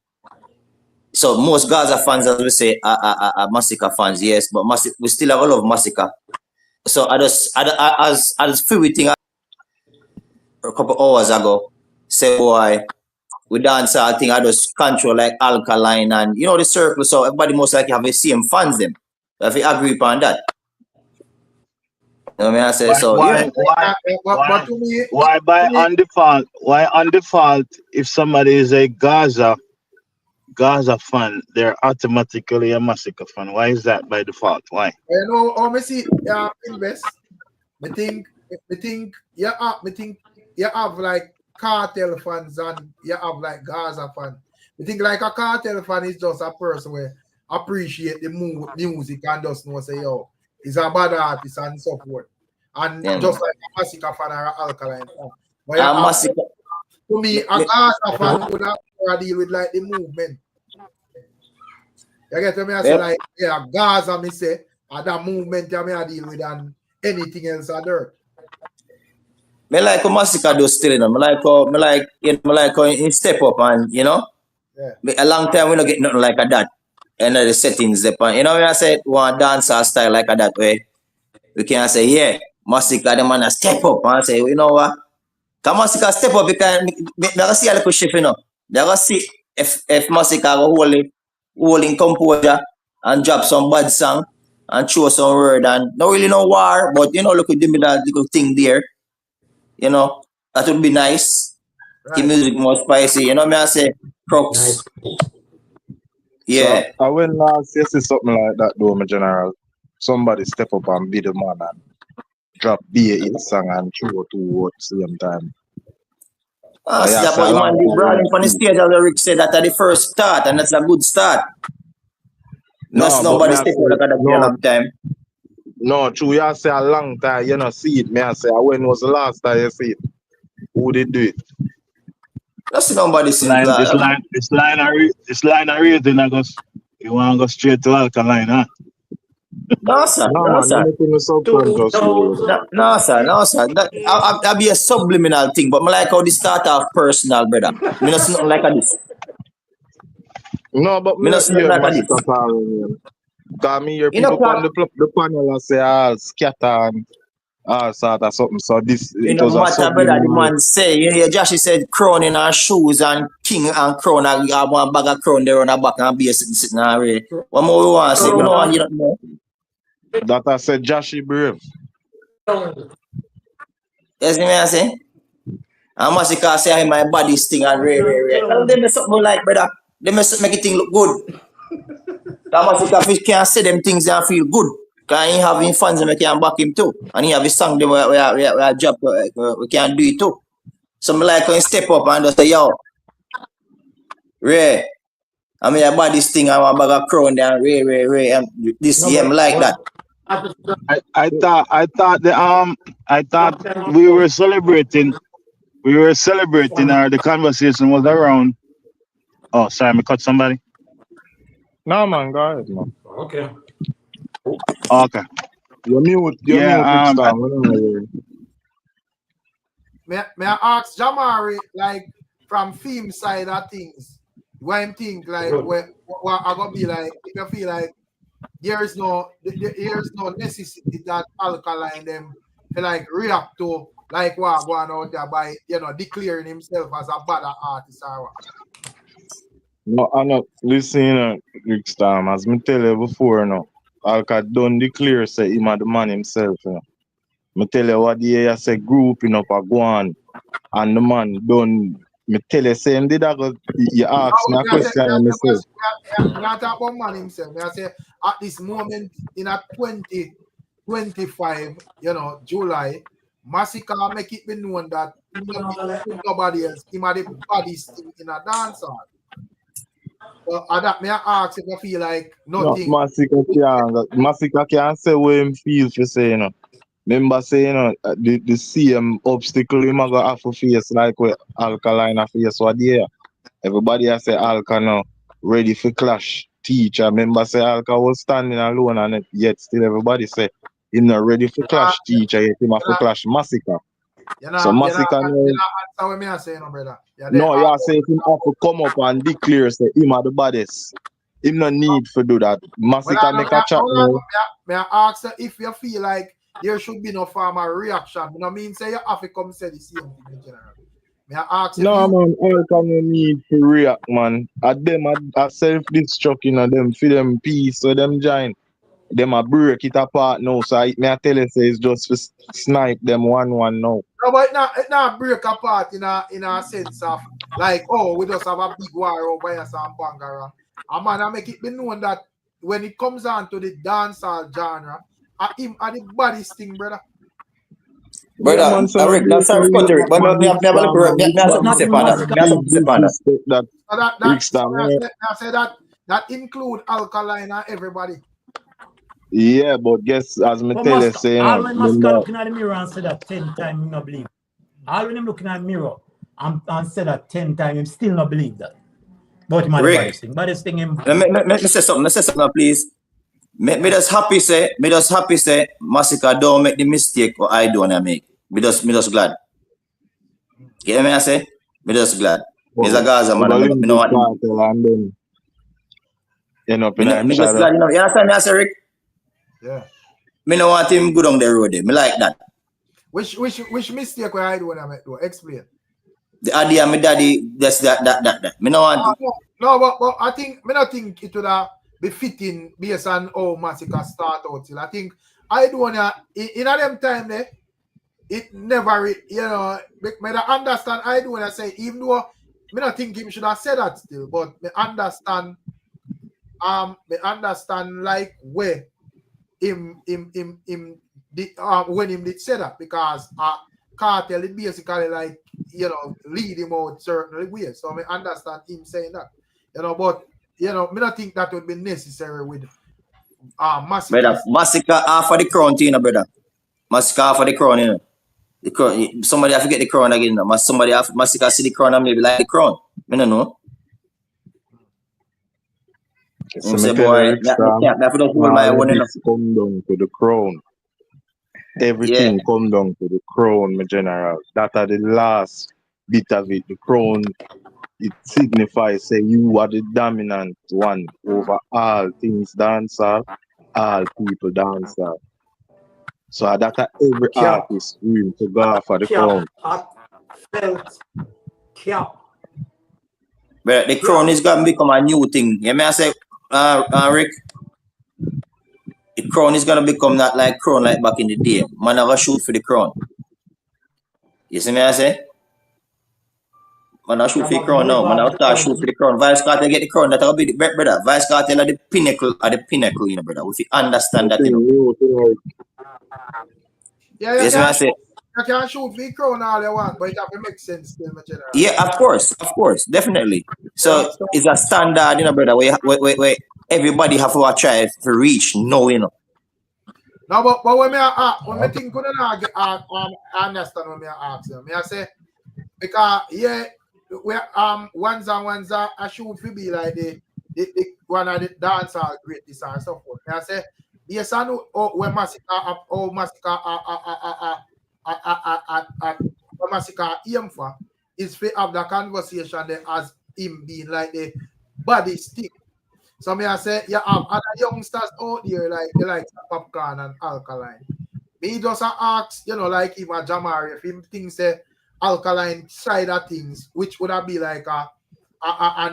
So most Gaza fans, as we say, are Masicka fans, yes, but we still have a lot of Masicka. So as few thing a couple hours ago, say boy, we dance I think I just control like alkaline and you know the circle, so everybody most likely have the same fans them. So if you agree upon that. You know what I say? So why on default if somebody is a Gaza fan, they're automatically a Masicka fan. Why is that by default? Why? You know, me see invest. Me think you have like Kartel fans and you have like Gaza fans. Me think like a Kartel fan is just a person where appreciate the music and just know say yo, he's a bad artist and so forth. And just like a Masicka fan or an alkaline fan. But to me, a Gaza fan would have to deal with like the movement. You get me? I say like, yeah, Gaza, me say, and that movement I deal with and anything else I do. Me like how Masicka do still, you know. Me like how he step up and, you know, a long time we don't get nothing like that. And the settings, you know, when I say one dancer style like that way, we can say, yeah, Masicka, the man, step up and say, you know what? Come Masicka step up because I can see a little shift, you know. I can see if Masicka go holding composure and drop some bad song and throw some word and not really no war, but you know, look at that little thing there. You know, that would be nice. Keep music more spicy. You know me I say Crooks. Yeah. So I went last year see something like that though, my general. Somebody step up and be the man and drop be a hit song and throw 2 words same time. See that boy man did brawling from the stage as Rick said that at the first start and that's a good start. Not nobody step up like that a long time. No, true, you say a long time, you know, see it. Me I say, when was the last time you see it? Who did do it? That's nobody see it. This line of reason I go, you want to go straight to alkaline, huh? No, sir. No, sir. No, sir. That be a subliminal thing, but I like how this start off personal, brother. Me not see nothing like this. No, but me not hear Masicka calling. Because me hear people on the panel and say, scatter and all sort of something. So this, it was a matter, brother, the man say, you know, Jashii said crown in our shoes and king and crown, and have one bag of crown there on the back and be sitting already. What more we want to say? We don't want to hear more. That I said Jashii brave. Yes, me I say. And Masicka say I'm my body's thing and Tell them something like, brother. They must make it look good. Masicka can't say them things and feel good. Because he have his fans and we can back him too. And he have his song where job we can do it too. So I like when he step up and just say, yo, Ray, I mean about this thing, I want a bag of crown there, Ray, and this like that. I thought we were celebrating. We were celebrating or the conversation was around. Oh, sorry, I cut somebody. No man, go ahead, man. Okay. You're mute. May I ask Jamari, like from film side of things, what him think like what I gonna be like if you feel like there is no necessity that alkaline them to like react to like what going out there by declaring himself as a bad artist or what? No, I'm not listening, Ricstorm. As me tell you before, no, Alka don't declare say him a the man himself. You know. Me tell you what the say grouping up a Govana and the man done. Me tell you say him did that. You ask me a question and me say. Not about man himself. I say at this moment in a 2025, July, Masicka make it be known that nobody else. Him a the baddest in a dancehall. That may I ask if I feel like nothing. No, Masicka can't say what him feel for say, you know. Remember say, the same obstacle him a go have to face like with alkaline a face what there. Everybody has say Alka now ready for clash. Teacher, remember say Alka was standing alone and yet still everybody say him not ready for clash. Teacher, yet him have to clash Masicka. So Masicka that's what I say, brother. No, you say him have to come up and declare say him are the baddest. Him no need to do that. Masicka make a chat now. May I ask if you feel like there should be no form of reaction? You know mean say you have to come say the same thing in general. May I ask no man, Alka no need to react, man. At them a self-destruct, them for them peace, so them join. Them a break it apart now. So I tell you say it's just for snipe them 1-1 now. No, but it not break apart in a sense of like, oh, we just have a big war over here and Bangara. And man, I make it be known that when it comes on to the dancehall genre, him are the baddest thing, brother. Brother, I'm sorry to cut you, but I say that include alkaline and everybody. Yeah, but guess as me tell you, say, all when Masicka looking at the mirror and say that 10 times, him not believe. All when him looking at the mirror and say that 10 times, him still not believe that. But him Rick, baddest thing him. Let me say something, please. Me just happy say, Masicka don't make the mistake what I do when I make. Me just glad. You hear me I say? Me just glad. He's a Gaza man. Me know what. Me just glad, you understand me I say, Rick? Yeah. Me no want him go down the road. Me like that. Which mistake where I do when I make do? Explain. The idea, my daddy, that's that. Me no want. No, but I don't think it would be fitting based on how Masicka start out. I think I do wanna in them time there, it never you know, me understand I do wanna say even though I don't think him should have said that still, but me understand like where him when him did say that because Kartel it basically like you know lead him out certain ways. So I understand him saying that. You know, but you know, I don't think that would be necessary with Masicka. Brother, Masicka half of the crown, you know, brother. Masicka half of the crown, you know. The crown, somebody have to get the crown again. Somebody have Masicka see the crown and maybe like the crown. I don't know. So Say, me tell boy, you, Rickstorm, all this come down to the crown. Everything come down to the crown, my general. That are the last bit of it. The crown, it signifies say you are the dominant one over all things dancehall, all people dancehall. So that every artist will to go for the crown. But the crown is gonna become a new thing. You may say, Rick, the crown is gonna become not like crown like back in the day. Man have a shoot for the crown. You see me I say? Man have shoot for the crown now. Man have start shoot for the crown. Vybz Kartel get the crown. That will be the brother. Vybz Kartel are the pinnacle, you know, brother. If you understand that, you know. Yeah, Yes, I say. You can shoot for the crown all you want, but it have to make sense still, my general. Yeah, of course, definitely. So it's a standard, you know, brother, where everybody have to try to reach now, you know. No, but when I think I understand when I ask them. I say because we ones I should be like the one of the dancehall greatest and so forth. I say yes, I know when Masicka aim for is to have the conversation there as him being like the body stick. So me I say you have other youngsters out there like they like popcorn and alkaline. Me just ask, you know, like even Jamari, if him thinks the alkaline side of things, which would have be like a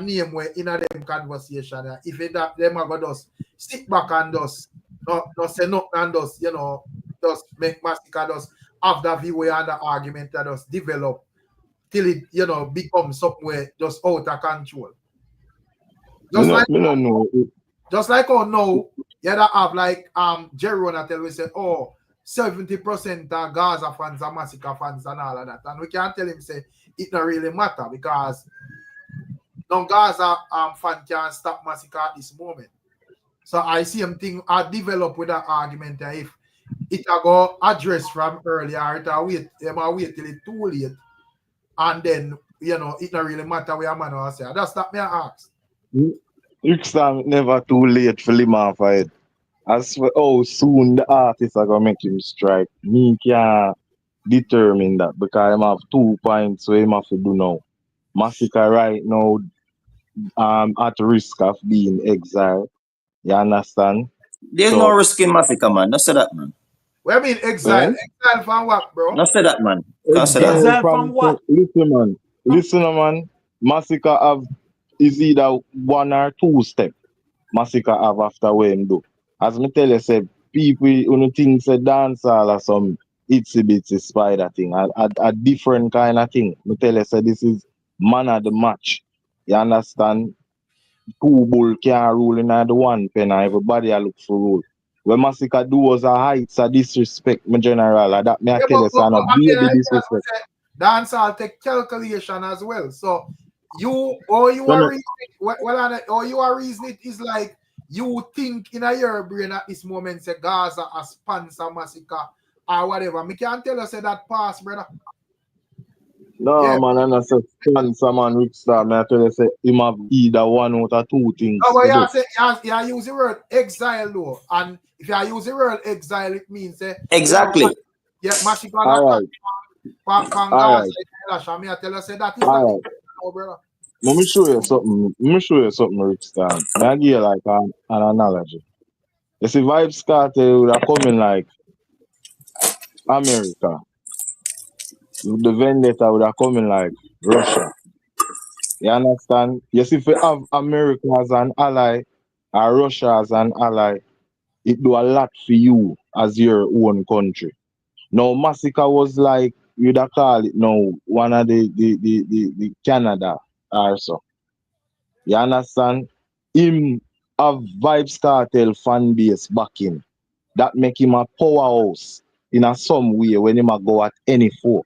name where in a them conversation. If it that them are gonna just sit back and just not say nothing and just, you know, just make Masicka just have the view and the argument that just develop till it, you know, becomes somewhere just out of control. Just like oh no, you have like Jerona tell we say, oh, 70% are Gaza fans and Masicka fans and all of that. And we can't tell him say it don't really matter because no Gaza fan can't stop Masicka at this moment. So I see him think I develop with that argument that if it a go address from earlier, it a wait till it's too late. And then you know it don't really matter where man will say. That's that me ask. It's never too late for him off it. As for how soon the artists are gonna make him strike, me can't determine that because I have 2 points so him have to do now. Masicka right now at risk of being exiled. You understand? There's no risk in Masicka, man. Don't say that, man. What I mean exile? Exile from what, bro? Don't say that, man. Don't say that. Exile from what? Listen, man. Masicka have is either 1 or 2 steps. Masicka have after where him do. As me tell you, say people who think say dancehall or some itsy bitsy spider thing, a different kind of thing. Me tell you, say this is man of the match. You understand? 2 bull can't rule in the 1 pen, and everybody look for rule. When Masicka do was a heights a disrespect, my general. That me I tell you, son, a baby disrespect. Dancehall take calculation as well. So you are reasoning is like you think in your brain at this moment say Gaza a sponsor Masicka or whatever. Me can't tell you say that pass, brother. No, man, and I say sponsor man Rickstorm. I tell you say him have either 1 out of 2 things. No, but you use the word exile though, and if you use the word exile, it means exactly. Yeah, Masicka. All right. Me I tell you say that is all right. brother. Let me show you something. Rickstorm. I give you like an analogy. You see, Vybz Kartel would have come in like America. the vendetta would have come in like Russia. You understand? Yes, if you have America as an ally or Russia as an ally, it do a lot for you as your own country. Now Masicka was like you'd call it now one of the Canada or so. You understand? Him have Vybz Kartel fan base backing. That make him a powerhouse in a some way when him a go at any foe.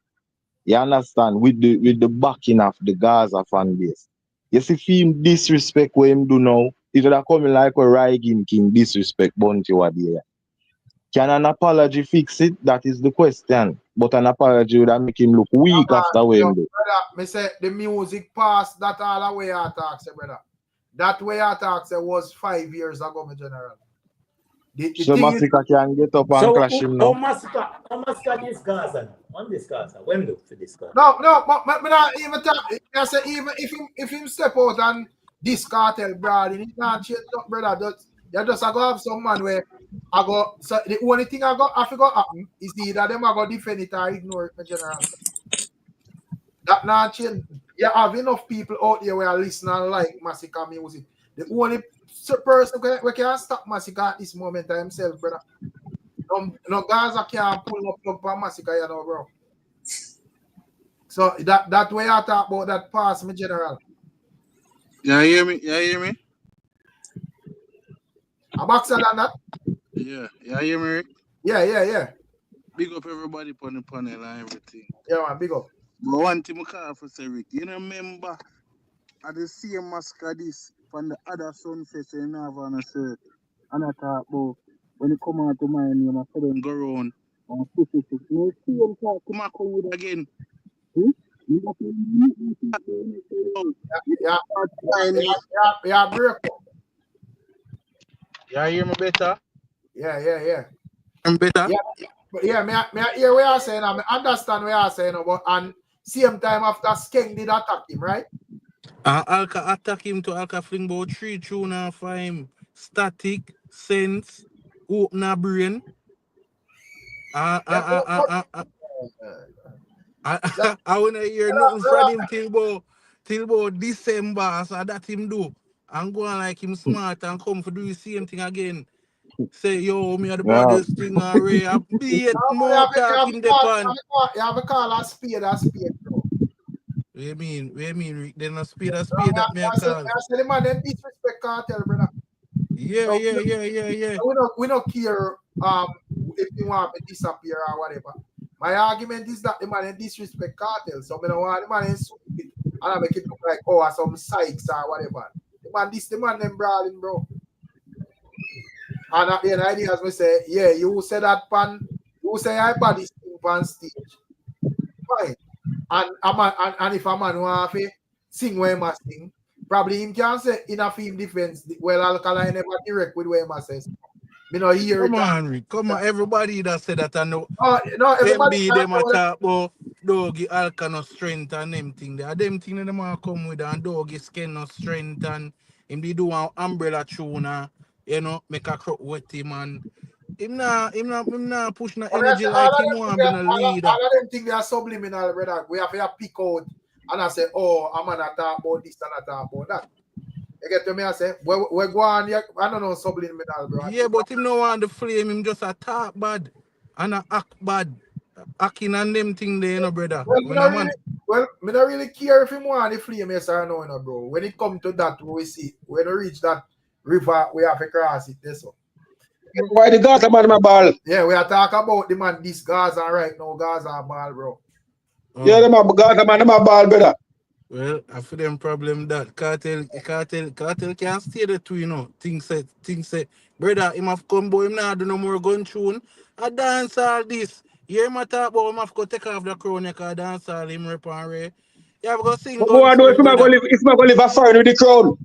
You understand? With the backing of the Gaza fan base. You see, if him disrespect what him do now, it would have come like a Rygin King disrespect Bounty Wadea. Can an apology fix it? That is the question. But an apology would have make him look weak after what him do. Brother, me say the music past that all the way I talk, say, brother. That way I talk, say, was 5 years ago, my general. The So thing Masicka can get up and So, clash him now. how Masicka this Gaza now? On this Gaza, when do for this Gaza? No, but me not even talk. I say even if him step out and this Kartel broad, it not change up, brother. You just go have some man where I go. So the only thing I forgot happen is either them I go defend it or ignore it, my general. That not change. You have enough people out there where listen and like Masicka music. The only person we can stop Masicka at this moment is himself, brother. No Gaza can't pull up plug for Masicka, you know, bro. So that way I talk about that pass, my general. You hear me? You hear me? A boxer than that? Yeah. You hear me, Rick? Yeah. Big up everybody on the panel and everything. Yeah, man, big up. But one thing I call for say, Rick, you remember at the same Masicka this from the other Sumfest in Havana shirt. And I talk about when it come out to my name, I said them go around and push it. You see them talk, come with again. Yeah, break. You hear me better? Yeah. I'm better? Yeah, me hear what you're saying, I understand what you're saying, but and same time after Skeng did attack him, right? Alka attack him to Alka fling about 3 tune for him. Static, sense, open brain. I wanna hear nothing from him till about December, so that him do. I'm going like him smart and come for do the same thing again. Say, yo, me are the baddest thing already. I beat more talking depend. You have a call a spade, bro. What you mean, Rick? Then a spade that me a call. I said, the man, them disrespect Kartel, brother. Yeah. We don't care if you want to disappear or whatever. My argument is that the man disrespect Kartel, so I don't want the man stupid and I make it look like some sykes or whatever. The man them brawling, bro. And at the end of the day, as we say, yeah, you say that pan, you say I body sing pan stage. Fine. And if a man want to sing where he must sing, probably him can say in a film defense, well, Alkaline never direct with where he must say. Me no hear come it. on, Rick. Come on, everybody that said that I know. No, everybody them talk about doggy Alka no strength and them thing there. Them thing that them want come with and doggy skin no strength and him they do an umbrella tune, you know, make a crop wet him and him nah push no energy like him want be no leader. All of them think they are subliminal, brother. We have to pick out and I say, oh, I'm gonna talk about this and I talk about that. You get to me, I say, we're going, I don't know subliminal, bro. Yeah, but him no want the flame, him just a talk bad and a act bad. Acting and them thing there, you know, brother. Me don't really care if him want the flame, yes or no, you know, bro. When it come to that, we see, when we reach that river, we have to cross it, that's all. Why the Gaza man my ball? Yeah, we are talking about the man, this Gaza right now, Gaza ball, bro. Yeah, the Gaza man my ball, brother. Well, I feel them problem that Kartel can't stay the two, you know. Things say, brother, him have come boy, him now do no more gun tune. I dance all this. You hear me talk about him have to take off the crown, you can dance all him rip and ray. You have to sing gun tune. If I go live a foreign with the crown.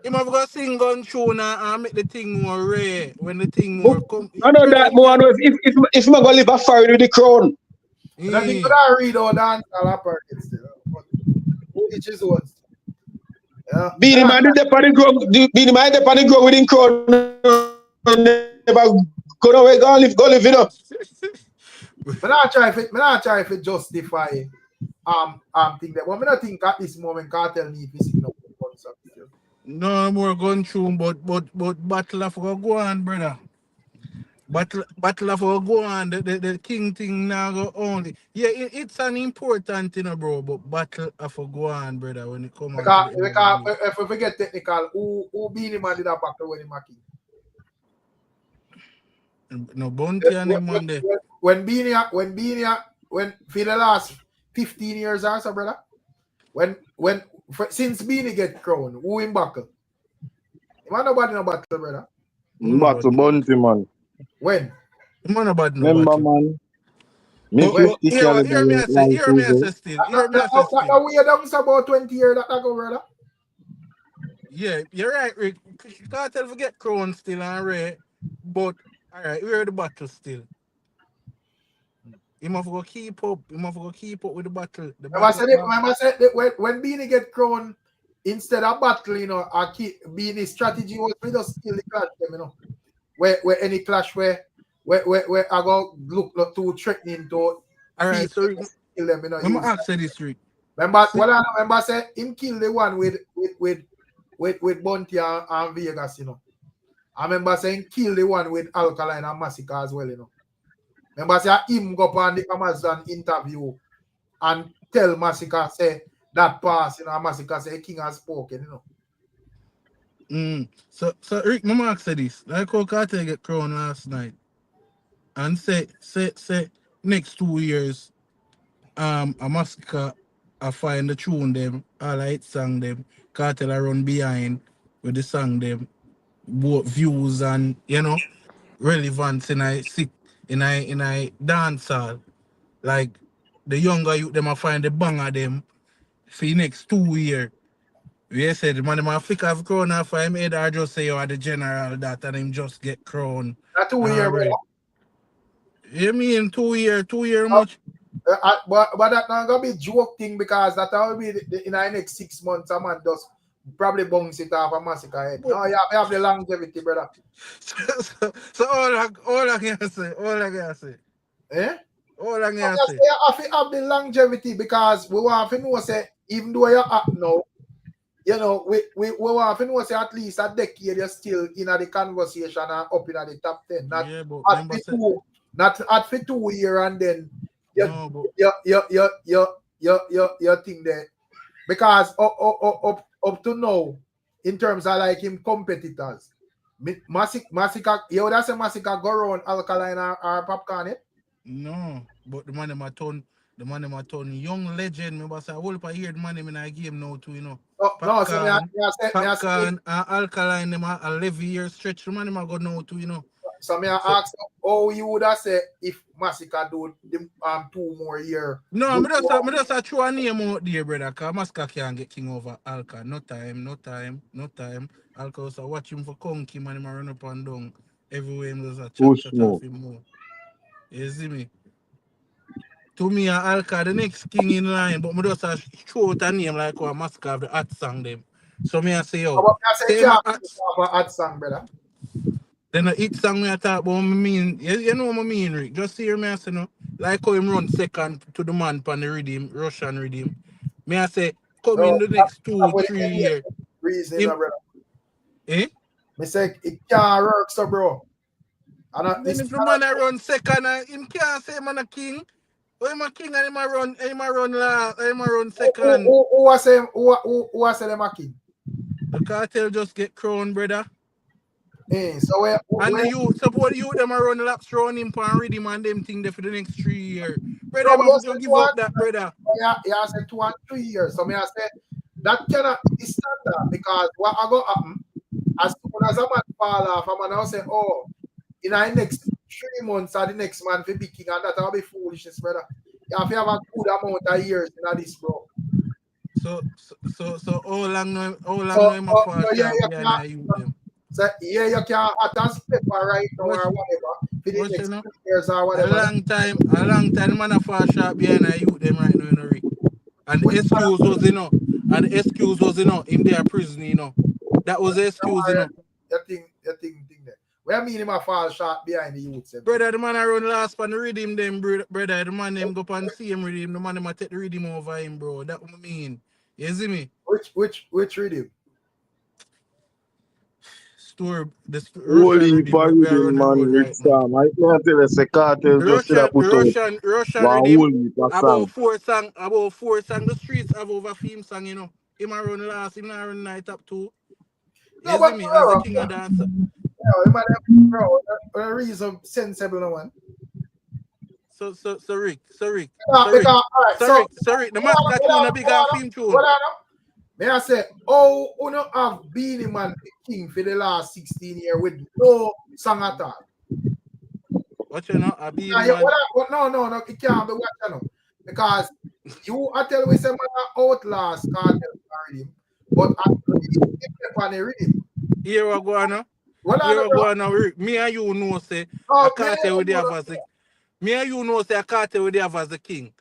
Him have to sing gun tune and make the thing more rare when the thing more come. I know that more if I go live a foreign with the crown. I think I read all that apparatus, which is what. Yeah. Beenie man did the party grow. Beenie man the party grow within crown. Never go away. Go live, you know. Me not try if it justify thing that. But me not think at this moment Kartel need to see no guns up still. No more gun through, but battle of go on, brother. Battle of go on. The king thing now go only. Yeah, it's an important thing, bro. But battle of go on, brother. When it come on to Because the end of the day. if we forget technical, who Beenie Man did that battle when he making? No bounty on him man there. When for the last 15 years or so, brother, since Beenie get crowned, who in battle? Man nobody no battle, brother. Battle bounty, man. When? Man about no Remember, battle. man. Me 50 caliber Hear me say still. That we done about 20 years that go, brother. Yeah, you're right, Rick. Kartel forget crown still and Ray, but alright, we're the battle still. He must go keep up. He must go keep up with the battle. Remember said when Beenie get crowned, instead of battle, you know, Beenie strategy was we just kill the clash them, you know. Where any clash where I go look too threatening to alright, so Rick, kill them, you know. I'm gonna ask you this, Rick. Remember say him kill the one with Bounty and Vegas, you know. I remember saying kill the one with Alkaline and Masicka as well, you know. Remember say him go on the Amazon interview and tell Masicka say that pass, you know, Masicka say King has spoken, you know. So Rick, my ask you this. Like how Kartel get crowned last night. And say next 2 years, a Masicka I find the tune them, all I song them, Kartel I run behind with the song them, both views and you know, relevance in I dancehall. Like the younger youth them I find the bang of them for the next 2 years. We said the man them flick off crown off for him head or just say you are the general that and him just get crowned. That 2 years, bro. You mean 2 years? 2 years much? But that not gonna be joke thing because that will be in the next 6 months. A man just probably bounce it off a Masicka head. No, you have the longevity, brother. So all I can say. Eh? All I can say. You have the longevity because we want to know say even though you're up now, you know, we want to know say at least a decade you're still in the conversation and up in the top 10. Not yeah, but not at for 2 years and then you think that because up to now in terms of like him competitors, Masicka, you would have say Masicka go around Alkaline or Popcorn, eh? No, but the man in my turn young legend. Remember, say I will hear the man in a game now too, you know. No, so Popcorn and Alkaline them a 11 years stretch. The man in my go now too, you know. So me ask how you would have said if Masicka do 2 more years. No, I'm just throw a name out there, brother, because Masicka can't get king over Alka. No time. Alka was watch him for conky, man, him run up and down. Everywhere him was a chat off him more. You see me? To me, Alka, the next king in line, but I just throw out a name like a Masicka of the hot song them. So me I say, yo, say hot song, brother. Then the hit song me I talk about, you know what I mean, Rick? Just hear me I say, no, like how him run second to the man pan the rhythm, Russian rhythm. Me I say, come in the next 2-3 years. Reason, brother. Eh? Me say, it can't work, so bro. And then if the man I run second, him can't say man a king. Oh, him a king and him a run second. Who was say them a king? The Kartel just get crowned, brother. So and the youth, support the youth them a run laps round him and rhythm and them thing there for the next 3 years. Brother, I'm gonna give up that, brother. Yeah, I said 2 and 3 years. So me I said that cannot be standard because what I go happen as soon as a man fall off, a man now say, oh, in the next 3 months or the next man for be king, and that will be foolishness, brother. You have to have a good amount of years in this, bro. So how long him a fall short you them? So yeah, you can at a step right now or whatever. For the next 2 years or whatever. A long time man a fall short behind a youth them right now, you know, Rick. And the excuse was, you know, him there prison, you know. That was the excuse, you know. You think there. What I mean him a fall short behind the youth? Brother, the man I run last pan the rhythm them, brother. The man them go pan same rhythm. The man them a take the rhythm over him, bro. That what I mean. You see me? Which rhythm? Holy Russian rhythm for we are rhythm, on the man, road right now. Rickstorm. I can't tell us a cartel just to put out Russian one rhythm. whole heap of About song. 4 song. The streets have over theme song, you know. Him a run last, him not run night up too. You see me? As the king of dancer. Yeah, bro, the reason sensible no one. So Rick. Rick. The Masicka tune a big and film tune. May I say, oh, you know have Beenie Man the king for the last 16 years with no song at all. What you know? A Beenie Man. No, it can't be what you know. Because you I tell we say man outlast Kartel already, but I on the rhythm. Here we go now. Rick. Me and you know say a Kartel with the have the me and you know say a Kartel with the have as the king.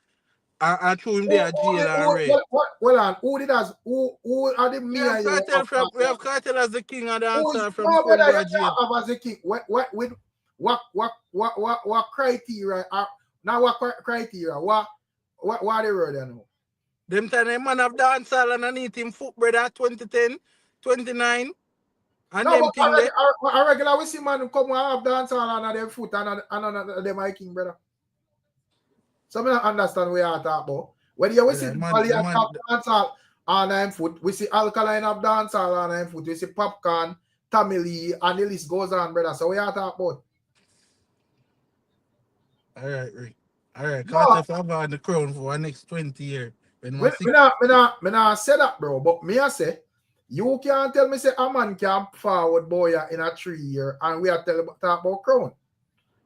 And threw him there jail and rape. Well on, who did us? Who are the me and you? We have Kartel as the king and dancer from no, before brother, he jail. as the king. What criteria? Now what criteria? What the word you know? Them time a man have dancehall and I need him foot, brother, 2010, 29. And no, them thing there. A regular we see man come and have dancehall and them foot and them my king, brother. So I don't understand where you talk about. When you see dancehall on them foot, we see Alkaline have dancehall on them foot, we see Popcorn, Tamili, and the list goes on, brother. So we are talking about. All right, Rick. All right, Kartel have on the crown for the next 20 years. Me not say that, bro. But me I say, you can't tell me say a man can forward boy in a 3 year and we are talk about crown.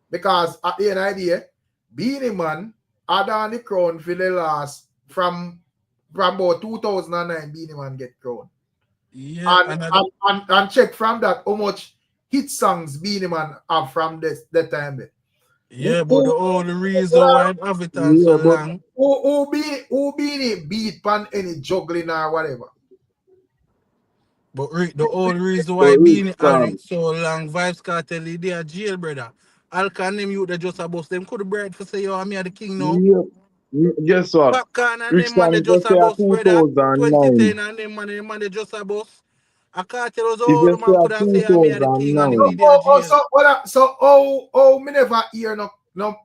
Because at the end of the day, Beenie Man had on the crown for the last from about 2009 Beenie Man get crown. Yeah, and check from that how much hit songs Beenie Man have from that time there. Yeah, but the only reason why I have it on so long. Who Beenie beat pan any juggling or whatever. But Rick, the only reason why Beenie have it so long, Vybz Kartel they are jail, brother. Alcan them you they just a bust them could bread for say yo I'm here the king now. Yeah. Guess what? Popcorn and them man they just a bust, brother. 2010 and them man they just a bust. A Kartel was all the man could have say I'm here the king and him they are jail. So me never hear no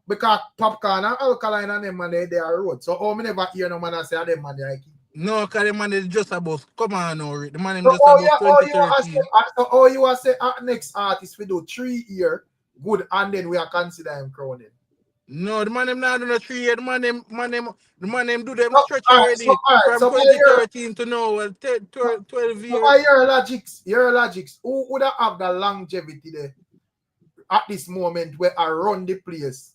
because Popcorn and Alkaline and them man they are road. So me never hear no man say them man they are king. No, because the man is just a bust. Come on now, Rick. The man is just a bust 2013. You are say next artist we do 3 year good and then we are consider him crowning. No, the man them not doing a 3 year. The man them do them stretch already from so 2013 to now 12 years. Your logics. Who would have the longevity there at this moment where I run the place?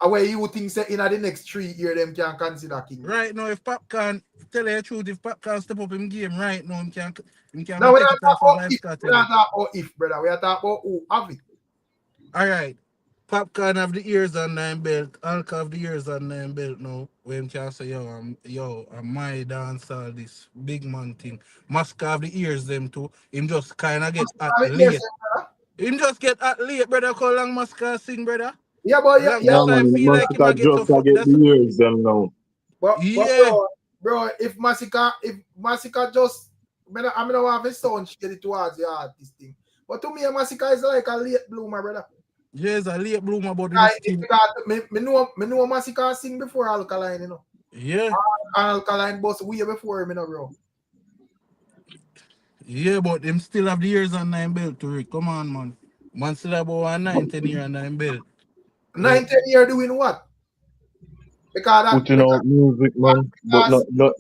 Where you think say in the next 3 years them can consider king. Right now, if Popcorn tell you the truth, if Popcorn step up in game right now, him can now we take it off of Vybz Kartel. We are talking about if, brother. We are talking about who have it. Alright. Popcorn have the ears on 9 belt, Alka have the ears on 9 belt now. Where him can say, I'm my dancer, this big man thing. Masicka have the ears them too. Him just kinda get at late. Him just get at late, brother. How long Masicka sing, brother? Yeah, but man, Masicka just get the ears them now. But bro, if Masicka just I mean I have a sound shady towards the artist thing. But to me, Masicka is like a late bloomer, brother. Yes, a late bloomer, but me know Masicka sing before Alkaline, you know. Yeah. Alkaline boss way before him, you know, bro. Yeah, but them still have the years on 9 belt to Rick. Come on, man. Man still have about 9-10 years on 9 belt. 9-10 years doing what? Because that putting out music, man, but not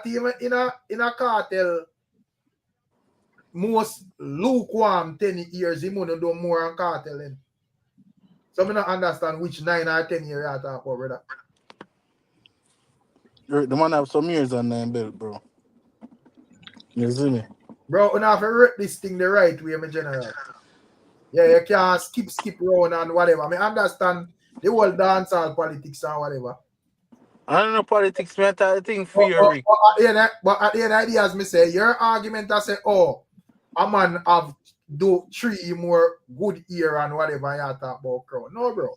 even in a Kartel most lukewarm 10 years he wanna do more on Kartel in. So I don't understand which 9 or 10 years you talk about, brother. The man have some years on 9 belt, bro. You see me? Bro, you have to rate this thing the right way, my general. Yeah, you can't skip round and whatever. I mean, understand the whole dancehall politics and whatever. I don't know politics, man. I think free, but at the end of the day, as me say, your argument I say, a man have do 3 more good year and whatever you talk about crown. No, bro.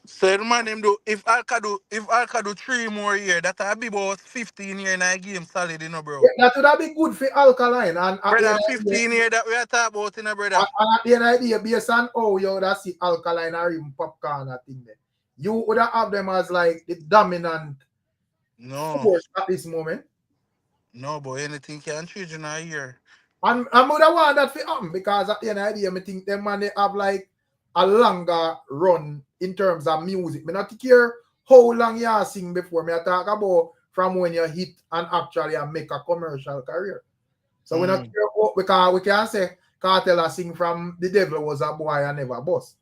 So the man them do if Alka do 3 more years, that'll be about 15 years in a game solid, you know, bro. Yeah, that would have been good for Alkaline and at the Brother, end of the day, 15 years that we are talking about, you know, brother. at the end of the day, based on how you would have see Alkaline or even Popcorn and thing there, you would have them as like the dominant force at this moment. No, but anything can change in a year. And I would have want that for happen because at the end of the day, I think them man they have like a longer run in terms of music. I not care how long you sing before. Me I talk about from when you hit and actually make a commercial career. So we not care because we can say Kartel sing from The Devil Was a Boy and Never Bust.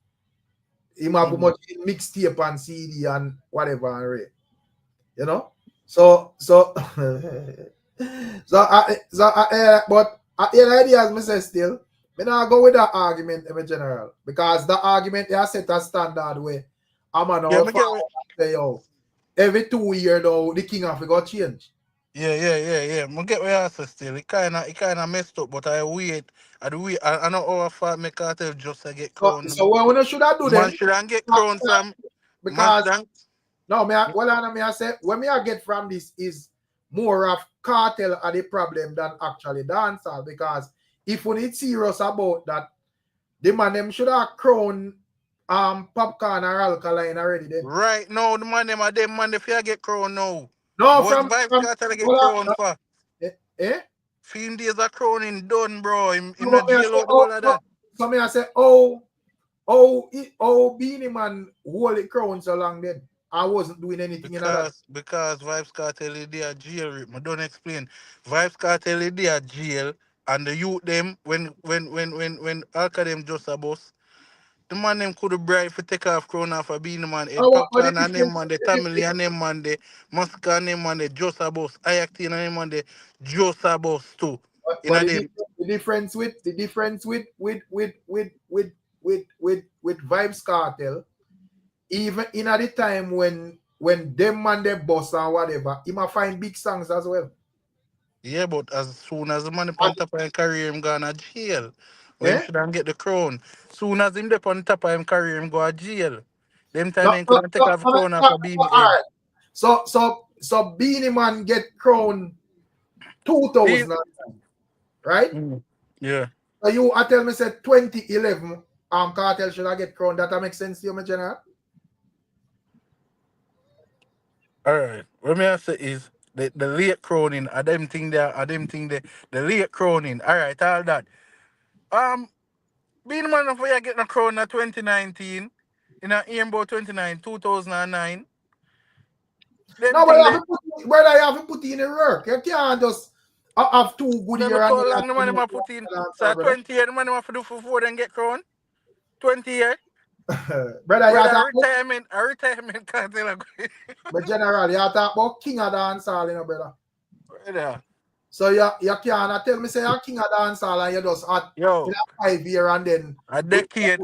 He have much mixtape and CD and whatever and rate. You know? So but at the idea as me say still, me not go with that argument in general. Because the argument they set a standard way. I'm an say yo, every 2 years though the king of got change. Yeah. I get where I say still. It kinda messed up, but I wait. I know how far make Kartel just to get crowned. So what we should I do then? Man shouldn't get crowned from because no, I say when me I get from this is more of Kartel are the problem than actually dancehall. Because if we need serious about that, the man them should have crowned Popcorn or Alkaline already then. Right now, the man them if you get crowned now. No, what Vybz Kartel get crowned for? Film days are crowning done, bro. Him not jail out all of that. So me I say, Beenie Man hold it crown so long then. I wasn't doing anything in that. Because Vybz Kartel is there jail. I don't explain. Vybz Kartel is there jail, and the youth them when Alka them just a boss. The man them could have bribe for take off crown off a Beenie Man. Popcorn and them man, the Tamil and them man, the Masicka and them man, the just a boss. Ayaktin and them man, the just a boss too. But the difference with Vybz Kartel, even in at the time when them man they boss or whatever, he might find big songs as well. Yeah, but as soon as the man upon top of his career, him gonna jail. When him shouldn't get the crown. Soon as him upon top of his career, him go to jail. Them time him couldn't take off the crown off a Beenie head. So Beenie Man get crown 2009, right? Yeah. So I tell me say 2011 Kartel should I get crowned. That make sense to you, my general? Alright. What me I say is the late crowning, the late crowning. Alright, all that. Beenie Man for you getting a crown in 2019, in a year about 2009. No, but you have to put in the work. You can't just have 2 good years. How long the man put in? So 20 years the man have to do for then get crowned? 20 years? Brother, a retirement can't tell. But general, you talk about king of dancehall, you know, brother. Brother. So you can't tell me say you're king of dancehall and you just at 5 years and then a decade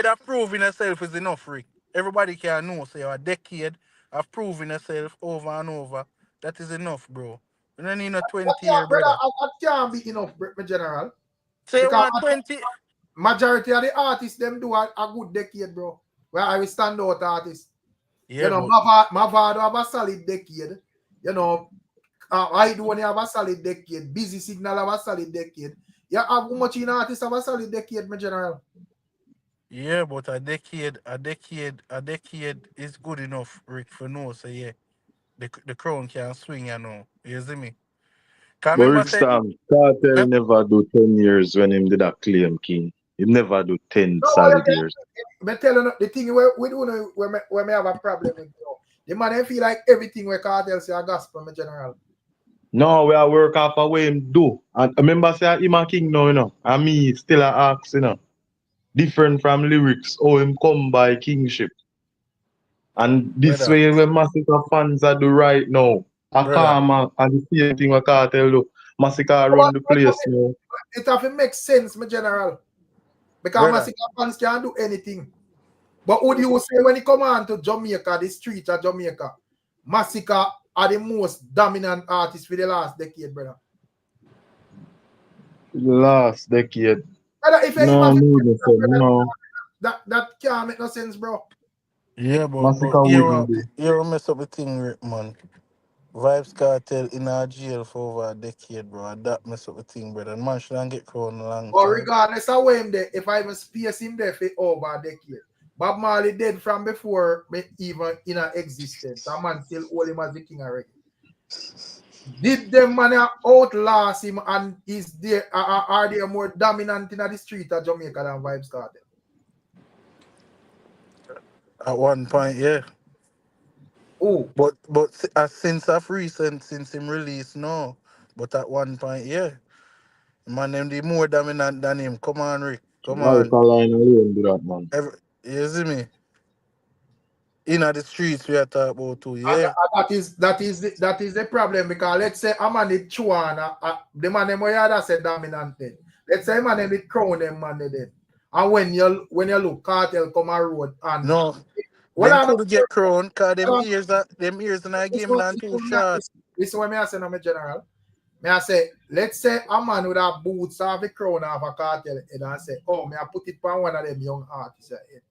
of proving yourself is enough, Rick. Everybody can know. So a decade of proving yourself over and over. That is enough, bro. You don't need no 20 years, brother. That can't be enough, my general. Say you want 20. Majority of the artists them do a good decade, bro. Where I will stand out artists. Yeah, you know, Mavado have a solid decade. You know, I do only have a solid decade. Busy Signal have a solid decade. You have how much in artists have a solid decade, my general? Yeah, but a decade is good enough, Rick, for no. So yeah, the crown can swing, you know. You see me? But Kartel never do 10 years when him did a claim king. He never do 10 solid years. But tell you the thing we do where we have a problem with, you know. The man feel like everything where Kartel say a gospel, my general. No, we are work off of what him do. And remember say him a king now, you know. And me still a ask, you know. Different from lyrics, how him come by kingship. And this way when Masicka fans are do right now. A karma and the same thing with Kartel do. Masicka run the place now. It have to make sense, my general. Because Masicka fans can't do anything. But would you say when he come on to Jamaica, the streets of Jamaica, Masicka are the most dominant artists for the last decade, brother? Last decade. Brother, if you No, even me the same. brother, No. that can't make no sense, bro. Yeah, but Masicka wouldn't be. you mess up the thing, Rick, man. Vybz Kartel in our jail for over a decade, bro. And that mess up the thing, brother. And man shouldn't get crowned a long But time. regardless of where him there, if I even space him there for over a decade. Bob Marley dead from before me even in a existence. A man still hold him as the king already. Did them man outlast him and is there are they more dominant in the street of Jamaica than Vybz Kartel? At one point, yeah. Oh. But since of recent, since him release, no. But at one point, yeah. Man, them the more dominant than him. Come on, Rick. Come on. Alkaline alone do that, man. You see me? In the streets we are talking about too, And yeah. that is the problem, because let's say a man it Chuan, the man them where say dominant then. Let's say a man them it crown them man then. And when you look, Kartel come a road and no, them could get crowned because them ears in the game land too short. This is what I say, no, my general. I say, let's say a man with a boots of a crown of a Kartel head and say, oh, I put it on one of them young artists head.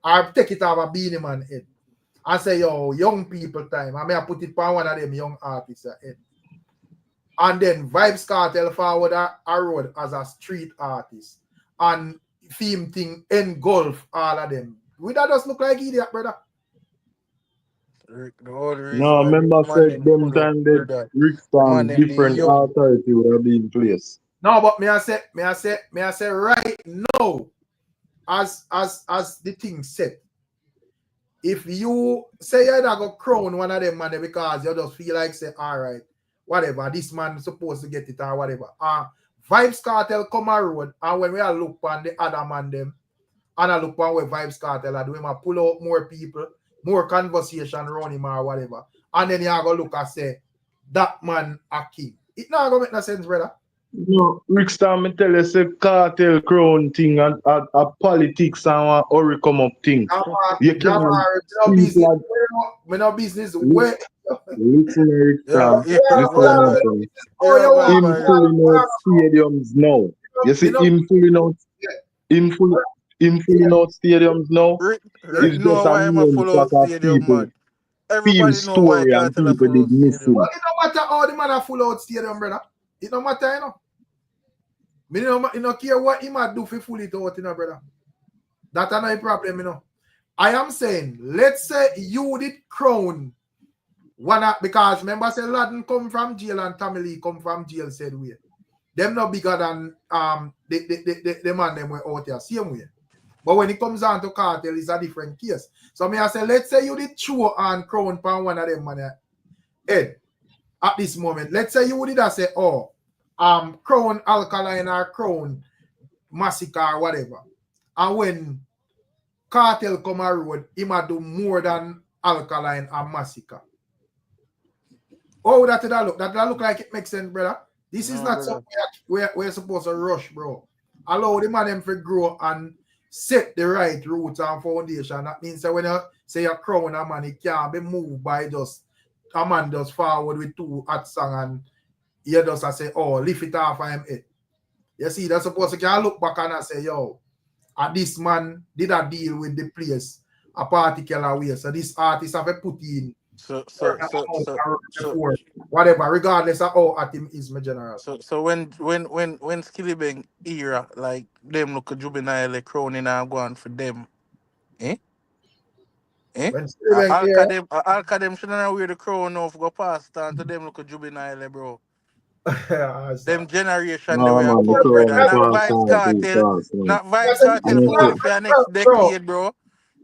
Or take it off a Beenie man head. I say, yo, young people time. I put it on one of them young artists head. And then Vybz Kartel forward a road as a street artist. And theme thing engulf all of them. Would that just look like idiot, brother? No, remember said them time that Ricstorm different authority would have been in place. No, but me I say right now, as the thing set, if you say you're not gonna crown one of them man because you just feel like say, all right, whatever, this man supposed to get it or whatever. Vybz Kartel come a road, and when we are look on the other man them, and I look on where Vybz Kartel are doing, I pull out more people, more conversation around him or whatever, and then you are gonna look and say that man a king. It not gonna make no sense, brother. No, Rickstar, me tell you, say Kartel crown thing and politics and hurry come up thing. You can't no business. Where? Listen, Rickstar. Listen, him filling out stadiums now. You see, him filling out stadiums now. It's just a million pack of people. Fame story and people did miss him. Well, it no matter how the man a full out stadium, brother. It no matter, you know. Me no care what he might do for full it out, you know, brother. That's not a problem, you know. I am saying, let's say you did crown one because remember say Laden come from jail and Tommy Lee come from jail said way. Them not bigger than the man them were out here, same way. But when it comes down to Kartel, it's a different case. So me I say, let's say you did chew and crown pan one of them man head at this moment. Let's say you did say, oh, crown Alkaline or crown Masicka or whatever. And when Kartel come a road, he might do more than Alkaline and Masicka. Oh, that look like it makes sense, brother. This is not something we're supposed to rush, bro. Allow the man them to grow and set the right roots and foundation. That means that when you say you crown a man, it can't be moved by just a man just forward with two hot song and you just say, oh, lift it off of him head. You see, that's supposed to can look back and say, yo, and this man did a deal with the place a particular way. So this artist have to put in whatever, regardless of how at him is my general. So when Skillibeng era, like them look a juvenile crowning and go on for them. Alka them shouldn't wear the crown off go past and to them look a juvenile, bro. Them generation they were come, brother. Not Vybz Kartel. Not Vybz Kartel for it for your next decade, bro.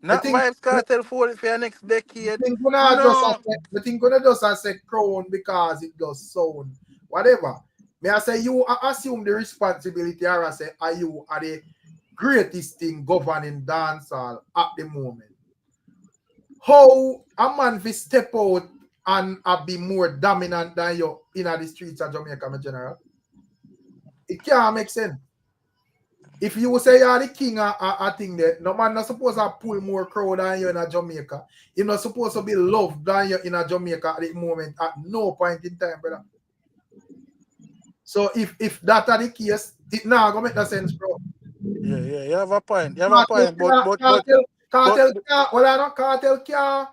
Not Vybz Kartel for it for your next decade. The thing gonna just say crown because it does sound. Whatever. May I say you assume the responsibility or I say are you are the greatest thing governing dancehall at the moment. How a man will step out and be more dominant than you in the streets of Jamaica, my general? It can't make sense. If you say you're the king, I think that no man not supposed to pull more crowd than you in Jamaica. You're not supposed to be loved than you in Jamaica at the moment at no point in time, brother. So if that are the case, it now gonna make no sense, bro. Yeah, you have a point. You have a point, Kartel can't, well, I don't Kartel can't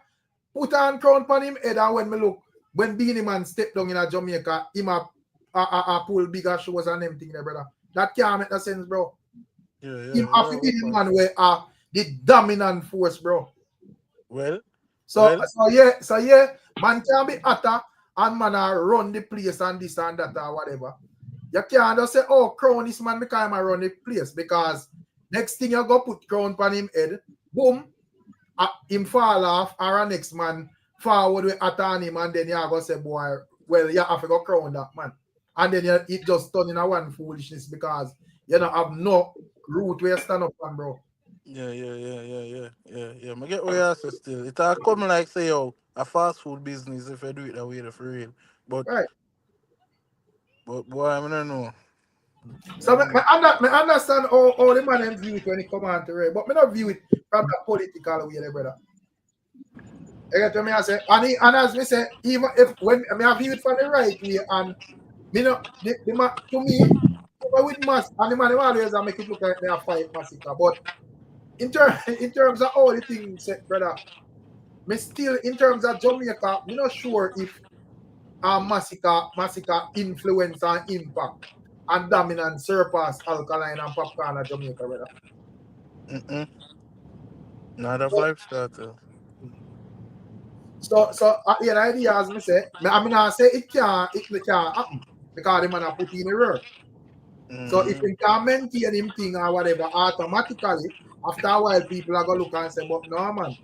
put on crown on him head. And when me look, when Beenie Man step down in Jamaica, him a pull bigger shows and them thing there, brother. That can't make no sense, bro. Him have to be the man where the dominant force, bro. So yeah, man can be hotter and man run the place and this and that or whatever. You can't just say, oh, crown this man because I'm run the place, because next thing you go put crown on him head, boom, him fall off, or next man forward with attack him, and then you go say, boy, well, you have to go crown that man. And then it just turn in a one foolishness because you don't have no root where you stand up on, bro. Yeah. I get where you say still. It all come like say, yo, a fast food business if you do it that way, for real. But boy, I don't know. So I understand all the man view it when it come on to Ray, but I don't view it from the political way, there, brother. You get what me I say? And as me say, even if when I view it from the right way, and me know to me, with mass and the man always make it look like they are fight Masicka. But in terms of all the things said, brother, me still in terms of Jamaica, me not sure if Masicka influence and impact and dominant surpass Alkaline and Popcorn at Jamaica, brother. Not a Vybz Kartel. So the idea as me say, I mean I say it can't happen because the man are put in the work. So if he can maintain him thing or whatever, automatically after a while people are gonna look and say, but no man,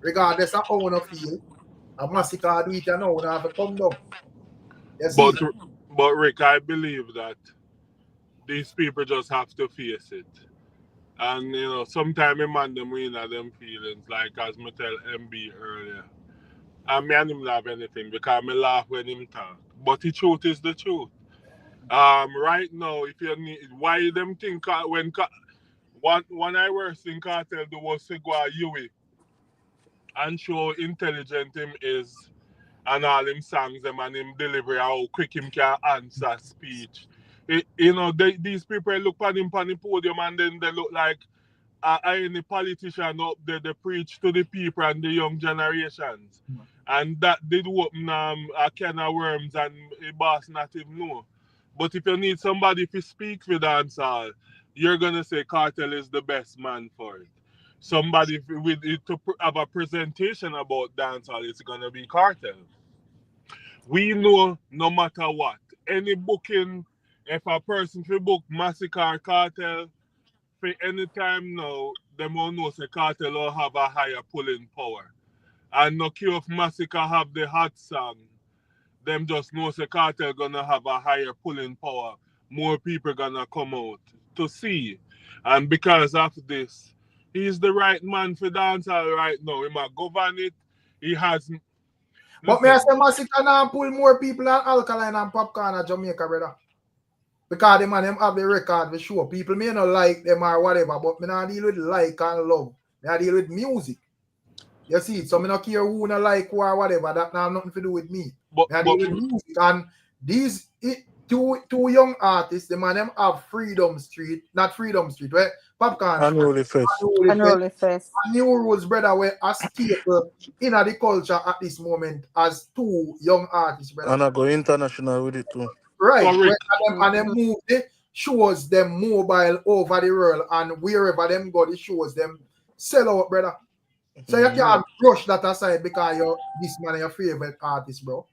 regardless of how you feel, a Masicka do it and now have to come down. You see? But Rick, I believe that these people just have to face it. And you know, sometimes man them win at them feelings, like as me tell MB earlier. And me and him laugh anything because me laugh when him talk. But the truth is the truth. Right now, if you need, why them think when one I worst in Kartel do was to go at Yui and show intelligent him is, and all him songs them and him delivery how quick him can answer speech. You know, these people look on him on the podium and then they look like any politician up there, they preach to the people and the young generations. And that did open a can of worms and a boss not even know. But if you need somebody to speak for dancehall, you're going to say Kartel is the best man for it. Somebody with it to have a presentation about dancehall, it's going to be Kartel. We know no matter what, any booking, if a person will book Masicka or Kartel, for any time now, them all know say Kartel will have a higher pulling power. And no care if Masicka have the hot song, them just know say Kartel gonna have a higher pulling power. More people gonna come out to see. And because of this, he's the right man for dancehall right now. He might govern it. He has. But me I say Masicka now pull more people than Alkaline and Popcorn at Jamaica, brother. Because them have the record for sure. People may not like them or whatever, but me not deal with like and love. Me I deal with music. You see, so me not care who not like who or whatever. That now have nothing to do with me. Me I deal with music. And these two young artists, the man them have Freedom Street, not Freedom Street, where Popcorn Unruly Fest. Unruly Fest. And New Rules, brother, where a staple in the culture at this moment as two young artists, brother. And I go international with it too. Right, and them move the shows them mobile over the world, and wherever them go, the shows them sell out, brother. So you can't brush that aside because you're this man your favorite artist, bro.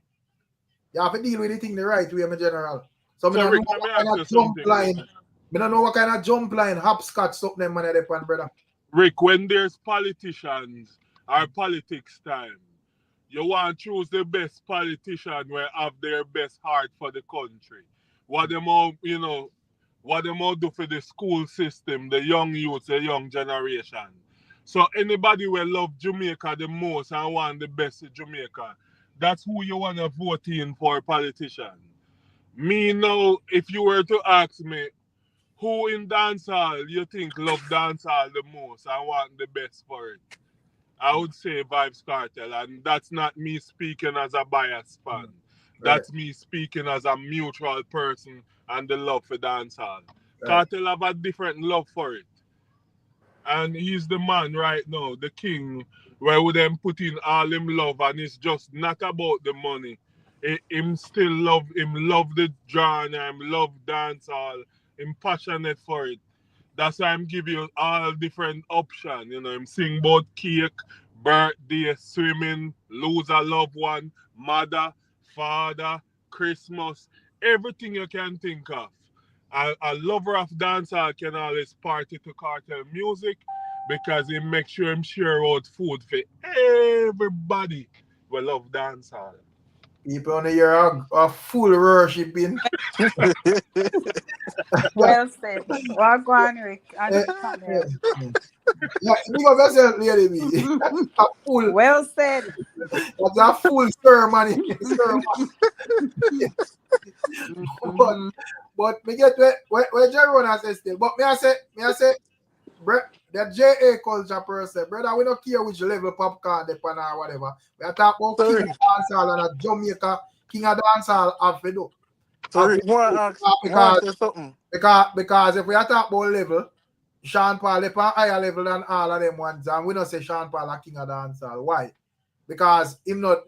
You have to deal with the thing the right way, my general. So I don't know what kind of jump line. I don't know what kind of jump line, hopscotch something them man upon, brother. Rick, when there's politicians or politics time, you want to choose the best politician where have their best heart for the country. What them all, you know, what them all do for the school system, the young youth, the young generation. So anybody will love Jamaica the most and want the best in Jamaica, that's who you want to vote in for a politician. Me now, if you were to ask me, who in dancehall you think love dancehall the most and want the best for it? I would say Vybz Kartel, and that's not me speaking as a biased fan. That's me speaking as a mutual person and the love for dancehall. Kartel have a different love for it. And he's the man right now, the king, where we them put in all him love, and it's just not about the money. Him still love the genre, him love dancehall, him passionate for it. That's why I'm giving you all different options. You know, him sing about cake, birthday, swimming, lose a loved one, mother, father, Christmas, everything you can think of. A lover of dancehall can always party to Kartel music because he makes sure him share out food for everybody who love dancehall. People on here are full worshiping. Well said. Well gone, Rick. And Chanel. Yeah, you got yourself, lady B. A full. Well said. That's a full ceremony. but me get where Jerry has said still. But me I say, that JA culture person, brother, we don't care which level popcorn they pan or whatever. We are talking about King of Dancehall and a Jamaica King of Dancehall have to do. Sorry, Because if we are talking about level, Sean Paul is on higher level than all of them ones, and we don't say Sean Paul a King of Dancehall. Why? Because him not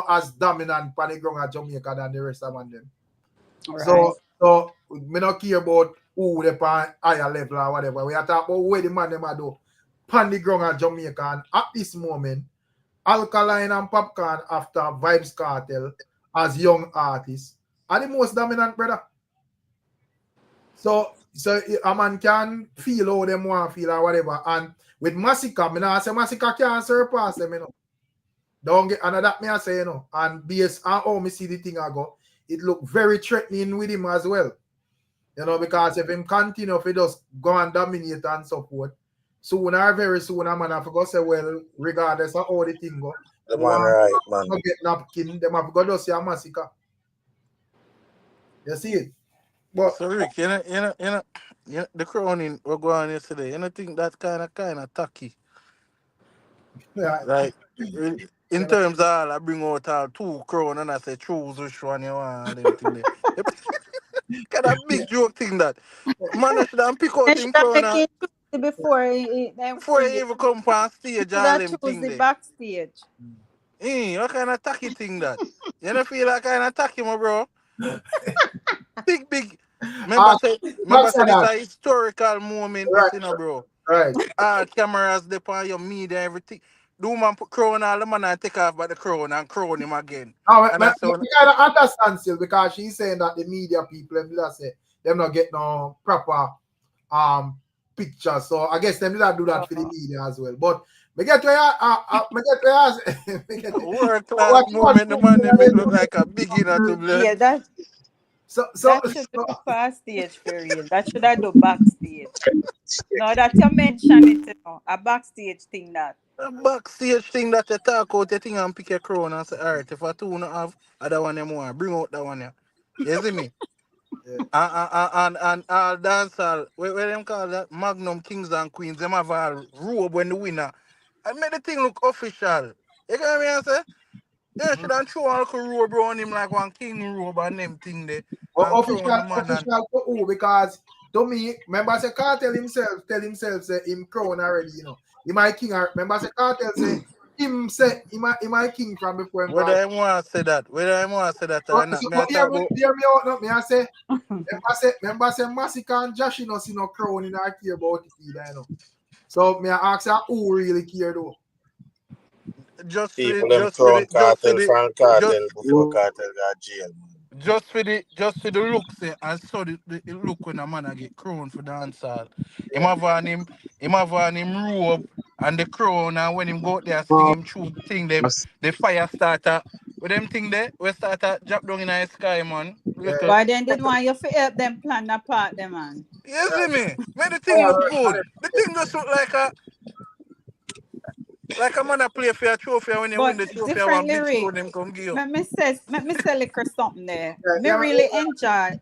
as dominant on the ground at Jamaica than the rest of them. Right. So we don't care about who they on higher level or whatever. We are talking about where the man them do on the ground at Jamaica, and at this moment, Alkaline and Popcorn after Vybz Kartel as young artists are the most dominant, brother. So a man can feel how them want to feel or whatever. And with Masicka, I say Masicka can't surpass them, you know. Don't get another that me I say, you know. And based on how me see the thing I go, it look very threatening with him as well. You know, because if him continue, if he just go and dominate and support, soon or very soon, I'm gonna forget say, well, regardless of how the thing go, the man right, man. Get napkin, them have got to see a Masicka. You see it? But so Rick, you know, the crowning we're going on yesterday. You know, think that kind of tacky. Yeah. Like in terms of I bring out all 2 crown and I say choose which one you want. Them thing there. Kind of big joke thing that man I should have pick out him crown before he even come on stage all them thing there. Backstage. What kind of tacky thing that? You don't feel like kind of tacky, my bro? Big. Remember say this a historical moment, right, this, you know, bro. Right. Cameras they on your media, everything. Do man put crown all the man and take off by the crown and crown him again. No, and I kind of understand still because she's saying that the media people them say them not get no proper pictures. So I guess them do that for the media as well. But me get world class moment the man they make look like a beginner to blend. Yeah, that should be first stage for real. That should I do backstage. No, that you mention it, you know, a backstage thing that. A backstage thing that you talk out the thing and pick a crown and say, alright, if I 2 not have other one them want, bring out that one here. You see me? Yeah. And all dancehall, where them call that Magnum Kings and Queens, them have a robe when the winner. I made the thing look official. You get me I say? Yeah, should have throw a little robe around him like one king robe and them thing there. Official for who? Because to me, remember say Kartel tell himself say him crown already, you know. He my king. Remember say Kartel say he my king from before him. Whether I want to say that or not. Remember say Masicka and Jashii no see no crown in our care about it either, you know. So me ask her who really care though. Just for Kartel before Kartel got jail. Just for the looks and so the look when a man get crowned for dancehall. Him have on him robe and the crown, and when him go out there sing him through thing them the fire starter with them thing there we start drop down in the sky, man. Why then did want you to help them plan the part them, man? You see me? Make the thing look good. The thing just look like a man that play for a trophy when they win the trophy and one big show them come give you. Let me say liquor something there. Me really enjoy.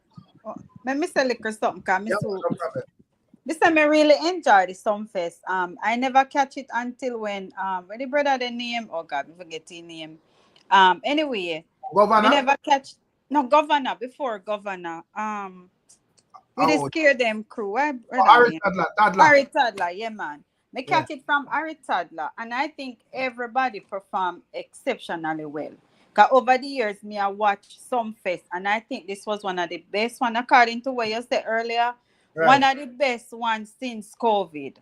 Let me say liquor something because me really enjoy the Sumfest. I never catch it until when the brother the name, oh God, we forget his name. Anyway, Govana? Me never catch no Govana before Govana. We just scare them crew. Ari Toddler. Ari Toddler, yeah man. Me catch it from Ari Toddler, and I think everybody performed exceptionally well. Cause over the years, me I watch Sumfest, and I think this was one of the best one according to what you said earlier. Right. One of the best ones since COVID.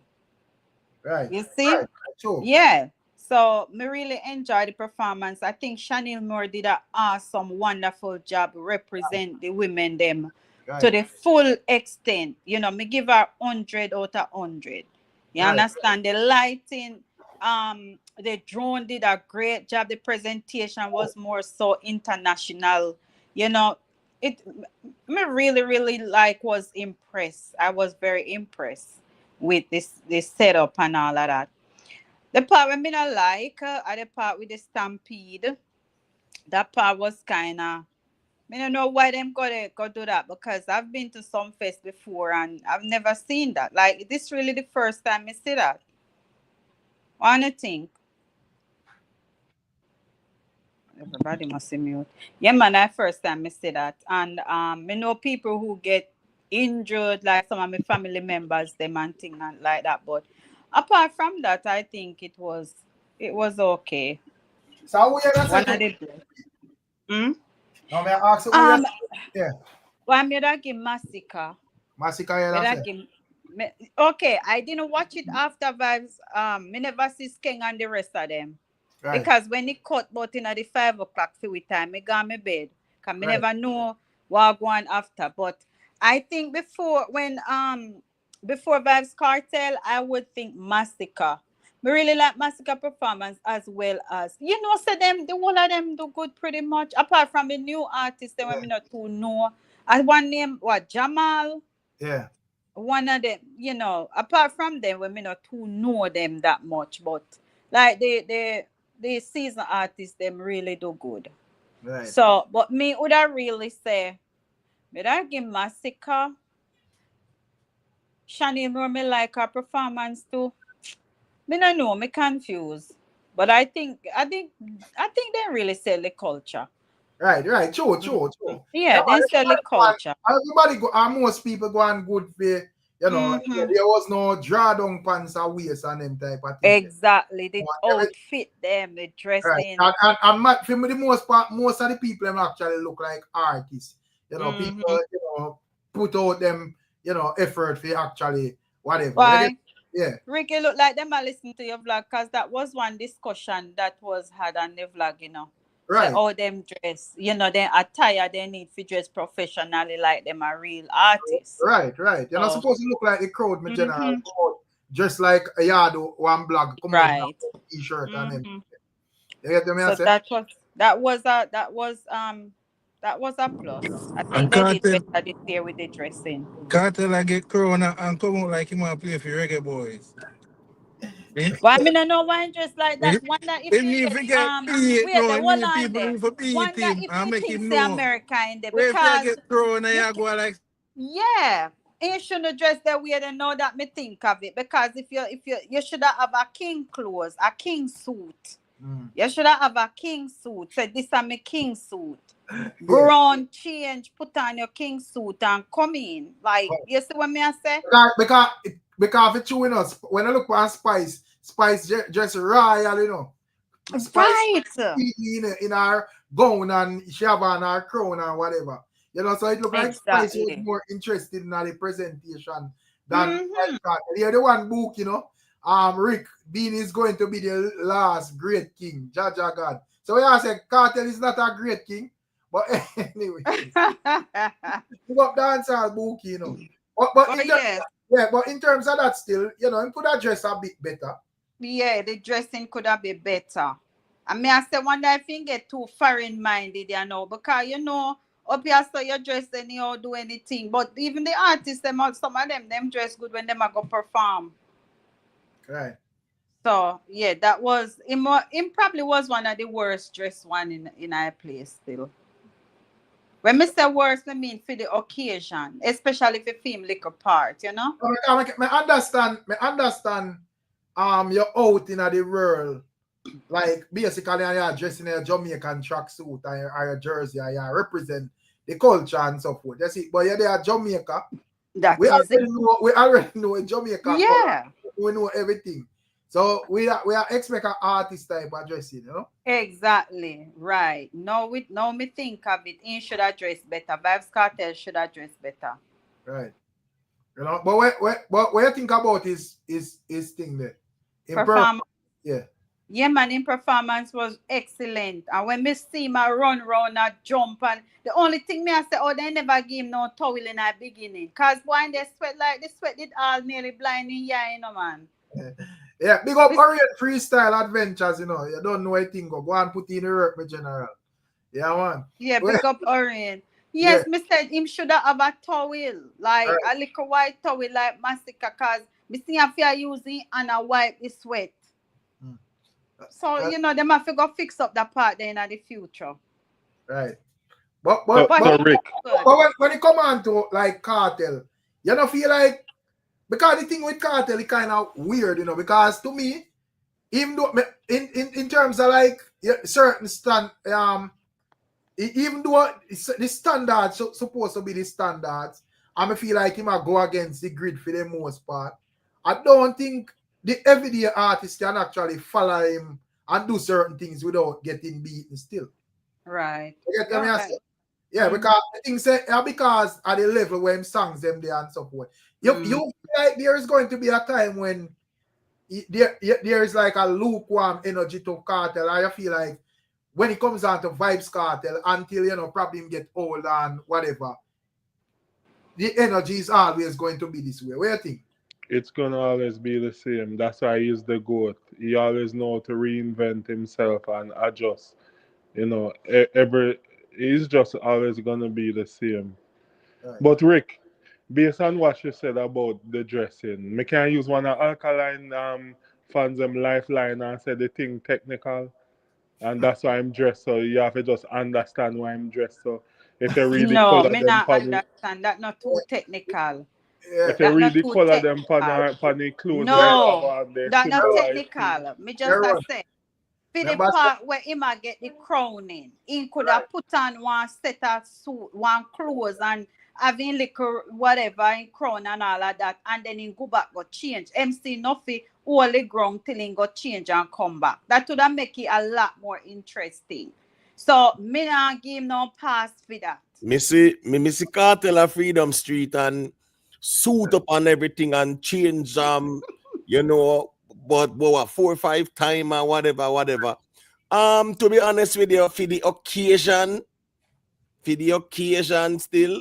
Right. You see? Right. True. Yeah. So me really enjoy the performance. I think Chanel Moore did an awesome, wonderful job represent the women them to the full extent. You know, me give her 100 out of 100. You understand? The lighting, the drone did a great job. The presentation was more so international. You know, it me really was impressed. I was very impressed with this setup and all of that. The part I mean I like are the part with the stampede. That part was kind of, I don't know why them go do that, because I've been to some fest before and I've never seen that. Like, this really the first time I see that. What do you think? Everybody must see mute. Yeah, man, I first time I see that. And I know people who get injured, like some of my family members, them and things like that. But apart from that, I think it was okay. So we are one of the Now may I ask you yeah. Well, I'm gonna give Masicka. Masicka, okay, I didn't watch it after Vybz. Me never see Skeng and the rest of them. Right. Because when it cut but in at the 5 o'clock for time, I got my bed. Cause me never know what go on after. But I think before Vybz Kartel, I would think Masicka. Me really like Masicka performance as well as, you know, so them the one of them do good pretty much. Apart from the new artists, them we not too know. And one name Jamal. Yeah. One of them, you know, apart from them, we may not too know them that much, but like the season artists, them really do good. Right. So, but me would I really say, would I give Masicka? Chanel Moore, me like her performance too. Me no know, me confused. But I think they really sell the culture. Right. True. Yeah, they sell the culture. Everybody go, and most people go on good for, you know, there was no draw down pants or waist and them type of thing. Exactly. The outfit them, the dressing. Right. And for the most part, most of the people them actually look like artists. You know, people, you know, put out them, you know, effort for actually whatever. Why? Yeah. Ricky look like them are listening to your vlog, because that was one discussion that was had on the vlog, you know. Right. So all them dress, you know, they attire, they need to dress professionally like them are real artists. Right. You're not supposed to look like the crowd, my general. Just like a yard one blog, come on, t-shirt and them. You get what I so say? that was a plus. I think they did better this year with the dressing. Kartel I get corona and come out like him and play for reggae boys. Well, I mean, I know why just like that. One that if you get hold on there. One that if you think say America in there, because get corona, you go like you shouldn't dress that way. They know that me think of it, because if you should have a king clothes, a king suit. You should have a king suit. Say this is my king suit. Go on, change, put on your king suit and come in. Like, you see what me I say? Because it's true, you know, when I look at Spice just royal, you know. Spice in her gown and she have on her crown and whatever. You know, so it look like Spice was more interested in the presentation than yeah, the one book, you know. Rick, Beenie is going to be the last great king, Jaja God. So I say Kartel is not a great king, but anyway. You got dancehall book, you know. But in terms of that still, you know, he could have dressed a bit better. Yeah, the dressing could have been better. I mean, I say one day if you get too foreign-minded, you know, because, you know, up here so you dress and you do anything. But even the artists, some of them dress good when they go perform. Right. So, yeah, that was, him probably was one of the worst dressed one in our place still. When I say worst, I mean for the occasion, especially if you film liquor part, you know? I understand you're out in the world like basically you're dressing in a Jamaican tracksuit or a jersey and you represent the culture and so forth. That's it. But you're there at Jamaica. That We is it. already know Jamaica. Yeah. We know everything. So we are expect an artist type of dressing, you know? Exactly. Right. Now me think of it. He should address better. Vybz Kartel should address better. Right. You know, but what you think about is thing there. Performance. Yeah. Yeah, man, in performance was excellent. And when me see my run round and jump, and the only thing me I say, oh, they never give him no towel in the beginning. Cause when they sweat like the sweat did all nearly blind in yeah, you know, man. Yeah, big up Orient Freestyle Adventures, you know. You don't know anything, go and put in the work, my general. Yeah, man. Yeah, big up Orient. Yes, me said him should have a towel, like a little white towel like Masicka, cause me see if you using and a wipe the sweat. So, you know, they have to go fix up that part then in the future. Right. But Rick. when it come on to like Kartel, you don't feel like, because the thing with Kartel is kind of weird, you know, because to me, even though in terms of like certain even though the standards supposed to be the standards, I feel like he might go against the grid for the most part. I don't think the everyday artist can actually follow him and do certain things without getting beaten still. Right. You get what I say? Yeah, because the thing say because at the level where him songs them there and so forth. You feel like there is going to be a time when there is like a lukewarm energy to Kartel. I feel like when it comes down to Vybz Kartel, until you know probably him get old and whatever, the energy is always going to be this way. What do you think? It's gonna always be the same. That's why he's the GOAT. He always know to reinvent himself and adjust. You know, he's just always gonna be the same. Right. But Rick, based on what you said about the dressing, me can use one of Alkaline fans lifeline and say the thing technical. And that's why I'm dressed. So you have to just understand why I'm dressed. So if you read the No, color me them not funny. understand. That not too technical. If you read the color them funny clothes no, they that not symbolize technical. Me just say for the part where he might get the crowning, he could have put on one set of suit, one clothes, and having liquor, whatever in crown and all of that, and then he go back go change. MC nothing only ground till he go change and come back. That would have make it a lot more interesting. So me not give him no pass for that. Me see Kartel at Freedom Street and suit up and everything and change you know, but 4 or 5 times or whatever. To be honest with you, for the occasion still,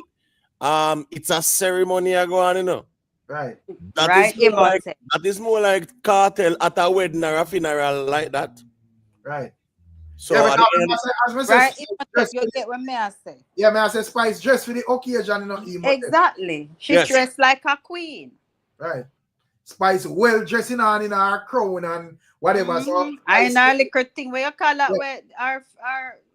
it's a ceremony going on, you know. Right. That is more like Kartel at a wedding or a funeral like that. Right. So yeah, you get what me I say. Yeah, me I say Spice dress for the occasion, you know. Exactly. She dressed like a queen. Right. Spice well dressing on in her crown and whatever. So I know liquor thing where you call that where our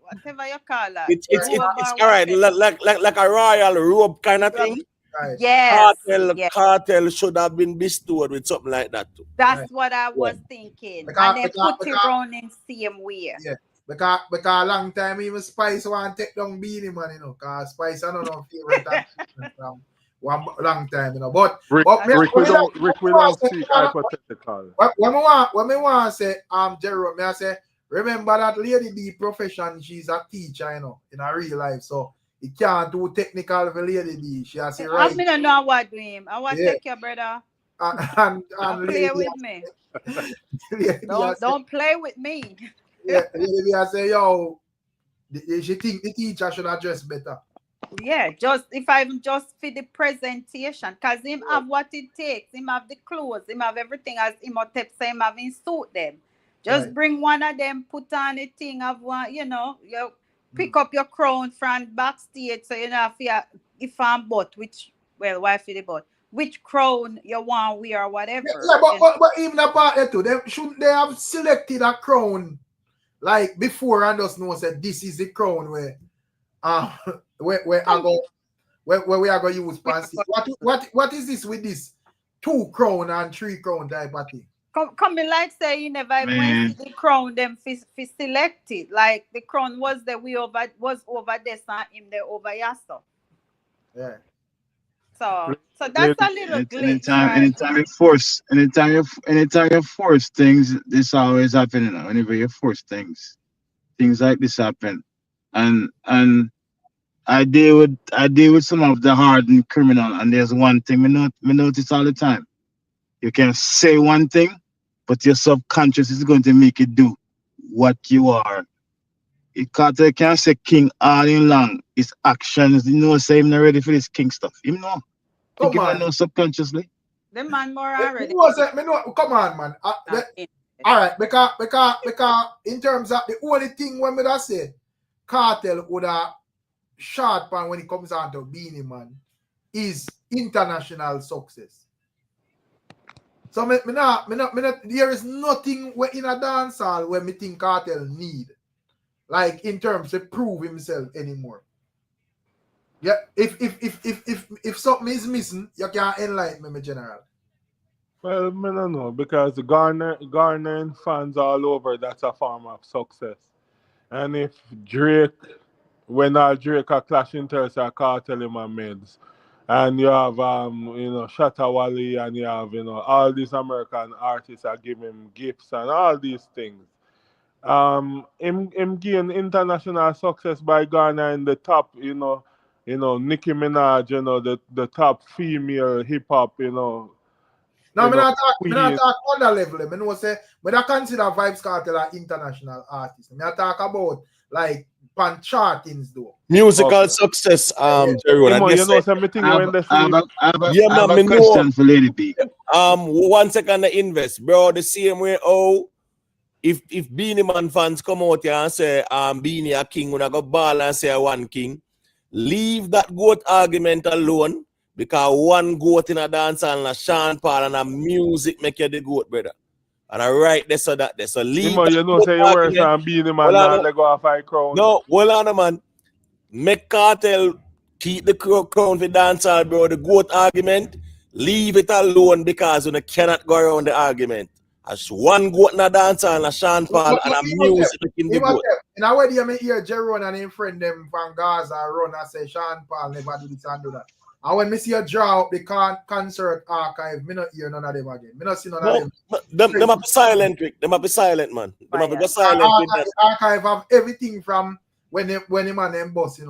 whatever you call that. It's all right, like a royal robe kind of thing. Right. Yes. Kartel should have been bestowed with something like that too. That's what I was thinking. And they put it around in same way. Yeah. Because a long time even Spice want to take down Beenie man, you know, because Spice I don't know favorite from one long time, you know. But Rick, we don't see hypothetical. When me want to say Jerome, me I say remember that Lady B profession, she's a teacher, you know, in a real life. So it can't do technical for Lady B. She has to right. I don't know what do him. I want to take your brother. And play with me. Don't play with me. Yeah, Lady B I say, yo, she think the teacher should address better. Yeah, just if I'm just for the presentation, because him have what it takes, him have the clothes, him have everything as Imhotep say, him have in suit them. Just bring one of them, put on a thing of one, you know, you pick up your crown from backstage, so you know if I'm but which why for the but which crown you want wear or whatever. Yeah, but even about it too, shouldn't they have selected a crown like before and just know that this is the crown where we are going to use fancy. What is this with this 2 crown and 3 crown type of thing? come like say you never even Man. see the crown them fi selected. Like the crown was there was over there and him there over here so. Yeah. So that's a little glitch, Anytime, right? anytime you force things, this always happen. You know, whenever you force things like this happen. And I deal with some of the hardened criminal, and there's one thing me notice all the time. You can say one thing, but your subconscious is going to make it do what you are. Cartel can't say king all in long. His actions, say him not ready for this king stuff. Him know. Think him know subconsciously. The man more already. Come on, man. All right, because in terms of the only thing when me that say, Cartel would have short pan when it comes down to Beenie Man is international success. So there is nothing in a dancehall where me think Cartel need, like in terms to prove himself anymore. Yeah, if something is missing, you can't enlighten me, General. Well, I don't know, because garnering fans all over, that's a form of success. And if Drake, when Drake are clashing Thursday, I can't tell him my meds. And you have Shatta Wally, and you have all these American artists are giving him gifts and all these things. Him gain international success by garnering the top, Nicki Minaj, the top female hip hop, No, I'm not talk on that level. I know say, but I consider Vybz Kartel an international artist. I talk about like pan chartings though. Musical success, Jerry. I have a question for Lady B. 1 second to invest, bro. The same way, if Beenie Man fans come out here and say Beenie a king, when I go ball and say one king, leave that goat argument alone. Because one goat in a dance and a Sean Paul and a music make you the goat, brother. And I write this or that. So leave that say you worse than Beenie Man now they go off high crown. No, hold on, man. Make Cartel keep the crown for dancehall, bro. The goat argument, leave it alone because you cannot go around the argument. As one goat in a dancehall and a Sean Paul and a music making the goat. And I already hear Jeron and his friend them from Gaza run and say Sean Paul never do this and do that. And when me see a draw up the concert archive, me not hear none of them again. Me not see none of them. Them have silent, Rick. Them have be silent, man. Them have be silent. The archive have everything from when the man them boss,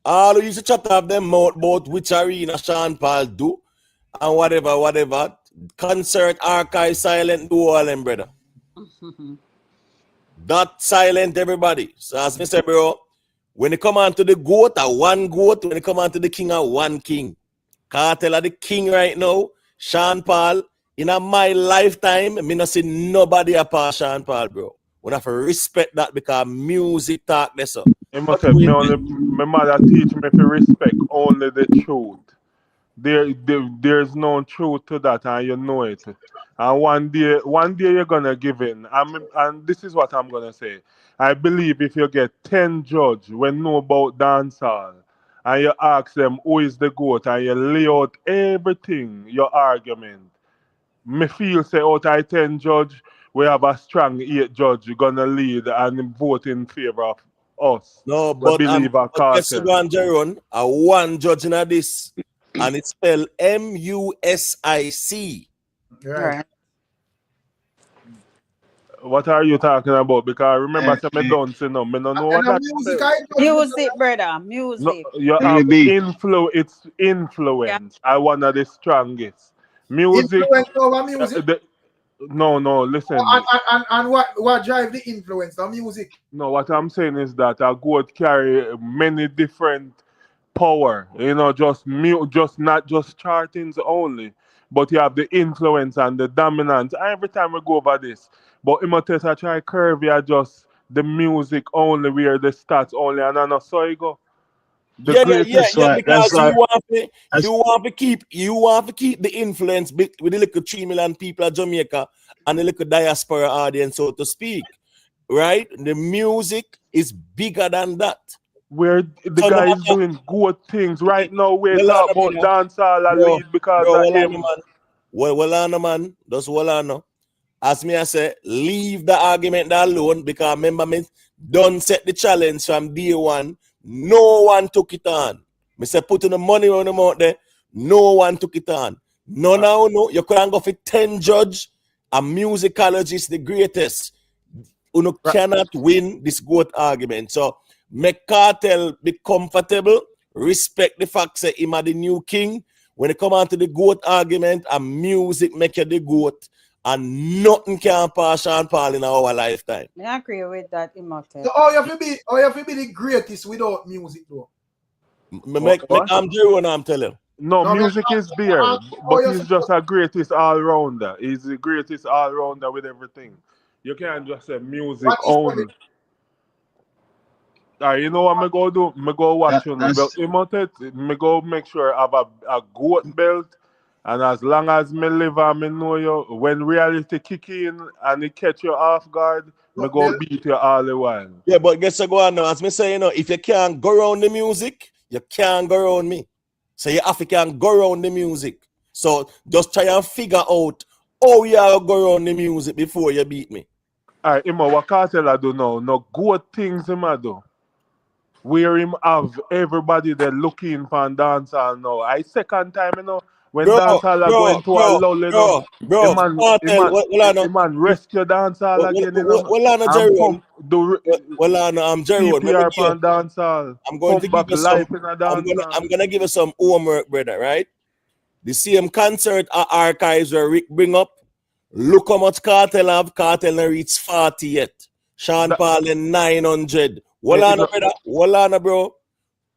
All you used to chat have them mouth about which arena Sean Paul do and whatever. Concert archive silent do all them, brother. Not silent, everybody. So as me say, bro, when it come on to the goat, one goat. When it come on to the king, one king. Cartel are the king right now. Sean Paul, in my lifetime, me not see nobody apart Sean Paul, bro. We have to respect that because music talk this up. My mother teach me to respect only the truth. There's no truth to that, and you know it. And one day you're gonna give in. And this is what I'm gonna say. I believe if you get 10 judges when know about dancehall, and you ask them who is the GOAT, and you lay out everything, your argument, me feel say out of 10 judge, we have a strong 8 judge gonna lead and vote in favor of us. No, but guess one, Jeron, one judge in this, and it's spelled MUSIC. Right. What are you talking about? Because remember, me don't say no. Me don't know what that is. Music, brother. Music. No, you have it's influence. I one of the strongest. Music. Influence over music. No, listen. And what drive the influence? The music. No, what I'm saying is that a goat carry many different power. Just not just chartings only, but you have the influence and the dominance. Every time we go over this. But I try curve just the music only, where the stats only, and I know so you go. Yeah, because you want to keep the influence with the little 3 million people of Jamaica and the little diaspora audience, so to speak. Right? The music is bigger than that. Where the guy is doing good things right now, we talk about dancehall and lead because of him. Well, man. Just well, no. as me I say, leave the argument alone because remember me don't set the challenge from day one. No one took it on. Me say putting the money on them out there. No one took it on. No, you can't go for 10 judge. A musicologist, the greatest. You cannot win this GOAT argument. So make Kartel be comfortable. Respect the fact that him are the new king. When it come on to the GOAT argument, a music make you the GOAT. And nothing can pass Sean Paul in our lifetime. I agree with that, Immortal. So how you have to be the greatest without music though? I'm Jerry when I'm telling. No, music is there, but he's just a greatest all-rounder. He's the greatest all-rounder with everything. You can't just say music only. You know what I go do? I go watch you. I go make sure I have a GOAT belt. And as long as me live and me know you, when reality kick in and it catch you off guard, me go beat you all the while. Yeah, but guess what go on now? As me say, if you can't go around the music, you can't go around me. So you have to can go around the music. So just try and figure out how you go around the music before you beat me. Alright, Ima, what Kartel I do now? No good things him I do. Where him have everybody that looking for dancehall now. I second time, when dancehall are going to a lull, the man rescue dancehall again, I'm Jerry. PPR on dancehall. I'm going to give you some. I'm gonna give you some homework, brother. Right? The same concert archives where Rick bring up. Look how much Kartel have. Kartel not reach 40 yet. Sean Paul in 900. Hold on, bro.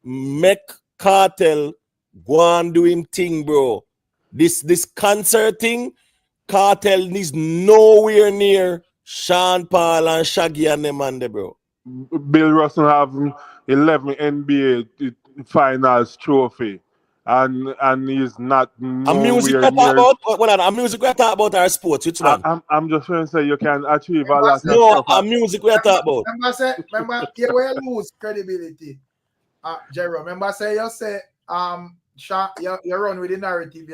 Make Kartel go and do him thing, bro. This concert thing, Kartel is nowhere near Sean Paul and Shaggy and them and bro. Bill Russell have 11 NBA finals trophy. And he's not a music we talk about our sports. Which one? I'm just trying to say you can achieve a lot of stuff. A music we talk about. Remember, you will lose credibility. Jerry, remember you say you run with the narrative.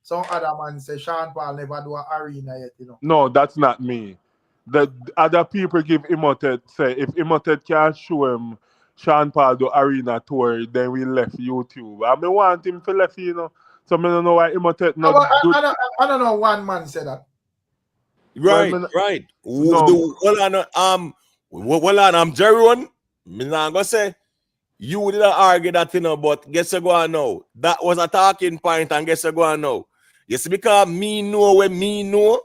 Some other man say Sean Paul never do an arena yet. No, that's not me. The other people give Imhotep say if Imhotep can't show him Sean Paul do arena tour, then we left YouTube. I want him to left, so I don't know why Imhotep not I don't know one man said that. Right. I'm Jerry one. I'm gonna say you didn't argue that, but guess what go on now? That was a talking point, and guess what go on now? Yes, because me know when me know,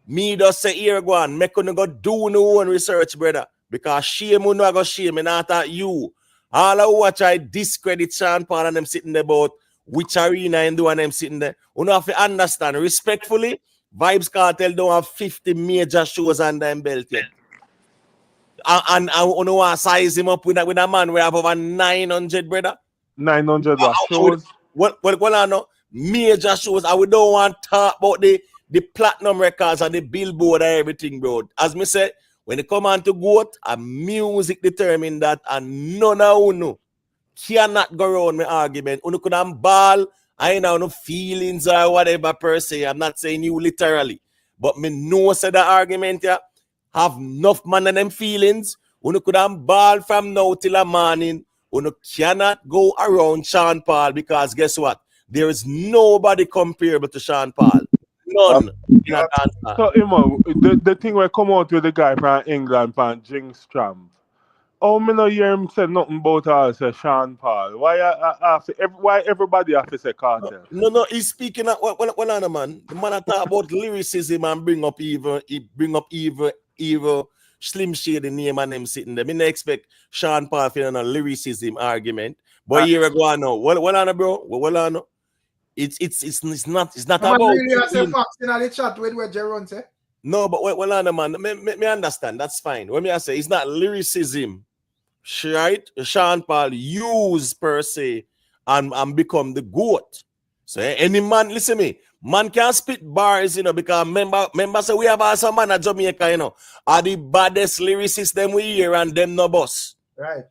me just say here go on, make you go do no own research, brother. Because shame will not go shame, and not at you. All I watch I discredit Sean Paul and them sitting there about which arena and do and them sitting there. You know have to understand respectfully, Vybz Kartel don't have 50 major shows on them belt yet. And I don't want to size him up with a man we have over 900, brother. 900 shows. What I know? Major shows. I would don't want to talk about the platinum records and the billboard and everything, bro. As me say, when it come on to GOAT, a music determine that, and none of you cannot go around my argument. You could have ball, I know no feelings or whatever per se. I'm not saying you literally, but me know say the argument here have enough man and them feelings. You could have ball from now till the morning. You cannot go around Sean Paul because guess what? There is nobody comparable to Sean Paul. None. So, Imo, the thing will come out with the guy from England, from Jingstram. Oh, me no hear him say nothing about us, say Sean Paul. Why everybody have to say Kartel? No, he's speaking of what on man. The man talk about lyricism and bring up evil Slim Shady name and them sitting there. Me not expect Sean Paul for a lyricism argument. But here we go on now. What on, bro? What on? It's not about really say facts in the chat with what Jerome say. No, but what on, man? Me understand. That's fine. When I say it's not lyricism, right? Sean Paul use per se and become the GOAT. So any man, listen me, man can spit bars, because remember say we have some man at Jamaica, are the baddest lyricists them we hear and them no boss.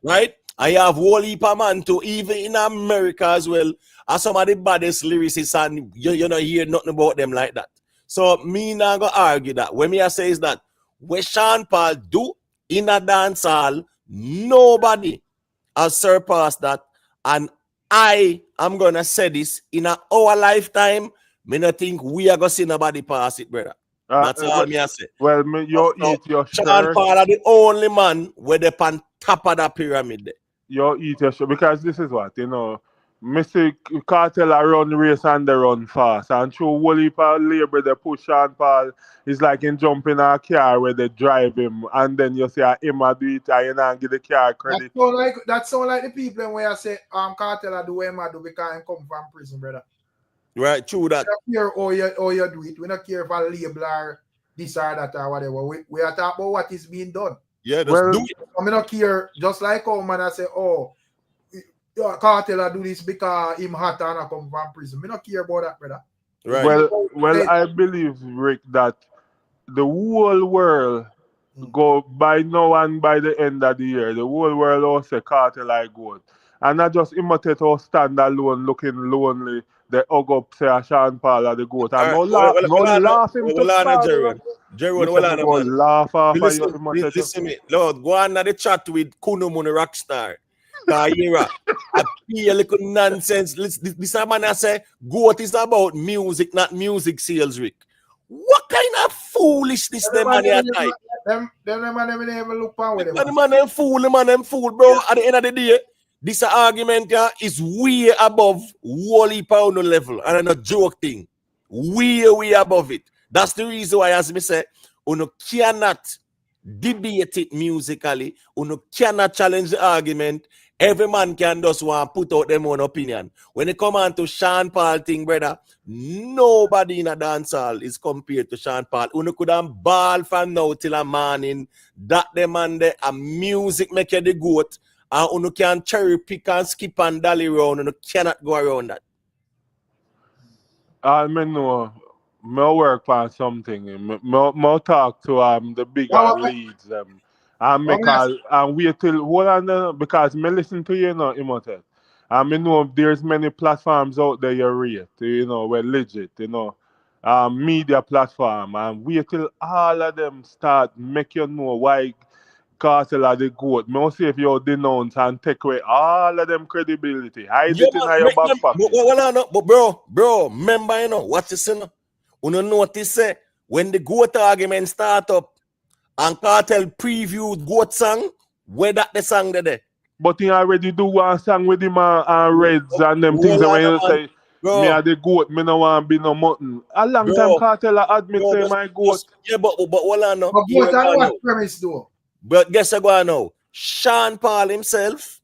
Right? I have whole heap of man too, even in America as well, are some of the baddest lyricists, and you don't hear nothing about them like that. So me not gonna argue that. When me I say is that what Sean Paul do in a dance hall, nobody has surpassed that. And I am gonna say this in our lifetime. Me not think we are gonna see nobody pass it, brother. That's all me I say. Well, you eat your Sean shirt. Paul are the only man where they on top of that pyramid there. You eat your shirt because this is what Mr. Kartel a run race and they run fast. And through whole heap of labor they push Sean Paul. It's like him jump in a car where they drive him and then you see him a do it and you not give the car credit. That sound like the people where I say Kartel a do what him a do because him come from prison, brother. Right, true that. We don't care how you do it. We don't care if a label or this or that or whatever. We are talking about what is being done. Yeah, just do it. I mean, not care, just like how man I say, oh, Kartel do this because him hot and I come from prison. We don't care about that, brother. Right. Well, I believe, Rick, that the whole world go by now and by the end of the year, the whole world also Kartel like good. And not just imitate or stand alone looking lonely. They hug up say Sean Paul are the goat. And no laugh him to start. Jerome, laugh off of you. Listen me, Lord, go on the chat with Kunumuni Rockstar. I hear little nonsense. This man I say, goat is about music, not music sales, Rick. What kind of foolishness them man are type? Them man never look power with them. The man fool, bro. At the end of the day, this argument is way above Wally Pound level, and not a joke thing. Way above it. That's the reason why, as me say, you cannot debate it musically. You cannot challenge the argument. Every man can just want to put out their own opinion. When it come on to Sean Paul thing, brother, nobody in a dancehall is compared to Sean Paul. You could have ball from now till a morning. That the man there, a music make you the goat. And you can cherry pick and skip and dally around. You cannot go around that. I know. I work on something. I talk to the bigger leads. And wait till hold on because me listen to you now, Imhotep. And I know there's many platforms out there you rate, we're legit, media platform. And wait till all of them start make you know why Kartel are the goat. Me say if you denounce and take away all of them credibility, hide it in your back pocket. But bro, remember, what you say? You notice when the goat argument start up and Kartel previewed goat song, where that the song there? But he already do one song with him and Reds and them things. And when you say, me are the goat, me no want to be no mutton. A long time Kartel admit say my goat. Yeah, but hold on now. But goat and what premise though? But guess what now? Sean Paul himself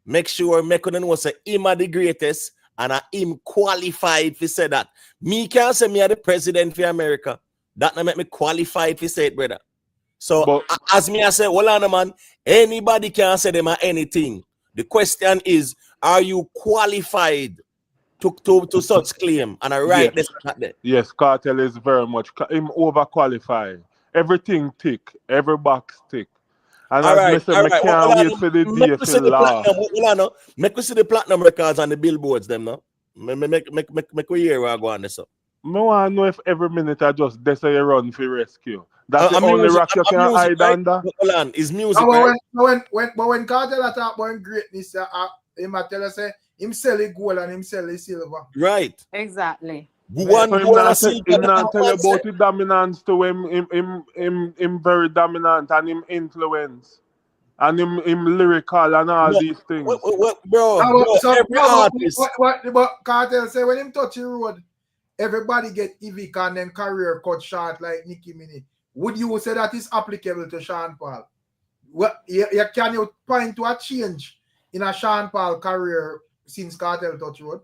make sure make you know say him are the greatest and him qualified to say that. Me can't say me are the president for America. That not make me qualified to say it, brother. So as me I say, hold on, man, anybody can say them anything. The question is, are you qualified to such claim? And I write this at that. Yes, Kartel is very much him overqualified. Everything tick, every box tick. And as I said, I can't wait for the day to laugh. Make we see the platinum records on the billboards, them now. Make we hear where I go on this up. I want to know if every minute I just say a run for rescue. That's the only rock you can hide under. Hold on, is music. When Kartel talk about greatness, him tell us say him sell it gold and him sell it silver. Right. Exactly. Him not tell you about the dominance to him very dominant and him influence. And him lyrical and all these things. Bro, every artist. But Kartel say when him touch the road, everybody get evic and then career cut short like Nicki Minaj. Would you say that is applicable to Sean Paul? Can you point to a change in a Sean Paul career since Kartel touch road?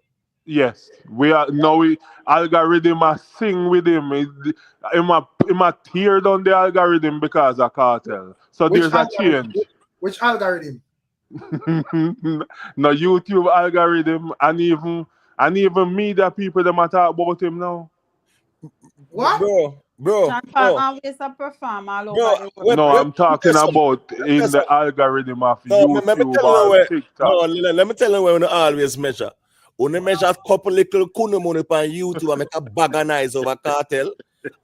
Yes, we are now. Algorithm a sing with him. Him a tear down the algorithm because of Kartel. So there's a change. Which algorithm? No, YouTube algorithm and even media people them talk about him now. What? Bro. Sean Paul always a perform all over the world. No, I'm talking about in the algorithm of YouTube or TikTok. No, let me tell you where we always measure. We measure a couple little kunumuni on YouTube and make a bag of nice over Kartel.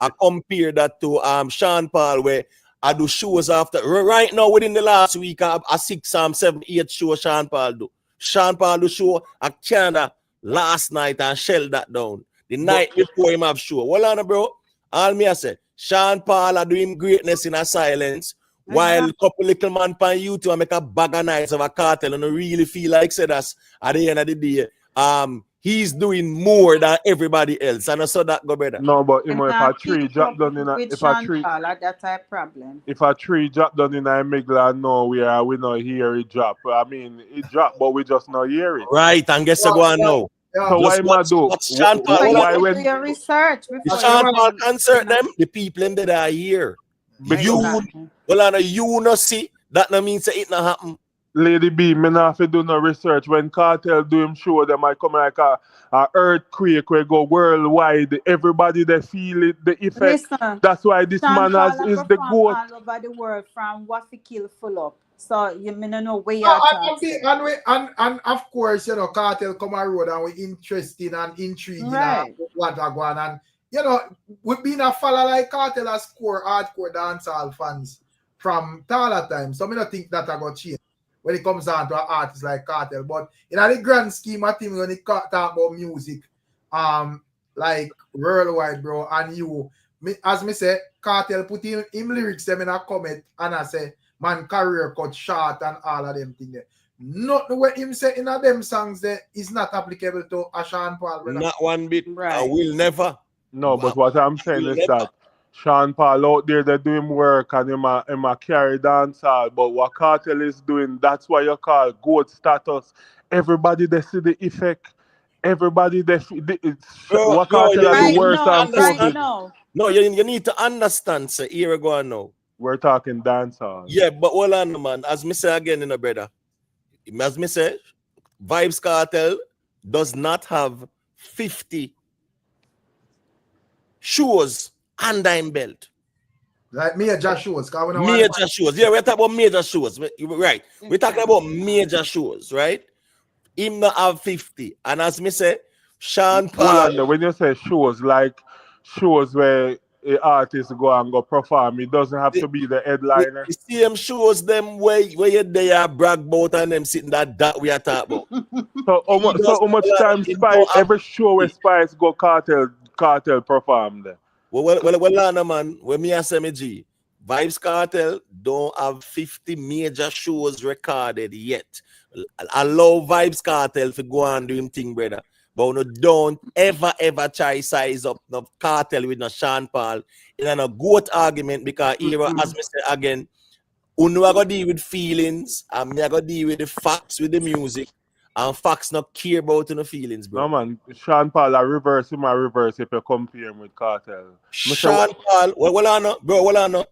I compare that to Sean Paul, where I do shows after right now within the last week, I 6, 7, 8 shows Sean Paul do. Sean Paul do show at Canada last night and shell that down. The night before him have show. Well on bro. All me I say, Sean Paul are doing greatness in a silence. While a couple little man pan YouTube make a bag of nights of a Kartel and I really feel like said us at the end of the day. He's doing more than everybody else. And I saw that go brother. No, but And if a tree drop down in a with if a Sean tree Paul, that's a problem. if a tree drop down in a Migla, no, we not hear it drop. I mean it drop, but we just not hear it. Right, and guess what go on now. So why am I do? Sean Paul, So why you when do your research the before Sean you Paul concert them, the people in that are here. You not see that no means it not happen. Lady B, me not have to do no research. When Kartel do him show, them might come like a earthquake where go worldwide. Everybody they feel it, the effect. Listen, That's why this Sean man Paul is the goat. all over the world from Waffy Kill full up. So you may not know where you're and of course, you know, Kartel come a road and we interesting and intriguing and what are going on. And you know, we've been a follower like Kartel as core hardcore dancehall fans from taller time. So I don't think that I got change when it comes down to an artist like Kartel. But in the grand scheme of things, when it talk about music, like worldwide, bro, and as me say, Kartel put him lyrics them in a comment and I say, man, career cut short and all of them things there. Not the way him say in them songs there is not applicable to a Sean Paul. Brother. Not one bit. I will never. No, but what I'm saying is that Sean Paul out there, they're doing work and him a carry dancehall. But what Kartel is doing, that's why you call goat status. Everybody they see the effect. Everybody they see what Kartel are the worst and COVID. No, you need to understand, sir. Here we go now. We're talking dancehall. Yeah, but hold on, man. As me say again, brother. As me say, Vybz Kartel does not have 50 shows under him belt. Like major shows. Major shows. Yeah, we're talking about major shows. Right. We're talking about major shows, right? Him not have 50. And as me say, Sean Paul. When you say shows, like shows where an artist go perform, it doesn't have to be the headliner. The same shows them where you there brag about and them sitting that we are talking about. So how much time Spice every show where Spice go Kartel perform there? Well, man, when me say me G, Vybz Kartel don't have 50 major shows recorded yet. Allow Vybz Kartel to go and do him thing, brother. But no, don't ever try size up no Kartel with no Sean Paul in a goat argument because here, as me say again, uno I go deal with feelings and me I go deal with the facts with the music. And facts not care about the feelings, bro. No man, Sean Paul a reverse him a reverse if you compare him with Kartel. Sean Paul, well I know, bro, well I know.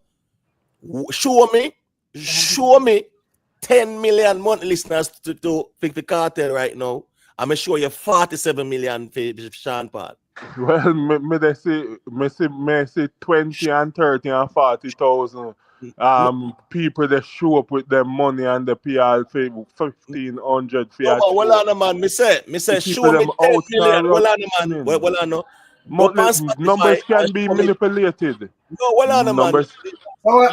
Show me 10 million monthly listeners to pick the Kartel right now. I'm gonna show you 47 million for Sean Paul. Well, me say 20 and 30 and 40,000 people that show up with their money and the PR for 1,500 for well on man, me say show me 10 million. Well on man, well on no. Numbers can be manipulated. No, well on man.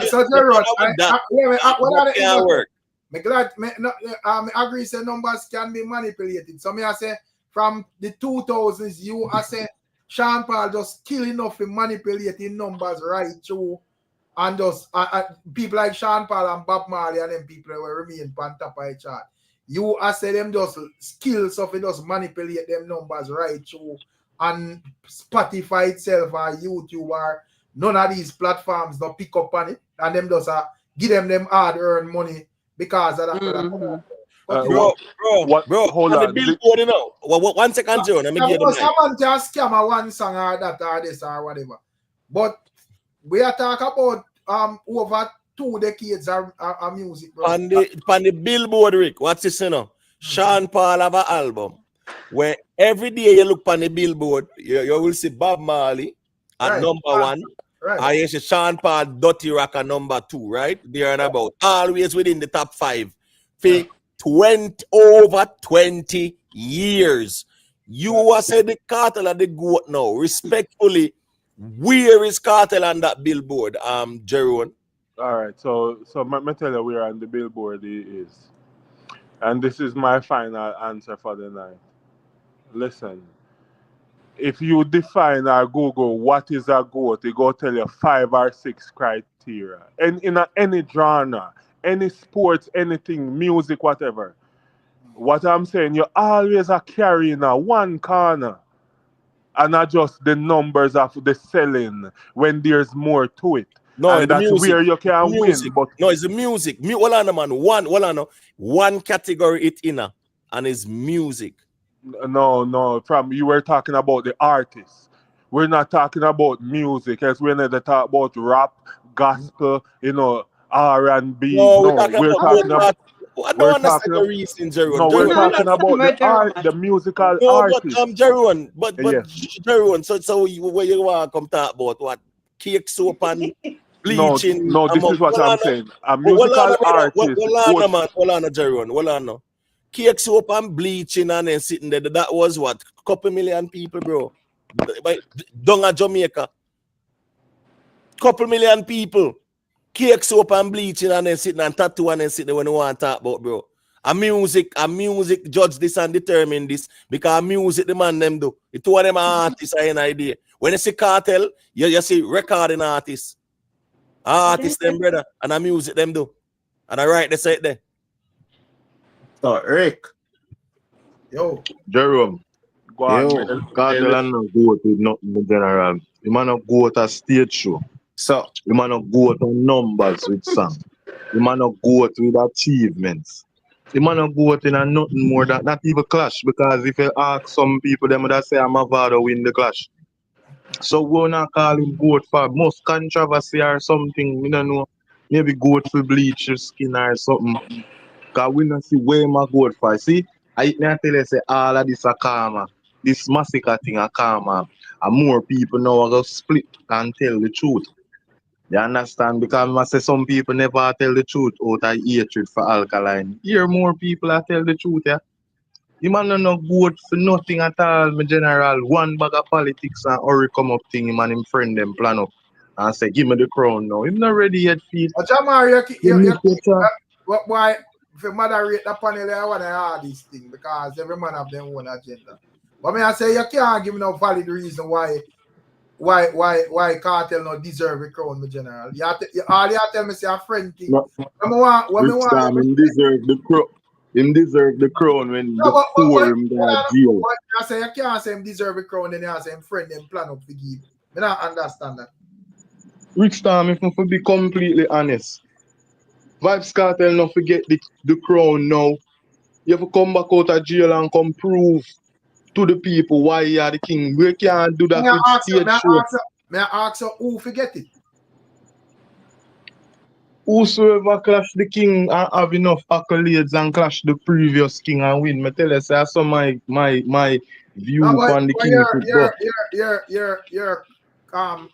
So Gerard, what are the work? I agree say numbers can be manipulated. So me I say from the 2000s, you I say Sean Paul just kill enough in manipulating numbers right through, and just people like Sean Paul and Bob Marley and them people will remain on top of the chart. You I say them just skills of it just manipulate them numbers right through, and Spotify itself or YouTube or none of these platforms don't pick up on it, and them just give them hard-earned money because of that. Bro, hold on. The billboard, you know. 1 second, Joe. Let me get them. Someone just scam one song or that or this or whatever. But we are talking about over 2 decades of music, bro. On the billboard, Rick, what's this, you know? Sean Paul have an album where every day you look on the billboard, you will see Bob Marley at number 1. Right. I see Sean Paul, Dirty Rock at number 2, right? There and about. Always within the top 5. For over 20 years. You are said the Kartel of the goat now. Respectfully, Where is Kartel on that billboard, Jeroen? All right, so let me tell you where on the billboard he is. And this is my final answer for the night. Listen, if you define or Google what is a goat, it go tell you 5 or 6 criteria. And in any genre, any sports, anything, music, whatever. What I'm saying, you always are carrying a one corner and not just the numbers of the selling when there's more to it. No, And the that's music. where you can Music. win. But No, it's the music. Hold on, man. One category it in, and it's music. no, from you were talking about the artists. We're not talking about music, as we're not talking about rap, gospel, R&B. No, we're No, talking we're about talking about I don't we're understand talking the about, reason, Jeroen. no, we're No, Jeroen, talking no, about somewhere, the art, German. the musical no, but artist. Jeroen, but Yes. Jeroen, so where you want to come talk about what? Cake soap and bleaching No, this is what I'm saying. A musical artist Hold goes. on, man. Hold on, Jeroen. Hold on now. Cake soap and bleaching and then sitting there. That was what? Couple million people, bro. Down at Jamaica. Couple million people. Cake soap and bleaching and then sitting and tattoo and then sitting there when you want to talk about, bro. A music judge this and determine this because music the man them do. It two of them artists are an idea. When you see Kartel, you see recording artists. Artists them, brother, and a music them do. And I write they say it there. So Rick. Yo. Jerome. Go on, man. Kartel and not go to nothing in general. You might not go to a stage show. So you might not go to numbers with song. You might not go to with achievements. You might not go to nothing more than not even clash, because if you ask some people, them would say I'm a father win the clash. So we're not calling goat for most controversy or something. We don't know. Maybe goat for bleach your skin or something. Because we don't see where my goat for. See, I tell you say all of this a karma. This Masicka thing a karma. And more people now are going to split and tell the truth. You understand? Because I say some people never tell the truth out of hatred for alkaline. Here more people are tell the truth, yeah. You man no good for nothing at all, my general. One bag of politics and hurry come up thing, him and him friend them plan up and say, give me the crown now. Him not ready yet, feet. Jamar, why if you moderate the panel, I want to add this thing because every man have their own agenda. But me I say you can't give me no valid reason why Kartel not deserve a crown, my general. All you tell me say a friend thing. No. Him deserve the crown. Him deserve the crown when before him got jail. But I say you can't say him deserve a crown, then you say him friend them plan up to give. I don't understand that. Ricstorm, if I be completely honest, Vybz Kartel not forget the crown now. You have to come back out of jail and come prove to the people why you are the king. We can't do that with stage show. May I ask you who forget it? Whosoever clash the king and have enough accolades and clash the previous king and win. Me tell you, say that's my view on the king. You're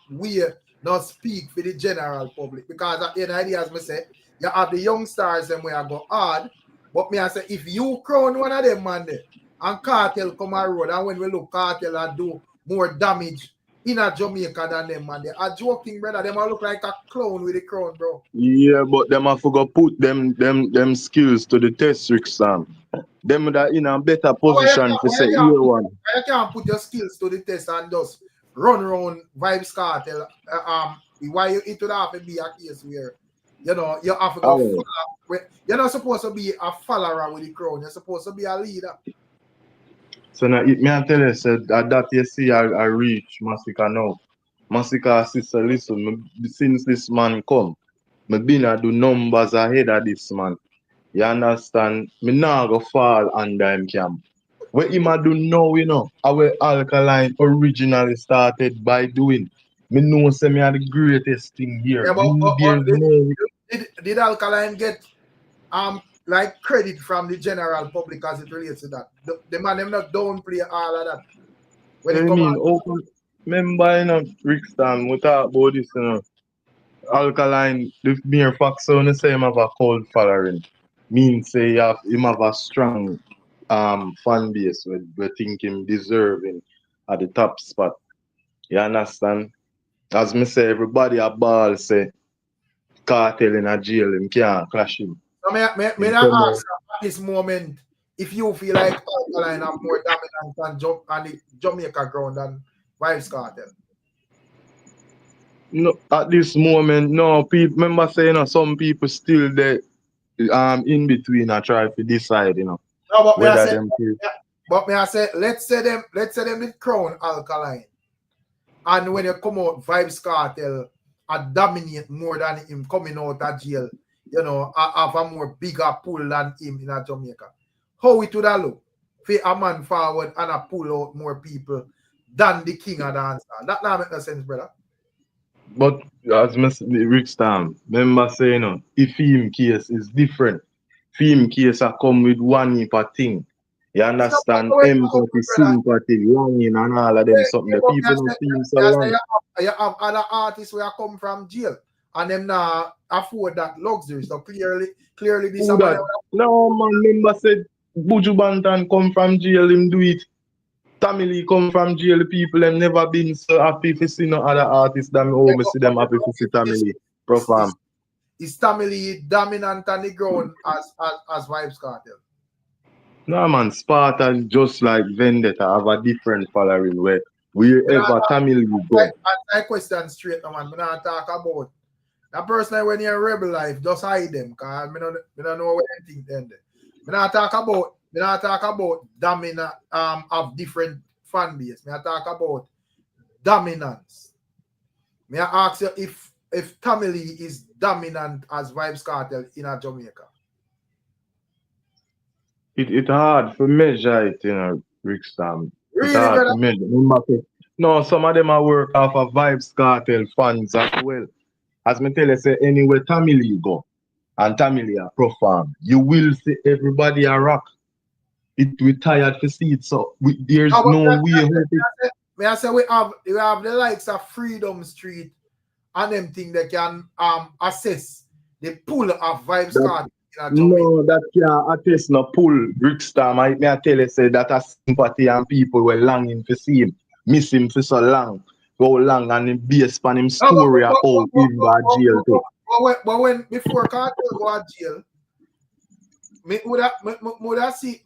we not speak for the general public because at the end of the day, as me say, you have the young stars and we are go hard. But me I say if you crown one of them man there and Kartel come a road and when we look Kartel and do more damage in a Jamaica than them man there. A joking brother, them all look like a clown with the crown, bro. Yeah, but them have to put them skills to the test, Ricstorm. Them that in a better position to say here one. You can't put your skills to the test and just run around Vybz Kartel. Why you it would have to be a case where you have to go follow. You're not supposed to be a follower with the crown. You're supposed to be a leader. So now it may tell you that you see I reach Masicka now. Masicka sister, listen, since this man come, me been do numbers ahead of this man. You understand? Me now go fall under him camp. What him a do now, our alkaline originally started by doing. Me know say me are the greatest thing here. Yeah, but did alkaline get like credit from the general public as it relates to that? The man them not downplay all of that. When it come remember, Ricstorm, we talk about this, alkaline, the mere fact so say him have a cold following. Means say him have a strong fan base we think him deserving at the top spot. You understand? as me say, everybody a ball say Kartel in a jail, him can't clash him. So may I ask at this moment if you feel like Alkaline are more dominant on the Jamaica ground than Vybz Kartel? No, at this moment, no. People remember saying some people still there in between and try to decide, No, but whether them feel. But may I say, let's say them with crown Alkaline. And when you come out, Vybz Kartel dominate more than him coming out of jail, have a more bigger pull than him in Jamaica. How it would look for a man forward and a pull out more people than the king of dance? That not make no sense, brother. But as Ricstorm, remember saying, if him case is different, film case a come with one heap of thing. You understand? Empathy, sympathy, longing, and all of them something. The people don't feel so long. You have other artists where come from jail and them not afford that luxury. So clearly this No, man, remember said Buju Banton come from jail, him do it. Tamili come from jail, the people them never been so happy to see no other artists than me see them happy to see Tamili perform. Is Tamili dominant on the ground as Vybz Kartel? No man, Sparta is just like Vendetta, have a different following where wherever Tamili go. I question straight, man. I'm not talk about that person when you're rebel life, just hide them, because I don't know what you think then. I not talk about dominant of different fan base. I talk about dominance. May I ask you if Tamili is dominant as Vybz Kartel in a Jamaica? It's hard to measure it, Ricstorm. Really, it's hard brother? to measure. No, some of them are work off of Vybz Kartel fans as well. As me tell you, say anywhere Tamili go and Tamili are perform, you will see everybody a rock. We tired to see it, so there's no way. May I say we have the likes of Freedom Street and them thing they can assess the pull of Vybz Kartel. No, that can't attest no pull. Ricstorm, I tell you, say that a sympathy and people were longing to see him, miss him for so long, and him based on him story about him go jail too. But when before Kartel go to jail, would I see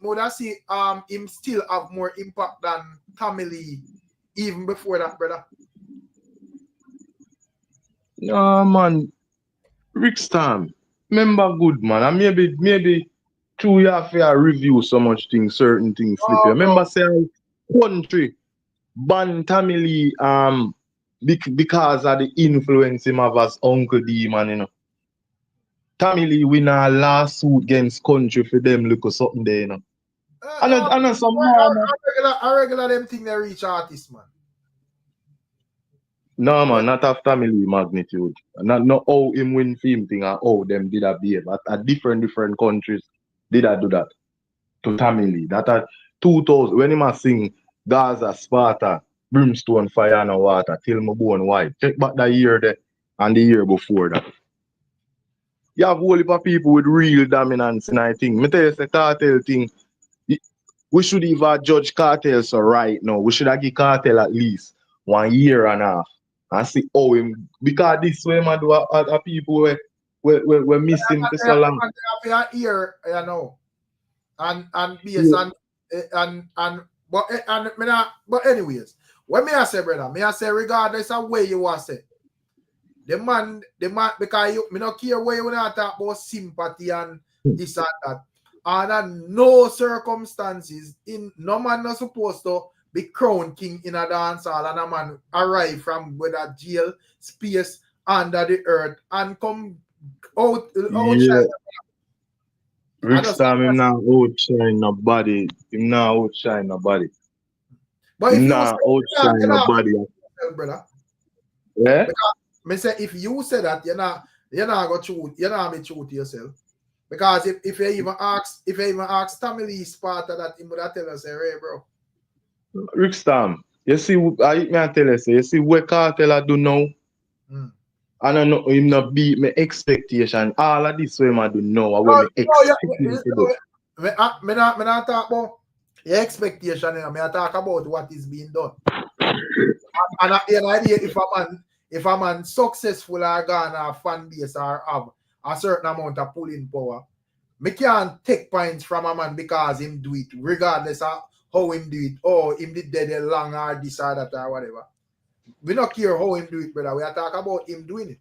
him still have more impact than Tamili even before that, brother? No man, Ricstorm. Remember good man, and maybe 2 years for review so much things, certain things flip. Remember saying country ban Tamili because of the influence him have as Uncle D man, Tamili win a lawsuit against country for them look or something there, I know some more. I regular them thing they reach artists, man. No man, not of Tamili magnitude. Not how him win film thing and how them did a behave. At different countries did I do that to Tamili. That at 2000 when him a sing Gaza, Sparta, Brimstone, Fire and Water, Till My Bone White. Check back that year there and the year before that. You have a whole heap of people with real dominance, and I think. Me tell you, the Kartel thing, we should even judge Kartel so right now. We should have give Kartel at least 1 year and a half. And see how him, because this way man do other people we miss him for so long. A year, and based on but anyways, what may I say, brother? May I say regardless of where you want to say, the man, because me not care where you want to talk about sympathy and this and that. Under no circumstances, no man not supposed to be crowned king in a dance hall and a man arrive from whether jail, space, under the earth and come outside. Ricstorm him now outshine nobody. Him now outshine nobody. But if him you now outshine nobody. Brother. Yeah? Because me say if you say that you're not go truth, you're not be true to yourself. Because if you even ask Tamili Sparta that he would have tell us, hey bro. Ricstorm, you see, I tell you, you see what Kartel do now? I don't know him not beat my expectation. All of this way I do know I will expect him to do. Me not talk about your expectation, I talk about what is being done. And at the idea, if if a man successful or gone a fan base or have a certain amount of pulling power, me can't take points from a man because him do it, regardless of how him do it, or him did dead long or this or that or whatever. We don't care how him do it, brother. We are talking about him doing it.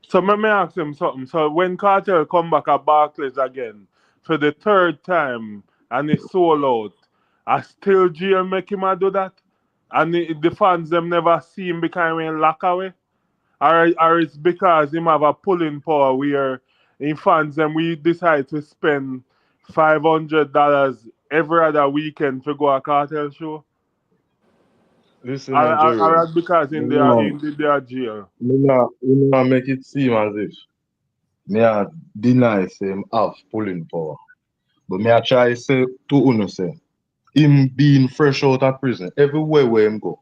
So let me ask him something. So when Kartel come back at Barclays again for the third time and he sold out, I still GM make him a do that? And the fans them never see him become in lock away? Or it's because him have a pulling power where in fans them we decide to spend $500 every other weekend to go a Kartel show? Listen, Or Jerome. because in their jail? Me not make it seem as if me a deny say him have pulling power. But me a try say to Uno say him being fresh out of prison, everywhere where him go.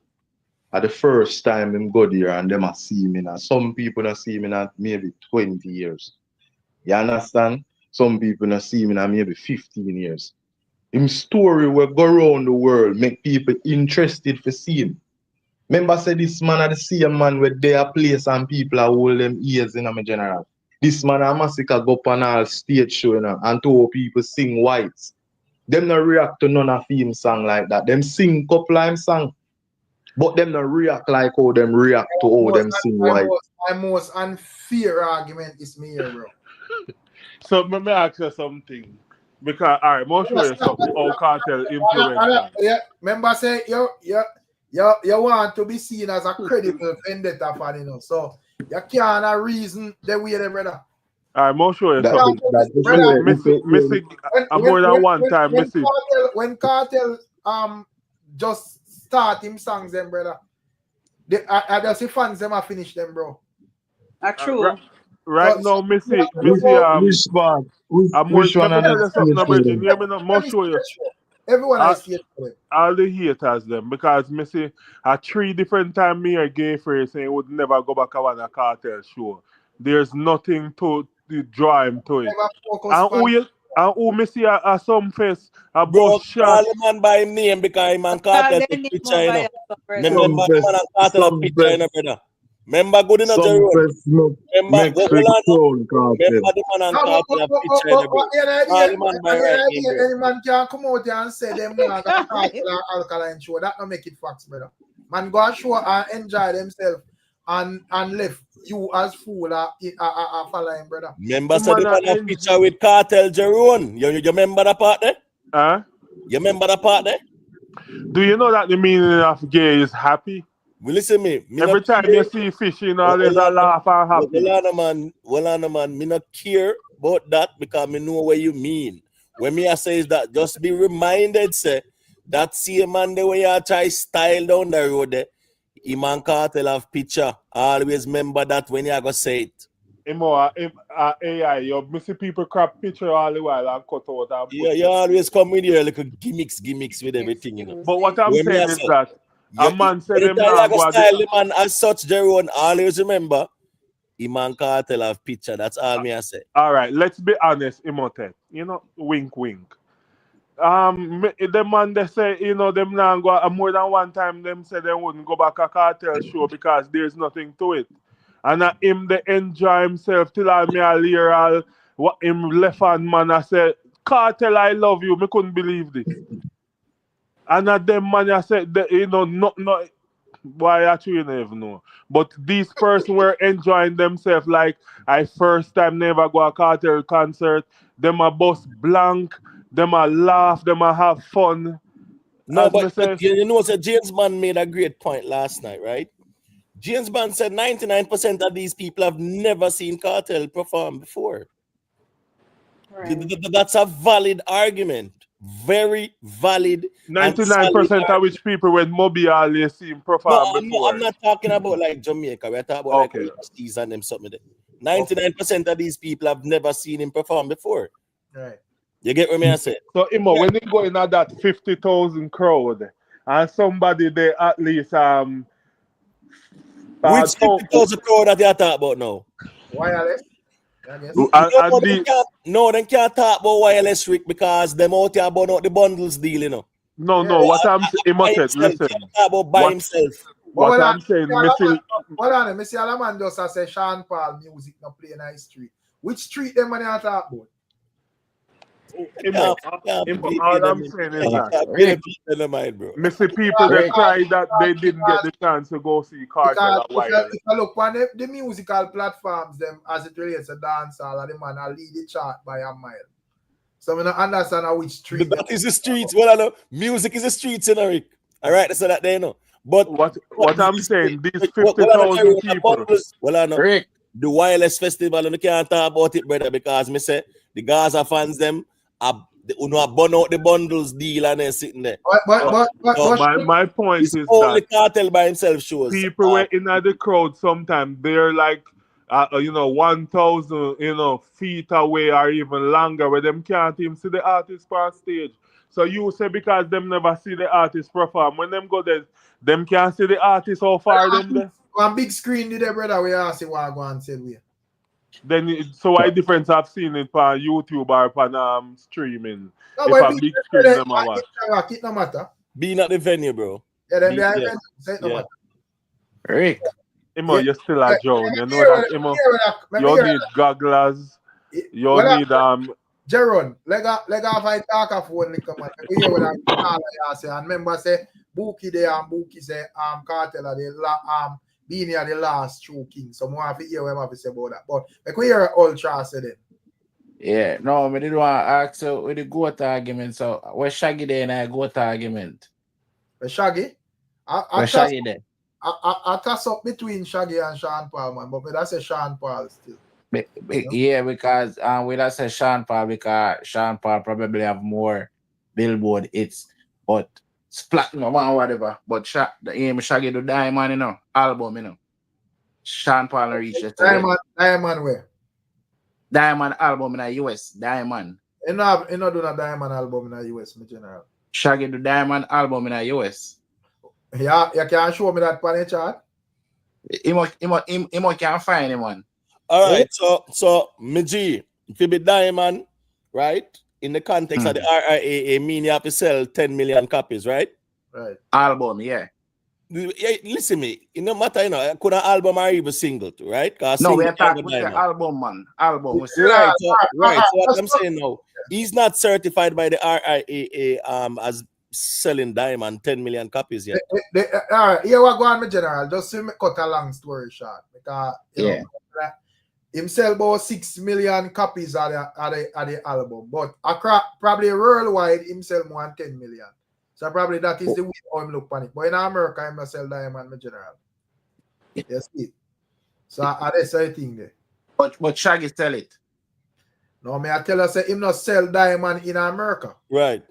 At the first time him go there and them a see him in, and some people not see him in maybe 20 years. You understand? Some people not see him in maybe 15 years. Him story will go around the world, make people interested for see him. Remember say this man are the same man where they are place and people are hold them ears in my general. This man a Masicka go up on all stage show, you know, and two people sing whites. Them not react to none of him song like that. Them sing couple of him song. But them not react like how them react to how them sing white. My most unfair argument is me here, bro. So let me ask you something. Because all right, most show you something how Kartel influence. Yeah, remember say you want to be seen as a credible vendetta fan, you know. So you can't reason the way they brother. All right, most show you something. Missy, more than one time, Missy. When Kartel just start him songs, them brother. I just see fans them are finish them, bro. True. Right now, Missy, which one? Which one? Let me tell you something, hear me now, most show you. Everyone I see it. All the haters them because Missy at 3 different times me a gay phrase saying would never go back on a Kartel show. There's nothing to draw him to it. And who Missy a Sumfest a bus shot. Call the man by him name because him and Kartel take picture, you know. Remember man and Kartel picture, you know, brother. Remember good enough, Jerome. Remember the man and Kartel picture, you know, brother. Call the man by right name, bro. Any man can come out here and say them not got Kartel alkaline show. That don't make it facts, brother. Man go and show and enjoy themselves and left you as fool following, brother. Remember say the man have picture with Kartel, Jerome. You remember that part there? Huh? You remember that part there? Do you know that the meaning of gay is happy? Well, listen me. Every time you see fishing, always a laugh and happy. Well, on man, me not care about that because me know what you mean. When me I say is that just be reminded, say, that same man the way you try style down the road there, him and Kartel have picture. Always remember that when you go say it. AI, you missing people crap picture all the while and cut out and yeah, you always come with your little gimmicks with everything, you know. But what I'm saying is that a man said them now go style the man as such, Jerome, always remember him and Kartel have picture. That's all me I say. All right, let's be honest, Imhotep. You know, wink. The man they say, you know, them now go more than one time them say they wouldn't go back a Kartel show because there's nothing to it. And him they enjoy himself till I me a hear all what him left hand man I said, Kartel, I love you. Me couldn't believe this. And them man I said, you know, not why actually you never know. But these person were enjoying themselves like I first time never go a Kartel concert. Them a bust blank, them a laugh, them a have fun. No, but you know, so James Bond made a great point last night, right? James Bond said 99% of these people have never seen Kartel perform before. Right. That's a valid argument. Very valid. 99% of which people when Moby always see him perform before. I'm not talking about like Jamaica. We're talking about like East and them something. 99% of these people have never seen him perform before. Right. You get what I say? So Imo, when they go in at that 50,000 crowd and somebody there at least which 50,000 crowd that they are talking about now? Wireless. No, they can't talk about wireless, Rick, because them out here about the bundles deal, you know. No, what I'm saying, listen. Talk about by himself. What I'm saying, missing. Hold on, Missy Alaman just say Sean Paul music not play in the street. Which street them money are talk about? All I'm saying is that missing people that cry that they didn't get the chance to go see Kartel a while. If I look on the musical platforms, them as it relates to dancehall, and the man I lead the chart by a mile. So I don't understand which street. That is the streets. Well, I know music is the streets, Rick. All right, so that they know. But what I'm saying, these 50,000 people. Well, I know Rick, the wireless festival, and you can't talk about it, brother, because me say the Gaza fans them are burn out the bundles deal and they're sitting there. But my point is only Kartel by himself shows. People were in the crowd sometimes. They're like 1,000 feet away or even longer, where them can't even see the artist on stage. So you say because them never see the artist perform, when them go there, them can't see the artist how far them there. One big screen did brother we ask you what go and say we. Then so why difference I've seen it on YouTube or on streaming? No, if a big screen them a watch. It no matter. Being at the venue, bro. Yeah, then behind venue, so it no matter. Rick. Imo, you're still a Joan. You know that Imo, you need gogglers. You need Jaron, lega fight talk of one lick man. We hear what I say. And remember say Buki there and Buki say Kartel are the Beenie are the last true king. So more have to hear what I have to say about that. But we hear Ultra say then. Yeah, no, I didn't want to ask you with the GOAT argument. So where's Shaggy there in a GOAT argument? Where's Shaggy? Where's Shaggy there? I toss up between Shaggy and Sean Paul, man, but that's a Sean Paul still. Yeah, because we don't say Sean Paul because Sean Paul probably have more Billboard hits, but platinum or whatever. But the Shaggy do Diamond, album, Sean Paul reach it. Diamond where? Diamond album in the US, Diamond. You know do a Diamond album in the US, in general. Shaggy do Diamond album in the US. Yeah, you can show me that on the chart. He can't find anyone. All right, so Miji, if you be Diamond, right? In the context of the RIAA, mean you have to sell 10 million copies, right? Right. Album, yeah. Listen me, it no matter, could an album or even single too, right? No, we are talking about the album, man. Album. Right, so what I'm saying now, he's not certified by the RIAA as selling Diamond 10 million copies yet. All right, here we go on, my general. Just to cut a long story short, because you know, him sell about 6 million copies of the album, but probably worldwide him sell more than 10 million. So probably that is the way how him look on it. But in America, him not sell Diamond, my general. You see. So that's the thing there. But Shaggy sell it. No, I tell us him not sell Diamond in America. Right.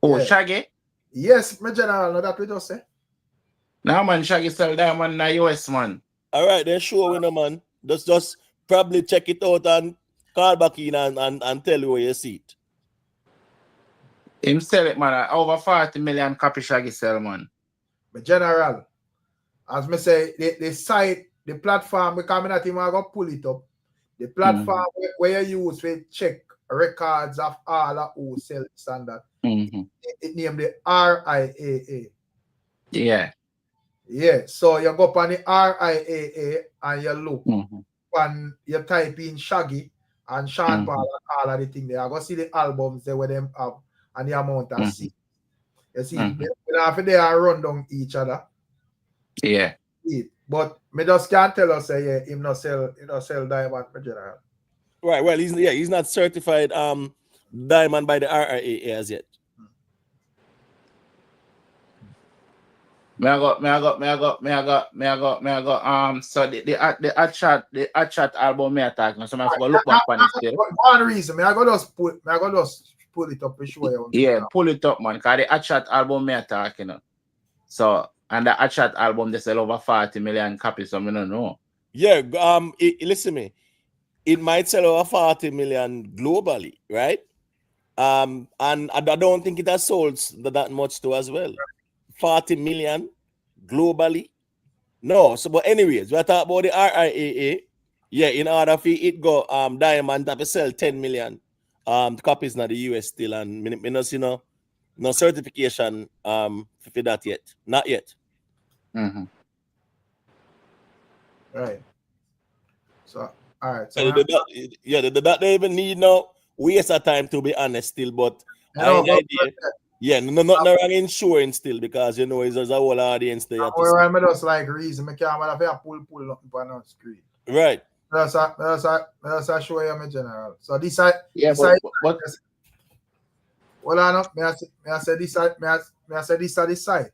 Oh, yeah. Shaggy? Yes, my general, no, that we just say. Now, man, Shaggy sell Diamond in the US, man. All right, then show me, man. Just probably check it out and call back in and tell you where you see it. Him sell it, man. Over 40 million copy Shaggy sell, man. But general, as me say, the site, the platform, because I'm not even going to pull it up. The platform where you use to check records of all who sell standard. It named the RIAA. Yeah. Yeah. So you go up on the RIAA and you look and you type in Shaggy and Sean Paul and all of the things there. I go see the albums there where them have and the amount of seats. You see, they have to run down each other. Yeah. But me just can't tell us say him not sell Diamond in general. Right. Well, he's not certified Diamond by the RIAA as yet. May I go. So the chat album may attack. So I go look back on it still. One reason, I go just pull it up to show you. Yeah, pull it up, man. Cause the chat album may attack, So and the chat album they sell over 40 million copies. So I don't know. Yeah. Listen me. It might sell over 40 million globally, right? And I don't think it has sold that much too as well. 40 million globally. No, so but anyways, we are talking about the RIAA. Yeah, in order for it go Diamond have to sell 10 million copies in the US still, and no certification for that yet. Not yet. Mm-hmm. Right. So, all right. So, Yeah, they even need no waste of time, to be honest, still. But you know, idea, yeah, nothing wrong insurance still, because you know it's just a whole audience there to see. I just like reason, I can't have a pull nothing on the screen. Right. That's a show you my general. So this side, but well, I know. May I say this side? May I say this side?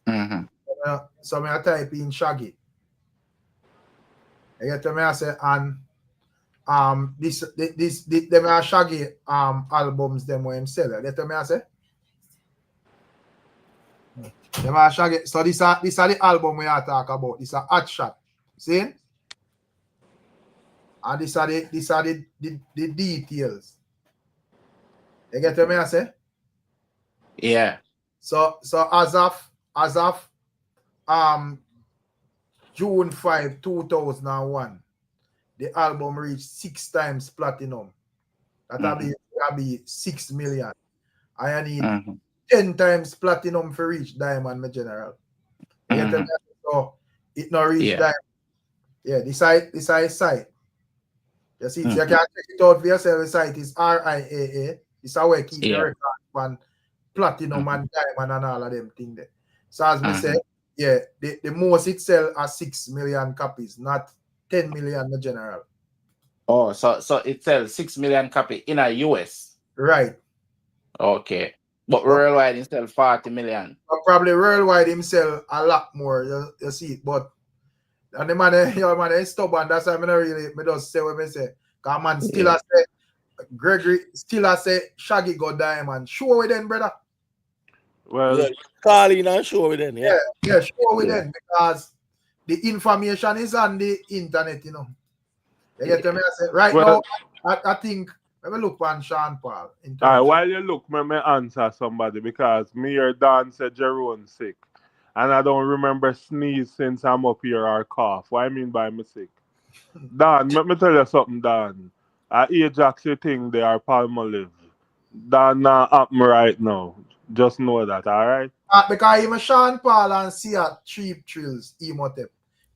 Mm-hmm. So may I type in Shaggy? I get to me I say and this them are Shaggy albums them where him sell. I get to me I say. Them are Shaggy. So this are the album we are talk about. This are Hot Shot. See? And these are the details. You get me I say? Yeah. So as of June 5, 2001, the album reached 6 times platinum. That'll be 6 million. I need 10 times platinum for reach diamond, my general. You get me? So it not reach diamond. Yeah, this site. You see, so you can check it out for yourself. The site is RIAA. It's how we keep the record on platinum and diamond and all of them things there. So as me say, yeah, the most it sell are 6 million copies, not 10 million in general. Oh, so it sells 6 million copy in a US. Right. Okay. But worldwide it sells 40 million. Probably worldwide himself a lot more. You see it, but and the man, is stubborn. That's why I just say what I say. Cause man still I say Gregory still I say Shaggy got diamond. Show with them, brother. Well, yeah, call in and show with them. Yeah, show with them because the information is on the internet, you know. You get me? I say right now. I think let me look on Sean Paul. All right, while you look, let me answer somebody because me or Dan said Jerome sick. And I don't remember sneeze since I'm up here or cough. What I mean by me sick? Dan, let me tell you something, Dan. Ajax you think they are Palmolive. That not happen right now. Just know that, alright? Because even Sean Paul and Sia Cheap Thrills, Emotep.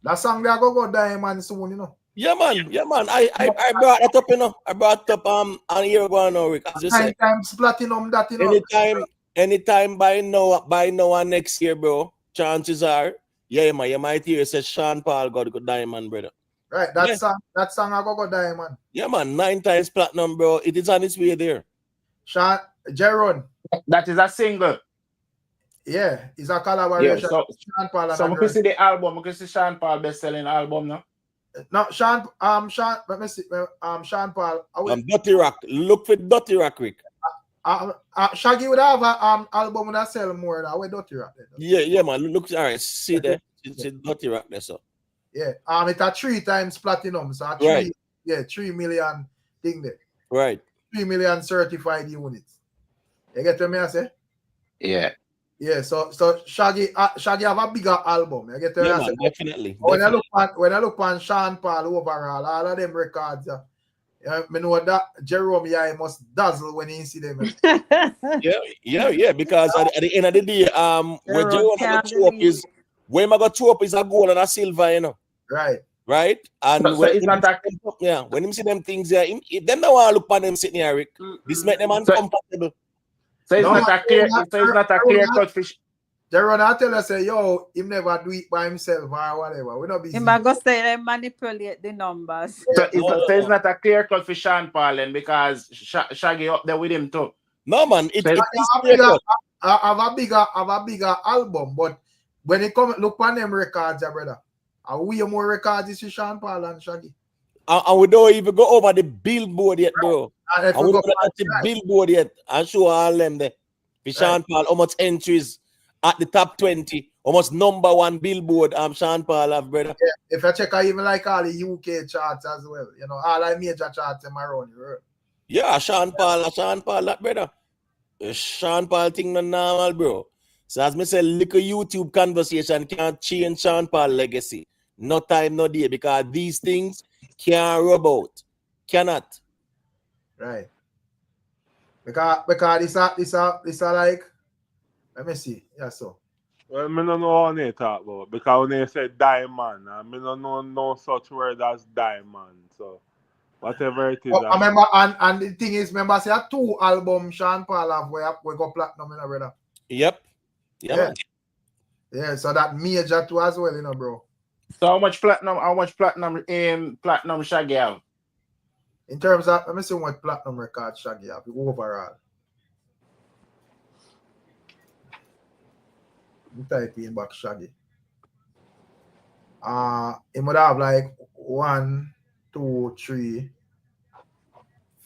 That song they are go diamond soon, you know. Yeah, man. I brought that up, you know. I brought up on here going now, Rick. As you 9 said. times platinum that, you know. Anytime by now and next year, bro, chances are, yeah, man, you might hear say Sean Paul got a diamond, brother. Right, that song I go diamond. Yeah, man, 9 times platinum, bro. It is on its way there. Sean Jeron. That is a single. Yeah, it's a collaboration. Yeah, Sean Paul and so we can see the album. We can see Sean Paul best-selling album now. No, Sean, let me see, Sean Paul. Dirty Rock. Look for Dirty Rock, Rick. Shaggy would have an album that sell more than we Dirty Rock. Yeah, man. Look, all right. See there. It's Dirty Rock there, so. Yeah, it's a 3 times platinum, so 3 million thing there. Right. 3 million certified units. You get what I say? Yeah. Yeah, so Shaggy have a bigger album. You get what I say? Definitely. When I look on Sean Paul overall, all of them records, I know that Jerome must dazzle when he see them. yeah, because at the end of the day, when Jerome got two up is a gold and a silver, you know. Right? And so when it's not that, when him see them things there, them don't want to look on them sitting here, Rick. This make them uncomfortable. So it's not a clear cut fish. Jerome, I tell us, say, yo, him never do it by himself or whatever. We not busy. He might go say they manipulate the numbers. So it's not a clear cut for Sean Paul then because Shaggy up there with him too. No, man. I have a bigger album, but when it come look on them records, brother, are we more records is Sean Paul and Shaggy? And we don't even go over the billboard yet, bro. And we don't go the billboard yet and show all them there. For Sean Paul, how much entries at the top 20, almost #1 billboard. Sean Paul have, brother. Yeah, if I check, I even like all the UK charts as well. You know, all the major charts in around the world. Yeah, Sean Paul, that brother. Sean Paul thing no normal, bro. So as me say, little YouTube conversation can't change Sean Paul legacy. No time, no day, because these things can't rub out. Cannot. Right. Because it's a like, let me see. Yeah, so Well, I don't know what they talk about because when they say diamond, I don't know no such word as diamond. So whatever it is, I remember, and the thing is, remember, say 2 albums Sean Paul have where we got platinum, you know, brother. Yep. Yeah, man. Yeah, so that major too as well, you know, bro. So how much platinum Shaggy have? In terms of, let me see what platinum record Shaggy have overall. Type in back Shaggy. It would have like 1, 2, 3,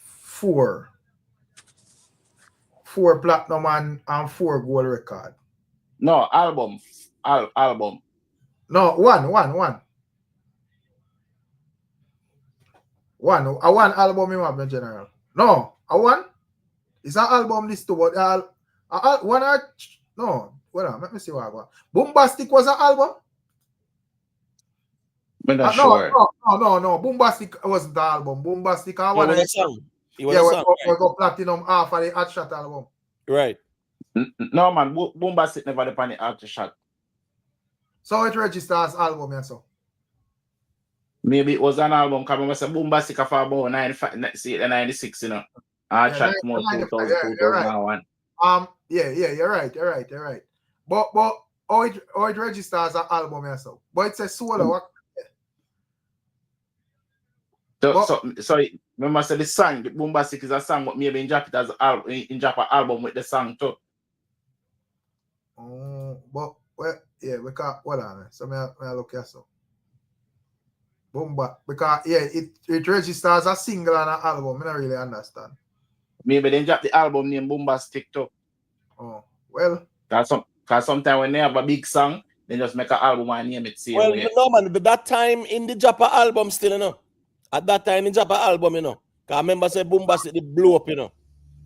4 platinum and 4 gold record. No, album. Album. No, one. One album you have in general. No, a one. It's an album list to what one or no. Well, let me see what I got. Boombastic was an album. I'm sure. No. Boombastic wasn't the album. Boombastic was a song. We got platinum half of the Hot Shot album. Right. No, man. Boombastic never depend on the Hot Shot. So it registers album, yeah, so. Maybe it was an album because I said Boombastic for about 96, you know. Hot Shot more 2001. Yeah, you're right. But how it registers an album, yeah, so. But it's a solo. So remember I said the song, the Boombastic is a song, but maybe in Japan as album with the song too. But well, yeah, because hold on, so may I look here so. Boomba, because yeah, it registers a single and an album. I don't really understand. Maybe they drop the album name Boombastic too. Oh, well. Because sometimes when they have a big song, they just make an album and name it same Well, way. no, man, but that time in the Japa album still, you know. At that time in Japa album, you know. Because I remember say Boombastic, they blew up, you know.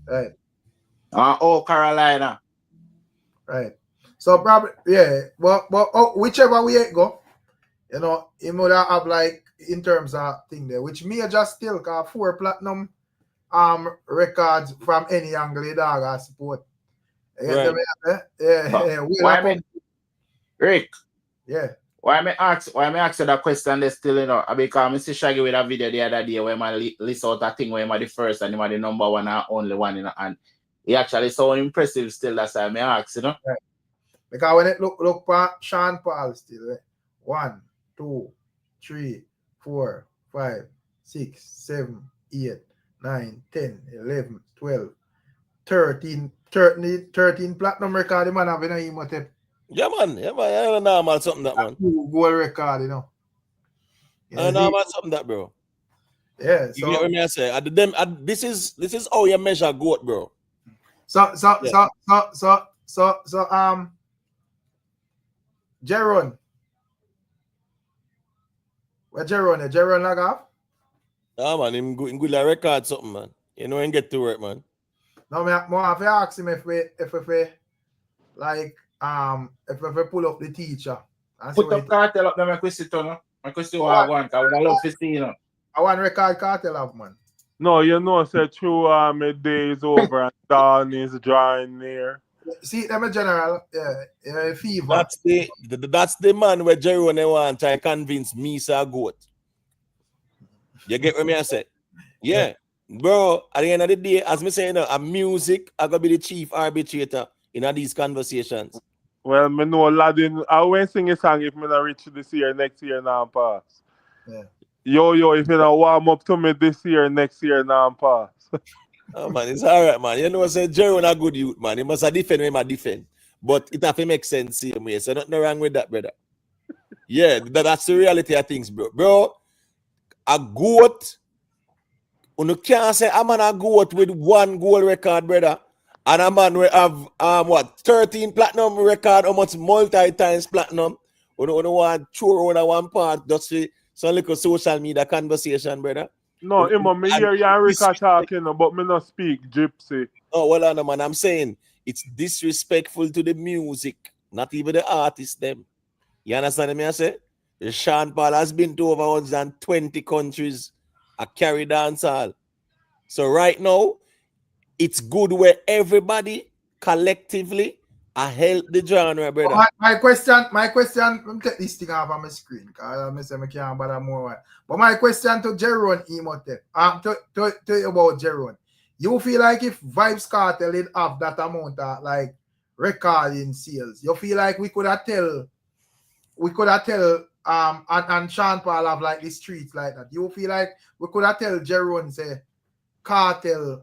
Right. Carolina. Right. So probably, yeah. But whichever way it go, you know, he would have like in terms of thing there, which me just still got 4 platinum records from any angle dog I support. Right. Rick. Yeah. Why me ask you that question there still, you know, because I see Shaggy with a video the other day where I list out a thing where I'm the first and I'm the number one and only one, you know, and he actually so impressive still, that's why I ask, you know. Right. Because when it look for Sean Paul still, right? 1, 2, 3, 4, 5, 6, 7, 8, 9, 10, 11, 12, 13 platinum record, the man having a him tape. Yeah, man. I don't know about something that, man. 2 gold record, you know. I don't know about something that, bro. Yeah, so you get what I say? This is how you measure goat, bro. So Jeron. Where Jeron? Jeron lag off? Yeah, man, him good like record something, man. You know, and get to work, man. No, I have to ask him if we like if we pull up the teacher. Put up Kartel up there, my question, no? My question I want, I would love to see, you know. I want record Kartel up, man. No, you know, say true my day is over and dawn is drawing near. See, them a general, fever. That's the man where Jerry when they want to convince me to goat. You get what I say? Yeah. Bro, at the end of the day, as me say, you know, music, I gotta be the chief arbitrator in these conversations. Well, me know Laddin, I won't sing a song if me not reach this year, next year now pass. Yeah. Yo, if you don't warm up to me this year, next year now pass. Oh man, it's alright, man. You know, say Jerry when a good youth, man. He must have defend when he defend. But it have to make sense same way. So nothing wrong with that, brother. Yeah, that's the reality of things, bro. Bro, a goat, you can't say a man a goat with 1 gold record, brother. And a man will have 13 platinum record, almost multi-times platinum. You don't want to throw on one part, just for some little social media conversation, brother. No, me hear you and Rika talking, but me not speak gypsy. Oh, well, no, man, I'm saying it's disrespectful to the music, not even the artist, them. You understand me? I say? Sean Paul has been to over 120 countries. I carry dancehall. So right now, it's good where everybody collectively I help the genre, brother. My question, let me take this thing off of my screen because I can't bother more. But my question to Jeron Emote, to about Jeron. You feel like if Vybz Kartel did have that amount of like recording sales, you feel like we could have tell and Sean Paul have like the streets like that. You feel like we could have tell Jeron say Kartel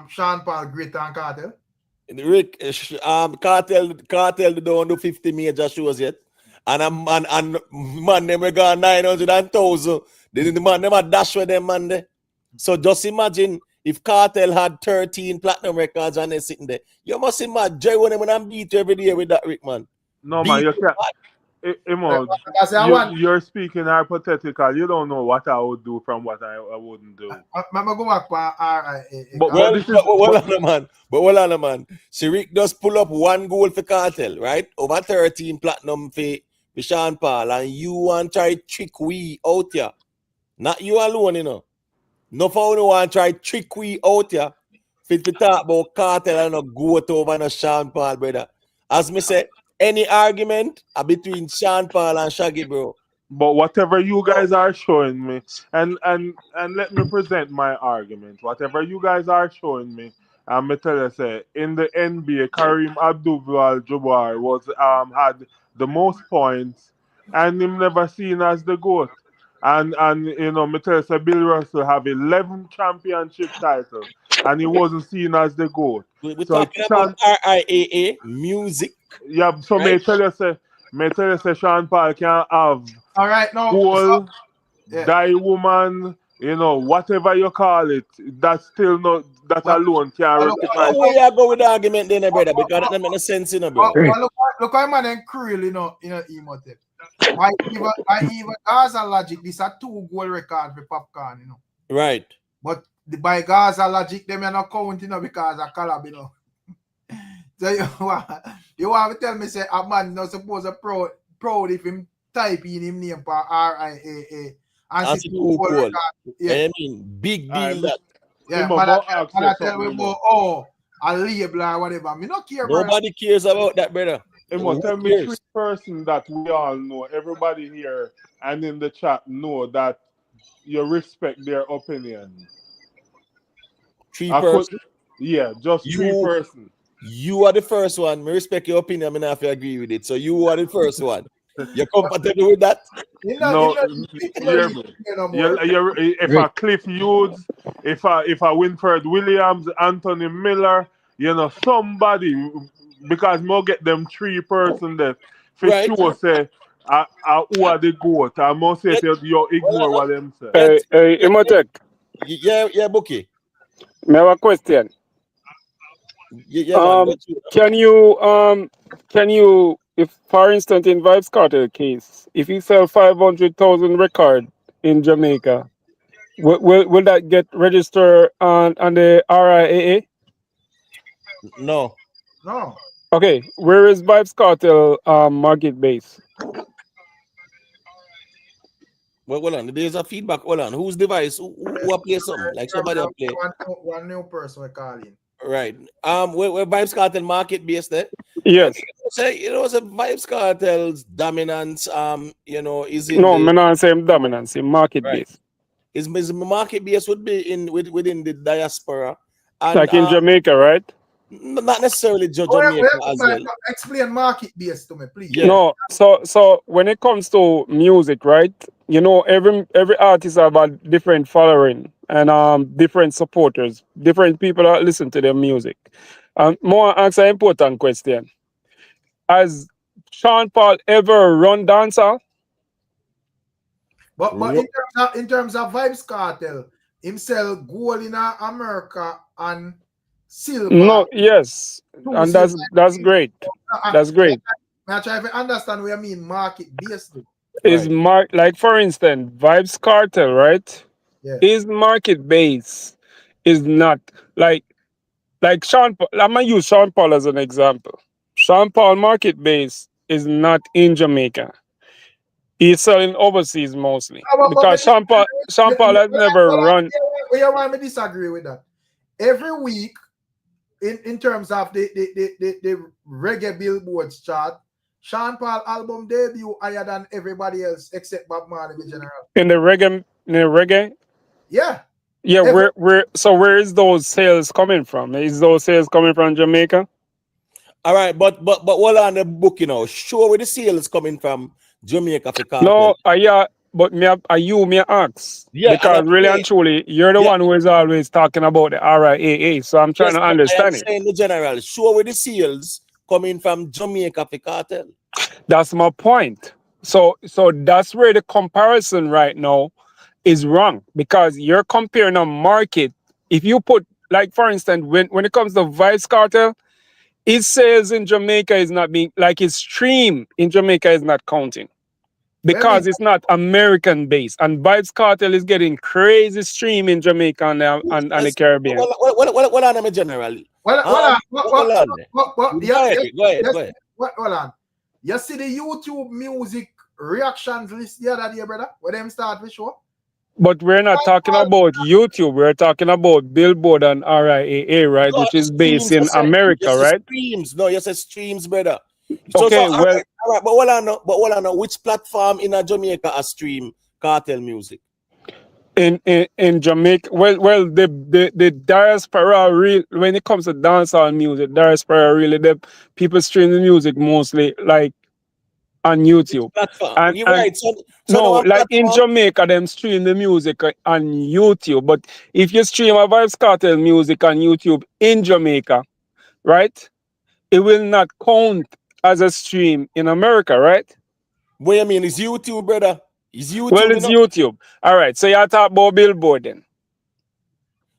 Sean Paul greater than Kartel? Rick, Kartel don't do 50 major shows yet. And man, them we got 900,000. The man, them a dash with them, man. There. So just imagine if Kartel had 13 platinum records and they're sitting there. You must imagine Jerry when them beat every day with that, Rick, man. No, man, you can't. You're speaking hypothetical. You don't know what I would do from what I wouldn't do. I'm go back but hold on, man. See, Rick just pull up one goal for Kartel, right? Over 13 platinum for Sean Paul, and you want to try trick we out here. Not you alone, you know. No for no one try trick we out here. Fit to talk about Kartel and no go over no Sean Paul, brother. As me say, any argument between Sean Paul and Shaggy, bro. But whatever you guys are showing me, and let me present my argument. Whatever you guys are showing me, I'm gonna tell you, say in the NBA, Kareem Abdul-Jabbar was had the most points, and him never seen as the GOAT. And you know, me tell you, say Bill Russell have 11 championship titles, and he wasn't seen as the GOAT. We're talking about RIAA music. Yeah, so right? may tell you say Sean Paul can have all right now goal, die woman, you know, whatever you call it, that's still not that alone can recognize. Where you go with the argument then, brother? Because that doesn't make sense, you know, bro. Look how man and Krill, you know, emotive. By even Gaza logic, this are 2 goal record for Popcorn, you know. Right. But by Gaza logic, them are not counting, you know, because of collab, you know. So you want to tell me say a man not supposed to proud if him type in him name for RIAA and see 2 goal record. Yeah. I mean, big deal that. Yeah, man, I tell me about a label or whatever. Me not care. Nobody cares about that, brother. Tell me 3 person that we all know, everybody here and in the chat know that you respect their opinion. 3 person? Yeah, just 3 person. You are the first one. I respect your opinion. I mean, I have to agree with it. So you are the first one. You're comfortable with that? No, if I Cliff Hughes, if I Winfred Williams, Anthony Miller, you know, somebody, because more get them 3 person there. For sure say, who are the GOAT? I must say you ignore what them say. Hey, Emotek. Yeah, Bookie. I have a question. Can you, if for instance in Vybz Kartel case, if you sell 500,000 record in Jamaica, will that get registered on the RIAA? No. Okay, where is Vybz Kartel market base? Well, hold on. There's a feedback. Hold on. Whose device? Who play something? Like somebody play. One new person we call in. Right. Where Vybz Kartel market based there? Yes. Say, you know, the Vybz Kartel's dominance, you know, is in. No, I'm not saying dominance, in market base. His market base would be within the diaspora. And, like in Jamaica, right? Not necessarily Jamaica as well. Explain market base to me, please. Yeah. No, so when it comes to music, right? You know, every artist have a different following and different supporters, different people that listen to their music. More ask an important question. Has Sean Paul ever run dancehall? But in terms of Vybz Kartel, himself gold in America and silver. No, yes, and that's great. That's great. I try to understand what you mean market based. Is like for instance, Vybz Kartel, right? Yeah. His market base is not like Sean Paul. I'm gonna use Sean Paul as an example. Sean Paul market base is not in Jamaica. He's selling overseas mostly because Sean Paul has never run. You want me to disagree with that? Every week, in terms of the reggae billboards chart, Sean Paul album debut higher than everybody else except Bob Marley in general. In the reggae? Yeah. Yeah, where is those sales coming from? Is those sales coming from Jamaica? All right, but hold on the book, you know. Show where the sales coming from Jamaica for Kartel. No, yeah, but me ask. Yeah, because really and truly, you're the one who is always talking about the RIAA. So I'm trying to understand it. I am saying the general. Show where the sales coming from Jamaica for Kartel. That's my point. So that's where the comparison right now is wrong, because you're comparing a market. If you put, like, for instance, when it comes to Vybz Kartel, his sales in Jamaica is not being, like, his stream in Jamaica is not counting because it's not American based, and Vybz Kartel is getting crazy stream in Jamaica and the Caribbean. What on them general? Hold on. You see the YouTube music reactions list the other day, brother? Where them start with show? But we're not talking about YouTube. We're talking about Billboard and RIAA, right? No, which is based in America, right? Streams. No, you said streams, brother. Okay, all right, but what I know, which platform in Jamaica a stream Kartel music? In Jamaica, well, the diaspora when it comes to dancehall music, diaspora really, the people stream the music mostly like on YouTube. And you're right. No, like in Jamaica, them stream the music on YouTube. But if you stream a Vybz Kartel music on YouTube in Jamaica, right, it will not count as a stream in America, right? What you mean? It's YouTube, brother. It's YouTube. Well, it's YouTube. All right. So you talk about Billboard then.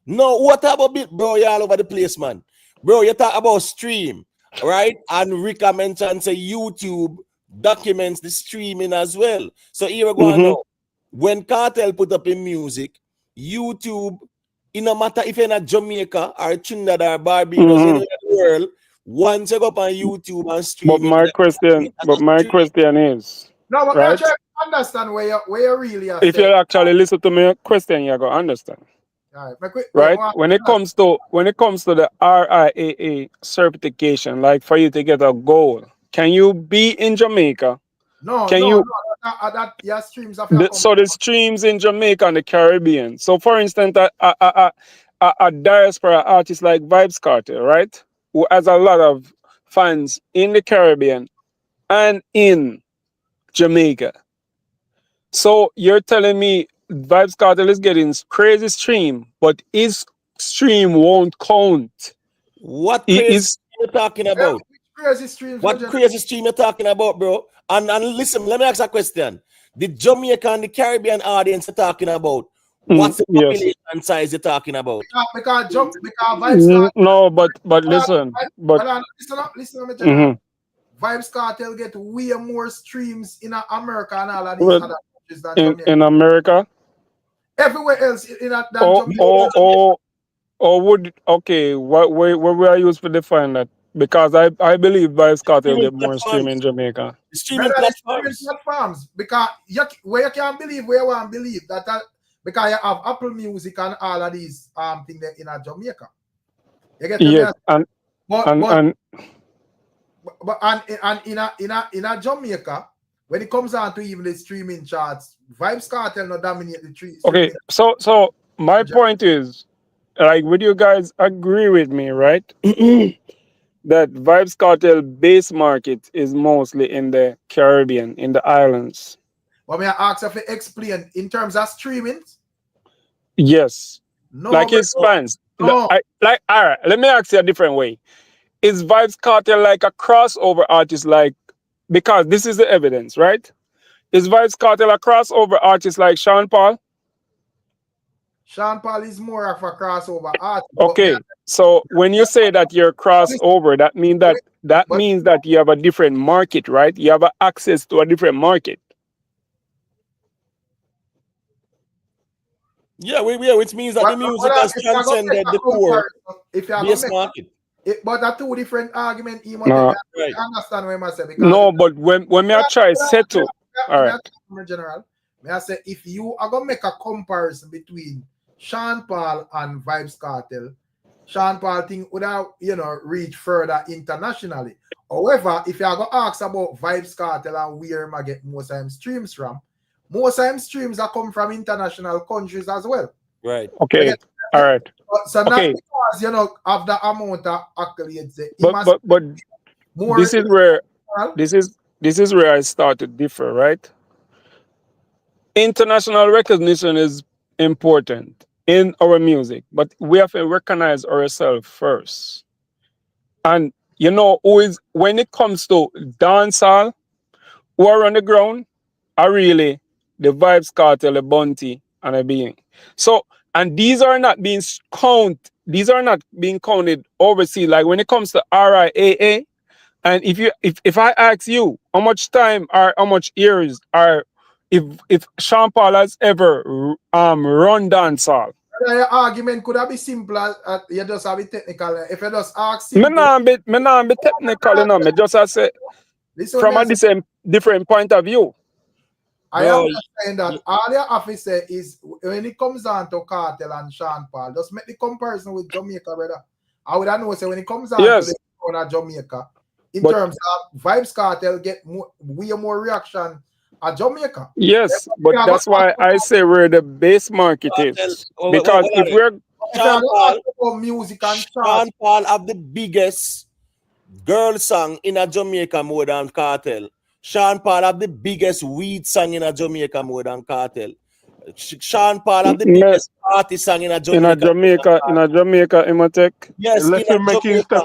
No, what about Billboard? Bro, you're all over the place, man. Bro, you talk about stream, right? And Rika mentioned say YouTube documents the streaming as well. So here we go now. When Kartel put up in music, YouTube, it no matter if you're in Jamaica or Trinidad or Barbados, anywhere in the world, once you go up on YouTube and stream. But my question is, no, but right? I understand where you really are. If you actually listen to my question, you're gonna understand. Right? When it comes to the RIAA certification, like for you to get a goal, can you be in Jamaica? That streams of so the streams in Jamaica and the Caribbean. So for instance, a diaspora artist like Vybz Kartel, right, who has a lot of fans in the Caribbean and in Jamaica. So you're telling me Vybz Kartel is getting crazy stream, but his stream won't count. What crazy you talking about? What crazy stream you talking about, bro? And listen, let me ask a question. The Jamaica and the Caribbean audience you're talking about, what's the population size you're talking about? Because Vybz Kartel. No, but listen. Listen, Vybz Kartel get way more streams in America and all of these other countries than Jamaica. In America? Everywhere else in that Jamaica. Where will I use to define that? Because I believe Vybz Kartel get more stream in Jamaica. Streaming platforms. Because where you can't believe, where you want to believe that because you have Apple Music and all of these things in Jamaica. You get in Jamaica, when it comes down to even the streaming charts, Vybz Kartel not dominate the trees. Okay, so my point is, like, would you guys agree with me, right? That Vybz Kartel base market is mostly in the Caribbean, in the islands. But may I ask if you explain in terms of streaming? Yes. No, like it spans. No. All right, let me ask you a different way. Is Vybz Kartel like a crossover artist, like, because this is the evidence, right? Is Vybz Kartel a crossover artist like Sean Paul? Sean Paul is more of a crossover artist. Okay, so when you say that you're crossover, that means that you have a different market, right? You have access to a different market. Yeah, which means that the music has transcended the poor base market. But that's two different arguments. No. I understand what I say. No, but when I try settle, all right. General, may I say, if you are gonna make a comparison between Sean Paul and Vybz Kartel, Sean Paul thing would have, reach further internationally. However, if you are going to ask about Vybz Kartel and where I get most of them streams from, most of them streams are come from international countries as well. Right. Okay. All right. So not Okay. because, of the amount of accolades. But more this is where this is where I start to differ, right? International recognition is important in our music, but we have to recognize ourselves first. And when it comes to dancehall, who are on the ground are really the Vybz Kartel, the Bounty, and the Beenie. So, and these are not being counted overseas. Like when it comes to RIAA, and if I ask you how much time or how much years are if Sean Paul has ever run dancehall. Your argument could have been simple as you just have it technical. If you just ask Me not be technical, me just say from a different point of view. I am saying that all you have to say is when it comes down to Kartel and Sean Paul, just make the comparison with Jamaica, brother. I would know say when it comes down to the of Jamaica, terms of Vybz Kartel get way more reaction at Jamaica. Yes, but that's why I say where the base market is. Because if we're music and Sean Paul have the biggest girl song in a Jamaica more than Kartel. Sean Paul have the biggest weed song in a Jamaica more than Kartel. Sean Paul have the biggest party song in a Jamaica. In a Jamaica, Imotech. Yes,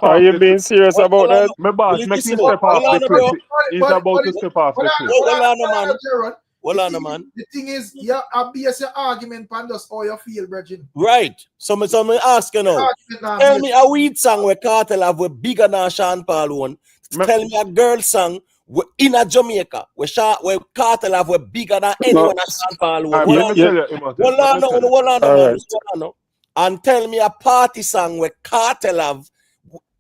Are you being serious about that? My boss, make him step off the cliff. He's about to step off the cliff. Hold on, man. The thing is, you base your argument on just how you feel, Bridget. Right. So me ask you now. Tell me a weed song where Kartel have we bigger than Sean Paul one. Tell me a girl song in a Jamaica where Kartel have we bigger than anyone at Sean Paul one. Hold on. And tell me a party song where Kartel have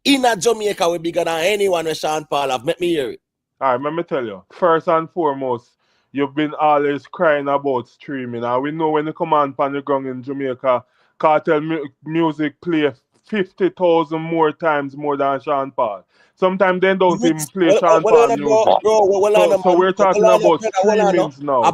in a Jamaica we bigger than anyone where Sean Paul have. Let me hear it. All right, let me tell you. First and foremost, you've been always crying about streaming. And we know when you come on the ground in Jamaica, Kartel music play 50,000 more times more than Sean Paul. Sometimes they don't even play Sean Paul music. So we're talking about streamings now. A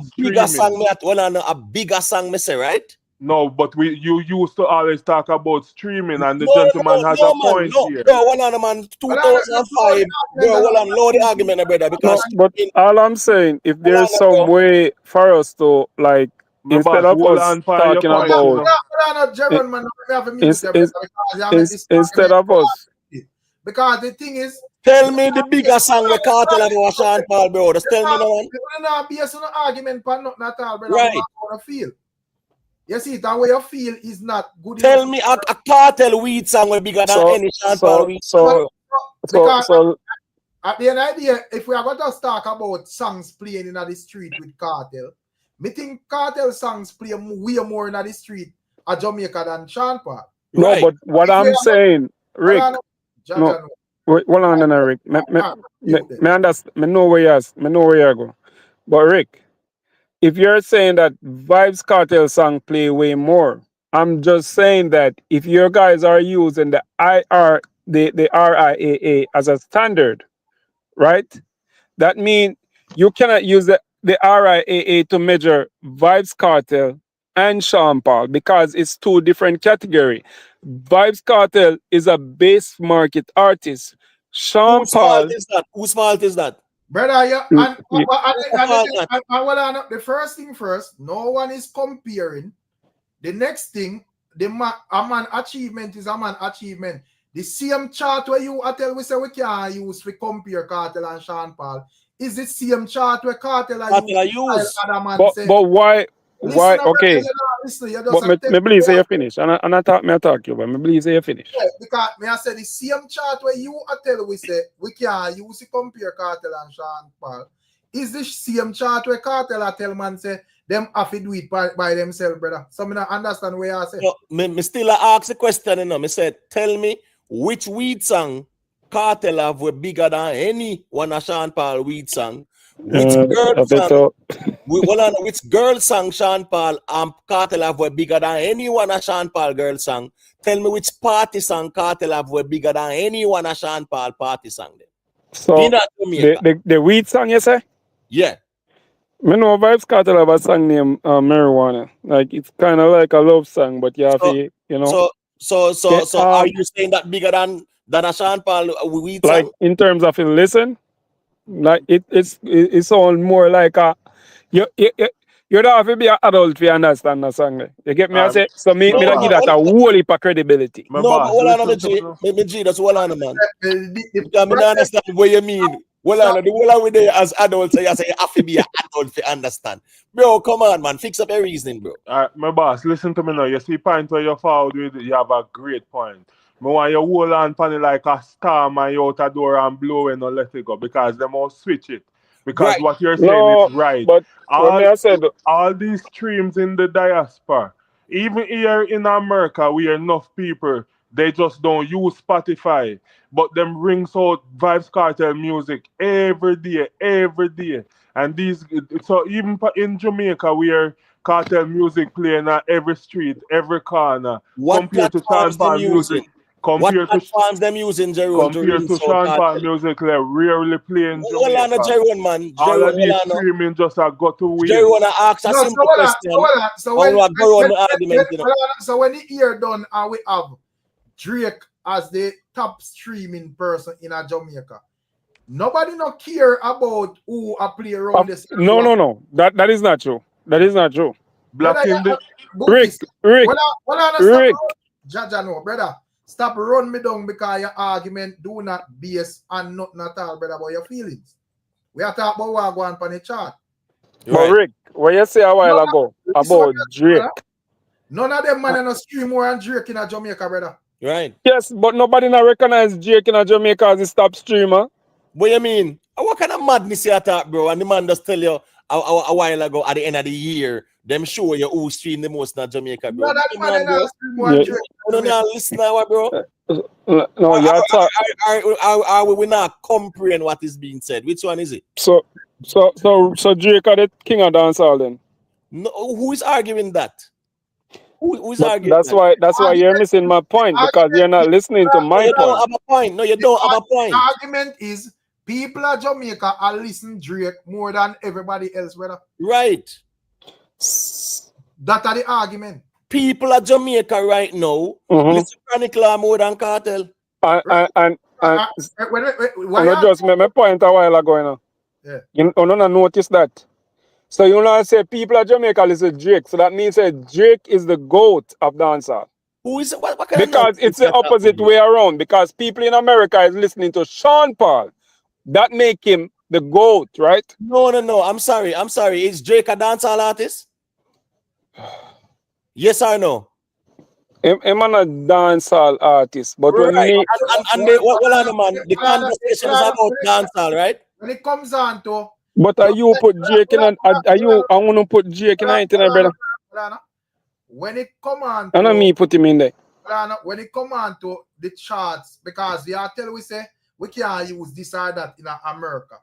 bigger song, me say, right? No, but you used to always talk about streaming, and the gentleman has a point here. Bro, hold on, man. 2005, bro, hold on, load the argument, brother, because... but all I'm saying, if there's some way for us to, like, instead of us talking about... Instead of us... Because the thing is... Tell me the bigger song where Kartel have over Sean Paul, bro. Just tell me, man. We're not based on an argument, but not at all, brother. Right. Feel. You see, that way you feel is not good. Tell me a Kartel weed song will bigger than any Sean Paul weed song. So at the end of the day, if we are going to talk about songs playing in the street with Kartel, me think Kartel songs play way more in the street at Jamaica than Sean Paul. No, right. But what if I'm saying, Rick, hold on, Rick. Me understand. Me know where you go. But Rick, if you're saying that Vybz Kartel song play way more, I'm just saying that if your guys are using the RIAA as a standard, right? That means you cannot use the RIAA to measure Vybz Kartel and Sean Paul because it's two different categories. Vybz Kartel is a base market artist. Sean Paul. Whose fault is that? Brother, the first thing first, no one is comparing. The next thing, a man achievement is a man achievement. The same chart where you tell we say we can use to compare Kartel and Sean Paul is the same chart where Kartel use. But why? Why? Okay. But me believe say you finish, and I talk you, but me believe say you finish. Yeah, because me I say the same chart where you tell we say we can use to compare Kartel and Sean Paul is the same chart where Kartel tell man say them have to do it by themselves, brother. So me not understand where I say. No, me still ask the question, you know. Me said, tell me which weed song Kartel have were bigger than any one of Sean Paul weed song. Which girl song? So, Which girl song Sean Paul Kartel have were bigger than anyone a Sean Paul girl song? Tell me which party song Kartel have were bigger than anyone a Sean Paul party song then? so the weed song you say? Yeah. Me know Vybz Kartel have a song named Marijuana. Like it's kind of like a love song, but you have to, you know. So are you saying that bigger than a Sean Paul weed like song? in terms of a listen, like it sounds more like a you don't have to be an adult to understand the song. You get me? I say so. Me don't give that a whole heap of credibility. No, but hold on, G, that's hold on, man. Because me not understand what you mean. Hold on, the whole we there as adults, so you say you have to be an adult to understand. Bro, come on, man. Fix up your reasoning, bro. My boss, listen to me now. You see point where you're forward with it, you have a great point. Me want you hold on pan it like a storm and you out a door and blow and not let it go because they must switch it. Because what you're saying is right. But when I said all these streams in the diaspora, even here in America, we are enough people, they just don't use Spotify. But them rings out Vybz Kartel music every day. And these, so even in Jamaica, we are Kartel music playing at every street, every corner. What platforms them using? What platforms them using, Jerome? Compared to Sean Paul music, they rarely playing Jamaica. Hold on, Jerome, man. All of these streaming just a got to weird. Jerome wanna ask a simple question. So when the year done, we have Drake as the top streaming person in Jamaica. Nobody no care about who a play around this. No. That is not true. That is not true. Black in the Rick. Jaja, no, brother. Stop run me down because your argument do not base and nothing at all, brother, about your feelings. We are talking about what going on the chart. But Rick, what you say a while ago about Drake? None of them man no stream more than Drake in Jamaica, brother. Right. Yes, but nobody not recognize Drake in Jamaica as a top streamer. What you mean? What kind of madness you talk, bro? And the man just tell you a while ago at the end of the year, them show you who stream the most in Jamaica, bro. No, listen now, bro. No, are we not comprehend what is being said? Which one is it? So Drake are the king of dancehall then? No, who is arguing that? Who's arguing? That's why you're missing my point because you're not listening to my point. You don't have a point. No, you don't have a point. The argument is people of Jamaica are listening to Drake more than everybody else, brother. Right. That are the argument. People of Jamaica right now listen to Chronicle more than Kartel. And I just made my point a while ago, you know. Yeah. You don't notice that. So you know, I say people of Jamaica listen to Drake. So that means that Drake is the GOAT of dancehall. Who is what kind because it's the opposite way around. Because people in America is listening to Sean Paul. That make him the GOAT, right? No. I'm sorry. Is Drake a dancehall artist? Yes or no? I'm not a dancehall artist, but when the conversation is about dancehall, right? When it comes on to but are you put Drake in? I want to put Drake in it, brother. When it come on, to, I know me put him in there. When it come on to the charts, because we are tell we say we can't use this or that in America,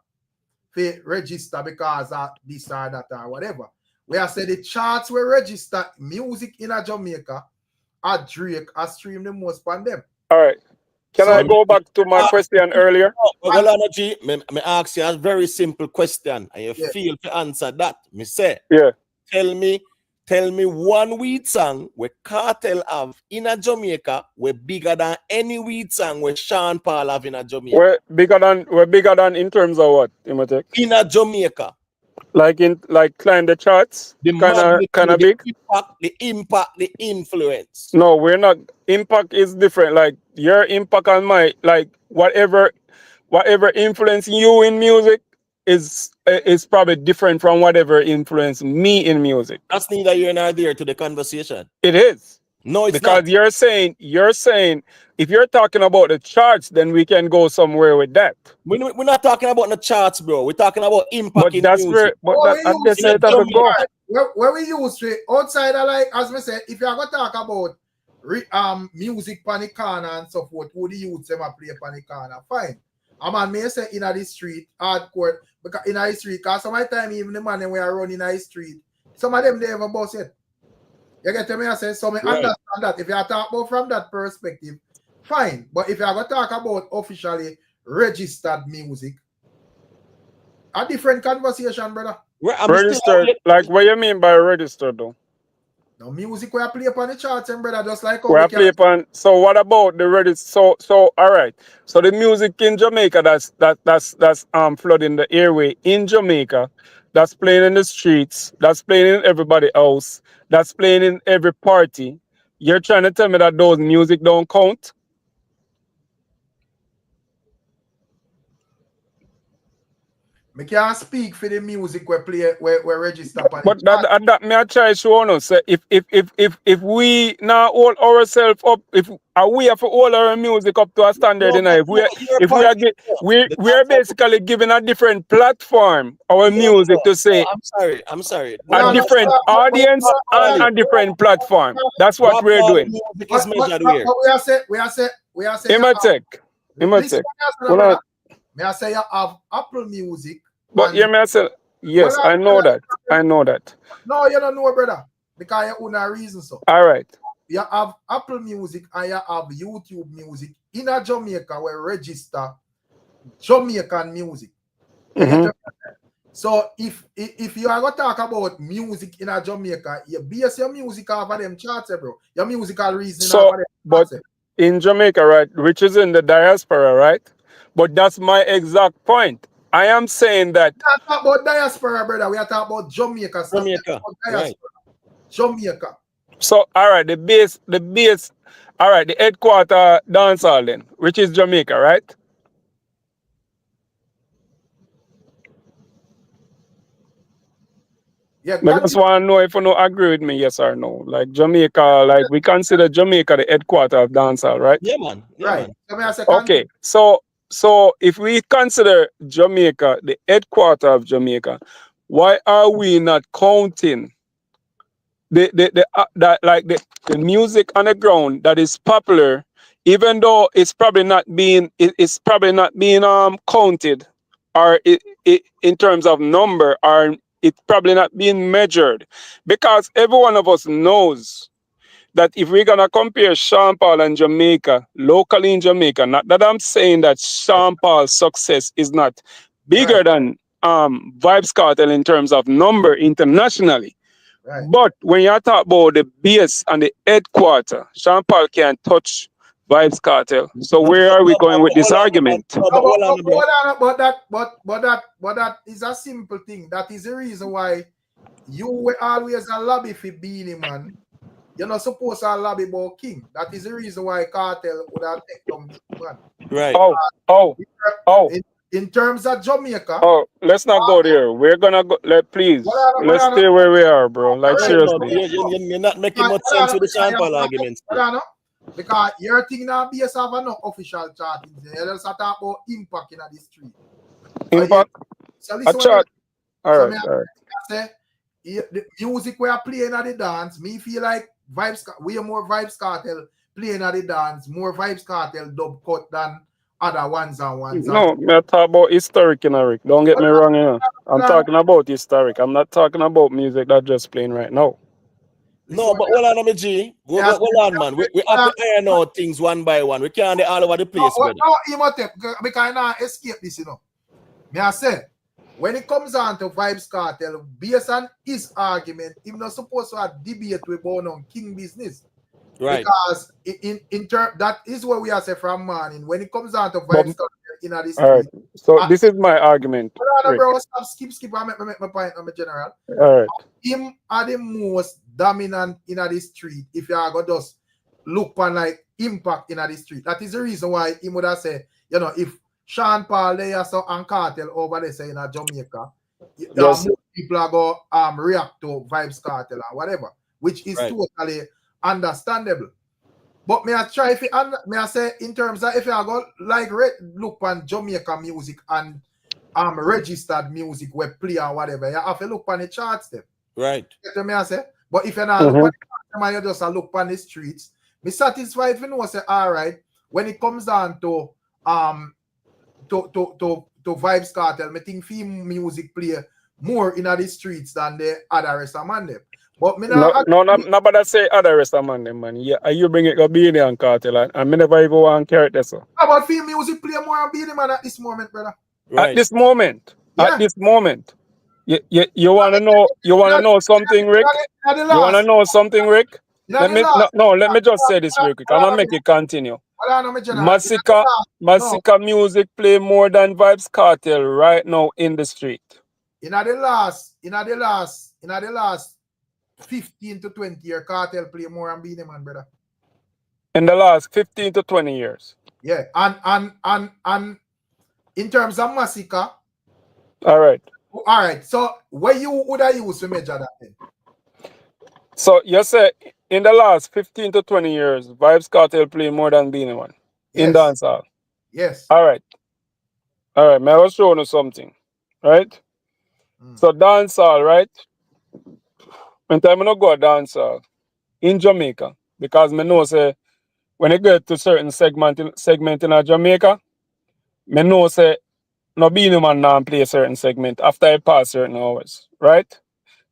to register because of this or that or whatever. We are say the charts will register music in Jamaica. Drake are stream the most on them. All right. Can I go back to my question earlier? Me ask you a very simple question, and you feel to answer that. Me say, tell me one weed song where Kartel have in a Jamaica where bigger than any weed song where Sean Paul have in a Jamaica. We're bigger than in terms of what, Imotech? In a Jamaica. Like climb the charts, kind of big. The impact, the influence. No, we're not. Impact is different. Like your impact on my whatever influencing you in music is probably different from whatever influenced me in music. That's neither here nor there to the conversation. It is. No, it's because not. You're saying if you're talking about the charts, then we can go somewhere with that. We're not talking about the charts, bro. We're talking about impact in music. Where we use it outside of like as we said, if you are gonna talk about music pan the corner and so forth, who the youth them play pan the corner, fine. A man may say in the street, hardcore, because in the street, because some of the time even the man when we are running in the street, some of them they ever boss it. You get to me? I say, so I understand that. If you are talking about from that perspective, fine. But if you are going to talk about officially registered music, a different conversation, brother. Registered, like what you mean by registered though? No music we play upon the charts, brother, just like how We we play upon. So what about the register? So all right. So the music in Jamaica that's flooding the airway in Jamaica, that's playing in the streets, that's playing in everybody's house, that's playing in every party. You're trying to tell me that those music don't count? Me can't speak for the music we play we register upon But the chart. that me I try show no. Say if we now hold ourselves up, if we have to hold our music up to a standard, No, but, no, but your if we point are is tough. we are basically giving a different platform our No, music to say I'm sorry. a different audience and a different platform. That's what What we're all doing. music is measured here? But we are say Imatek. listen, brother. Me I say you have Apple Music. But hear me I say yes, I know that. I know that. No, you don't know, brother. Because you own a reason so. All right. You have Apple Music and you have YouTube Music in a Jamaica where register Jamaican music. So if you are going to talk about music in a Jamaica, you base your music off of them charts, bro. Your musical reason so, off of them but charts. In Jamaica, right, which is in the diaspora, right? But that's my exact point. I am saying that. We are talking about diaspora, brother. We are talking about Jamaica. Jamaica, right. Jamaica. So, all right, the base, all right, the headquarter dancehall then, which is Jamaica, right? Yeah, I just want to know if you don't agree with me, yes or no. Like Jamaica, like we consider Jamaica the headquarter of dancehall, right? Yeah, man. Yeah, right. Man. Okay, so if we consider Jamaica the headquarter of Jamaica, why are we not counting the music on the ground that is popular, even though it's probably not being counted, or in terms of number, or it's probably not being measured, because every one of us knows that if we're gonna compare Sean Paul and Jamaica, locally in Jamaica, not that I'm saying that Sean Paul's success is not bigger than Vybz Kartel in terms of number internationally. Right. But when you talk about the base and the headquarter, Sean Paul can't touch Vybz Kartel. So where are we going with this argument? But that is a simple thing. That is the reason why you were always a lobby for Beenie, man. You're not supposed to lobby about King. That is the reason why Kartel would have taken man. Right. In terms of Jamaica. Oh, let's not go there. We're gonna go. Please, let's stay where we are, bro. Like seriously. You're not making much sense with the Sean Paul arguments. Because your thing now base of no official chart. You just talk about impact in the street. Impact. A chart. All right. Say, the music we are playing at the dance, me feel like we are more Vybz Kartel playing at the dance, more Vybz Kartel dub cut than other ones and ones. No, me talk about historic, Rick. Don't get me wrong, I'm talking about historic. I'm not talking about music that's just playing right now. No, but hold on, G. Hold on, man. We have to iron out things one by one. We can't all over the place, brother. No, because I not escape this, Me I say, when it comes on to Vybz Kartel, based on his argument, he's not supposed to have debate with on King business. Right. Because that is what we are saying from morning. When it comes down to Vybz Kartel in this all right. So this is my argument. Bro, skip. I make my point on the general. All right. Him are the most dominant in the street. If you are going to just look on like impact in the street. That is the reason why he would have said, if Sean Paul there and Kartel over there say in Jamaica, most people are going to react to Vybz Kartel or whatever, which is totally understandable. But may I try may I say in terms of if you go like look on Jamaica music and registered music we play or whatever, you have to look on the charts them. Right. You may I say? But if you're not look on the charts, you just look on the streets. Me satisfied if you know say all right, when it comes down to Vybz Kartel. I think film music play more in the streets than the other rest of man them. But me nobody say other rest of them, man. Yeah, you bring it go Beenie and Kartel, and me never even want to carry it so. About film music play more on Beenie man at this moment, brother. Right. At this moment. You wanna know something, Rick? You wanna know something, Rick? Let me just say this real quick. I'm gonna make it continue. Masicka music play more than Vybz Kartel right now in the street. In the last 15 to 20 years, Kartel play more than Beenie man, brother. In the last 15 to 20 years. Yeah, and in terms of Masicka. All right. So what you would I use to measure that then? So you say in the last 15 to 20 years, Vybz Kartel play more than Beenie man in dancehall. Yes. All right. May I show you something, right? So dancehall, right? When time I no go dancehall in Jamaica, because I know say when I get to certain segment in Jamaica, I know say no Beenie man now play a certain segment after I pass certain hours, right?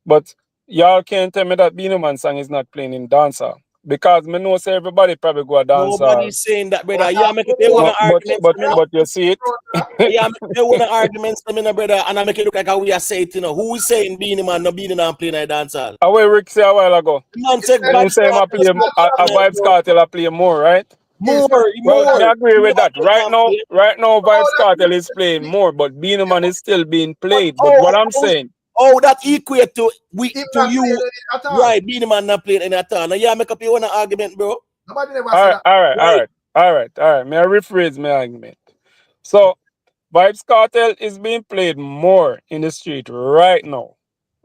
But y'all can't tell me that Beenie man song is not playing in dancehall. Because I know say everybody probably go a dancehall. Nobody's saying that, brother. Yeah, make it one argument. But you see it? Yeah, make it one argument, brother, and I make it look like how we are saying it, you know. Who is saying Beenie man no Beenie man playing a dancehall? How Rick say a while ago? Man said Vybz Kartel a play more, right? More. I agree with that. Right now, Vybz Kartel is playing more, but Beenie man is still being played. But what I'm saying. Oh, that equate to you. Right, Beenie man not playing any at all. Now, yeah, make up your own argument, bro. Nobody never said that. All right. May I rephrase my argument? So, Vybz Kartel is being played more in the street right now.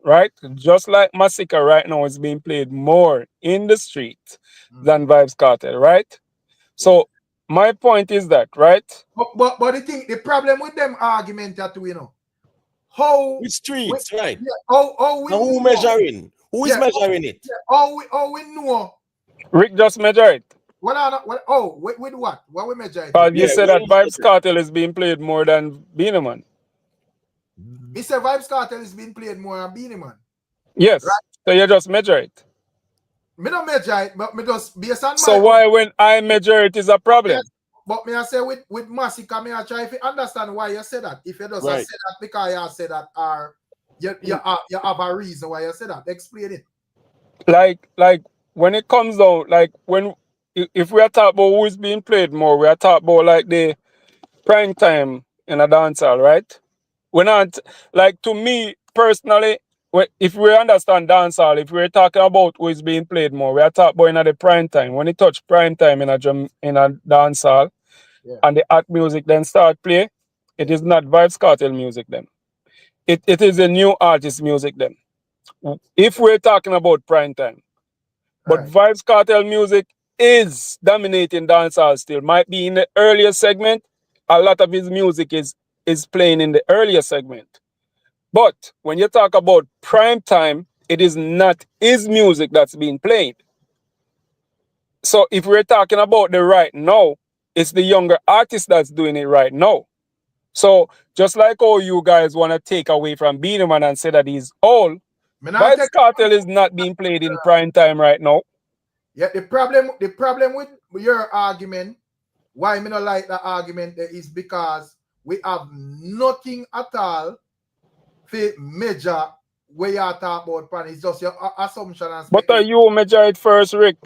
Right? Just like Masicka right now is being played more in the street than Vybz Kartel, right? So, my point is that, right? But the problem with them argument that we know. How with streets, right? Yeah, how we who measuring? Who is measuring it? Yeah, how we know? Rick just measure it. With what? What we measure it? Because you said that Vybz Kartel is being played more than Beenie man. He said Vybz Kartel is being played more than Beenie man. Yes. Right? So you just measure it. Me don't measure it, but me just based on so why when I measure it is a problem? Yes. But me I say with Masicka, me I try to understand why you say that. If you just say that because you say that, or you have a reason why you say that. Explain it. Like when it comes down, like if we are talking about who is being played more, we are talking about like the prime time in a dancehall, right? We're not like, to me personally, if we understand dancehall, if we're talking about who is being played more, we are talking about in the prime time. When it touch prime time in a dancehall, and the art music then start play, it is not Vybz Kartel music then. It is a new artist music then. If we're talking about prime time. But Vybz Kartel music is dominating dancehall still. Might be in the earlier segment. A lot of his music is playing in the earlier segment. But when you talk about prime time, it is not his music that's being played. So if we're talking about the right now, it's the younger artist that's doing it right now. So just like how you guys want to take away from Beenie man and say that he's old, Vybz Kartel is not being played in prime time right now. Yeah, the problem with your argument, why me not like that argument there, is because we have nothing at all to measure where you talk about pan. It's just your assumption and but you measure it first, Rick.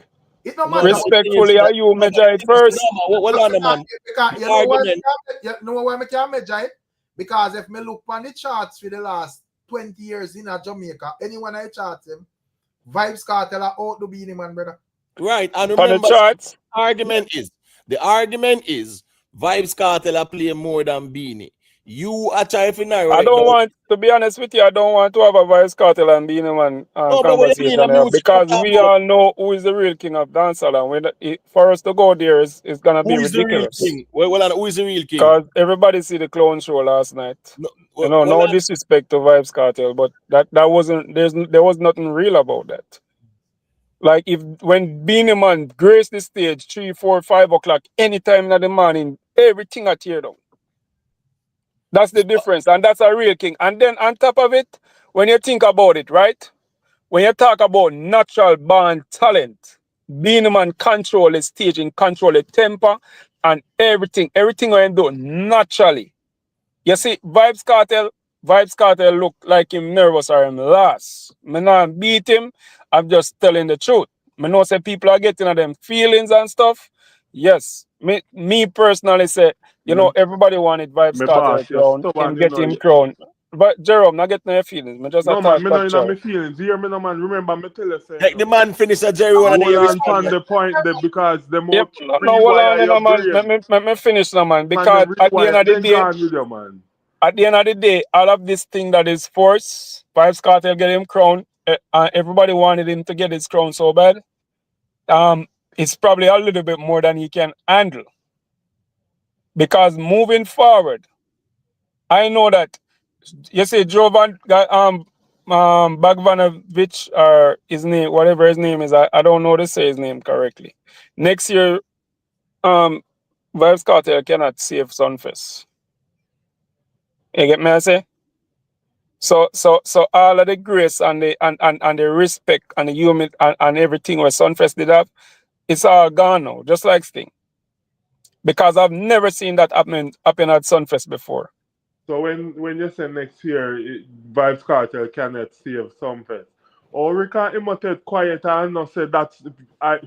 It don't matter. Respectfully, you measure it first. Hold on, man. You know why I can't measure it? Because if me look on the charts for the last 20 years in Jamaica, anyone I chart them, Vybz Kartel are out to Beenie man, brother. Right, and remember, the argument is Vybz Kartel are playing more than Beenie. You are trying to right I don't want, to be honest with you, I don't want to have a Vybz Kartel and Beenie man conversation because we all know who is the real king of dancehall, and for us to go there is gonna be ridiculous. Who is the real king? Because everybody see the clown show last night. No disrespect to Vybz Kartel, but that wasn't there was nothing real about that. Like when Beenie man graced the stage 3, 4, 5 o'clock, anytime in the morning, everything I tear down. That's the difference, and that's a real king. And then on top of it, when you think about it, right? When you talk about natural born talent, Beenie Man control the stage and control the tempo and everything when you do naturally. You see, Vybz Kartel look like him nervous or him lost. Me not beat him, I'm just telling the truth. Me know say people are getting at them feelings and stuff. Yes, me personally say, you know, everybody wanted Vybz Me Kartel boss, you're crown, him stubborn, you get know. him crown. But Jerome, not getting your feelings. Me just No talk man, me know in factual. my feelings. Here, me no man. Remember, me tell you say. Like the man finish a Jerry one and Hold they on respond. on the point there because them Yep, out no, hold on, rewire your man. brain. Me finish now, man. Man, Because them at the end rewire. of the Then day, gone with you, man. at the end of the day, all of this thing that is forced, Vybz Kartel get him crown. Everybody wanted him to get his crown so bad. It's probably a little bit more than he can handle. Because moving forward, I know that you say Jovan Bagvanovich or his name, whatever his name is, I don't know to say his name correctly. Next year, Vybz Kartel cannot save Sumfest. You get me I say? So all of the grace and the respect and the humility and everything where Sumfest did have, it's all gone now, just like Sting. Because I've never seen that happen at Sumfest before. So when you say next year, Vybz Kartel cannot save Sumfest, or we can't imitate quiet and not say that's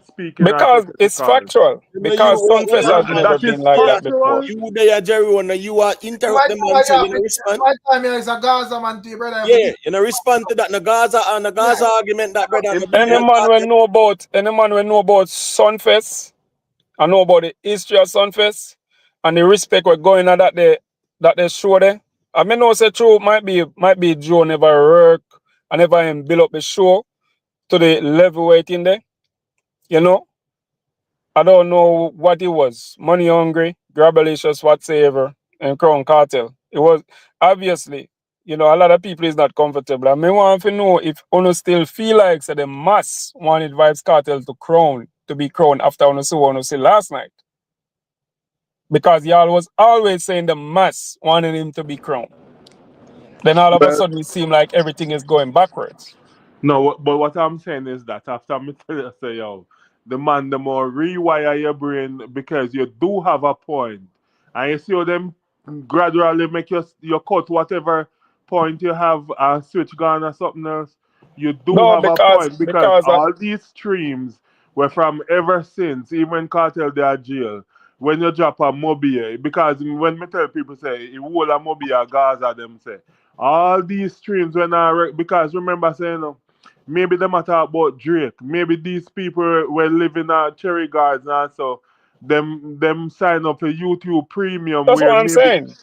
speaking Because it's hypothetical. factual. Because Sumfest has never That is been like that before. You there, Jerry one, you are interrupt them and say, you know, respond. My time here is a Gaza man to you, brother. Yeah, you know, respond to that. No Gaza and the Gaza argument that brother. Any man will know about Sunfest, I know about the history of Sunfest and the respect we're going on that they show there. I mean no say true might be Joe never work and never him build up the show to the level where it in there. You know? I don't know what it was. Money hungry, grabalicious, whatsoever, and Crown Cartel. It was obviously, you know, a lot of people is not comfortable. I mean, want to know if Uno still feel like so the mass wanted Vybz Kartel to be crowned after Uno see last night. Because y'all was always saying the mass wanted him to be crowned. Then all of a sudden it seemed like everything is going backwards. No, but what I'm saying is that after me tell you say, yo, the more rewire your brain because you do have a point. And you see how them gradually make you cut whatever point you have and switch gone or something else. You do No, have a because point because all these streams were from ever since, even Cartel they are jail. When you drop a Mobile, because when me tell people say, it will a Mobile Gaza, them say, all these streams when because remember saying, maybe they matter about Drake. Maybe these people were living at Cherry Gardens and so them sign up for YouTube Premium that's what I'm saying.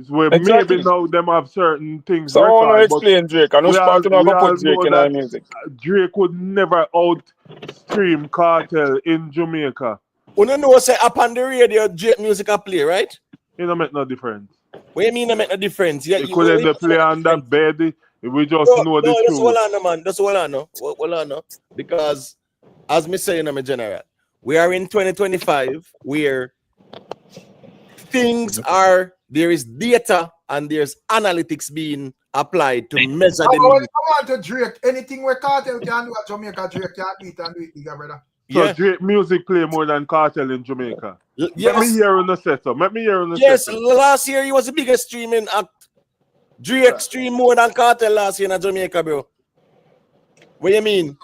Where Exactly. maybe now them have certain things So I want to record, but explain Drake. I know we all, part not we go all put Drake know in our that music. Drake would never outstream Cartel in Jamaica. You know say up on the radio Drake music a play, right? It don't make no difference. What do you mean it make no difference? Yeah, It could end up play on that bed. We just know the that's truth. all I know, man. That's all I know. All I know. Because as me saying, I'm a general. We are in 2025 where there is data and there's analytics being applied to measure the When music. it come on to Drake, anything where Cartel can do at Jamaica, Drake can't do it and do it bigger, brother. So Drake music play more than Cartel in Jamaica. Yes. Let me hear on the setup. Yes, last year he was the biggest streaming act. Drake stream more than Cartel last year in Jamaica, bro. What do you mean?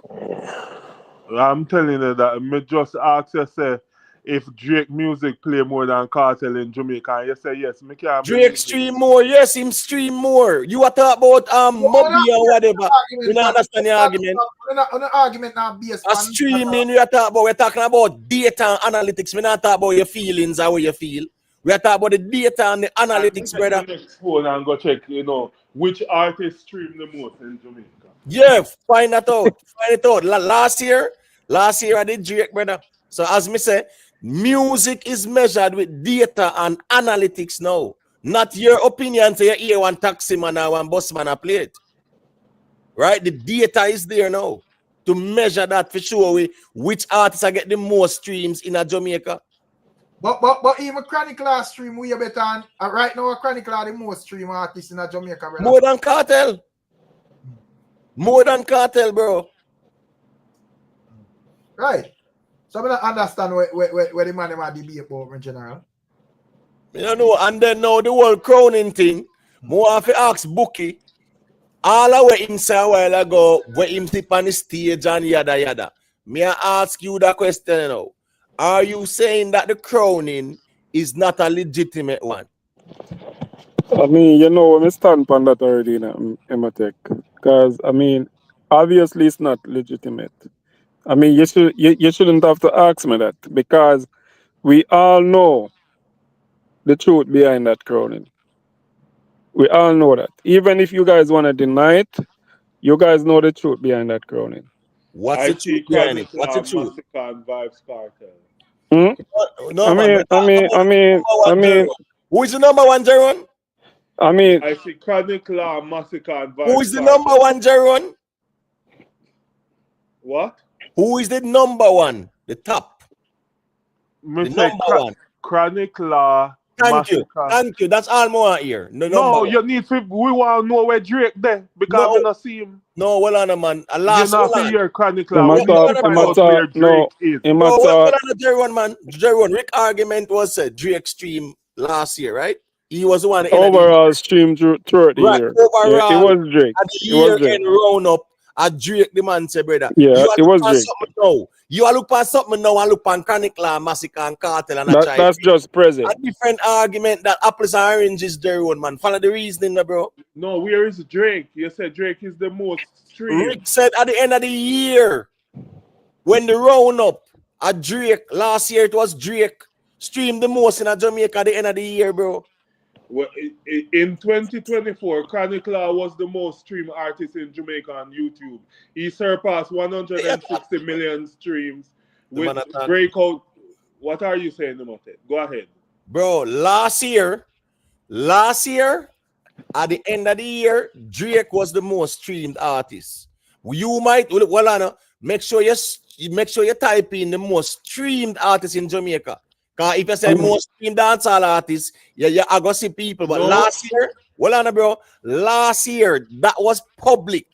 I'm telling you that me just ask you say if Drake music play more than Cartel in Jamaica, and you say yes, me can't Drake stream more, yes, him stream more. You are talking about Moby or whatever. You don't understand the argument. On the argument now based on streaming, we're talking about data and analytics. We're not talking about your feelings or what you feel. We're talking about the data and the analytics, brother. Next phone and go check, you know, which artist stream the most in Jamaica. Yeah, find that out. Find it out. Last year I did Drake, brother. So as me say, music is measured with data and analytics now. Not your opinion. So you hear one taxi man or one bus man play it. Right? The data is there now to measure that for sure which artists are get the most streams in Jamaica. But even Chronicle stream we better on. Right now, Chronicle are the most stream artist in Jamaica, brother. More than Kartel. More than Kartel, bro. Right. So I don't understand where the man might debate about in general. You don't know, and then now the whole crowning thing, more have to ask Bookie, all our inside a while ago, where him sit on the stage and yada yada. May I ask you that question now? Are you saying that the crowning is not a legitimate one? I mean, you know, we stand on that already in Ematech. Because, I mean, obviously it's not legitimate. I mean, you shouldn't have to ask me that because we all know the truth behind that crowning. We all know that. Even if you guys want to deny it, you guys know the truth behind that crowning. What's the truth behind it? What's the truth? Masicka and Vybz Kartel. No, man. I mean, who is the number one, Jaron? I mean, I see Chronicle, Masicka, and Vybz. Who is the number one, Jaron? What? Who is the number one? The top. Me the say number one. Chronicle. Thank you. Thank you. That's all more here. No, you need to. We want to know where Drake there because we don't see him. No, well on man. You're not for your Chronicle. No, We need to find out where Drake is. No, well on Jerron, man. Jerron, Rick argument was Drake stream last year, right? He was the one overall stream throughout the year. Overall, yeah, it was Drake. At the year end round up, at Drake the man say, brother. Yeah, it was Drake. Now. You are look for something now and look for Chronicle, Masicka and Kartel and that's just present. A different argument that apples and oranges, Jerron, man. Follow the reasoning, bro. No, where is Drake? You said Drake is the most streamed. Rick said at the end of the year, when the round up at Drake, last year it was Drake, streamed the most in Jamaica at the end of the year, bro. Well, in 2024, Chronicle was the most streamed artist in Jamaica on YouTube. He surpassed 160 million streams with breakout. What are you saying about it? Go ahead. Bro, last year, at the end of the year, Drake was the most streamed artist. You might, make sure you type in the most streamed artist in Jamaica. Because if you say most streamed dancehall artists, yeah, I go see people. But last year, last year, that was public.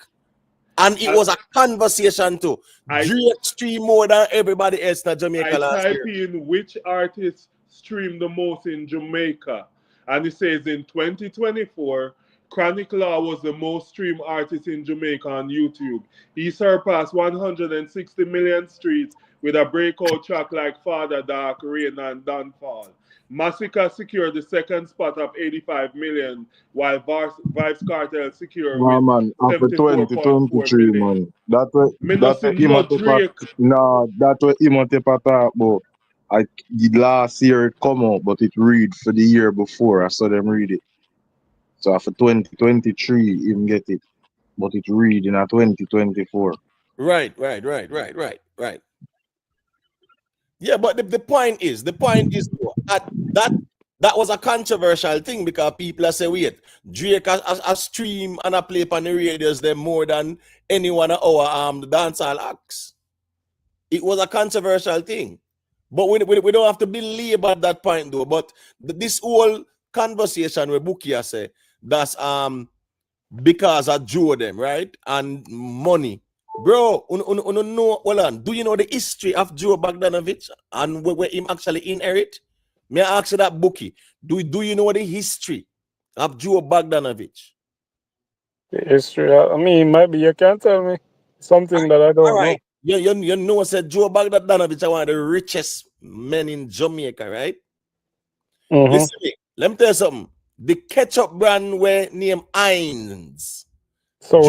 And it was a conversation too. Drake streamed more than everybody else in Jamaica last year. I type in which artist streamed the most in Jamaica. And it says in 2024, Chronicle was the most streamed artist in Jamaica on YouTube. He surpassed 160 million streams with a breakout track like Father Dark, Rain, and Downfall. Masicka secured the second spot of 85 million, while Vybz Kartel secured man, after 2023, man. That way Imhotep talk about. The last year it come out, but it read for the year before. I saw them read it. So after 2023, even get it, but it read in a 2024. Right. Yeah, but the point is that was a controversial thing because people are saying, wait, Drake has stream and a play on the radios them more than any one of our the dancehall acts. It was a controversial thing. But we don't have to believe at that point though. But this whole conversation with Bukia say that's because I drew them, right? And money. Bro, do you know the history of Joe Bogdanovich and where him actually inherit? May I ask you that, Bookie? Do you know the history of Joe Bogdanovich? The history? I mean, maybe you can tell me something that I don't know. You know, said Joe Bogdanovich is one of the richest men in Jamaica, right? Listen, let me tell you something. The ketchup brand were named Heinz. So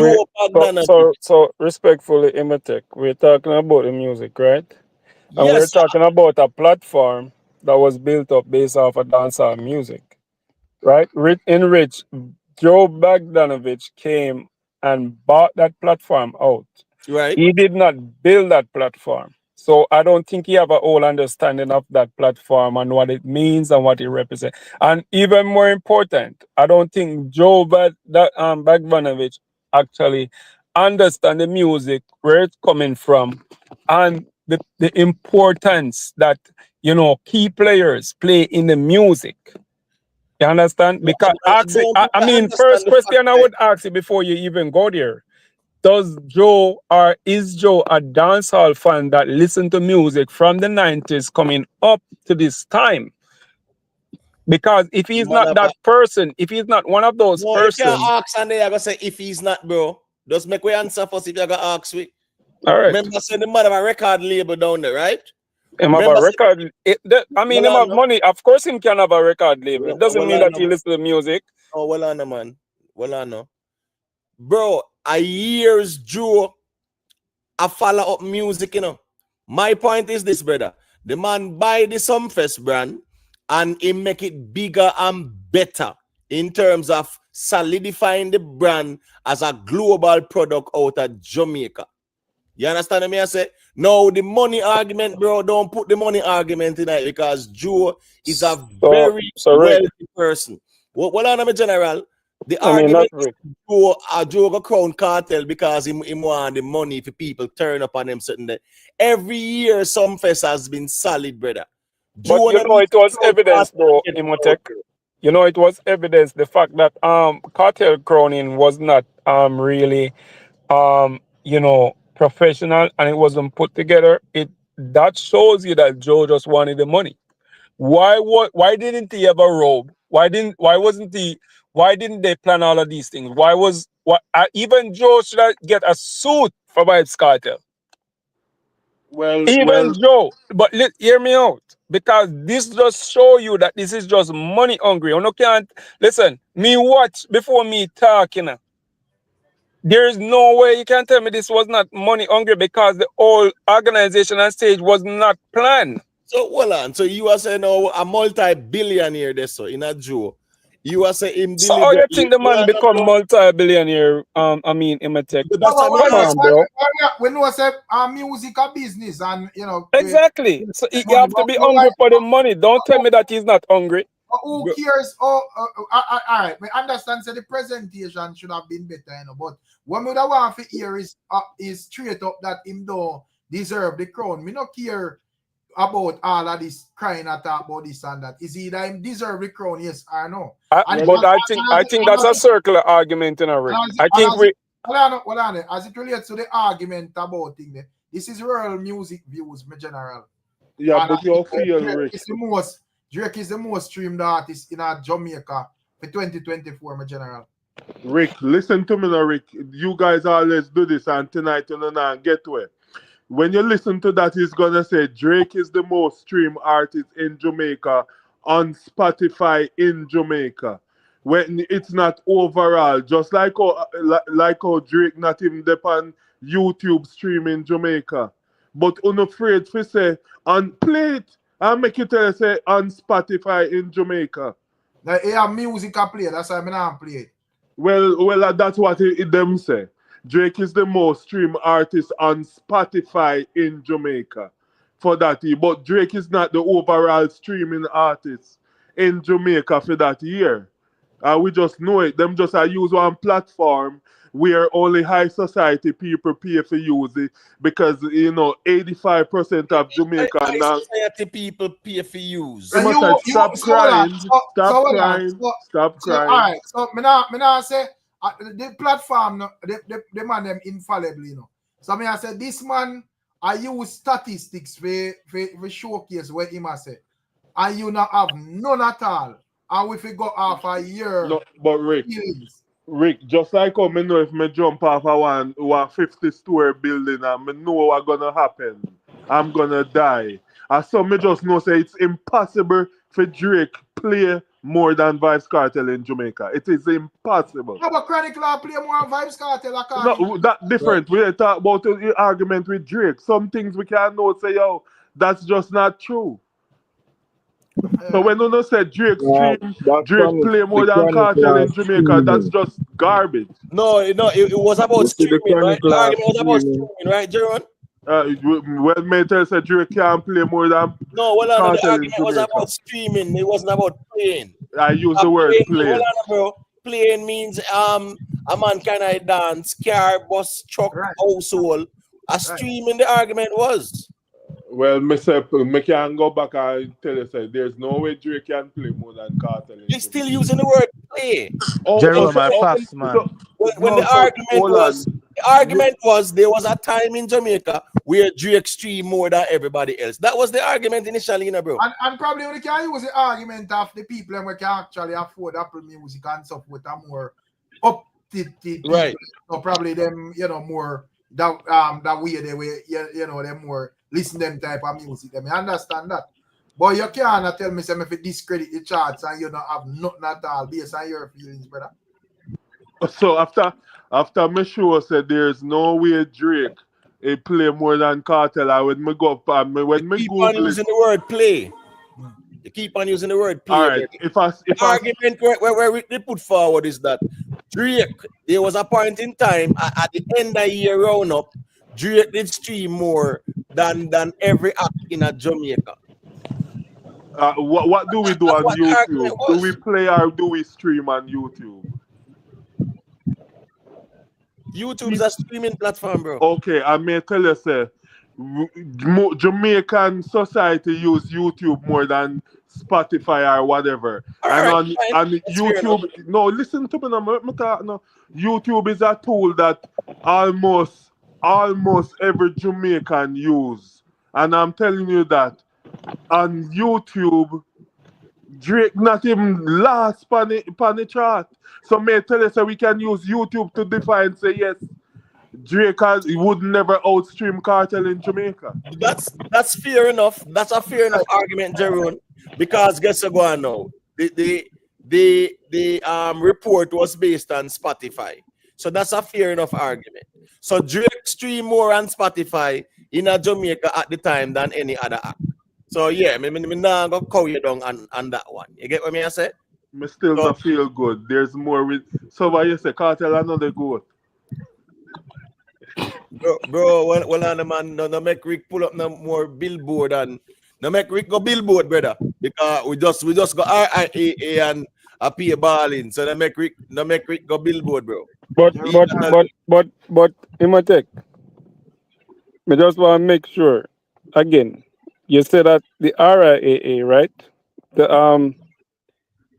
respectfully, Imatech, we're talking about the music, right? And we're talking about a platform that was built up based off of dancehall music, right? In which Joe Bogdanovich came and bought that platform out. Right. He did not build that platform. So I don't think he have a whole understanding of that platform and what it means and what it represents. And even more important, I don't think Joe Bogdanovich actually understand the music, where it's coming from, and the importance that, you know, key players play in the music. You understand? Because I mean, first question I would ask you before you even go there. Is Joe a dancehall fan that listen to music from the 90s coming up to this time? Because if he's not that person, if he's not one of those persons. If you ask and they are gonna say if he's not, bro, just make we answer first if you're gonna ask we. All right. Remember, say the man have a record label down there, right? Him have a record. I mean, him have money. Of course, him can have a record label. It doesn't mean that he listens to music. Oh, well, I know, man. Well, I know. Bro, a year's Joe, I follow up music, you know. My point is this, brother. The man buy the Sumfest brand and he make it bigger and better in terms of solidifying the brand as a global product out of Jamaica. You understand me? I say, no, the money argument, bro, don't put the money argument in it because Joe is a very wealthy person. Well, on me, General, the argument is Joe go crown Kartel because he want the money for people turn up on him certain day. Every year, Sumfest has been solid, brother. But you know, it was evidence, bro, Imotech. You know, it was evidence, the fact that Kartel crowning was not really you know, professional and it wasn't put together. That shows you that Joe just wanted the money. Why didn't he have a robe? Why didn't they plan all of these things? Even Joe should get a suit for Vybz Kartel. Joe, but hear me out, because this just show you that this is just money hungry. You can't listen. Me watch before me talk, you know. There is no way you can tell me this was not money hungry because the whole organization and stage was not planned. So hold on. So you are saying a multi-billionaire this so in a Joe. You are saying him. So how you think the man become multi-billionaire? I mean, Imotech. Come on, bro. We know say music a business, and you know. Exactly. So you have to be hungry for the money. Don't tell me that he's not hungry. Who cares? All right. I understand. So the presentation should have been better, you know. But what we don't want to hear is straight up that him don't deserve the crown. Me not care about all of this crying and talk about this and that. Is either him deserve the crown, yes or no? I think that's a circular argument in a ring. Hold on. As it relates to the argument about thing, this is real music views, my general. Yeah, but you feel Rick. Drake is the most streamed artist in Jamaica for 2024, my general. Rick, listen to me now, Rick. You guys always do this, and tonight you know get to it. When you listen to that, he's gonna say Drake is the most streamed artist in Jamaica on Spotify in Jamaica. When it's not overall, just like how Drake not even depend YouTube streaming Jamaica. But unafraid to say on play it and make it tell say on Spotify in Jamaica. Now he have music I play, that's why I not play it. Well, that's what them say. Drake is the most streamed artist on Spotify in Jamaica for that year. But Drake is not the overall streaming artist in Jamaica for that year. We just know it. Them just use one platform where only high society people pay for use it because, you know, 85% of Jamaica high now. Society people pay for use. Stop crying. Stop crying. All right. So, me say, the platform, the man them infallibly, you know. So I say this man, I use statistics for showcase what him say, and you not have none at all. And if we go off a year, no, but Rick, just like how me know if me jump off a 50-story building and me know what's gonna happen, I'm gonna die. And so me just know say it's impossible for Drake play more than Vybz Kartel in Jamaica. It is impossible. How about Chronicle play more than Vybz Kartel? No, that's different. We talk about the argument with Drake. Some things we can't know say, yo, that's just not true. So when you say Drake play more than Kartel in Jamaica, that's just garbage. No, it was about streaming, right? The argument was about streaming, right, Jerome? Well, Mental said Drake can't play more than the argument was about streaming. It wasn't about playing. I use the word playing. Bro. Playing means a man can dance, car, bus, truck, household. A streaming the argument was. Well, me can go back and tell you, say, there's no way Drake can play more than Kartel. You're still using the word play. Jerome, my fast man. When the argument was there was a time in Jamaica where Drake streamed more than everybody else. That was the argument initially, you know, bro. And probably we can use the argument of the people who can actually afford Apple Music and stuff with a more up to right. So probably them, you know, more that way they way, you know, them more listen them type of music. I understand that. But you can't tell me if you discredit the charts and you don't have nothing at all based on your feelings, brother. So after my show said there's no way Drake play more than Kartel, I when me go up and when me keep Google on using the word play. You keep on using the word play. All right. If argument where they put forward is that Drake, there was a point in time at the end of the year roundup, Drake did stream more than every act in a Jamaica. What do we do on YouTube? Do we play or do we stream on YouTube? YouTube is a streaming platform, bro. Okay, I may tell you, say, Jamaican society use YouTube more than Spotify or whatever. And YouTube, no, listen to me now. YouTube is a tool that almost every Jamaican use. And I'm telling you that on YouTube, Drake not even last on the chart. So may tell us that we can use YouTube to define, say yes, Drake would never outstream Kartel in Jamaica. That's fair enough. That's a fair enough argument, Jerome. Because guess what now? The report was based on Spotify. So that's a fair enough argument. So Drake stream more on Spotify in a Jamaica at the time than any other act. So yeah, me not gonna call you down on that one. You get what I say? Me still not feel good. There's more with so why you say Kartel another goat. Bro, when the man no make Rick pull up no more billboard and no make Rick go billboard, brother. Because we just go RIAA and a pay balling. So no make Rick go billboard, bro. But Imotech, I just want to make sure again. You said that the RIAA, right? The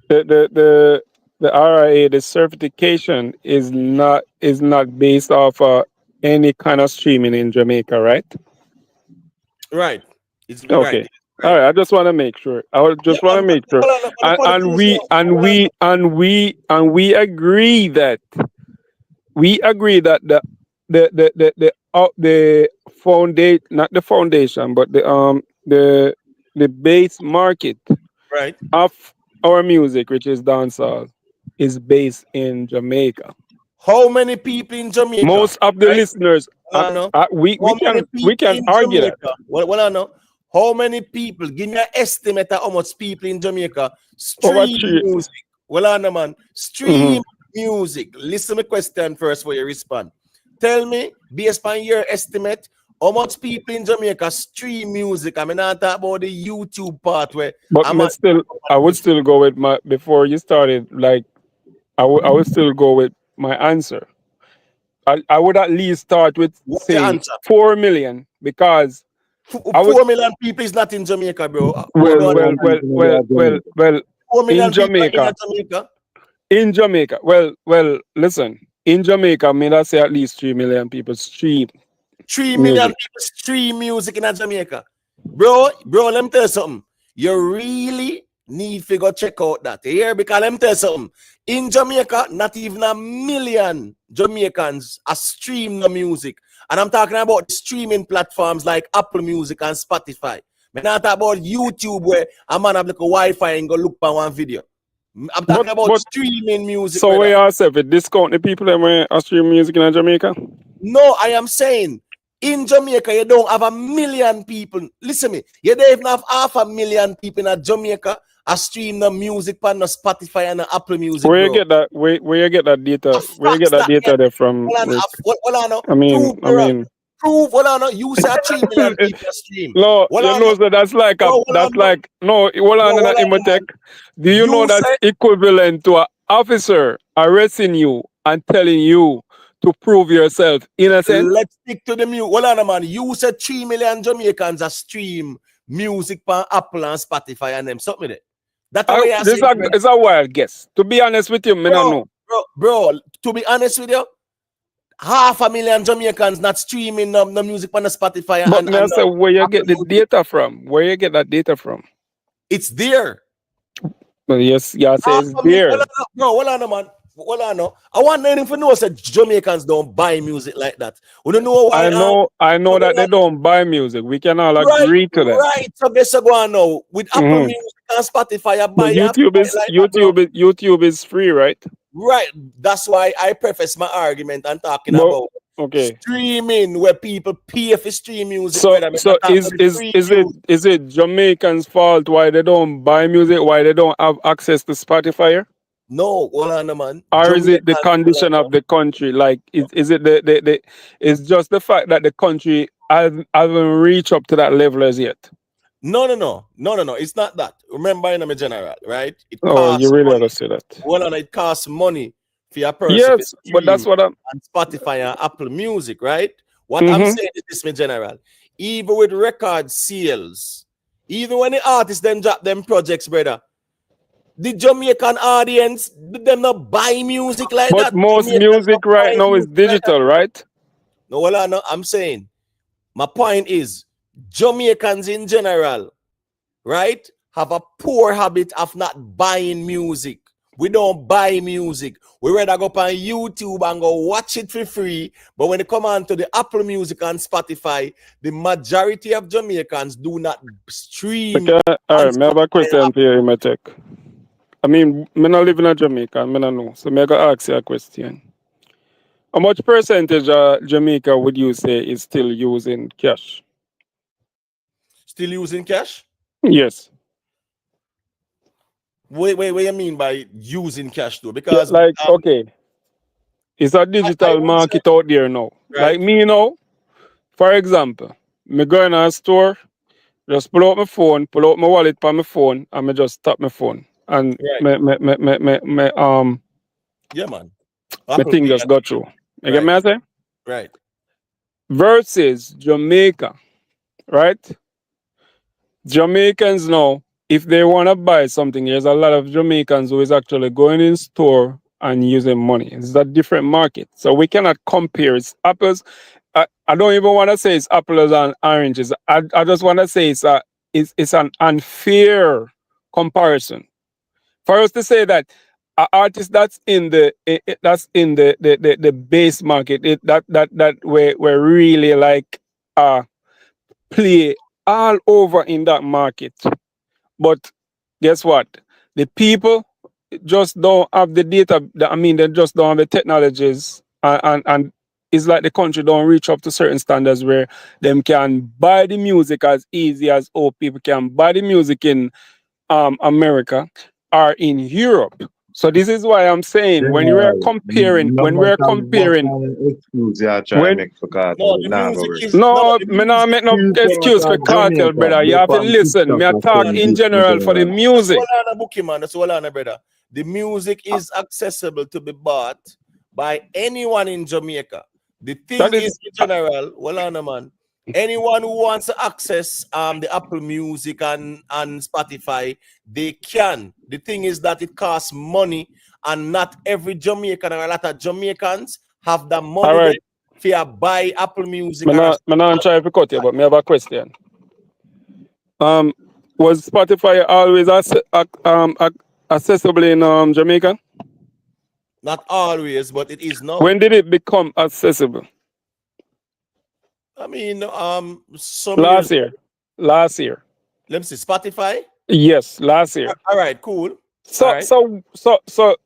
RIAA, the certification is not based off any kind of streaming in Jamaica, right? Right. It's okay. Right. All right. I just want to make sure. I just want to make sure. And we agree that the foundation, not the foundation, but the base market right of our music, which is dancehall, is based in Jamaica. How many people in Jamaica? Most of the listeners, we can argue that. Well, I know. How many people? Give me an estimate of how much people in Jamaica stream music. Well, I know, man. Stream music. Listen to my question first before you respond. Tell me, based on your estimate, how much people in Jamaica stream music? I mean, not talk about the YouTube part where. But I would still go with my before you started. Like, I would still go with my answer. I would at least start with say 4 million because 4 million people is not in Jamaica, bro. Well, 4 million in Jamaica. In Jamaica. Well, listen. In Jamaica, I mean, I say at least 3 million people stream. 3 million people stream music in Jamaica. Bro, let me tell you something. You really need to go check out that. Here, because let me tell you something. In Jamaica, not even 1 million Jamaicans are streaming the music. And I'm talking about streaming platforms like Apple Music and Spotify. I'm not talking about YouTube where a man have like a Wi-Fi and go look for one video. I'm talking about streaming music. So where you say if discount the people that are streaming music in Jamaica? No, I am saying in Jamaica you don't have 1 million people. Listen to me, you don't even have 500,000 people in Jamaica are streaming the music on the Spotify and the Apple Music. Where you get that? Where you get that data? Where you get that data there from? I mean. Prove what I know. You say 3 million people stream. No, you know that that's like Imotech. Do you know that's equivalent to an officer arresting you and telling you to prove yourself. Innocent? Let's stick to the music. Well, on, man, you said 3 million Jamaicans are stream music on Apple and Spotify and them. Something there. That's the way I say it. It's a wild guess. To be honest with you, me don't know. Bro, to be honest with you, 500,000 Jamaicans not streaming the music on the Spotify. But me say, where you get the data from? Where you get that data from? It's there. Well, yes, yeah, say it's there. Bro, hold on, man. Hold on, no. I want anything for know that Jamaicans don't buy music like that. We don't know why. I know that they don't buy music. We can all agree to that. Right. So guess what go on now with Apple Music and Spotify. I buy YouTube is free, right? Right. That's why I preface my argument and talking about streaming where people pay for stream music. So is it Jamaicans' fault why they don't buy music, why they don't have access to Spotify? No, hold on, man. Or is it the condition of the country? Like, is it it's just the fact that the country haven't reached up to that level as yet? No. It's not that. Remember, in a general, right? It costs you really have to say that. Well, and it costs money for your person. Yes, but that's what I'm. And Spotify and Apple Music, right? What I'm saying is this, my general. Even with record sales, even when the artists then drop them projects, brother, the Jamaican audience, them not buy music like that. But most music right now is digital, right? No, well, I'm saying, my point is, Jamaicans in general, right, have a poor habit of not buying music. We don't buy music. We rather go up on YouTube and go watch it for free. But when it come on to the Apple Music and Spotify, the majority of Jamaicans do not stream. Okay, all right, I have a question for you, Matek. I mean, I'm not living in Jamaica, I don't know. So I'm going to ask you a question. How much percentage of Jamaica would you say is still using cash? Still using cash? Yes. Wait, what do you mean by using cash though? Because okay, it's a digital market out there now. Right. Like me now, for example, me go in a store, just pull out my phone, pull out my wallet on my phone, and me just tap my phone. And yeah, man. My thing just got through. You get me I say? Right. Versus Jamaica, right? Jamaicans now, if they want to buy something, there's a lot of Jamaicans who is actually going in store and using money. It's a different market. So we cannot compare. It's apples. I don't even want to say it's apples and oranges. I just want to say it's an unfair comparison. For us to say that an artist that's in the base market, that we're really like play all over in that market. But guess what? The people just don't have the data. I mean, they just don't have the technologies, and it's like the country don't reach up to certain standards where them can buy the music as easy as people can buy the music in America or in Europe. So this is why I'm saying when we're comparing, no, me not make no excuse for Kartel, brother. You have to listen. Me talk in general for the music. That's all on, brother. The music is accessible to be bought by anyone in Jamaica. The thing is in general, man. Anyone who wants to access the Apple Music and Spotify, they can. The thing is that it costs money, and not every Jamaican or a lot of Jamaicans have the money to buy Apple Music. I'm not trying to cut you, but I have a question. Was Spotify always accessible in Jamaica? Not always, but it is now. When did it become accessible? I mean, last year. Let me see, Spotify? Yes, last year. All right, cool. So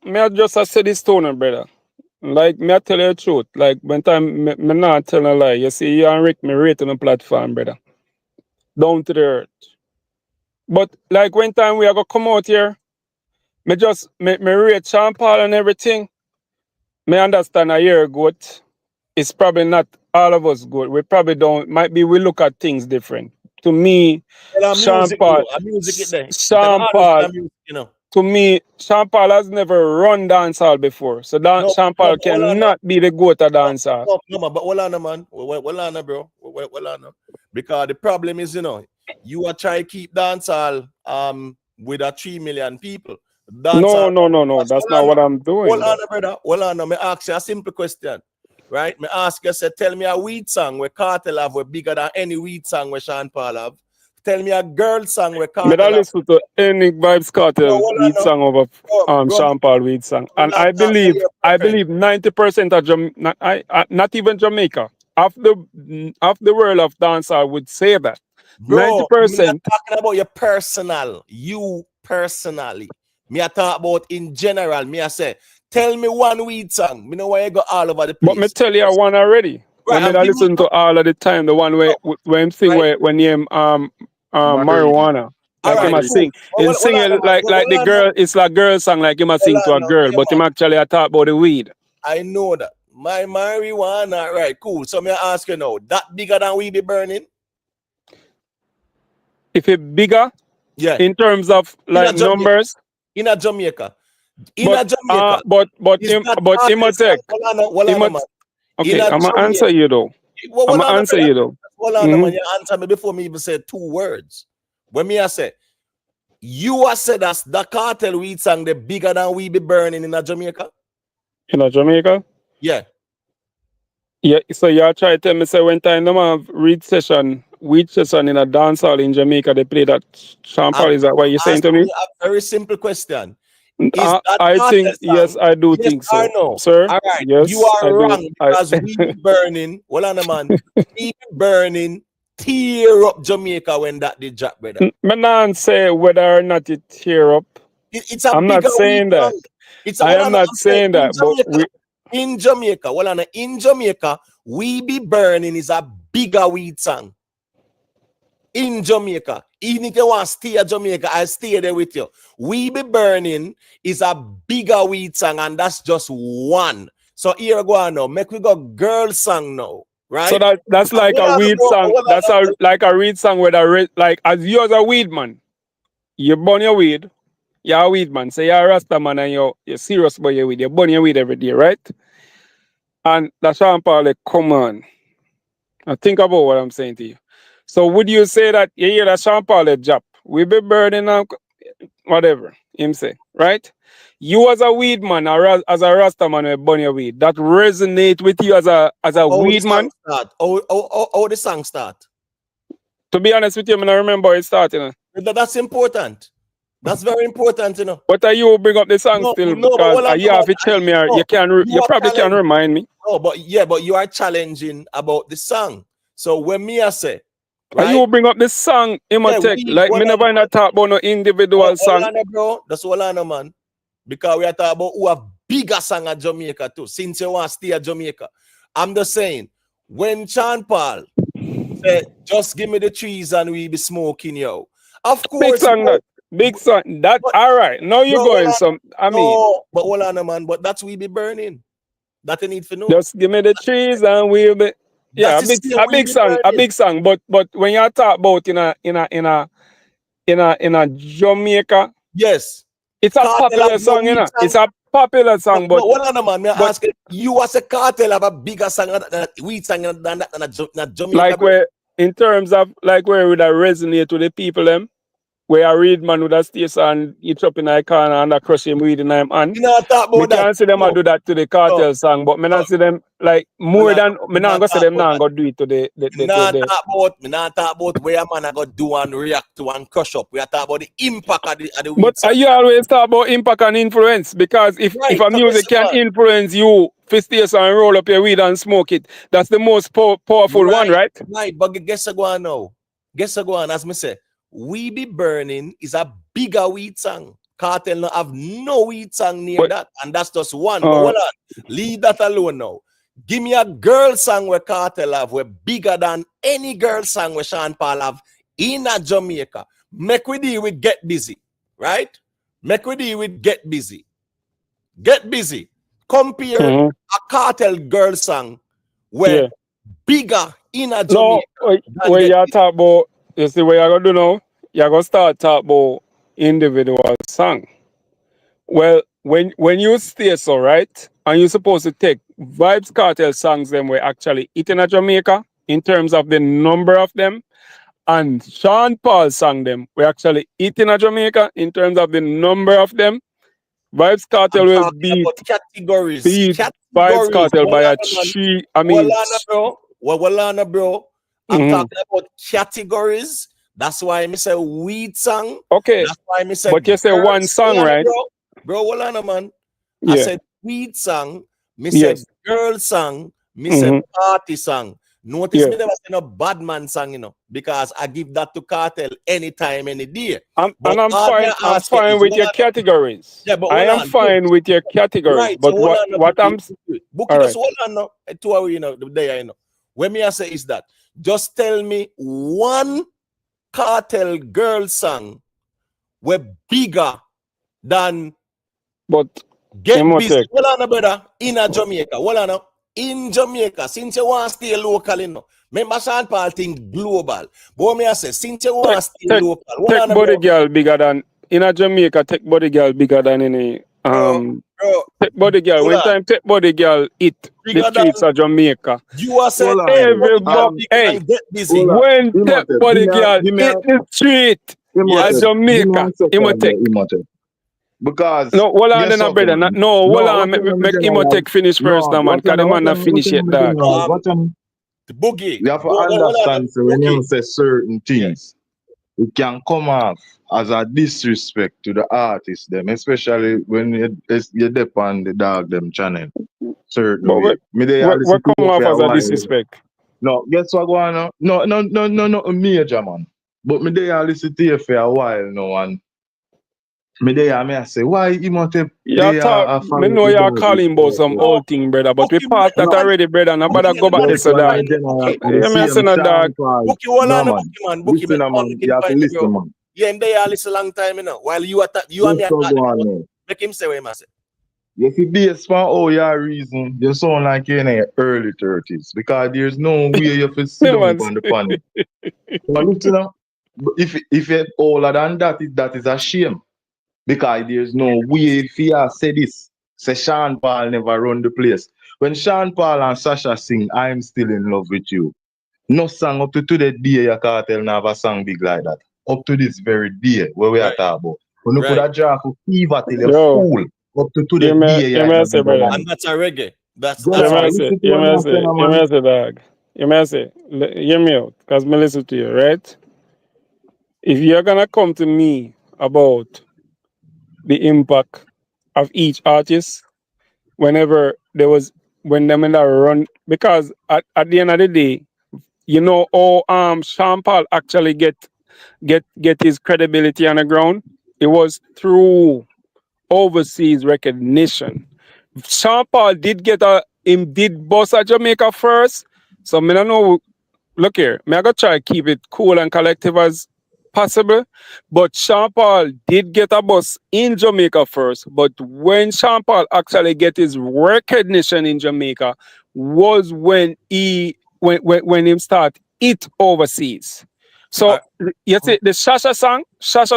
may I just say this to you, brother? Like, may I tell you the truth? Like, when time, me not tell a lie. You see, you and Rick, me rate on the platform, brother. Down to the earth. But, like, when time we are going to come out here, me rate Sean Paul and everything. Me understand a year ago, it's probably not all of us good. We probably don't, we look at things different. To me, Sean Paul, to me, Sean Paul has never run dancehall before. So Sean Paul cannot be the GOAT of dancehall. No, man, but hold on, man. Hold on, bro. Hold on. Because the problem is, you are trying to keep dancehall with a 3 million people. Dancehall, No. That's not what I'm doing. Hold on, brother. Hold on. Let me ask you a simple question. Right? Me ask you, say, tell me a weed song where Kartel have were bigger than any weed song where Sean Paul have. Tell me a girl song where Kartel I listen to any Vybz Kartel weed song over Sean Paul weed song. And I believe 90% of not even Jamaica, of the world of dancehall would say that. Bro, 90%. me not talking about your personal, you personally. Me I talk about in general. Me I say, tell me one weed song. Me know why you go all over the place. But me tell you one already. Right, I listen to all of the time. The one where when sing right. when him marijuana. Like him a sing. He sing it like the girl, it's like girl song, like him a sing to a girl, but him actually I talk about the weed. I know that. My marijuana, right, cool. So me I ask you now, that bigger than we be burning? If it bigger, yeah, in terms of like numbers. In a Jamaica. Okay, I'm gonna answer you though. I'm gonna answer you though. Hold on, man, you answer me before me even say 2 words. When me I say, you are said that the Kartel weed song the bigger than we be burning in a Jamaica? In a Jamaica? Yeah. Yeah, so you try to tell me say when time them have weed session in a dance hall in Jamaica, they play that Sean Paul. Is that what you're saying to me? A very simple question. I think yes, I do think so, no? sir. All right, yes, you are I wrong do. because we be burning. Hold on, man. We be burning, tear up Jamaica when that did drop, brother. Me not say whether or not it tear up. It's a I'm not saying that. I am not saying that, but in Jamaica, in Jamaica, we be burning is a bigger weed song. In Jamaica, even if you want to stay at Jamaica, I stay there with you. We be burning is a bigger weed song, and that's just one. So here go on now. Make we go girl song now, right? So that's like a weed song. That's like a weed song where like as you as a weed man, you burn your weed. You're a weed man. Say you're a Rasta man and you're serious about your weed. You burn your weed every day, right? And that's Sean Paul, like, come on. Now think about what I'm saying to you. So would you say that you hear that Sean Paul a job? We be burning up whatever him say, right? You as a weed man or as a Rasta man with burn your weed, that resonate with you as a weed man? How the song start? To be honest with you, I don't remember how it started. That's important. That's very important, you know. But you bring up the song still because you have to tell me, you probably can remind me. No, but you are challenging about the song. So when me I say, right? You bring up the song in my tech, like me never in a talk about no individual song. Bro, that's all I know, man. Because we are talking about who have bigger song at Jamaica too. Since you want to stay at Jamaica, I'm just saying when Sean Paul said, "Just give me the trees and we be smoking, yo." Of course, big song that. Big son, that all right. Now you're going some. I mean, but hold on, man. But that's we be burning. That you need to know. Just give me the trees and we'll be. Yeah, a big song. But when you talk about in a Jamaica, yes, it's a popular song, you know. It's a popular song. But hold on, man. May I ask you as a Kartel have a bigger song than weed song than Jamaica? Like where in terms of like where would I resonate with the people them? Where I read man with a station and you chop in a corner and I crush him weed in him hand. You know, talk about that. Can't see them do that to the Kartel song, but me not see them like more than me not go see them now go do it to the me not talk about where a man I go do and react to and crush up. We are talking about the impact of the weed. But you always talk about impact and influence because if a music can influence you, station and roll up your weed and smoke it, that's the most powerful one, right? Right, but guess what go on now? Guess what go on, as me say. We Be Burning is a bigger weed song. Kartel no have no weed song near that, and that's just one. But hold on, leave that alone now. Give me a girl song where Kartel have, where bigger than any girl song where Sean Paul have in a Jamaica. Make we deal with Get Busy, right? Make we deal with Get Busy. Get Busy. Compare a Kartel girl song where bigger in a Jamaica. No, where you talk about. You see what you're going to do now? You're going to start talk about individual song. Well, when you stay so, right, and you're supposed to take Vybz Kartel songs them were actually eating in Jamaica in terms of the number of them, and Sean Paul sang them we actually eating in Jamaica in terms of the number of them. Vybz Kartel will beat categories. Vybz Kartel by a three. I mean, bro. Bro. I'm talking about categories. That's why I say weed song. Okay. That's why I say. But you say one song, right? Bro, man. Yeah. I said weed song. Me said girl song. Me said party song. Notice me never say no bad man song, you know, because I give that to Kartel anytime, any day. I'm fine with your categories. Yeah, but I am fine with your categories. Right, but so what I'm Bookie just hold on now. 2 hours, you know, the day I know. When me I say is that just tell me one Kartel girl song were bigger than Get Busy. Hold on, brother. In a Jamaica. Hold on now. In Jamaica, since you want to stay local, you know. Remember Sean Paul think global. But me I say, since you want to stay local, take body girl bigger than in a Jamaica, take body girl bigger than any take body girl. When time take body girl hit the streets of Jamaica. You are saying everybody Get Busy. When take body girl hit the street of Jamaica, Imotech. Because no, hold on, then, brother. No, hold on. Make Imotech finish first, now, man. Because the man not finish yet, dog. The boogie. You have to understand, so when you say certain things, it can come off as a disrespect to the artist, them, especially when you depend the dog them channel. Certain way. What come off as a disrespect? No, guess what going on? No, major man. But me they listen to you for a while now, and me I say, why Imotep? Me know you're calling about some old thing, brother, but we passed that already, brother. Now, better go back this, dog. Let me say no, dog. Bookie, hold on, man. Bookie, man. You have to listen, man. Yeah, him there listen a long time, you know. While you and me attack, make him say what he must say. If you based on all your reason, you sound like you're in your early 30s because there's no way you can sit down on the panel. But listen, if you're older than that, that is a shame. Because there's no way if you say this, say Sean Paul never run the place. When Sean Paul and Sasha sing, I'm still in love with you. No song up to today day your Kartel never sung big like that. Up to this very day where we are talking about. When you could have drawn for fever till you're full. Up to today day and that's a reggae. That's you may say, dog. You may say, hear me out, because me listen to you, right? If you're gonna come to me about the impact of each artist when them in that run, because at the end of the day, you know how Sean Paul actually get his credibility on the ground. It was through overseas recognition. Sean Paul did bust at Jamaica first, so me don't know. Look here, I gotta try to keep it cool and collective as possible. But Sean Paul did get a bus in Jamaica first. But when Sean Paul actually get his recognition in Jamaica was when him start it overseas. So you see the Shasha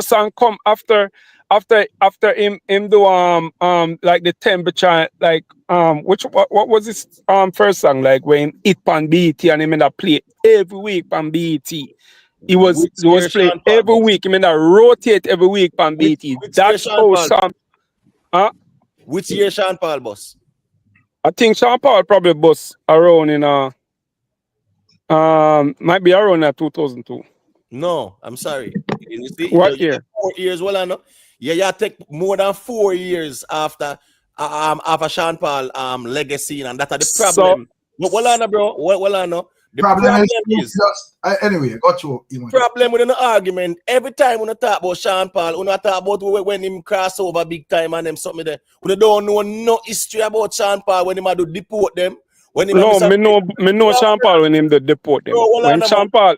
song come after him do like the temperature, like what was his first song, like when it on BET and him in that play every week on BET. He was played every week. I mean, that rotate every week on BT. That's how Sean. Which year Sean Paul boss? I think Sean Paul probably boss around in might be around 2002. No, I'm sorry. You see, what year? 4 years. Well, I know. Yeah, you take more than 4 years after Sean Paul legacy, and that's the problem. So, well, I know, bro. Well, I know. The problem is just anyway, got you. Problem with an argument. Every time when I talk about Sean Paul, when I talk about when him cross over big time and them something there, we don't know no history about Sean Paul when him do deport them. When him me know Sean Paul when him do deport them. Bro, when Sean Paal,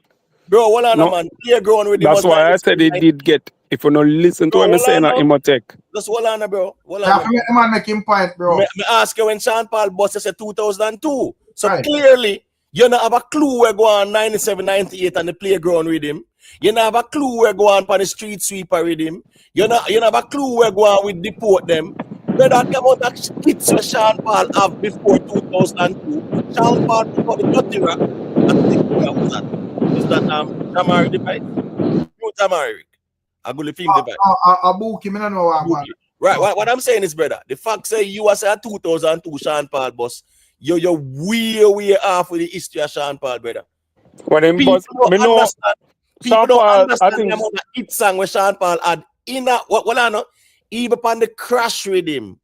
bro, well, no, man, playground with him. That's why I said he did get. If you don't listen to him, I say na Imotech. Just hold on, bro. Hold on. Yeah, man, make him point, bro. Me ask you when Sean Paul boss said 2002. So clearly. You don't have a clue where go on 97, 98 on the playground with him. You don't have a clue where go on the street sweeper with him. You don't have a clue where go on with deport them. Brother, come out that skits where Sean Paul have before 2002. Sean Paul put out the dirty rock. I think who's that? Is that Tamari device? No Tamari. I go to film device. Abuki, I don't know what. Right, what I'm saying is, brother, the fact say you was a 2002 Sean Paul boss, you're way off with the history of Sean Paul, brother. What them People boss, don't me know understand. People Sean don't Paul, understand I think the amount of hit song where Sean Paul had in a what I know, even upon the crash with him.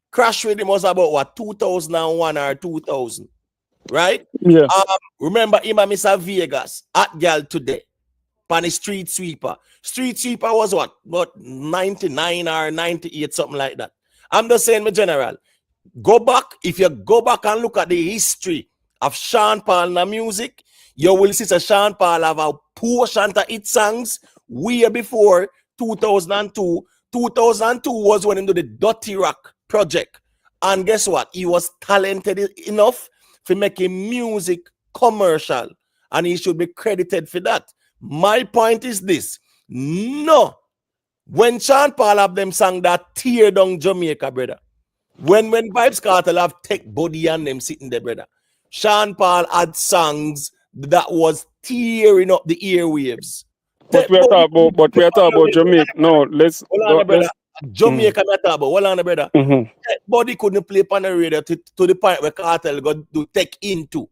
Crash with him was about what 2001 or 2000, right? yeah. Remember him and Mr. Vegas at Girl Today. Pan the street sweeper. Street sweeper was what? About 99 or 98, something like that. I'm just saying, my general, go back. If you go back and look at the history of Sean Paul in the music, you will see that Sean Paul have a portion of hit songs way before 2002. 2002 was when he did the Dirty Rock project. And guess what? He was talented enough for making music commercial. And he should be credited for that. My point is this. No. When Sean Paul have them sang that tear down Jamaica, brother. When Vybz Kartel have take body and them sitting there, brother. Sean Paul had songs that was tearing up the airwaves. But we are talking about Jamaica. No, let's hold on, brother. Jamaica not talk about. Hold on, brother. Mm-hmm. Body couldn't play on the radio to the point where Kartel got to take into.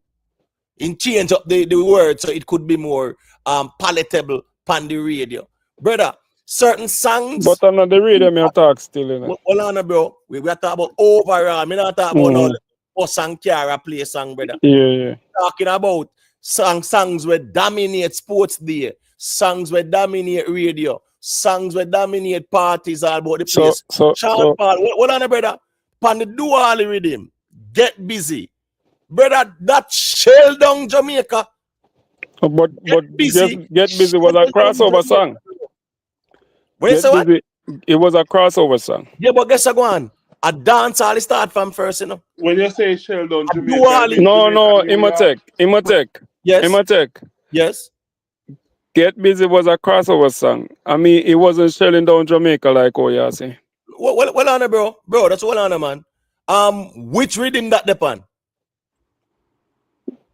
In change up the word so it could be more palatable on the radio. Brother, certain songs. But on the radio, me talk still, you know. Hold on, bro. We are talking about overall. Me not talking about no bus and Kiara play song, brother. Yeah. Talking about songs where dominate sports day, songs where dominate radio, songs where dominate parties all about the place. Sean Paul, hold on, brother. Pan the dual rhythm. Get busy. Brother, that shell down Jamaica. But Get Busy was a crossover song. It was a crossover song. Yeah, but guess what? A dance all start from first, you know. When you say shell down Jamaica, no, Imotech. Yes. Yes. Get Busy was a crossover song. I mean, it wasn't shelling down Jamaica like you say. Well on, bro. Bro, that's well on, man. Which rhythm that depend?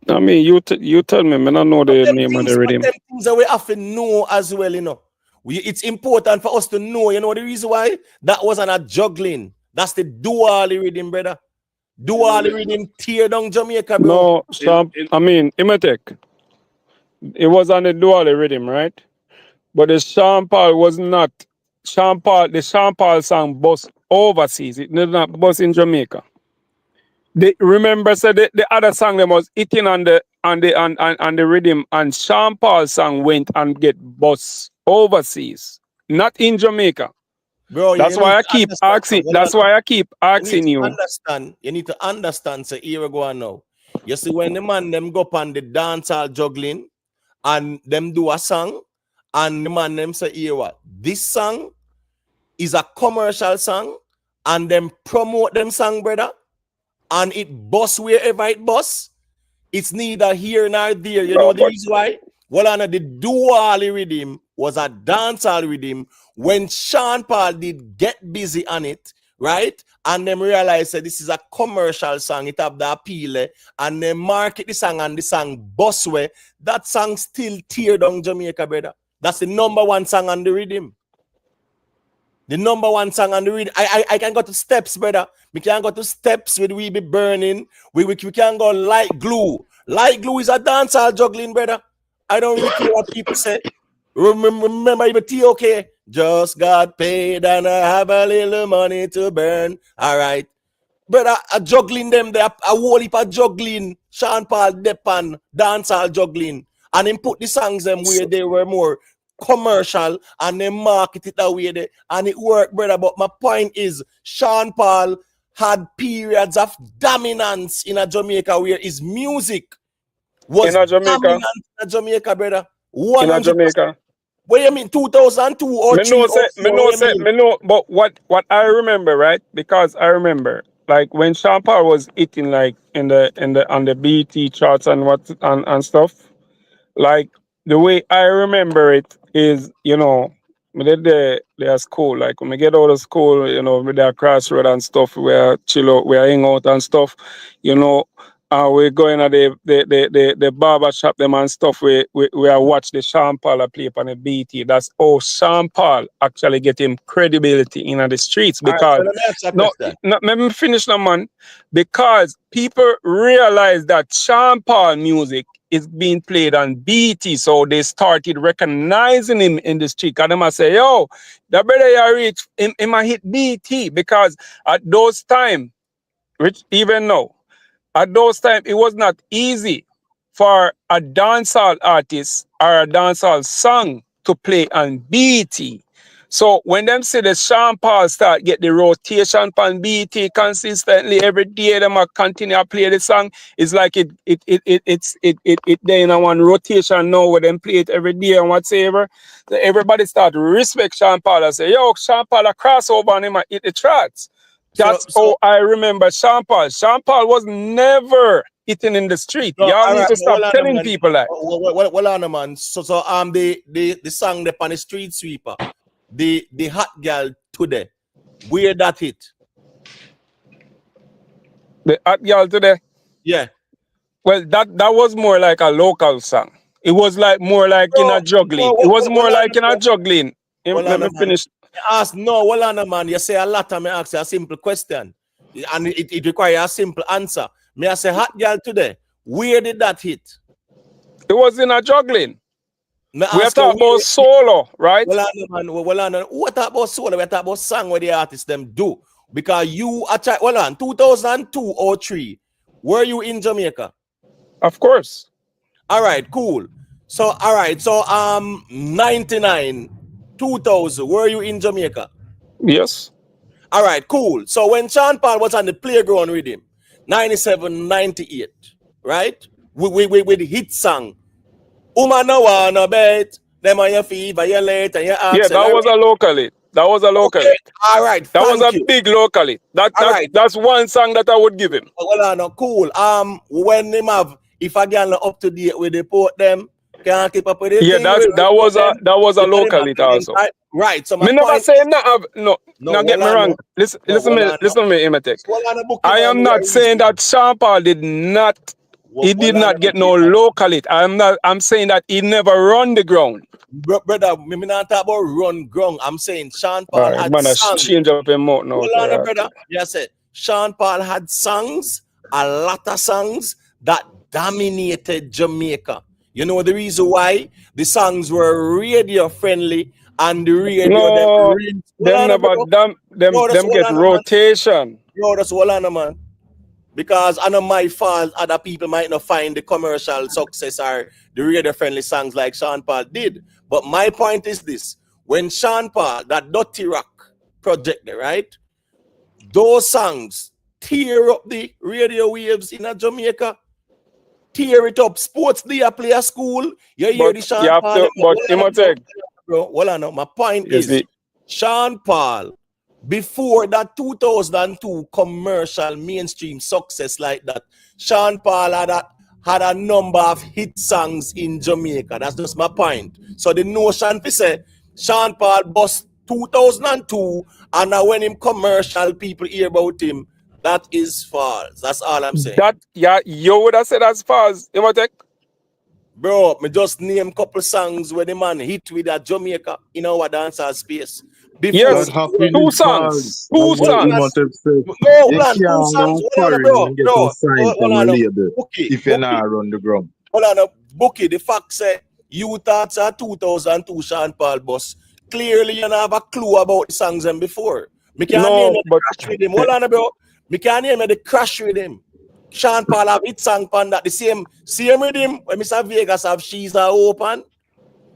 I mean, you tell me, man. I know the name of the rhythm. Them things that we have to know as well, you know. It's important for us to know, you know, the reason why that wasn't a juggling. That's the dual rhythm, brother. Dual rhythm tear down Jamaica, bro. No, I mean, Imotech. It was on the dual rhythm, right? But the Sean Paul was not. The Sean Paul song bust overseas. It did not bust in Jamaica. Remember, the other song them was hitting on the rhythm, and Sean Paul song went and get bust overseas, not in Jamaica. Bro, that's why I keep asking. That's why I keep asking you. You need to understand. So here we go now. You see, when the man them go up on the dancehall juggling, and them do a song, and the man them say, here what? This song is a commercial song, and them promote them song, brother. And it bust wherever it busts. It's neither here nor there. You know the reason why? Well, I know the dual rhythm was a dancehall rhythm. When Sean Paul did Get Busy on it, right? And them realized that this is a commercial song. It have the appeal. And they market the song and the song bust where. That song still tear down Jamaica, brother. That's the #1 song on the rhythm. The #1 song on the read. I can go to steps, brother. We can go to steps with We Be Burning. We can go Light Glue. Light Glue is a dancehall juggling, brother. I don't really care what people say. Remember even TOK. Just got paid and I have a little money to burn. All right. Brother, a juggling them there. A whole heap of juggling. Sean Paul Depan, dancehall juggling. And him put the songs them where they were more commercial and they market it that way there, and it worked, brother. But my point is, Sean Paul had periods of dominance in a Jamaica where his music was dominant in a Jamaica, brother. In a Jamaica. What do you mean, 2002 or 3? But what I remember, right? Because I remember, like when Sean Paul was hitting, like on the BT charts and stuff, like the way I remember it is, you know, we did the school, like when we get out of school, you know, with our crossroad and stuff, we are chill out, we are hang out and stuff, you know, we going at the barber shop them and stuff, we are watch the Sean Paul play up on the BT. That's how Sean Paul actually get him credibility in the streets, All right, because so let me ask you a question. let me finish now, man. Because people realize that Sean Paul music is being played on BT, so they started recognizing him in the street. And they must say, yo, the brother you reach him a hit BT, because at those time, which even now, at those time, it was not easy for a dancehall artist or a dancehall song to play on BT. So when them see the Sean Paul start get the rotation on BT consistently every day, them a continue to play the song. It's like it's there in a one rotation now where them play it every day and whatsoever. So everybody start to respect Sean Paul and say, yo, Sean Paul a crossover on him and hit the charts. That's how I remember Sean Paul. Sean Paul was never hitting in the street. No, Y'all need right, to stop telling man. people that. Well on, man. So the song the on the street sweeper, the hot girl today, where that hit? The hot girl today? Yeah. Well, that was more like a local song. It was like more like in a juggling. It was more like in a juggling. Let me finish. Well on, man. You say a lot and me ask you a simple question. And it requires a simple answer. Me I say hot girl today, where did that hit? It was in a juggling. We are talking about solo, right? Well on, what about solo? We talk about song where the artists them do. Because you are 2002 or 3, were you in Jamaica? Of course. All right, cool. So 99, 2000, were you in Jamaica? Yes. All right, cool. So when Sean Paul was on the playground with him, 97, 98, right? With the hit song, Woman no wanna bet, them on your fever, your late and your accent. Yeah, that was a local hit. That was a local hit. All right, that was a big local hit. That's one song that I would give him. Well, cool. When them have, if I get up to date with the port them, can't keep up with it. Yeah, that was a local hit also. Right. So me never say no. Now get me wrong. Listen to me, Imatek. I am not saying that Sean Paul did not. He did not get no local hit. I'm saying that he never run the ground. Brother, me not talk about run ground. I'm saying Sean Paul had songs. Change up your mouth now. Brother. Yes, sir. Sean Paul had songs, a lot of songs that dominated Jamaica. You know the reason why? The songs were radio friendly and the radio them get rotation. No, that's all on, man. Because I know my fault, other people might not find the commercial success or the radio-friendly songs like Sean Paul did. But my point is this. When Sean Paul, that Dirty Rock project, right? Those songs tear up the radio waves in Jamaica. Tear it up. Sports day, I play a school. You hear the Sean Paul. My point is, Sean Paul, before that 2002 commercial mainstream success like that, Sean Paul had a number of hit songs in Jamaica. That's just my point. So the notion to say Sean Paul bust 2002 and now when him commercial people hear about him, that is false. That's all I'm saying. You would have said that's false. Bro, me just name couple songs where the man hit with that Jamaica in our dancehall space. Yes, two songs. No, if you're not around the ground. Hold on, Bookie, the fact say you thought a 2002 Sean Paul bus. Clearly, you don't have a clue about the songs them before. Me can't name the crash with him. Hold on, bro. Me can't name the crash with him. Sean Paul have hit song pan that the same with him when Mr. Vegas have She's Are Open.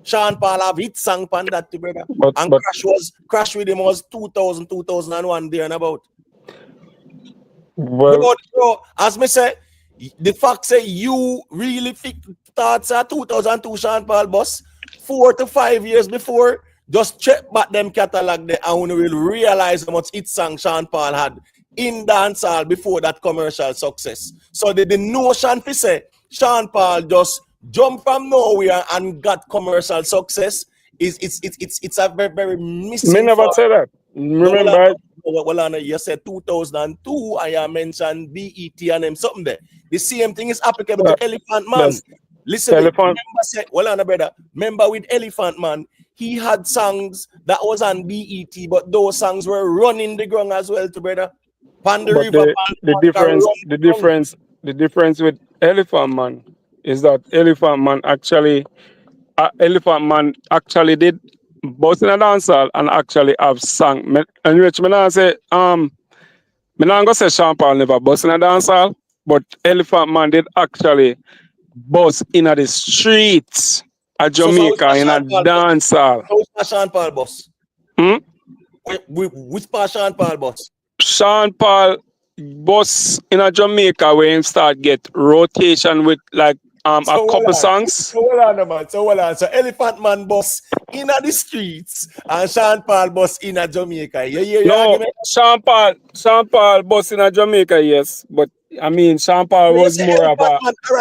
Sean Paul have hit song pan that brother. And crash with him was 2000, 2001 there and about. Well, bro, as me say, the fact say you really thought 2002 Sean Paul bus 4 to 5 years before, just check back them catalog there and we will realize how much hit song Sean Paul had in dancehall before that commercial success. So the notion to say Sean Paul just jump from nowhere and got commercial success it's a very, very missing. Me never say that. Remember, well, you said 2002 and you mentioned BET and them something there. The same thing is applicable to Elephant Man. Listen, remember with Elephant Man, he had songs that was on BET, but those songs were running the ground as well, to brother. The difference with Elephant Man is that Elephant Man actually did both in a dancehall and actually have sung. And which me not say me not go say Sean Paul never bust in a dancehall, but Elephant Man did actually bust in the streets at Jamaica in a dancehall. How's Sean Paul boss? Which part Sean Paul boss? Sean Paul boss in a Jamaica where him start get rotation with like a couple songs. So Elephant Man boss in the streets and Sean Paul boss in a Jamaica. Sean Paul boss in a Jamaica, yes, but I mean Sean Paul was more of a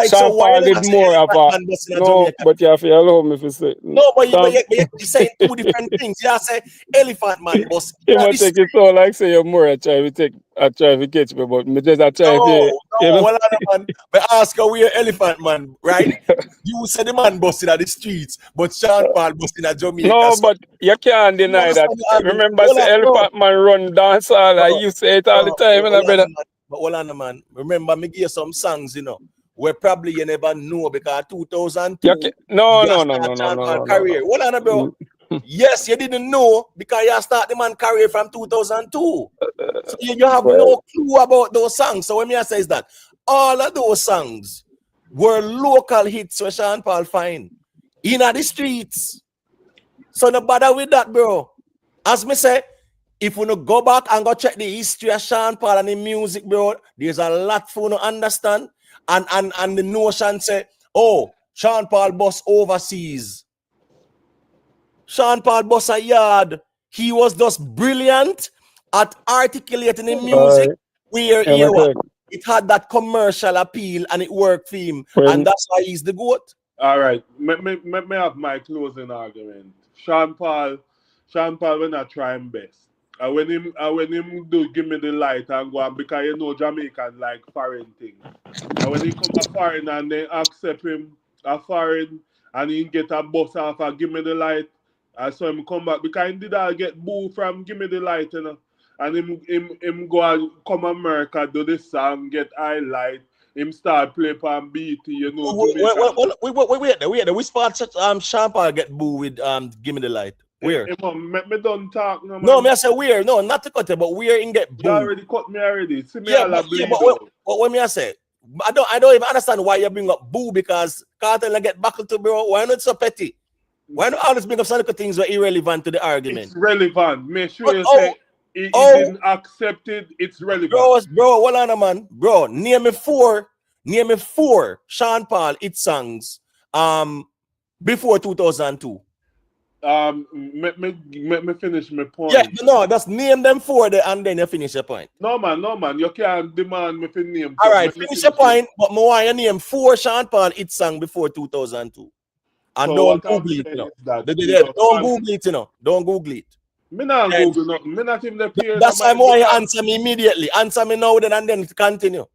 Sean Paul did more of a no, but you have to allow me to say no, but you say two different things. You say Elephant Man boss. You might take it so like say you're more try to catch me, but me just try to but ask her where Elephant Man, right? You said the man busted at the streets, but Sean Paul busted at Jamaica. No, but you can't deny that. Remember, the Elephant Man run dancehall. I used to say it all the time, But hold on, man. Remember, me give you some songs, where probably you never know because 2002. No. Career. Hold on, bro. Yes, you didn't know because you start the man career from 2002. So you have no clue about those songs. So what me I say is that all of those songs were local hits where Sean Paul find in the streets. So no bother with that, bro. As me say, if we no go back and go check the history of Sean Paul and the music, bro, there's a lot for you to understand. And the notion say, oh, Sean Paul bus overseas. Sean Paul bus a yard. He was just brilliant at articulating the music where it had that commercial appeal and it worked for him. And that's why he's the GOAT. All right. Me have my closing argument. Sean Paul when I try him best. And when him do give me the light and go on because Jamaican like foreign things. And when he come a foreign and they accept him a foreign and he get a bus off and give me the light, I saw him come back because he did all get boo from give me the light, And him go and come America, do this song, get highlight, him start play on BT, Wait, which part Sean Paul get boo with give me the light? Where? Me don't talk no man. No, me I say where. No, not to cut it, but where in get boo. You already cut me already. See me but what me I say? I don't even understand why you bring up boo because Kartel get buckled to, bro. Why not so petty? Why not always bring up some things that are irrelevant to the argument? It's relevant. Make sure you say he didn't accept it. It's relevant. Bro, hold on, man. Bro, name me four Sean Paul hit songs before 2002. Me finish my point. Yeah, no, just name them four there and then you finish your point. No man. You can't demand me to name. All right, finish your point, but I want you name four Sean Paul hit song before 2002. And so don't Google it, Don't Google it, Don't Google it. Me not Google nothing. Me not even the peers. That's why I want you answer me immediately. Answer me now then and then continue.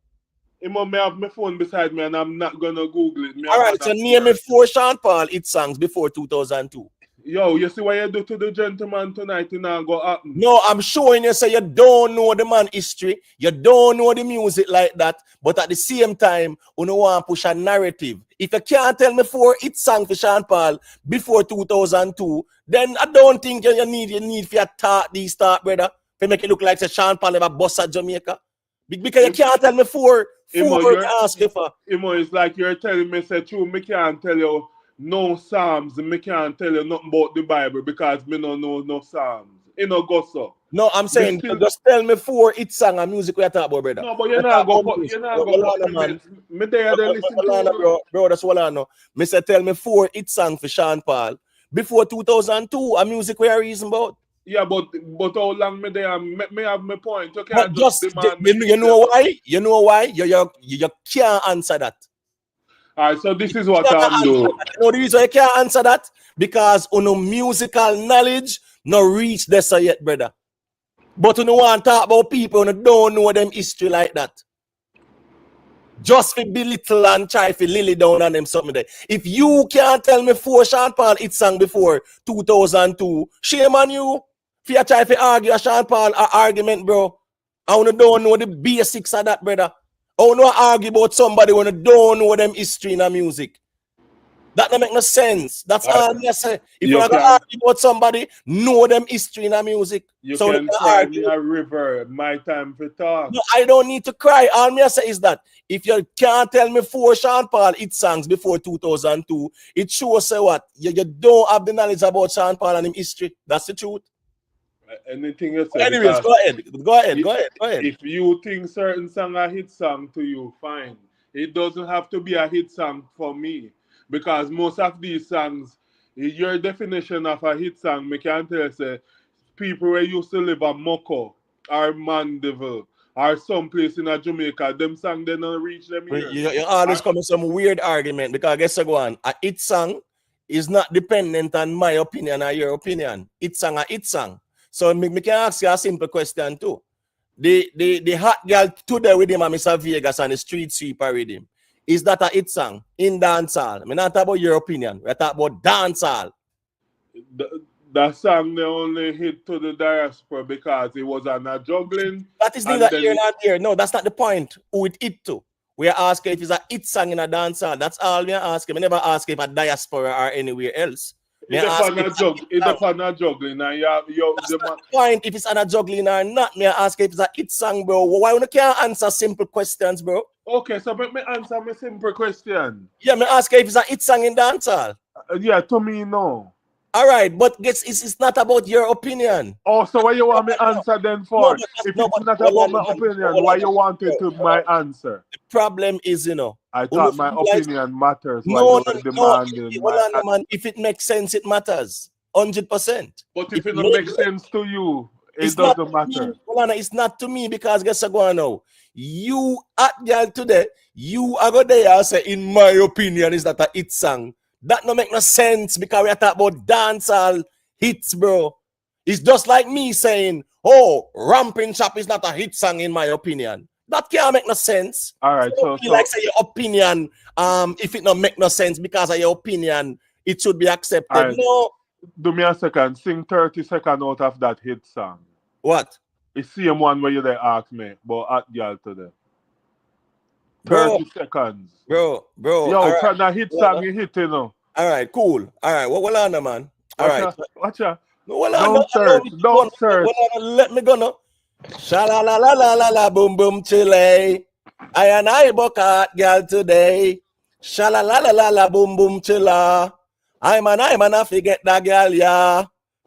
Me have my phone beside me and I'm not gonna Google it. All right, so name me four Sean Paul hit songs before 2002. Yo, you see what you do to the gentleman tonight? You not go happen. No, I'm showing you say you don't know the man history, you don't know the music like that, but at the same time, you don't want to push a narrative. If you can't tell me four hit song for Sean Paul before 2002, then I don't think you need for your start, brother, to make it look like Sean Paul never bust at Jamaica. Because you can't tell me four ask you for. It's like you're telling me, say true, me can't tell you no Psalms, me can't tell you nothing about the Bible because me don't know no Psalms. You know, go so. No, I'm saying just tell me four hit song and music we are talking about, brother. No, but you're not going me there they listen to bro, that's what I know. Me say tell me four hit song for Sean Paul before 2002 a music we are reason about. Yeah, but how long me there? Me have my point. You can't just demand you know why? You know why? You can't answer that. All right, so this is what I'm doing. No, the reason I can't answer that because no musical knowledge no reach this yet, brother. But you know want to talk about people who don't know them history like that. Just for belittle and try for lily down on them something there. If you can't tell me 4 Sean Paul hit song before 2002, shame on you. If you try to argue a Sean Paul argument, bro, I wanna don't know the basics of that, brother. I wanna argue about somebody when don't know them history in the music. That don't make no sense. That's all I say. If you want to argue about somebody, know them history in the music. You so can cry me a river, my time for talk. No, I don't need to cry. All me say is that if you can't tell me 4 Sean Paul hit songs before 2002, it shows say what? You don't have the knowledge about Sean Paul and his history. That's the truth. Anything you say. Anyways, go ahead. If you think certain song a hit song to you, fine. It doesn't have to be a hit song for me. Because most of these songs, your definition of a hit song, me can tell you, say, people who used to live at Moko or Mandeville or someplace in Jamaica, them songs they don't reach them here. You always come with some weird argument because guess what, a hit song is not dependent on my opinion or your opinion. Hit song a hit song. So me can ask you a simple question too. The hot girl today with him and Mr. Vegas and the street sweeper with him. Is that a hit song in dancehall? I'm not talking about your opinion. We're talking about dancehall. That song they only hit to the diaspora because it was on a juggling. That is neither here nor there. No, that's not the point. Who it hit to? We are asking if it's a hit song in a dancehall. That's all we are asking. We never ask if a diaspora or anywhere else. It's on a juggling. That's not the point if it's on a juggling or not. Me ask if it's a hit song, bro. Why you can't answer simple questions, bro? Okay, so let me answer my simple question. Yeah, me ask if it's a hit song in dancehall. Yeah, to me, no. All right, but it's not about your opinion. Oh, so why you want me answer then for? If it's not about my opinion, why you wanted to my answer? The problem is, I thought my opinion matters. No, man. If it makes sense, it matters. 100%. But if it don't make sense to you, it doesn't matter. It's not to me because guess what now? You at girl today, you are go there and say, in my opinion, is that a hit song. That no make no sense because we are talking about dancehall hits, bro. It's just like me saying, oh, Ramping Shop is not a hit song in my opinion. That can't make no sense. All right, so like say your opinion, if it not make no sense because of your opinion, it should be accepted. Right. No. Do me a second. Sing 30 seconds out of that hit song. What? It's the same one where you they ask me, but at girl today. 30 seconds. Bro. Yo, from that hit song you hit, you know. All right, cool. All right, well on, man. All right. Watch out. Don't search. Let me go now. Sha-la-la-la-la-la, boom, boom, chile. I and I book out, girl, today. Sha-la-la-la-la-la, boom, boom, chilla. I'm an I forget that girl, yeah.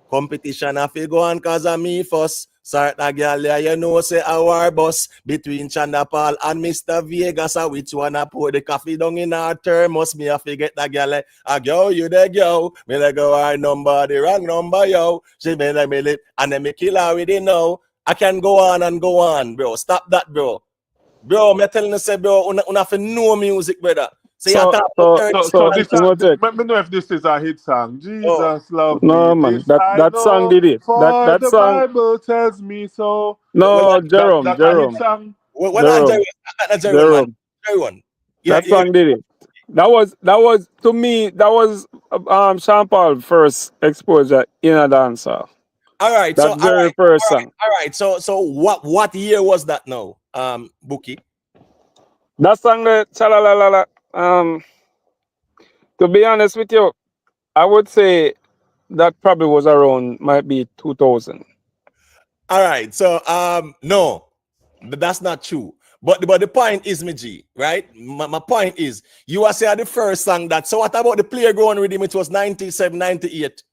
Competition, I figure on cause of me first. Start that girl, yeah, you know, say our boss between Chanda Paul and Mr. Vegas. Which one I pour the coffee down in our thermos? Me, I forget that girl, I go, you there, go. Me, like go, our number, the wrong number, yo. She me like me lip, and then me kill her with it now. I can go on and go on, bro. Stop that, bro. Bro, me telling you, say, bro, una have no music, brother. So this let me know if this is a hit song. Jesus love me. No, man, that song did it. That the song. Bible tells me so. No, Jerome. Jerome. Jerome. That song did it. That was to me. That was Sean Paul's first exposure in a dancer. All right, that very first song. All right, so what year was that now, Bookie? That song, the cha-la-la-la-la. To be honest with you, I would say that probably was around, might be 2000. All right, so no, that's not true. But the point is, G, right? My point is, you are saying the first song that. So what about the playground rhythm? It was 97, 98.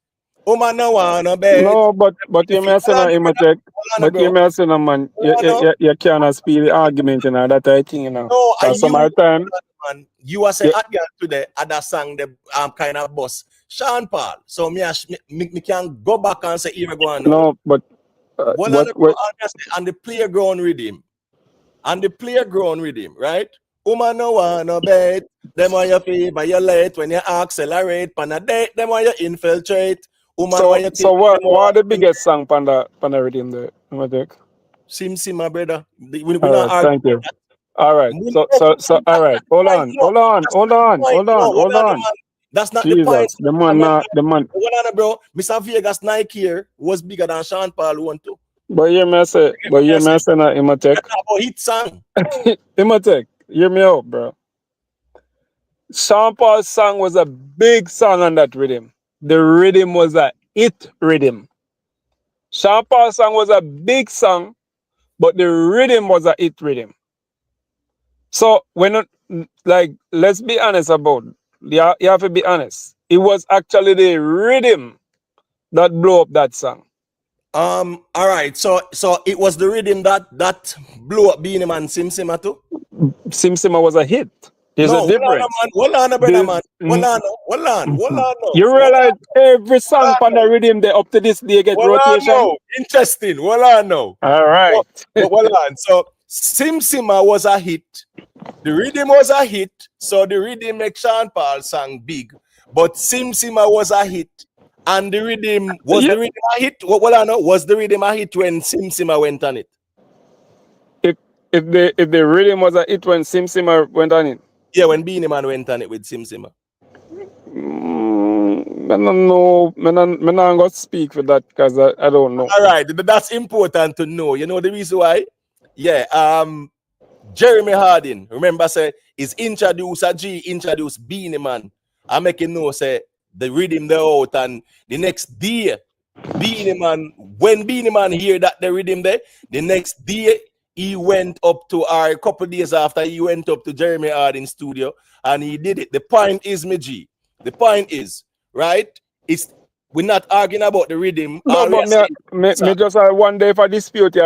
Oh man, no, but you may say no, you may say no, man. You cannot speak the argument, that I think, No, time. You are saying today, other song the kind of boss, Sean Paul. So me can go back and say here go on. No, but on the playground rhythm. And the playground rhythm, right? Woman no want no bet. Them want you feel violate when you accelerate. Pan a date, them want you infiltrate. Woman want you So take them what are want the biggest song on the rhythm there? My take. Sim Sim, my brother. We All not right, argue thank you. about that. All right. So all right. Hold on. That's not the point, you know. Hold on, man. That's not the point. Jesus, the man not the man. Hold on, bro. Mr. Vegas Nike here was bigger than Sean Paul one too. But hear me say that in my tech. That's about hit song. In my tech. Hear me out, bro. Sean Paul's song was a big song on that rhythm. The rhythm was a hit rhythm. Sean Paul's song was a big song, but the rhythm was a hit rhythm. So when let's be honest about it. You have to be honest. It was actually the rhythm that blew up that song. All right. So it was the rhythm that blew up Beenie Man Sim Simma too. Sim Simma was a hit. There's a difference. Hold on, brother, man. Hold on. You realize every song on the rhythm they up to this day get rotation. No. Interesting. Hold on now. All right. Hold on. So Sim Simma was a hit. The rhythm was a hit. So the rhythm make Sean Paul song big. But Sim Simma was a hit. And the rhythm was the rhythm a hit. Was the rhythm a hit when Sim Simma went on it? If the rhythm was a hit when Sim Simma went on it. Yeah, when Beenie Man went on it with Sim Simma. I don't know. I'm not going to speak for that because I don't know. All right, that's important to know. You know the reason why? Yeah, Jeremy Hardin, remember, say, is introduce Beenie Man. I make you know, say, the rhythm there out, and the next day, Beenie Man, when Beenie Man hear that the rhythm there, the next day, he went up to a couple days after he went up to Jeremy Hardin studio and he did it. The point is, the point is, right? We're not arguing about the rhythm. No, but me just one day if I dispute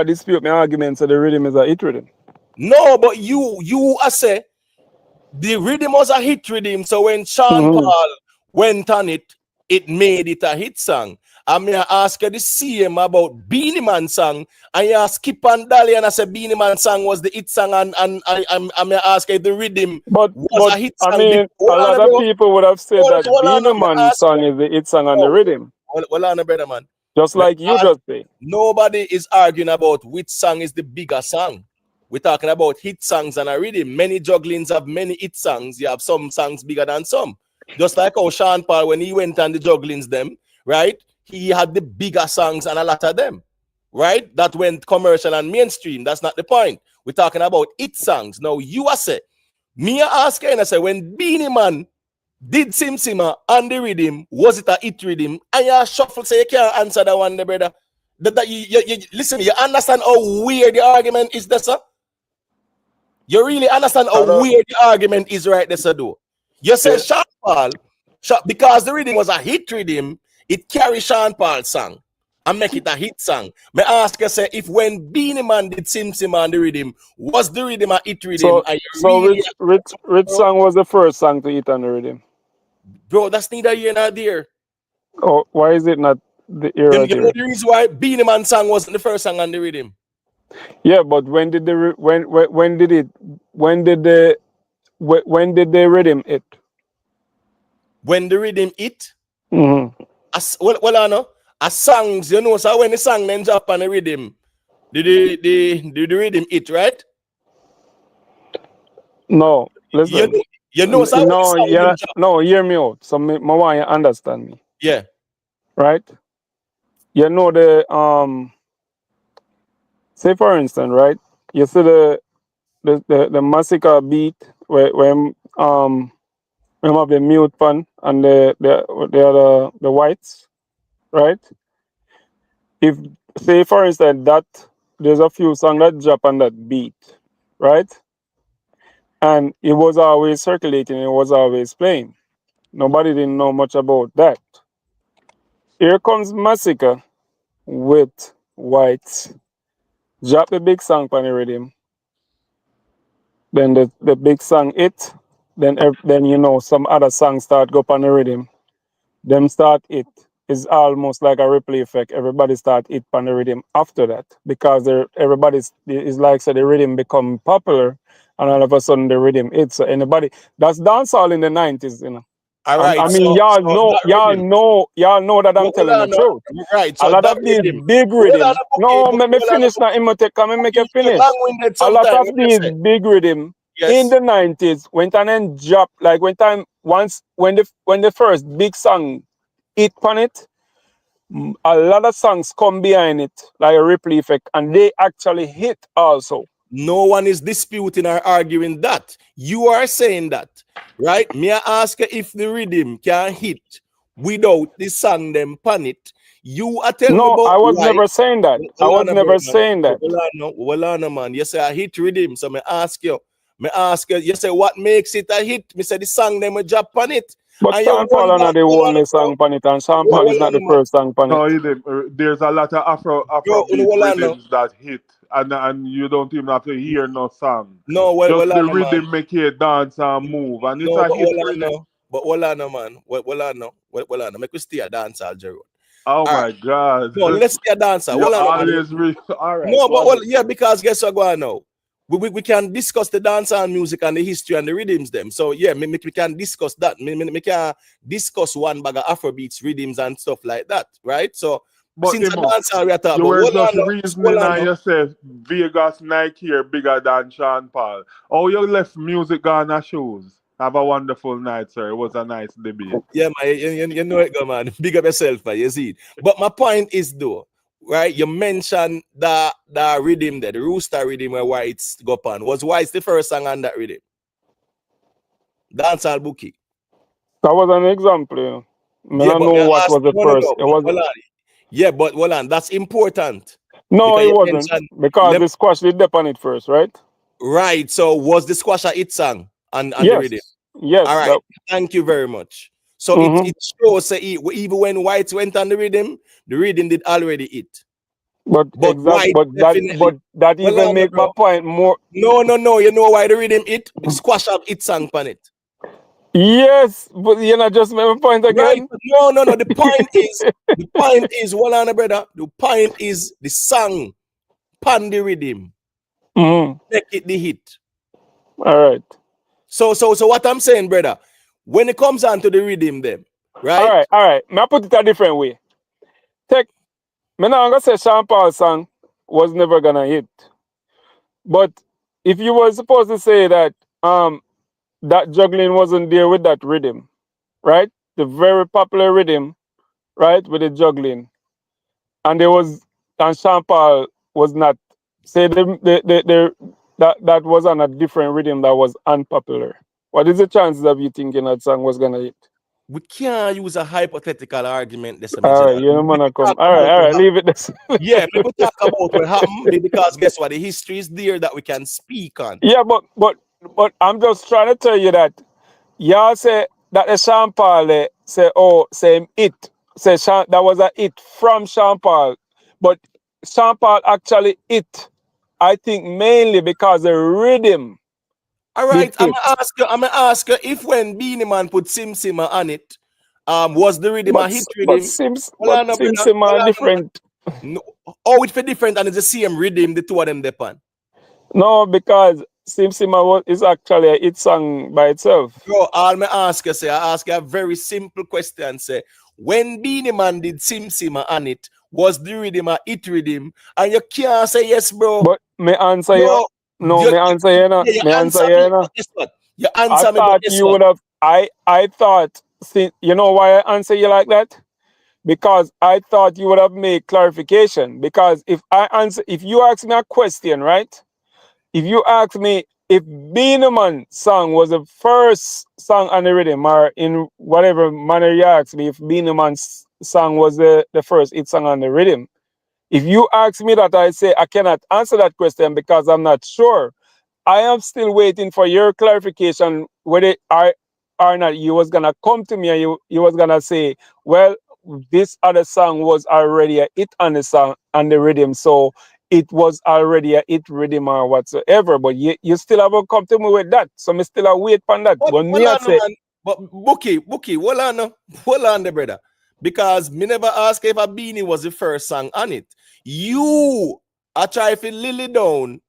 my argument, so the rhythm is a hit rhythm. No, but you say the rhythm was a hit rhythm. So when Sean Paul went on it, it made it a hit song. I may ask you the same about Beenie Man song, and you skip and Dali, and I say Beenie Man song was the hit song, and I may ask you the rhythm was a hit song. I mean, a lot of people would have said that Beenie Man song is the hit song on the rhythm. Well, on, brother, man. Just like you just say. Nobody is arguing about which song is the bigger song. We're talking about hit songs and a rhythm. Many jugglings have many hit songs. You have some songs bigger than some. Just like how Sean Paul, when he went on the jugglings, them, right? He had the bigger songs and a lot of them, right? That went commercial and mainstream. That's not the point. We're talking about hit songs. Now, you are say, me ask you, and I say, when Beenie Man did Sim Simma on the rhythm, was it a hit rhythm? And you shuffle, say you can't answer that one, brother. You listen, you understand how weird the argument is there, sir? You really understand how weird the argument is right there, sir, though? You say Sean Paul, because the rhythm was a hit rhythm, it carry Sean Paul's song and make it a hit song. May I ask you, say, if when Beenie Man did Sim Simma on the rhythm, was the rhythm a hit rhythm? Which song was the first song to hit on the rhythm? Bro, that's neither here nor there. Oh, why is it not the era? You know the reason why Beenie Man song wasn't the first song on the rhythm? Yeah, but when did the rhythm hit? When the rhythm hit? Mm-hmm. I know. As songs, you know, so when the song then drop on the rhythm, did the rhythm hit, right? No, listen. You know, so no, hear me out. So I want you to understand me. Yeah. Right? You know the say for instance, right? You see the Masicka beat when have the mute pan and the whites, right? If say for instance that there's a few songs that drop on that beat, right? And it was always circulating, it was always playing. Nobody didn't know much about that. Here comes Masicka with whites. Drop the big song on the rhythm. Then the big song hit. Then you know some other songs start go on the rhythm. Them start it. It's almost like a replay effect. Everybody start it on the rhythm after that because everybody's is like so the rhythm become popular and all of a sudden the rhythm hits. So anybody that's dancehall in the 90s, you know. All right. I mean, so y'all that know that I'm telling the truth. Right. A So lot that of these rhythm. big rhythm. No, let me finish now. Imotech, come and make you finish. Long-winded A lot sometimes. of these big rhythm in the 90s went on and dropped. Like when the first big song hit on it, a lot of songs come behind it, like a ripple effect, and they actually hit also. No one is disputing or arguing that. You are saying that, right? May I ask you if the rhythm can hit without the song them pan it? You are telling me No, about I was life. never saying that. I was never saying that. Well, on, man. You say a hit rhythm, so me ask you. You say what makes it a hit? Me say the song them a drop on it. But And Sean you Paul run are not back, the only song on it, and Sean Paul is not the first song on No, it. there's a lot of Afrobeat rhythms that hit, and you don't even have to hear no song. No, Just the man. rhythm make you dance and move, and it's No, a but hit rhythm. But hold on, man. Hold on. Make we stay a dancer, Gerald. Oh All my right. God! No, let's stay a dancer. You Hold on, man. always all right. No, Go but ahead. yeah, because guess what going now? We can discuss the dancehall music and the history and the rhythms them. So yeah, we can discuss that. We can discuss one bag of Afrobeats, rhythms and stuff like that, right? So But since a Imo, dancer we are talking you about, were hold just on reasoning now. on yourself. Vegas Nike are bigger than Sean Paul. Oh, you left music on our shoes. Have a wonderful night, sir. It was a nice debate. Yeah, man, you know it, go, man. Big up yourself, man. You see. But my point is, though, right? You mentioned the rhythm there, the rooster rhythm where White's go on. Was White's the first song on that rhythm? Dancehall Bookie. That was an example. You know. Yeah, I but know what was the first. It was. Yeah, but hold on, that's important. No, it wasn't because the squash did dip on it first, right? Right. So was the squash a hit song on the Yes. rhythm? Yes. All right. Thank you very much. So it shows even when White went on the rhythm did already hit. But exactly, but that even make my point more. No. You know why the rhythm hit? Squash up hit song on it. Yes, but you know, just make my point again. Right. No. The point is, hold on, brother. The point is the song pan the rhythm. Make it the hit. All right. So what I'm saying, brother, when it comes on to the rhythm, them, right? All right. May I put it a different way? Me not gonna say Sean Paul's song was never gonna hit. But if you were supposed to say that that juggling wasn't there with that rhythm, right? The very popular rhythm, right, with the juggling. And Sean Paul was not, say that was on a different rhythm that was unpopular. What is the chances of you thinking that song was gonna hit? We can't use a hypothetical argument. All right, you know, man, come. All right, leave it this. Yeah, we talk about what happened because guess what? The history is there that we can speak on. Yeah, but I'm just trying to tell you that y'all say that the Sean Paul say that was a hit from Sean Paul, but Sean Paul actually hit, I think, mainly because the rhythm. All right, I'm gonna ask you if when Beenie Man put Sim Simma on it, was the rhythm a hit rhythm? Sim Simma different. No, it's for different and it's the same rhythm, the two of them depend. No, because Sim Simma is actually a hit song by itself. Bro, I ask you a very simple question. Say, when Beenie Man did Sim Simma on it, was the rhythm a hit rhythm? And you can't say yes, bro. But me answer you. No, me answer you now. Me answer you now. You answer me. I thought you would have. I thought. See, you know why I answer you like that? Because I thought you would have made clarification. Because if you ask me a question, right? If you ask me if Beenie Man song was the first song on the rhythm, or in whatever manner you ask me, if Beenie Man's song was the first hit song on the rhythm, if you ask me that, I say I cannot answer that question because I'm not sure. I am still waiting for your clarification whether or not you was gonna come to me and you was gonna say, well, this other song was already a hit on the song on the rhythm, so it was already a hit rhythm or whatsoever. But you still haven't come to me with that, so me still wait on that. When me say, but Bookie, hold on, the brother, because me never ask if a Beenie was the first song on it. You are trying to lily down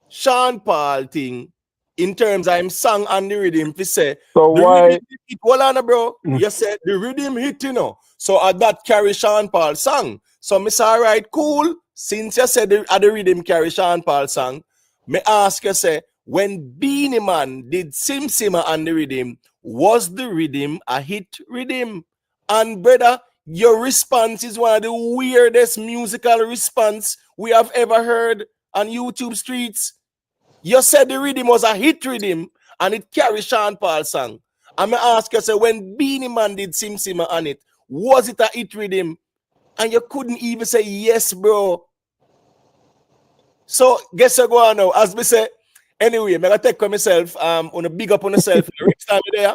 Sean Paul thing in terms of him song and the rhythm, he say, So the why? rhythm hit, hold on, bro. You said the rhythm hit, you know. So that carry Sean Paul song. So me say, all right, cool. Since you said the rhythm carry Sean Paul song, me ask you, say, when Beenie Man did Sim Simmer on the rhythm, was the rhythm a hit rhythm? And brother, your response is one of the weirdest musical response we have ever heard on YouTube streets. You said the rhythm was a hit rhythm and it carried Sean Paul's song. I'm going to ask you, say, when Beenie Man did Sim Simmer on it, was it a hit rhythm? And you couldn't even say yes, bro. So, guess what go on now? As me say, anyway, I'm going to take for myself, on a big up on myself. Rick's time there,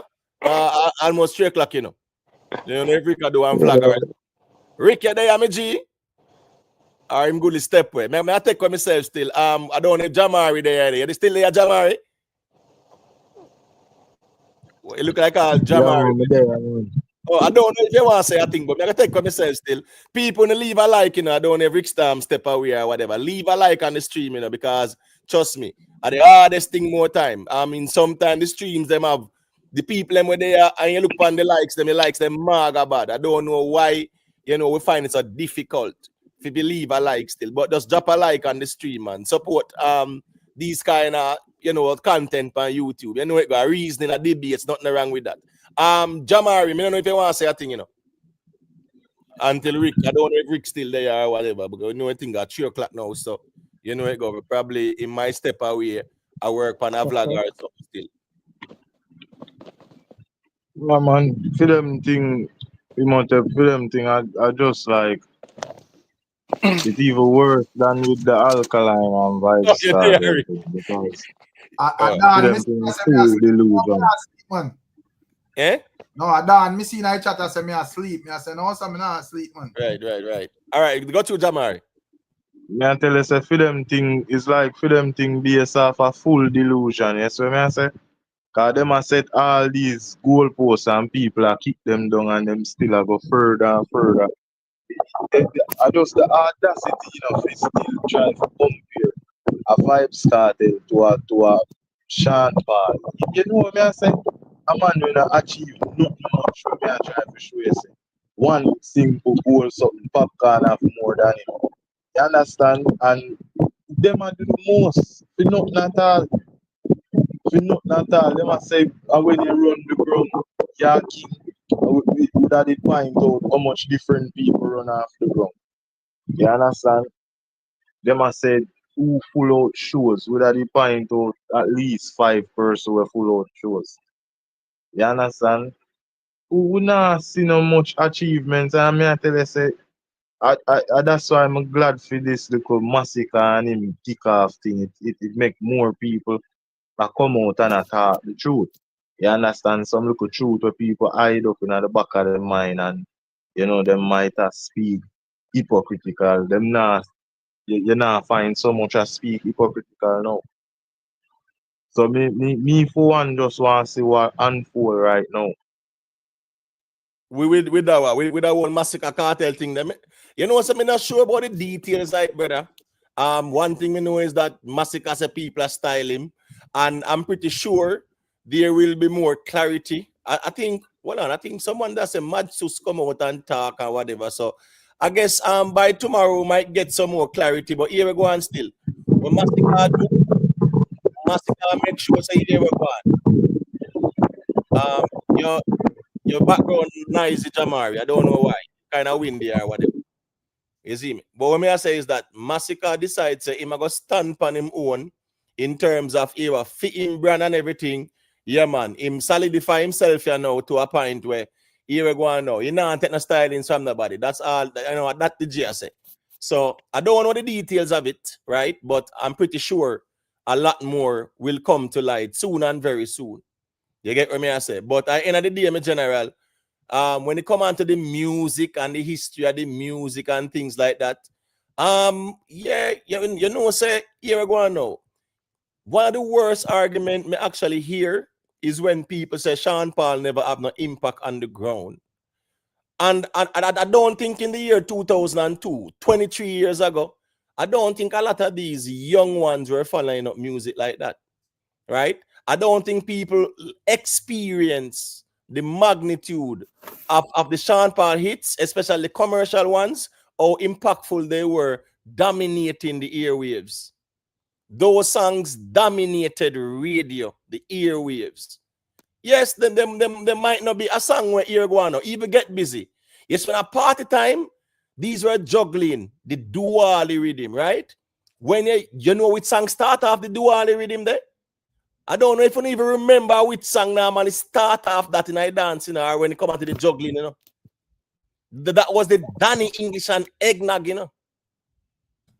almost 3 o'clock, you know. You know, if Rick do one flag already. Rick, you there, me G? Or him good step way. I take for myself still. I don't know if Jamari there. You still there, Jamari? Well, it look like Jamari. Oh, I don't know if you want to say a thing, but I can take for myself still. People leave a like, you know. I don't know if Rickstorm step away or whatever. Leave a like on the stream, you know, because trust me, are the hardest thing more time. I mean, sometimes the streams them have the people them where they are, and you look on the likes them maga bad. I don't know why, you know, we find it so difficult if you believe a like still, but just drop a like on the stream and support these kind of, you know, content on YouTube. You know, it got a reason in a debate. It's nothing wrong with that. Jamari, I don't know if you want to say a thing, you know. Until Rick, I don't know if Rick's still there or whatever, because you know I think at 3 o'clock now, so you know it go probably in my step away. I work on a vlog or something still. Yeah, man, for them thing, I just like it's even worse than with the alkaline and Vybz started because for them thing too delusion. Eh? No, I done. Me see in chat I say me asleep. Me I say no, so me not asleep, man. Right. All right, go to Jamari. Me I tell you, say for them thing is like for them thing based off a full delusion. Yes, what me I say? Cause them a set all these goalposts and people a kick them down and them still a go further and further. I just the audacity, you know, fi still try to compare a Vybz Kartel to a Sean Paul. You know what me I say? A man when I achieve nothing much, what me I try to show you say. One simple goal, something popcorn have more than him. You understand? And them a do the most for nothing at all. For nothing at all. Them a say when you run the ground, you're king. We that did find out how much different people run off the ground. You understand? Them a said who full out shows, we that did find out at least 5 persons who full out shows. You understand? We not see no much achievements, and me I tell you say that's why I'm glad for this little Masicka and him kick off thing. It make more people come out and talk the truth. You understand? Some little truth where people hide up in the back of their mind and you know them might have speak hypocritical. Them not you not find so much as speak hypocritical now. So me for one just want to see what unfold right now. With that whole Masicka Kartel thing, them, you know, so I'm not sure about the details, like brother. One thing we know is that Masicka say people are styling, and I'm pretty sure there will be more clarity. I think, I think someone that's a Madsus come out and talk or whatever. So I guess by tomorrow we might get some more clarity. But here we go on still. When Masicka do, Masicka make sure say here we go on. Your background noisy, Jamari. I don't know why. Kind of windy or whatever. You see me? But what I say is that Masicka decides that him go stand on him own in terms of he will fit in brand and everything. Yeah, man. Him solidify himself here now to a point where he will go on now. He not take no styling from nobody. That's all. You know that the G I say. So I don't know the details of it, right? But I'm pretty sure a lot more will come to light soon and very soon. You get what I say? But at the end of the day, in general, when it come on to the music and the history of the music and things like that, yeah, you know, say, here we go now. One of the worst argument me actually hear is when people say Sean Paul never have no impact on the ground. And I don't think in the year 2002, 23 years ago, I don't think a lot of these young ones were following up music like that. Right? I don't think people experience the magnitude of the Sean Paul hits, especially the commercial ones, how impactful they were dominating the airwaves. Those songs dominated radio, the airwaves. Yes, them might not be a song where ear go on, even Get Busy. Yes, when a party time, these were juggling the dually rhythm, right? When you know which song start off the dually rhythm there? I don't know if you even remember which song normally start off that in a dancing or when it come out to the juggling, you know. That was the Danny English and eggnog, you know.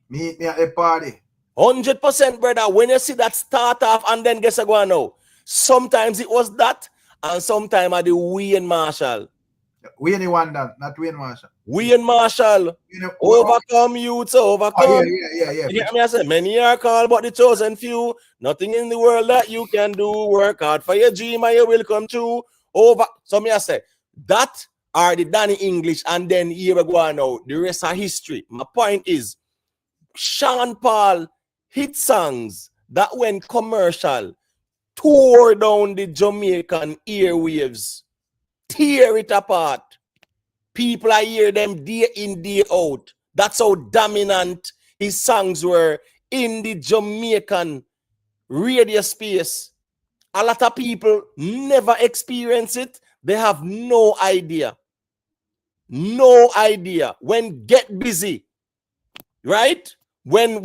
Meet me at the party. 100%, brother. When you see that start off and then guess what now? Sometimes it was that, and sometimes at the Wayne Marshall. Wayne one that, not Wayne Marshall. Wayne Marshall. Overcome youths, overcome. Oh, yeah. You get me? I say, many are called, but the chosen few. Nothing in the world that you can do. Work hard for your dream and you will come true. So me I say, that are the Danny English, and then here we go on now. The rest are history. My point is, Sean Paul hit songs that went commercial tore down the Jamaican airwaves, tear it apart. People are hear them day in, day out. That's how dominant his songs were in the Jamaican radio space. A lot of people never experience it. They have no idea. No idea. When Get Busy, right? When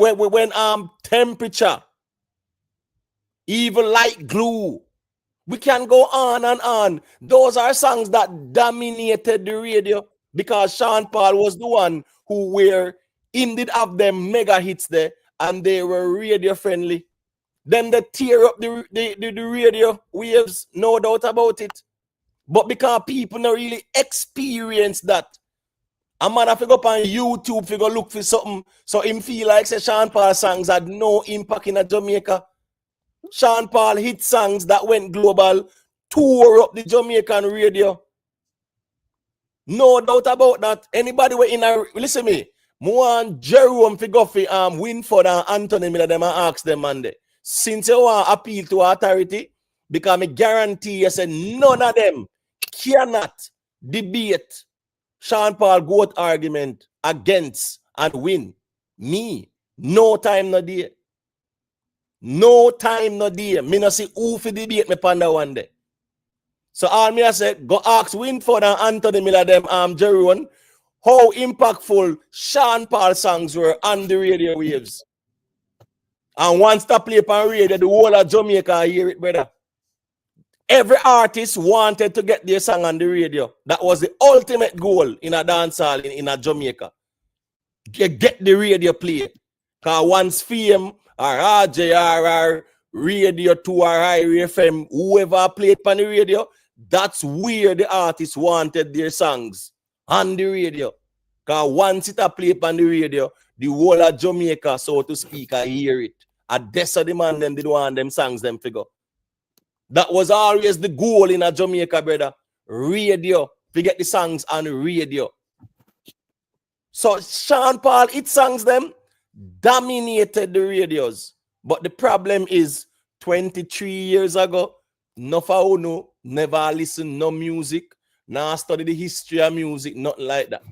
Temperature, even Like Glue. We can go on and on. Those are songs that dominated the radio because Sean Paul was the one who were indeed have them mega hits there, and they were radio friendly. Then they tear up the radio waves, no doubt about it. But because people don't really experience that, a man have to go up on YouTube to go look for something, so him feel like say Sean Paul songs had no impact in Jamaica. Sean Paul hit songs that went global, tore up the Jamaican radio. No doubt about that. Anybody were in a listen me. One Jerome fi go fi Winford and Anthony Miller them and ask them Monday. Since you want appeal to authority, because I guarantee you say none of them cannot debate Sean Paul goat argument against and win. Me, no time no day. No time no day. Me no see who fi debate me panda one day. So all me I said, go ask Winford and Anthony Miller them Jerome how impactful Sean Paul songs were on the radio waves. And once they play on radio, the whole of Jamaica hear it, brother. Every artist wanted to get their song on the radio. That was the ultimate goal in a dancehall in a Jamaica. Get the radio play. Because once fame or RJR, Radio 2 or FM, whoever played on the radio, that's where the artists wanted their songs on the radio. Because once it played on the radio, the whole of Jamaica, so to speak, I hear it. And that's the man them did want them songs them figure. That was always the goal in a Jamaica, brother. Radio. Forget the songs on the radio. So Sean Paul, it songs them dominated the radios. But the problem is 23 years ago, no for no, never listen no music, now study the history of music, nothing like that.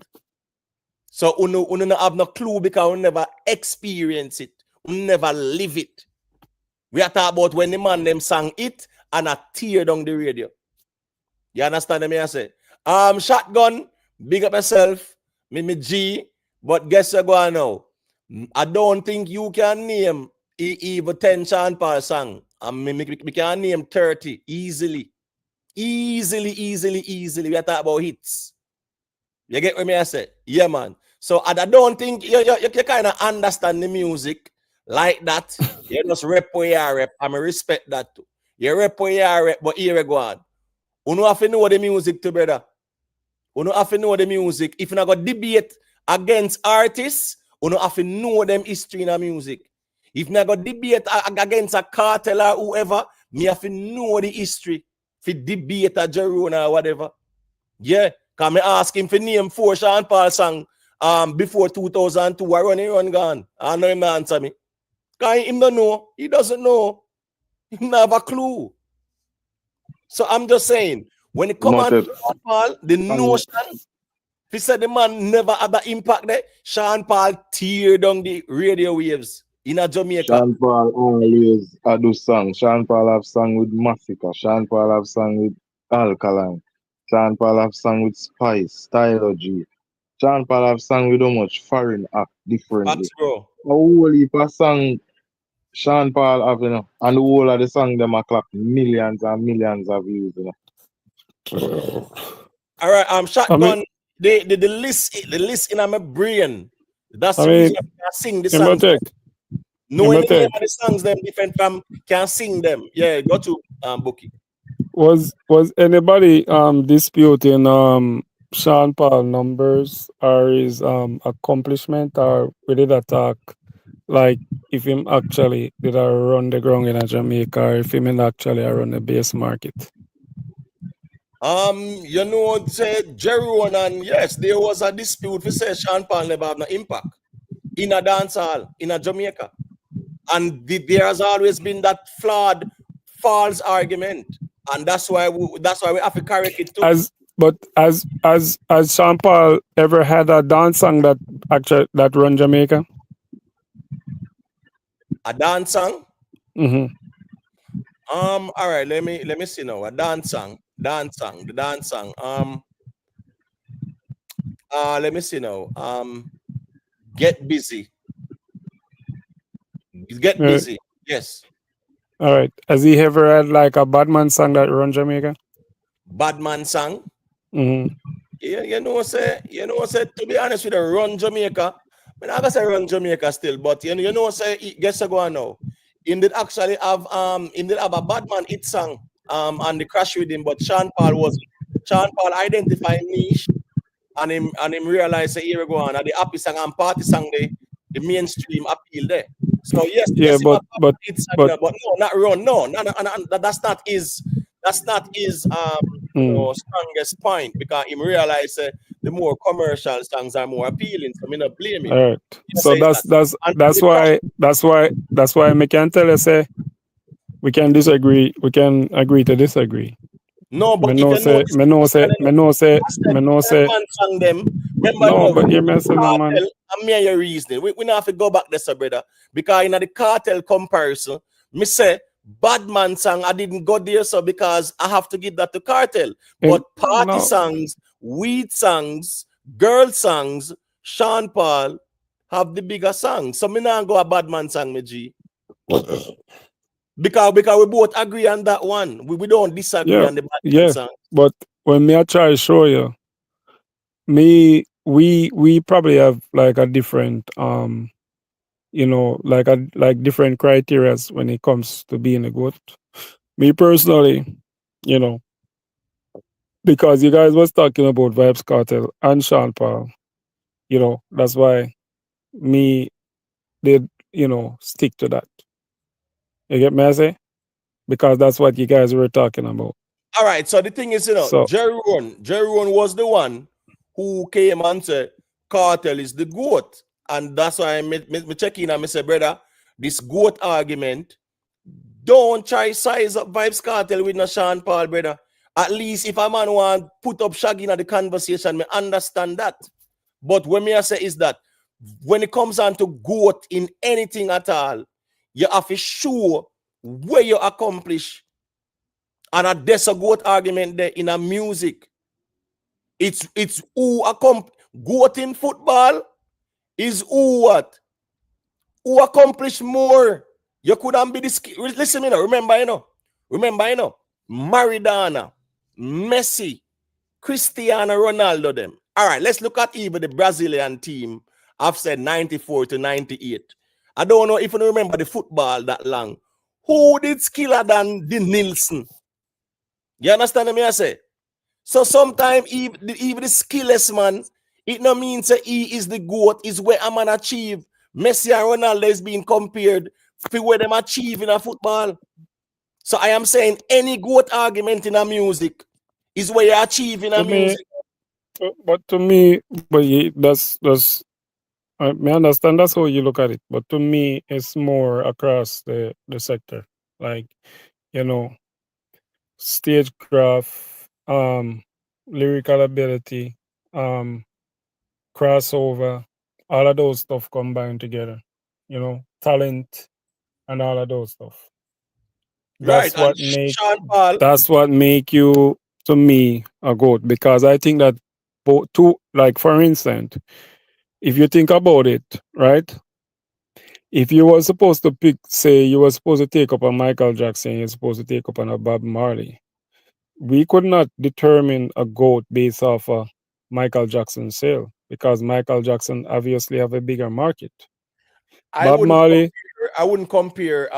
So uno not have no clue because we never experience it. We never live it. We are talking about when the man them sang it and I tear down the radio. You understand me? I say, Shotgun, big up yourself, me G, but guess what going now? I don't think you can name even 10 Sean Paul song. Me can name 30 easily. Easily. We are talking about hits. You get what me I say? Yeah, man. So I don't think you kind of understand the music like that. You just rep where you rep. I respect that too. You rep where you rep, but here we go on. You don't have to know the music too, brother. You don't have to know the music. If you not got debate against artists, you don't have to know them history in the music. If you not got debate against a Kartel or whoever, me have to know the history. For debate a Jerome or whatever. Yeah. Because I ask him for name 4 Sean Paul song before 2002. I run gone. I know him not answer me. Because him don't know. He doesn't know. He not have a clue. So I'm just saying, when it come on Noted. Sean Paul, the notion, he said the man never had that impact there. Sean Paul tear down the radio waves in a Jamaica. Sean Paul always do song. Sean Paul have sung with Masicka. Sean Paul have sung with Alkaline. Sean Paul have sung with Spice, Stylogy. Sean Paul have sung with how much foreign act differently. Facts, bro. A whole heap of song Sean Paul have, you know, and the whole of the song them a clock millions and millions of views, you know. All right, shotgun. The list in my brain. That's the reason I sing the songs. Knowing the name of the songs them different from can sing them. Yeah, go to Bookie. Was anybody disputing Sean Paul numbers or his accomplishment, or we did attack like if him actually did I run the ground in Jamaica, or if him actually run the base market? You know, say Jeroen, and yes, there was a dispute. We say Sean Paul never have no impact in a dancehall in a Jamaica, and there has always been that flawed, false argument, and that's why we have to correct it too. But has Sean Paul ever had a dance song that actually that run Jamaica? A dance song? Mm-hmm. All right, let me see now. A dance song. Let me see now. Get busy. Get busy. Yes. All right. Has he ever had like a Badman song that run Jamaica? Badman song? Mm-hmm. Yeah, you know, say, to be honest with you, run Jamaica. I mean, I say run Jamaica still, but you know, say, guess I go on now. Him did actually have a Badman hit song on the Crash with him, but Sean Paul identified niche and him realized here we go on the happy song and party song the mainstream appeal there. So yes, but no, not run. No, that's not his you know, strongest point, because him realize the more commercial songs are more appealing. So me not blame him. All right. So that's why I can tell you say we can disagree. We can agree to disagree. No, but me know say. Song them. Remember, no, but you're messing up, man. I'm me your reasoning. We not have to go back there, so brother, because in the Kartel comparison, me say Badman song I didn't go there, so because I have to give that to Kartel. But party songs, weed songs, girl songs, Sean Paul have the bigger songs. So me not go a Badman song, me G. Because we both agree on that one. We don't disagree on the Badman song. But when me I try to show you, we probably have like a different you know, like different criterias when it comes to being a goat. Me personally, you know, because you guys was talking about Vybz Kartel and Sean Paul, you know, that's why me did, you know, stick to that. You get me, I say? Because that's what you guys were talking about. All right, so the thing is, you know, Jeroen was the one who came and said Kartel is the goat. And that's why me check in and me say, brother, this goat argument, don't try size up Vybz Kartel with no Sean Paul, brother. At least if a man want put up Shaggy in the conversation, me understand that. But when me I say is that when it comes on to goat in anything at all, you have to show where you accomplish. And there's a goat argument there in a music. It's who accomplish goat in football is who accomplish more. You couldn't be this. Listen, you know, remember, Maradona, Messi, Cristiano Ronaldo, them. All right, let's look at even the Brazilian team. I've said 94 to 98. I don't know if you remember the football that long. Who did skiller than the Nilsson? You understand what I say? So sometimes even the skillless man, it no means that he is the GOAT, is where a man achieve. Messi and Ronaldo is being compared to where them achieve in a football. So I am saying any GOAT argument in a music is where you achieve in a music. But to me, that's I understand that's how you look at it. But to me, it's more across the sector like, you know, stagecraft, lyrical ability, crossover, all of those stuff combined together, you know, talent and all of those stuff. Right, That's and what make Sean Paul. that's what make you, to me, a goat, because I think that both two, like for instance, if you think about it, right? If you were supposed to pick, say you were supposed to take up a Michael Jackson, you're supposed to take up on a Bob Marley, we could not determine a GOAT based off a Michael Jackson sale, because Michael Jackson obviously have a bigger market. I Bob Marley. wouldn't compare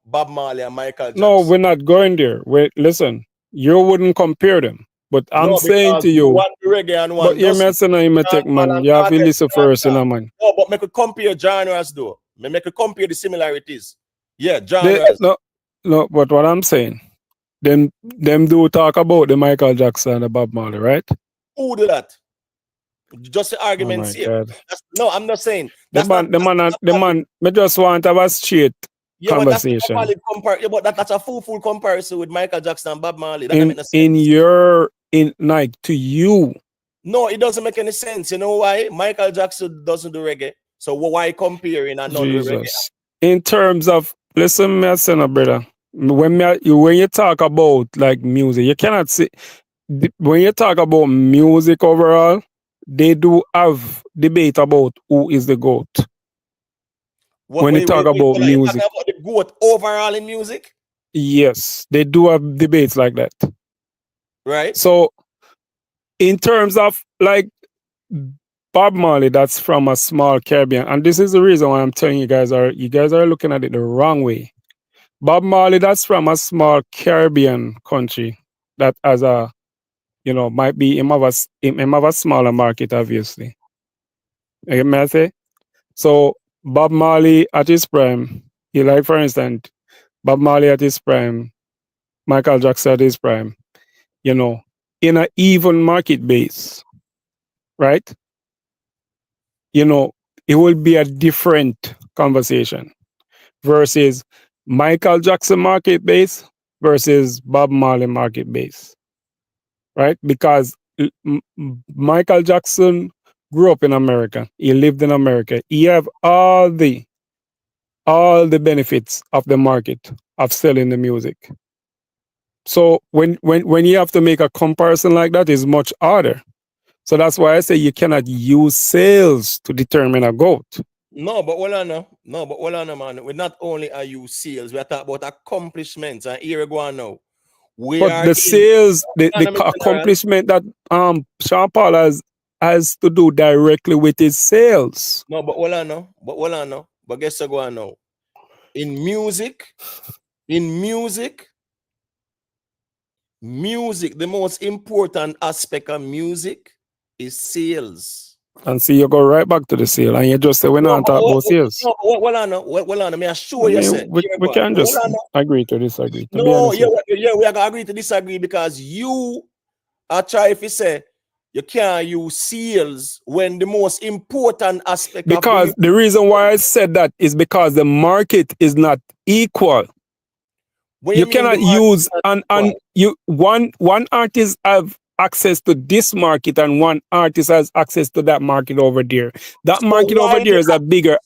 Bob Marley and Michael Jackson. No, we're not going there. Wait, listen, you wouldn't compare them. But I'm saying to you, one reggae and one but you're messing on him, take man. You have to listen first, you know, man. No, but make a compare genres though. Make a compare the similarities. Yeah, genres. No, but what I'm saying, them do talk about the Michael Jackson and the Bob Marley, right? Who do that? Just the Oh arguments my here. God. No, I'm not saying. The man, me just want to have a straight conversation. But that's a full comparison with Michael Jackson and Bob Marley. That make no sense. To you. No, it doesn't make any sense. You know why? Michael Jackson doesn't do reggae. So why comparing and not do reggae? In terms of, listen, me say no, brother. When you talk about like music, you cannot see, when you talk about music overall, they do have debate about who is the GOAT. When you talk about music. You talking about the GOAT overall in music? Yes, they do have debates like that. Right. So, in terms of like Bob Marley, that's from a small Caribbean, and this is the reason why I'm telling you guys are looking at it the wrong way. Bob Marley, that's from a small Caribbean country that has a, you know, might be him have a smaller market, obviously. You may say? So Bob Marley at his prime, like for instance, Bob Marley at his prime, Michael Jackson at his prime, you know, in an even market base, right? You know, it will be a different conversation versus Michael Jackson market base versus Bob Marley market base, right? Because Michael Jackson grew up in America. He lived in America. He have all the benefits of the market of selling the music. So when you have to make a comparison like that, is much harder. So that's why I say you cannot use sales to determine a GOAT. No, but hold on, man. We're not only are you sales, we're talking about accomplishments, and here we go on now. But the sales, the accomplishment that Sean Paul has to do directly with his sales. No, but hold on now. But guess what go on now? In music, the most important aspect of music is sales. And see, you go right back to the sale, and you just say, we're not talking about sales. No, hold on. May I show you? We can't just agree to disagree. No, we are gonna agree to disagree because you are trying to say you can't use sales when the most important aspect. Because the reason why I said that is because the market is not equal. You cannot use one artist have access to this market and one artist has access to that market over there. That market over there is a bigger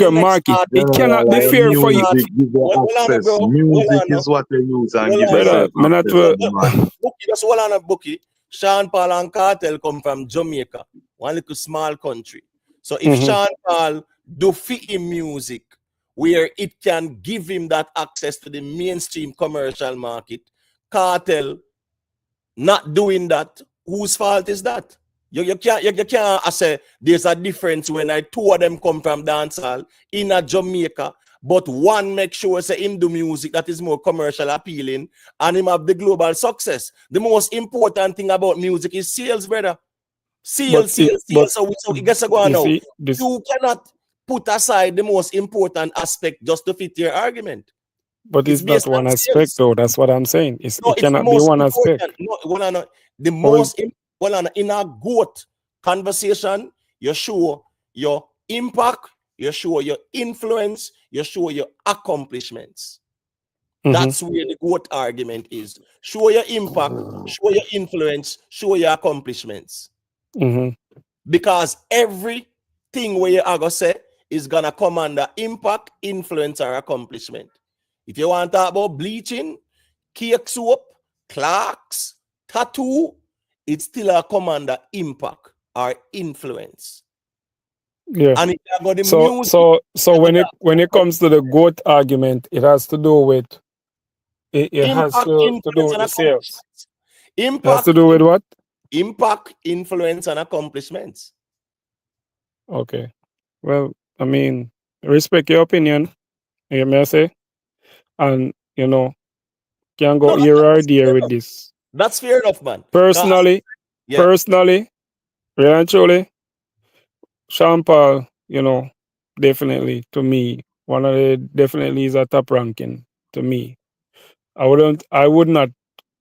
market. It cannot be fair for you. Music is what they use and give Just hold on a bookie. Sean Paul and Kartel come from Jamaica, one little small country. So if Sean Paul do fit in music where it can give him that access to the mainstream commercial market, Kartel not doing that, whose fault is that? You can't say there's a difference when two of them come from dancehall in a Jamaica, but one make sure say him do music that is more commercial appealing and him have the global success. The most important thing about music is sales, brother. Sales. So guess what go on now? You cannot put aside the most important aspect just to fit your argument. But it's not one aspect, though. That's what I'm saying. It cannot be one aspect. The most important in a GOAT conversation, you show your impact, you show your influence, you show your accomplishments. That's where the GOAT argument is. Show your impact, show your influence, show your accomplishments. Because everything where you are going to say is going to come under impact, influence, or accomplishment. If you want to talk about bleaching, cake soap, clocks, tattoo, it's still a come under impact or influence. Yeah. And if you got the So music, when it comes to the GOAT argument, it has to do with it has impact, to do influence, with and the sales. accomplishments. It has to do with what? Impact, influence, and accomplishments. Okay. Well, I mean, respect your opinion. You may say, and can go here or there with this. That's fair enough, man. Personally, really and truly, Sean Paul, definitely to me, one of the definitely is a top ranking to me. I would not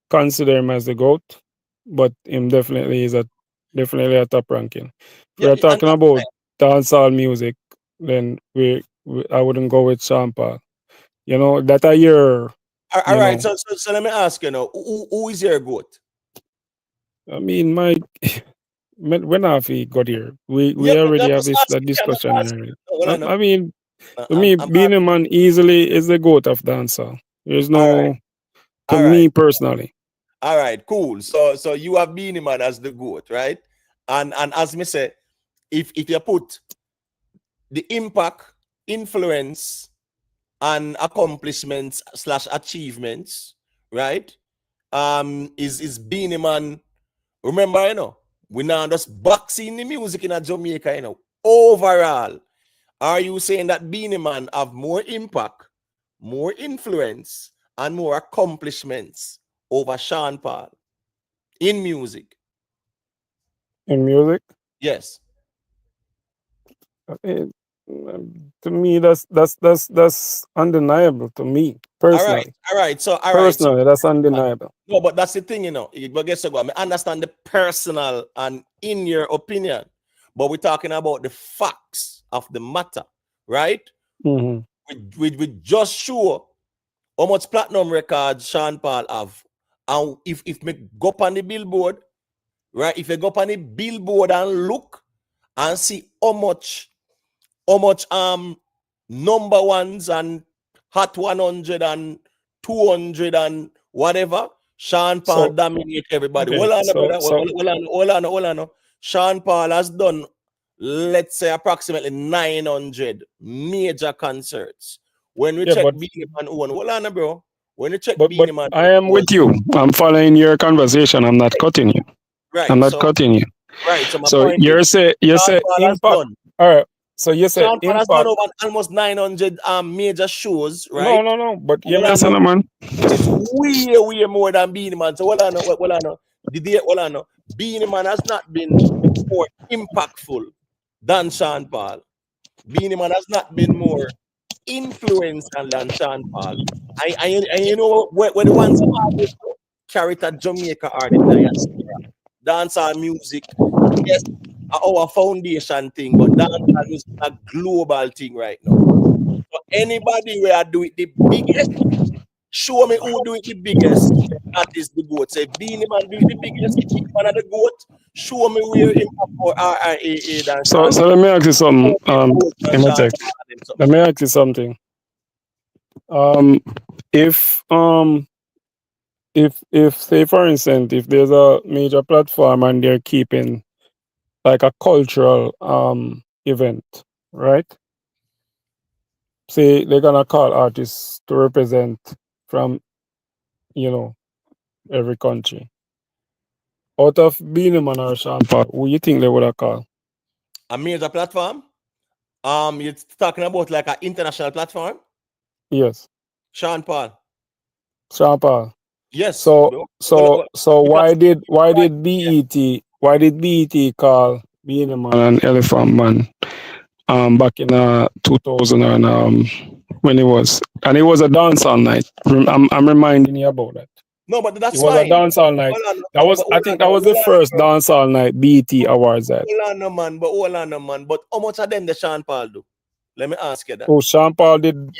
consider him as the GOAT, but him definitely is definitely a top ranking. If we're talking about dancehall music, then I wouldn't go with Sean Paul. That a year. All right, so let me ask you now, who is your GOAT? I mean, when have we got here? We already have that discussion already. I mean, to me, Beenie Man easily is the GOAT of dancehall. There's no, to me personally. All right, cool. So you have Beenie Man as the GOAT, right? And as me say, if you put the impact, influence, and accomplishments / achievements, right? Is Beenie Man. Remember, we now just boxing the music in Jamaica, overall. Are you saying that Beenie Man have more impact, more influence, and more accomplishments over Sean Paul in music? In music? Yes. To me, that's undeniable to me personally. All right. So personally, that's undeniable. No, but that's the thing, But guess what? I understand the personal and in your opinion, but we're talking about the facts of the matter, right? We just show how much platinum records Sean Paul have, and if me go up on the billboard, right? If you go up on the billboard and look and see how much number ones and hot 100 and 200 and whatever, Sean Paul dominate everybody. Okay, Hold on. Sean Paul has done, let's say, approximately 900 major concerts. When we check Beenie Man own, hold on, bro. When you check Beenie Man, I am with you. I'm following your conversation. I'm not cutting you. Right. I'm not cutting you. Right. So my So point you is, say impact. All right. So you say Sean Paul has impact. done over almost 900 major shows, right? No. But you man. Which is way more than Beenie Man. So hold on. Beenie Man has not been more impactful than Sean Paul. Beenie Man has not been more influential than Sean Paul. I you know where the ones carry that Jamaica are the diaspora. Dancehall music, yes, our foundation thing, but dancehall music is a global thing right now. So anybody where do it the biggest, show me who do it the biggest. That is the GOAT. Say Beenie Man do it the biggest, Beenie Man of the GOAT. Show me where impact for RIAA than So let me ask you something. Let me ask you something. If say for instance, if there's a major platform and they're keeping like a cultural event, right? Say they're gonna call artists to represent from every country. Out of Beenie Man or Sean Paul, who you think they would have called? A major platform? You're talking about like an international platform? Yes. Sean Paul. Sean Paul. Yes. So why did BET call Beenie Man and Elephant Man back in 2000 and when it was, and it was a dancehall night. I'm reminding you about that. No, but that's it was fine. a dancehall night. I think that was the first dancehall night BET Awards. Hold on, man. But how much of them the Sean Paul do? Let me ask you that. Oh, Sean Paul did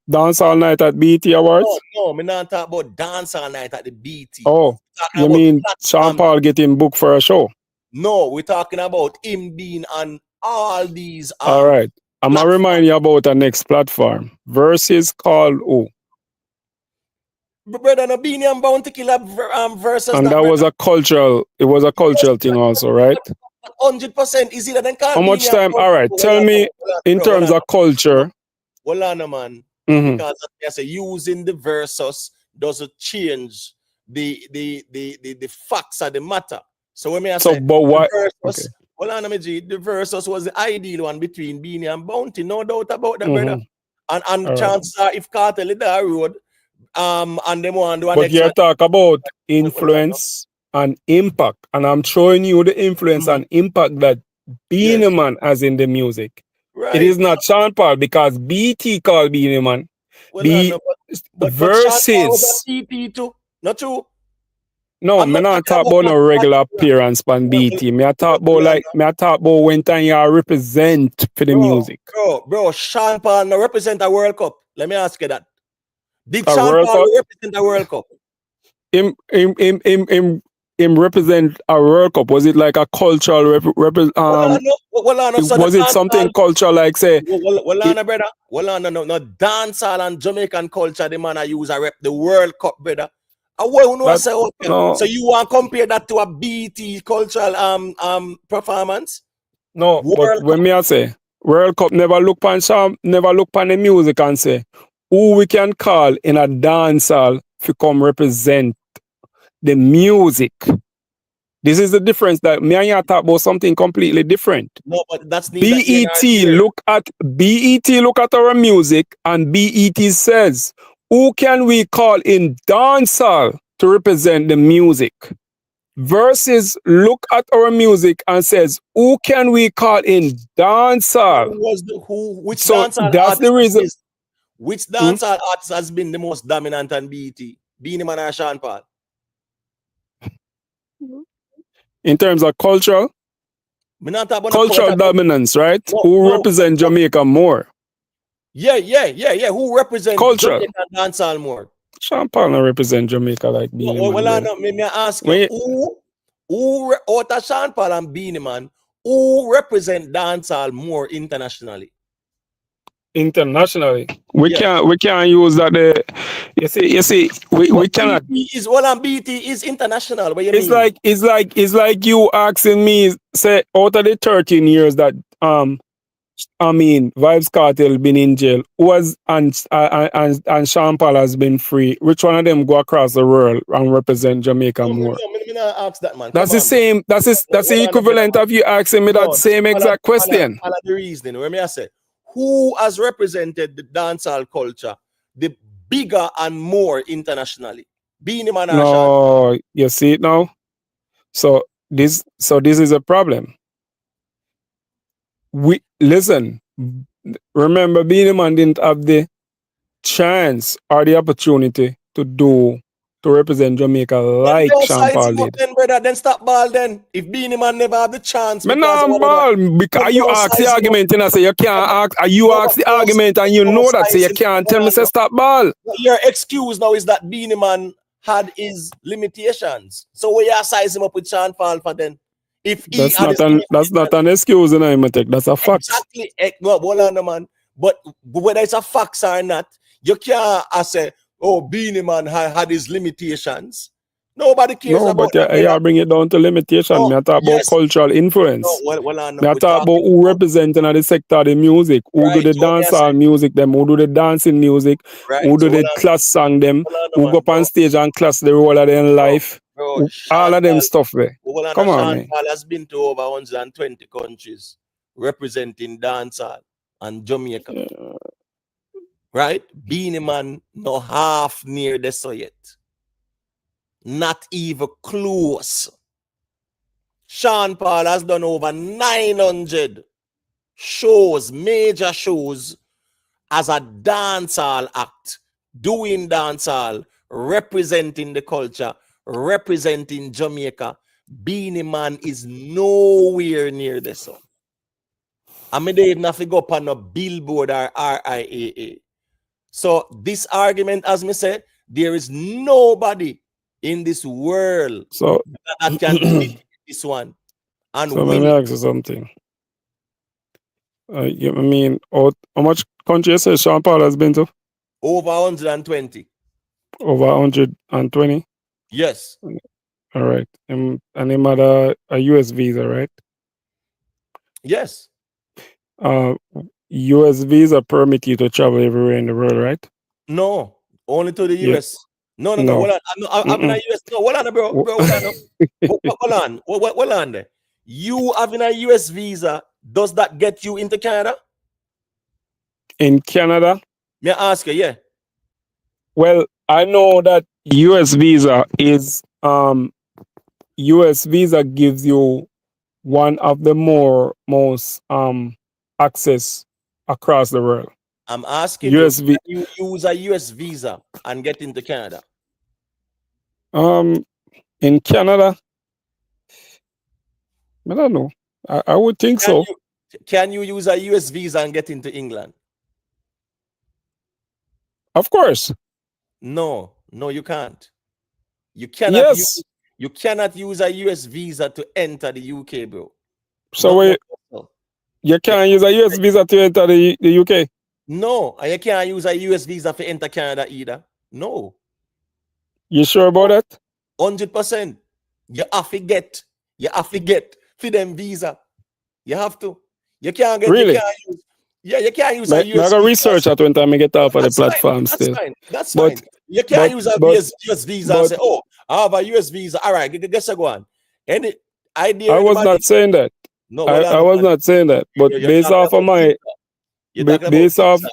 dance all night at BT Awards? No, me not talk about dance all night at the BT. Oh, you mean Sean Paul getting booked for a show? No, we're talking about him being on all these. All right. I'm going to remind you about the next platform. Versus called who? Brother, no Beenie and Bounty Killer versus. And that was a cultural, it was a cultural thing also, right? 100%. Is it that they call How much Beenie time? All right. Tell me in terms of culture. Hold on, man. Mhm. Because I say using the versus doesn't change the facts of the matter. So when I say but what? Versus, hold on, the versus was the ideal one between Beenie and Bounty, no doubt about that, brother. And All chances are if Kartel is that road, and them want to do an But you talk about influence and impact, and I'm showing you the influence and impact that Beenie Man has in the music. Right. It is not Sean Paul because BT called Beenie Man. But Versus. BT too, not true. No, me not talk about no regular appearance on BT. Me I talk about when time you represent for the music. Bro, Sean Paul no represent a World Cup. Let me ask you that. Did A Sean World Paul Cup? represent a World Cup? Him represent a World Cup. Was it like a cultural was it something cultural like say? Well, brother. Well, no dancehall and Jamaican culture. The man I use a rep the World Cup, brother. So you want to compare that to a BT cultural performance? No, but when me I say World Cup, never look on the music and say who we can call in a dancehall to come represent the music. This is the difference that me and you talk about something completely different. No, but that's BET look at our music and BET says, who can we call in dancehall to represent the music? Versus look at our music and says, who can we call in dancehall? Which so dancehall that's the reason. Which dancehall artist has been the most dominant on BET? Beenie Man or Sean Paul? In terms of cultural dominance, right? Who represent Jamaica more? Yeah. Who represent cultural Jamaican dancehall more? Sean Paul no represent Jamaica like Beenie Man. Well, me ask you, who out of Sean Paul and Beenie Man, who represent dancehall more internationally? Internationally, we can't use that. You see, we cannot. BT is international. What you it's mean? It's like you asking me, say, out of the 13 years that Vybz Kartel been in jail, and Sean Paul has been free. Which one of them go across the world and represent Jamaica more? Me not ask that, man. That's the same. That's the equivalent of you asking me that same exact question. Follow the reasoning. When me I say, who has represented the dancehall culture the bigger and more internationally? Beenie Man or Sean Paul? No, you see it now. So this is a problem. We listen. Remember, Beenie Man didn't have the chance or the opportunity to represent Jamaica like Sean Paul did. Then, brother, then stop ball. Then, if Beenie Man never have the chance, Me no ball because you ask the argument and I say you can't ask. You ask the argument and you know that, so you can't tell me say stop ball. Your excuse now is that Beenie Man had his limitations. So where you size him up with Sean Paul for then? That's not an excuse, and I'm take. That's a fact. Exactly. No, hold on, man. But whether it's a fact or not, you can't say, "Oh, Beenie Man had his limitations." Nobody cares about that. No, but you bring it down to limitation. Me talk about cultural influence. Me talk about who representing the sector of the music, who do the dancehall music, them who do the dancing music, who do the class song them, who go up on stage and class the role of their life. All of them stuff there. Come on, man. Sean Paul has been to over 120 countries representing dancehall and Jamaica. Right? Beenie Man no half near the so yet. Not even close. Sean Paul has done over 900 shows, major shows, as a dancehall act, doing dancehall, representing the culture, representing Jamaica. Beenie Man is nowhere near this. I mean, they even have to go up on a billboard or RIAA. So this argument, as me say, there is nobody in this world So that can defeat this one and so let win me it. ask you something. I mean, how much country you say Sean Paul has been to? Over 120. Over 120? Yes. All right. And him had a US visa, right? Yes. US visa permit you to travel everywhere in the world, right? No. Only to the Yeah. US. No. No. Hold on. I'm in a US. No, hold on, bro. Hold on. Hold on. Hold on there. You having a US visa, does that get you into Canada? In Canada? May I ask you, yeah. Well, I know that US visa is US visa gives you one of the most access across the world. I'm asking you, US can you use a US visa and get into Canada? In Canada, I don't know. I would think so. Can you use a US visa and get into England? Of course. No, you can't. You cannot Yes. you cannot use a US visa to enter the UK, bro. So you can't use a US visa to enter the UK? No, and you can't use a US visa to enter Canada either. No. You sure about that? 100%. You have to get for them visa. You have to. You can't get. Really? You can't use. Yeah, you can't use a I US got visa. research that when time I get off of the platform That's still. fine. That's But- fine. You can't use a but- US visa and say, "Oh, I have a US visa." All right, guess what? Go on. Any idea? I was not saying that. No, I was not saying that. But You're based talking off of about my visa. You're talking about based off visa.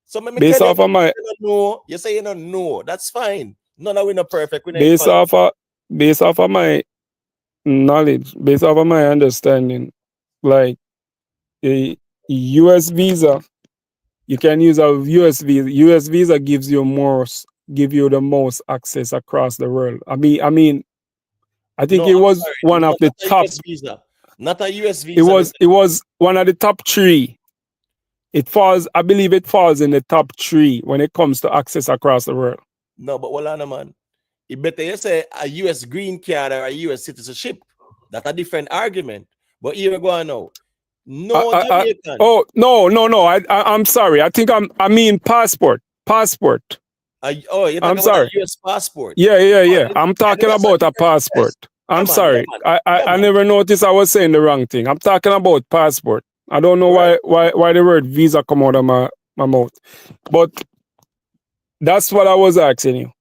So let me based tell you, off of my no, you say you don't know. That's fine. None of we not perfect. We not based infallible. off of my knowledge, based off of my understanding, like a US visa, you can use a US visa. US visa gives you the most access across the world. I think No, it I'm was sorry. one of the Not a top. US visa. Not a US visa. It was one of the top 3. I believe it falls in the top 3 when it comes to access across the world. No, but hold on, man. It better you say a US green card or a US citizenship. That's a different argument. But here we go now. No Jamaican. No. I'm sorry. I mean passport. You're talking I'm about sorry. a US passport. Yeah. I'm talking about a passport. I'm sorry. I never noticed I was saying the wrong thing. I'm talking about passport. I don't know why the word visa come out of my mouth. But that's what I was asking you.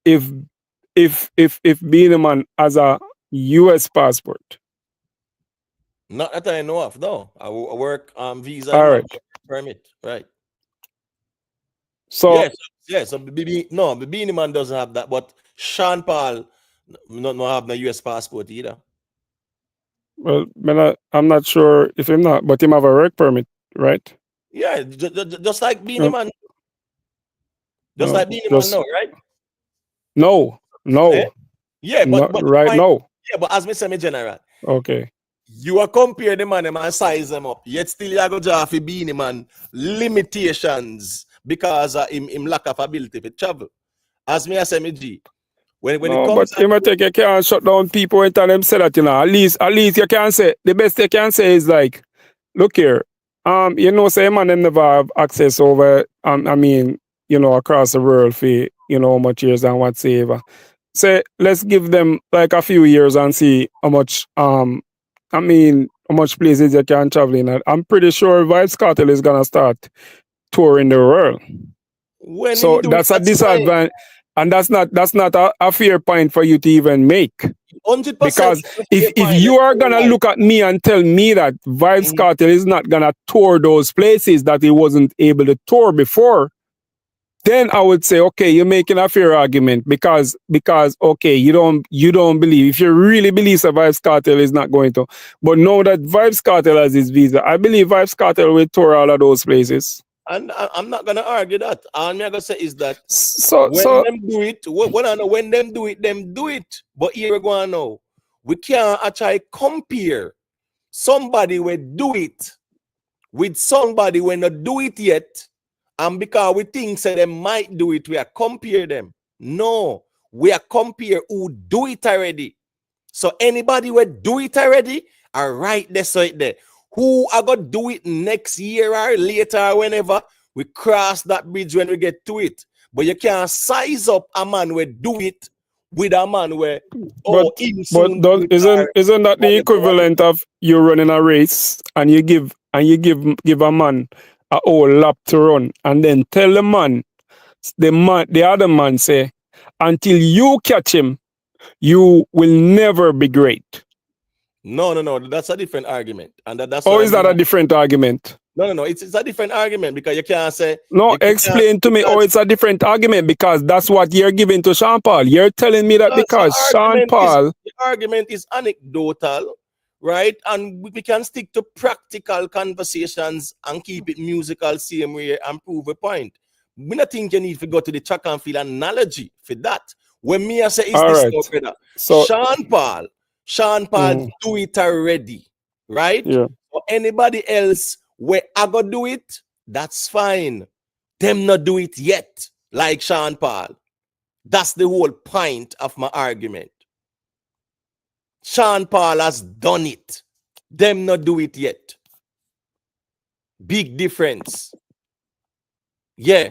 If being a man has a US passport. Not that I know of, no. I work visa All right. permit, right? So yes. So the Beenie Man doesn't have that, but Sean Paul not have no US passport either. well, I'm not sure if him not, but him have a work permit, right? Yeah, just like Beenie Man. Just No, like Beenie Man, no, right? No. Yeah, but right now. Yeah, but as me say, me general. Okay. You are compare the man and size them up. Yet still you go draw for Beenie Man limitations because of him lack of ability to travel. As me I say, me G. When it comes but you can't shut down people when them say that, At least you can say the best you can say is like, look here, say man them never have access over across the world for how much years and whatsoever. Say let's give them like a few years and see how much how much places you can travel in. I'm pretty sure Vybz Kartel is gonna start touring the world. So that's a disadvantage. And that's not a fair point for you to even make. 100%. Because if you are gonna look at me and tell me that Vybz Kartel is not gonna tour those places that he wasn't able to tour before, then I would say, okay, you're making a fair argument because okay, you don't believe. If you really believe that Vybz Kartel is not going to, but now that Vybz Kartel has his visa, I believe Vybz Kartel will tour all of those places. And I'm not gonna argue that. All I'm gonna say is that them do it, when them do it, them do it. But here we go now. We can't actually compare somebody will do it with somebody when not do it yet, and because we think that they might do it, we are compare them. No, we are compare who do it already. So anybody who do it already, are right there, so it there. Who are gonna do it next year or later or whenever, we cross that bridge when we get to it. But you can't size up a man who do it with a man where isn't that the equivalent of you running a race and you give a man a whole lap to run and then tell the other man say, until you catch him, you will never be great. No, that's a different argument. And that's Or is that a different argument? No, it's a different argument because you can't say. No, explain to me how it's a different argument, because that's what you're giving to Sean Paul. You're telling me that because Sean Paul. The argument is anecdotal, right? And we can stick to practical conversations and keep it musical same way and prove a point. We not think you need to go to the track and field analogy for that. When me I say is this no better. So Sean Paul do it already, right? Yeah. For anybody else where I go do it, that's fine. Them not do it yet, like Sean Paul. That's the whole point of my argument. Sean Paul has done it. Them not do it yet. Big difference. Yeah.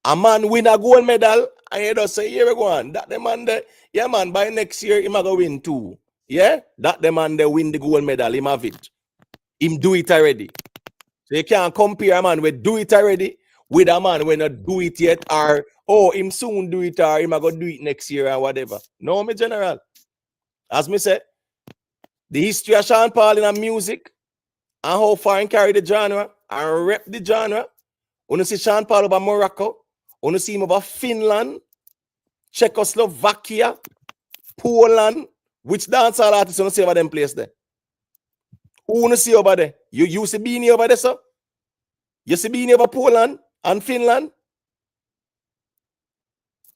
A man win a gold medal, and you just say, here we go on. That the man there, yeah man, by next year, he might go win too. Yeah? That the man there win the gold medal, him have it. Him do it already. So you can't compare a man with do it already with a man when not do it yet, or him soon do it, or him might go do it next year or whatever. No, me general. As me say, the history of Sean Paul in music and how far he carry the genre and rep the genre. When you see Sean Paul over Morocco, when you see him over Finland, Czechoslovakia, Poland, which dancehall artists you see over them place there? Who you see over there? You see Beenie over there, sir? You see Beenie over Poland and Finland?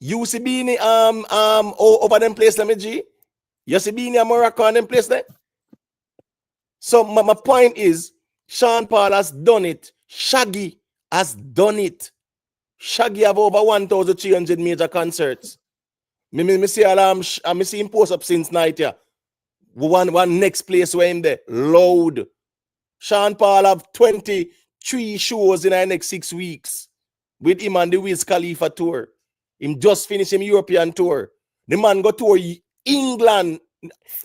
You see Beenie over them place, let me G? You see Beenie and Morocco and them place there? So my point is, Sean Paul has done it. Shaggy has done it. Shaggy have over 1,300 major concerts. Me see him post up since night here. One next place where him there. Loud. Sean Paul have 23 shows in the next 6 weeks with him and the Wiz Khalifa tour. Him just finished him European tour. The man go tour England,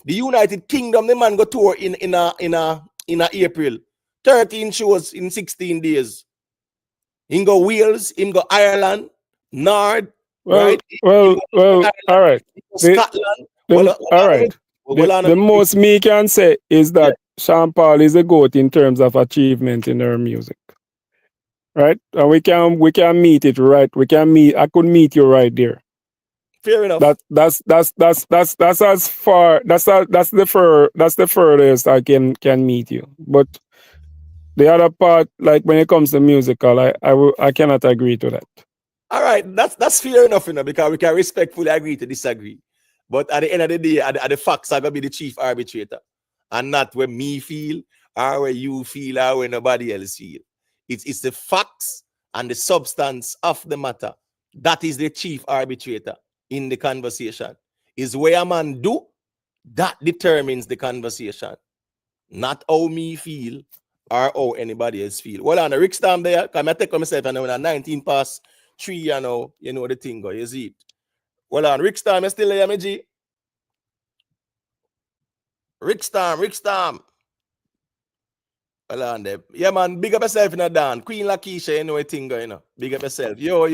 the United Kingdom. The man go tour in April. 13 shows in 16 days. Him go Wales, him go Ireland, Nord, right? All right. Scotland. All right. The most me can say is that Sean Paul is a GOAT in terms of achievement in her music. Right? And we can meet it right. I could meet you right there. Fair enough. That's as far that's the furthest I can meet you. But the other part, like when it comes to musical, I cannot agree to that. All right, that's fair enough, because we can respectfully agree to disagree. But at the end of the day, are the facts are gonna be the chief arbitrator, and not where me feel, or where you feel, or where nobody else feel. It's the facts and the substance of the matter that is the chief arbitrator in the conversation. Is where a man do that determines the conversation, not how me feel or how anybody else feel. Well, on the Ricstorm there, come I take myself and when 19 past 3, you know the thing go, you see it. Well, on Ricstorm, you still there, me G? Ricstorm. Well, on there. Yeah, man, big up yourself in a dance. Queen Lakeisha, you know a thing going, Big up yourself. Yo,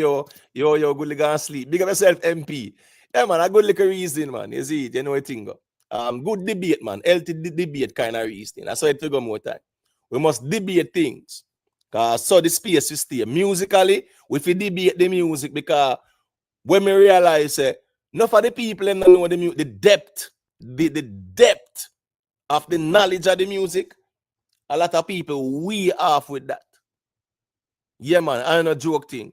good look and sleep. Big up yourself, MP. Yeah, man, a good little reason, man. You see it, you know a thing go. Good debate, man. Healthy debate kind of reason. That's why it will go more time. We must debate things. Because so the space we stay. Musically, we feel debate the music because when we realize enough of the people and know the depth, the depth of the knowledge of the music, a lot of people we off with that. Yeah, man, I know joke thing.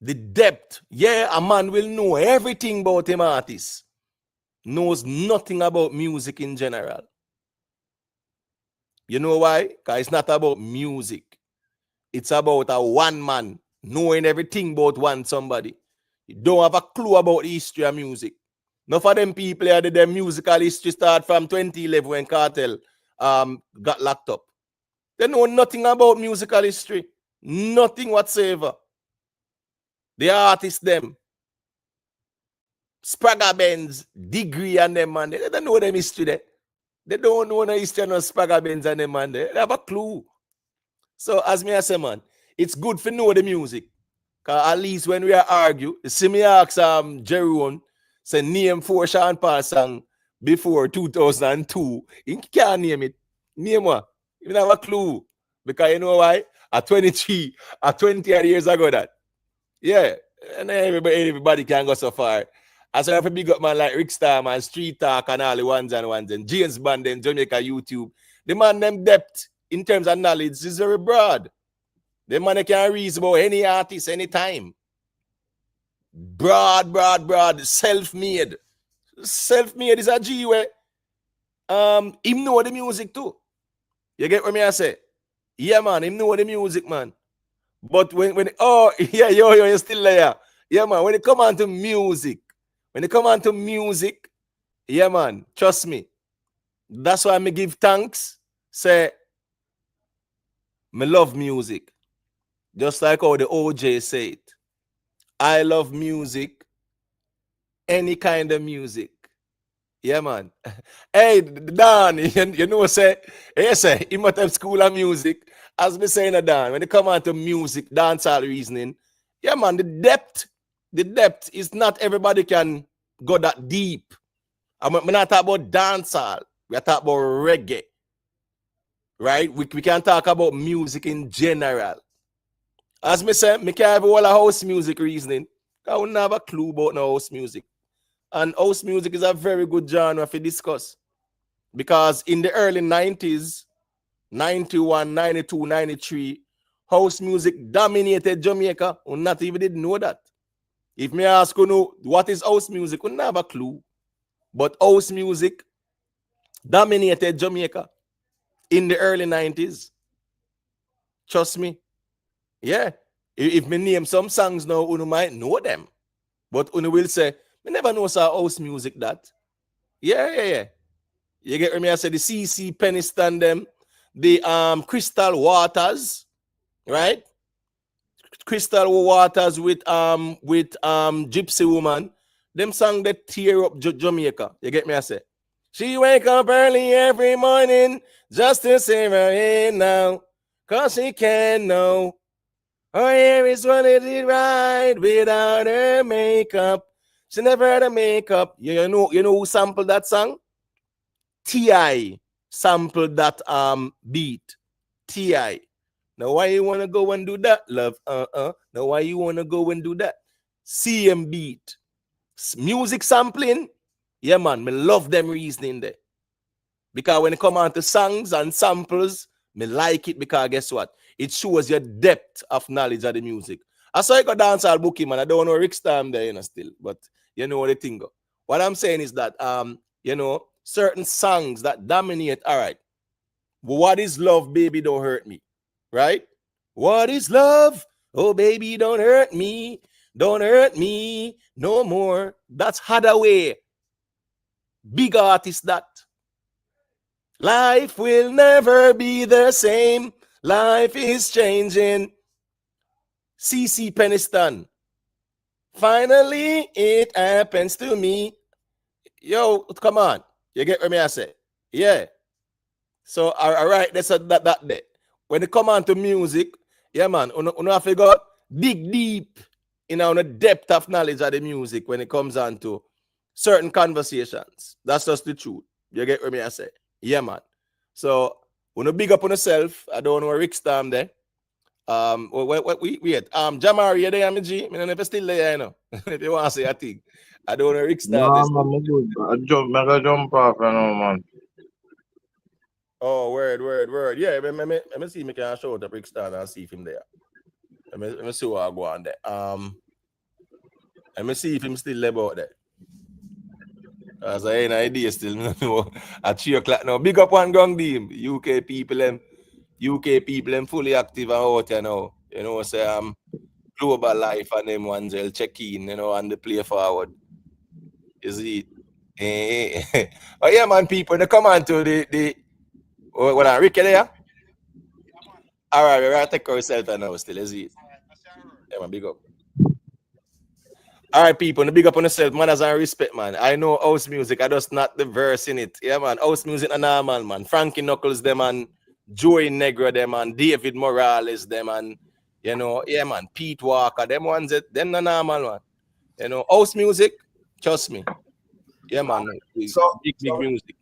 The depth, yeah, a man will know everything about him artist, knows nothing about music in general. You know why? Because it's not about music. It's about a one man knowing everything about one somebody. You don't have a clue about the history of music. None of them people here, their musical history start from 2011 when Kartel got locked up. They know nothing about musical history. Nothing whatsoever. The artists, them. Spragga Benz, Degree and them, man. They don't know them history there. They don't know the history of Spragga Benz and them, man. They have a clue. So, as me I say, man, it's good for know the music. Because at least when we argue, you see me ask Jerome, say name 4 Sean Paul song before 2002. You can't name it. Name one. You don't have a clue. Because you know why? At 23, at 20 years ago that. Yeah. And everybody can go so far. I saw a big up man like Ricstormtv and Street Talk and all the ones and James Bond and Jamaica YouTube. The man them depth in terms of knowledge is very broad. The man can reason about any artist anytime. Broad, self-made. Self-made is a G way. Him know the music too. You get what me I say? Yeah, man, him know the music, man. But when oh yeah, you're still there. Yeah, man, when it come on to music, yeah, man, trust me. That's why I give thanks. Say, me love music. Just like how the OJ said. I love music. Any kind of music. Yeah, man. Hey, Dan, you know, say, he must have school of music. As me saying, Dan, when it come on to music, dancehall reasoning, yeah, man, the depth is not everybody can go that deep. I'm not talking about dancehall. We are talking about reggae. Right? We can talk about music in general. As me say, me can't have all a house music reasoning. I wouldn't have a clue about no house music. And house music is a very good genre to discuss. Because in the early 90s, 91, 92, 93, house music dominated Jamaica. We not even didn't know that. If me ask you know what is house music, we don't have a clue. But house music dominated Jamaica in the early 90s. Trust me. Yeah. If me name some songs now, you might know them. But you will say, me never know sa house music that. Yeah. You get me? I say the CC Peniston them, the Crystal Waters, right? Crystal Waters with Gypsy Woman. Them song that tear up Jamaica. You get me? I say. She wake up early every morning just to say her head now. Cause she can't know. Her hair is what it did right without her makeup. She never had a makeup. You know who sampled that song? T.I. sampled that beat. T.I. Now why you wanna go and do that, love? Now why you wanna go and do that? CM beat. Music sampling. Yeah, man, me love them reasoning there. Because when it come on to songs and samples, me like it because guess what? It shows your depth of knowledge of the music. I saw you go dance all bookie, man. I don't know Ricstormtv there, you know, still. But you know what the thing go. What I'm saying is that you know, certain songs that dominate, all right. What is love, baby, don't hurt me. Right? What is love? Oh, baby, don't hurt me. Don't hurt me no more. That's Hadaway. Big artist that. Life will never be the same. Life is changing. CC Peniston. Finally, it happens to me. Yo, come on. You get what me I say? Yeah. So, all right, that's that day. When it come on to music, yeah, man, you have to go dig deep in the depth of knowledge of the music when it comes on to certain conversations. That's just the truth. You get what me I say? Yeah, man. So, when you big up on yourself, I don't know Ricstormtv there. Wait. Jamari, you there, G? I never still there, you know. If you want to say a thing. I don't know Ricstormtv. No, man, I gotta jump off, you know, man. Oh, word. Yeah, let me see if I can show the Ricstormtv and see if him there. Let me see what I go on there. Let me see if him still there about there. As I ain't idea still, no. At 3 o'clock now. Big up on Gong Deem. UK people them fully active and out, you know. You know, say global life and them ones will check in, you know, and they play forward. Is it? Oh yeah, man, people, they come on to the what are Ricky there? Alright, we're gonna take ourselves now still, is it? Yeah, man, big up. All right, people, the big up on yourself, manners and respect, man. I know house music, I just not the verse in it. Yeah, man, house music are normal, man. Frankie Knuckles, them, and Joey Negro, them, and David Morales, them, and, you know, yeah, man, Pete Walker, them ones, them not normal, man. You know, house music, trust me. Yeah, man, big music.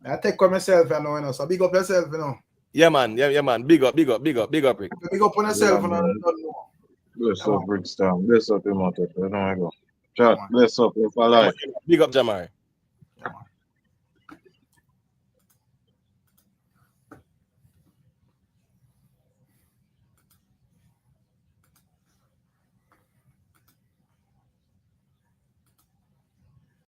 I take for myself, you know, so big up yourself, you know. Yeah, man, man, big up, Rick. Big up on yourself, you know. Bless up, Rickstorm. Bless up, him out there. There we go. Chat, bless up, if I like. Big up, Jamari.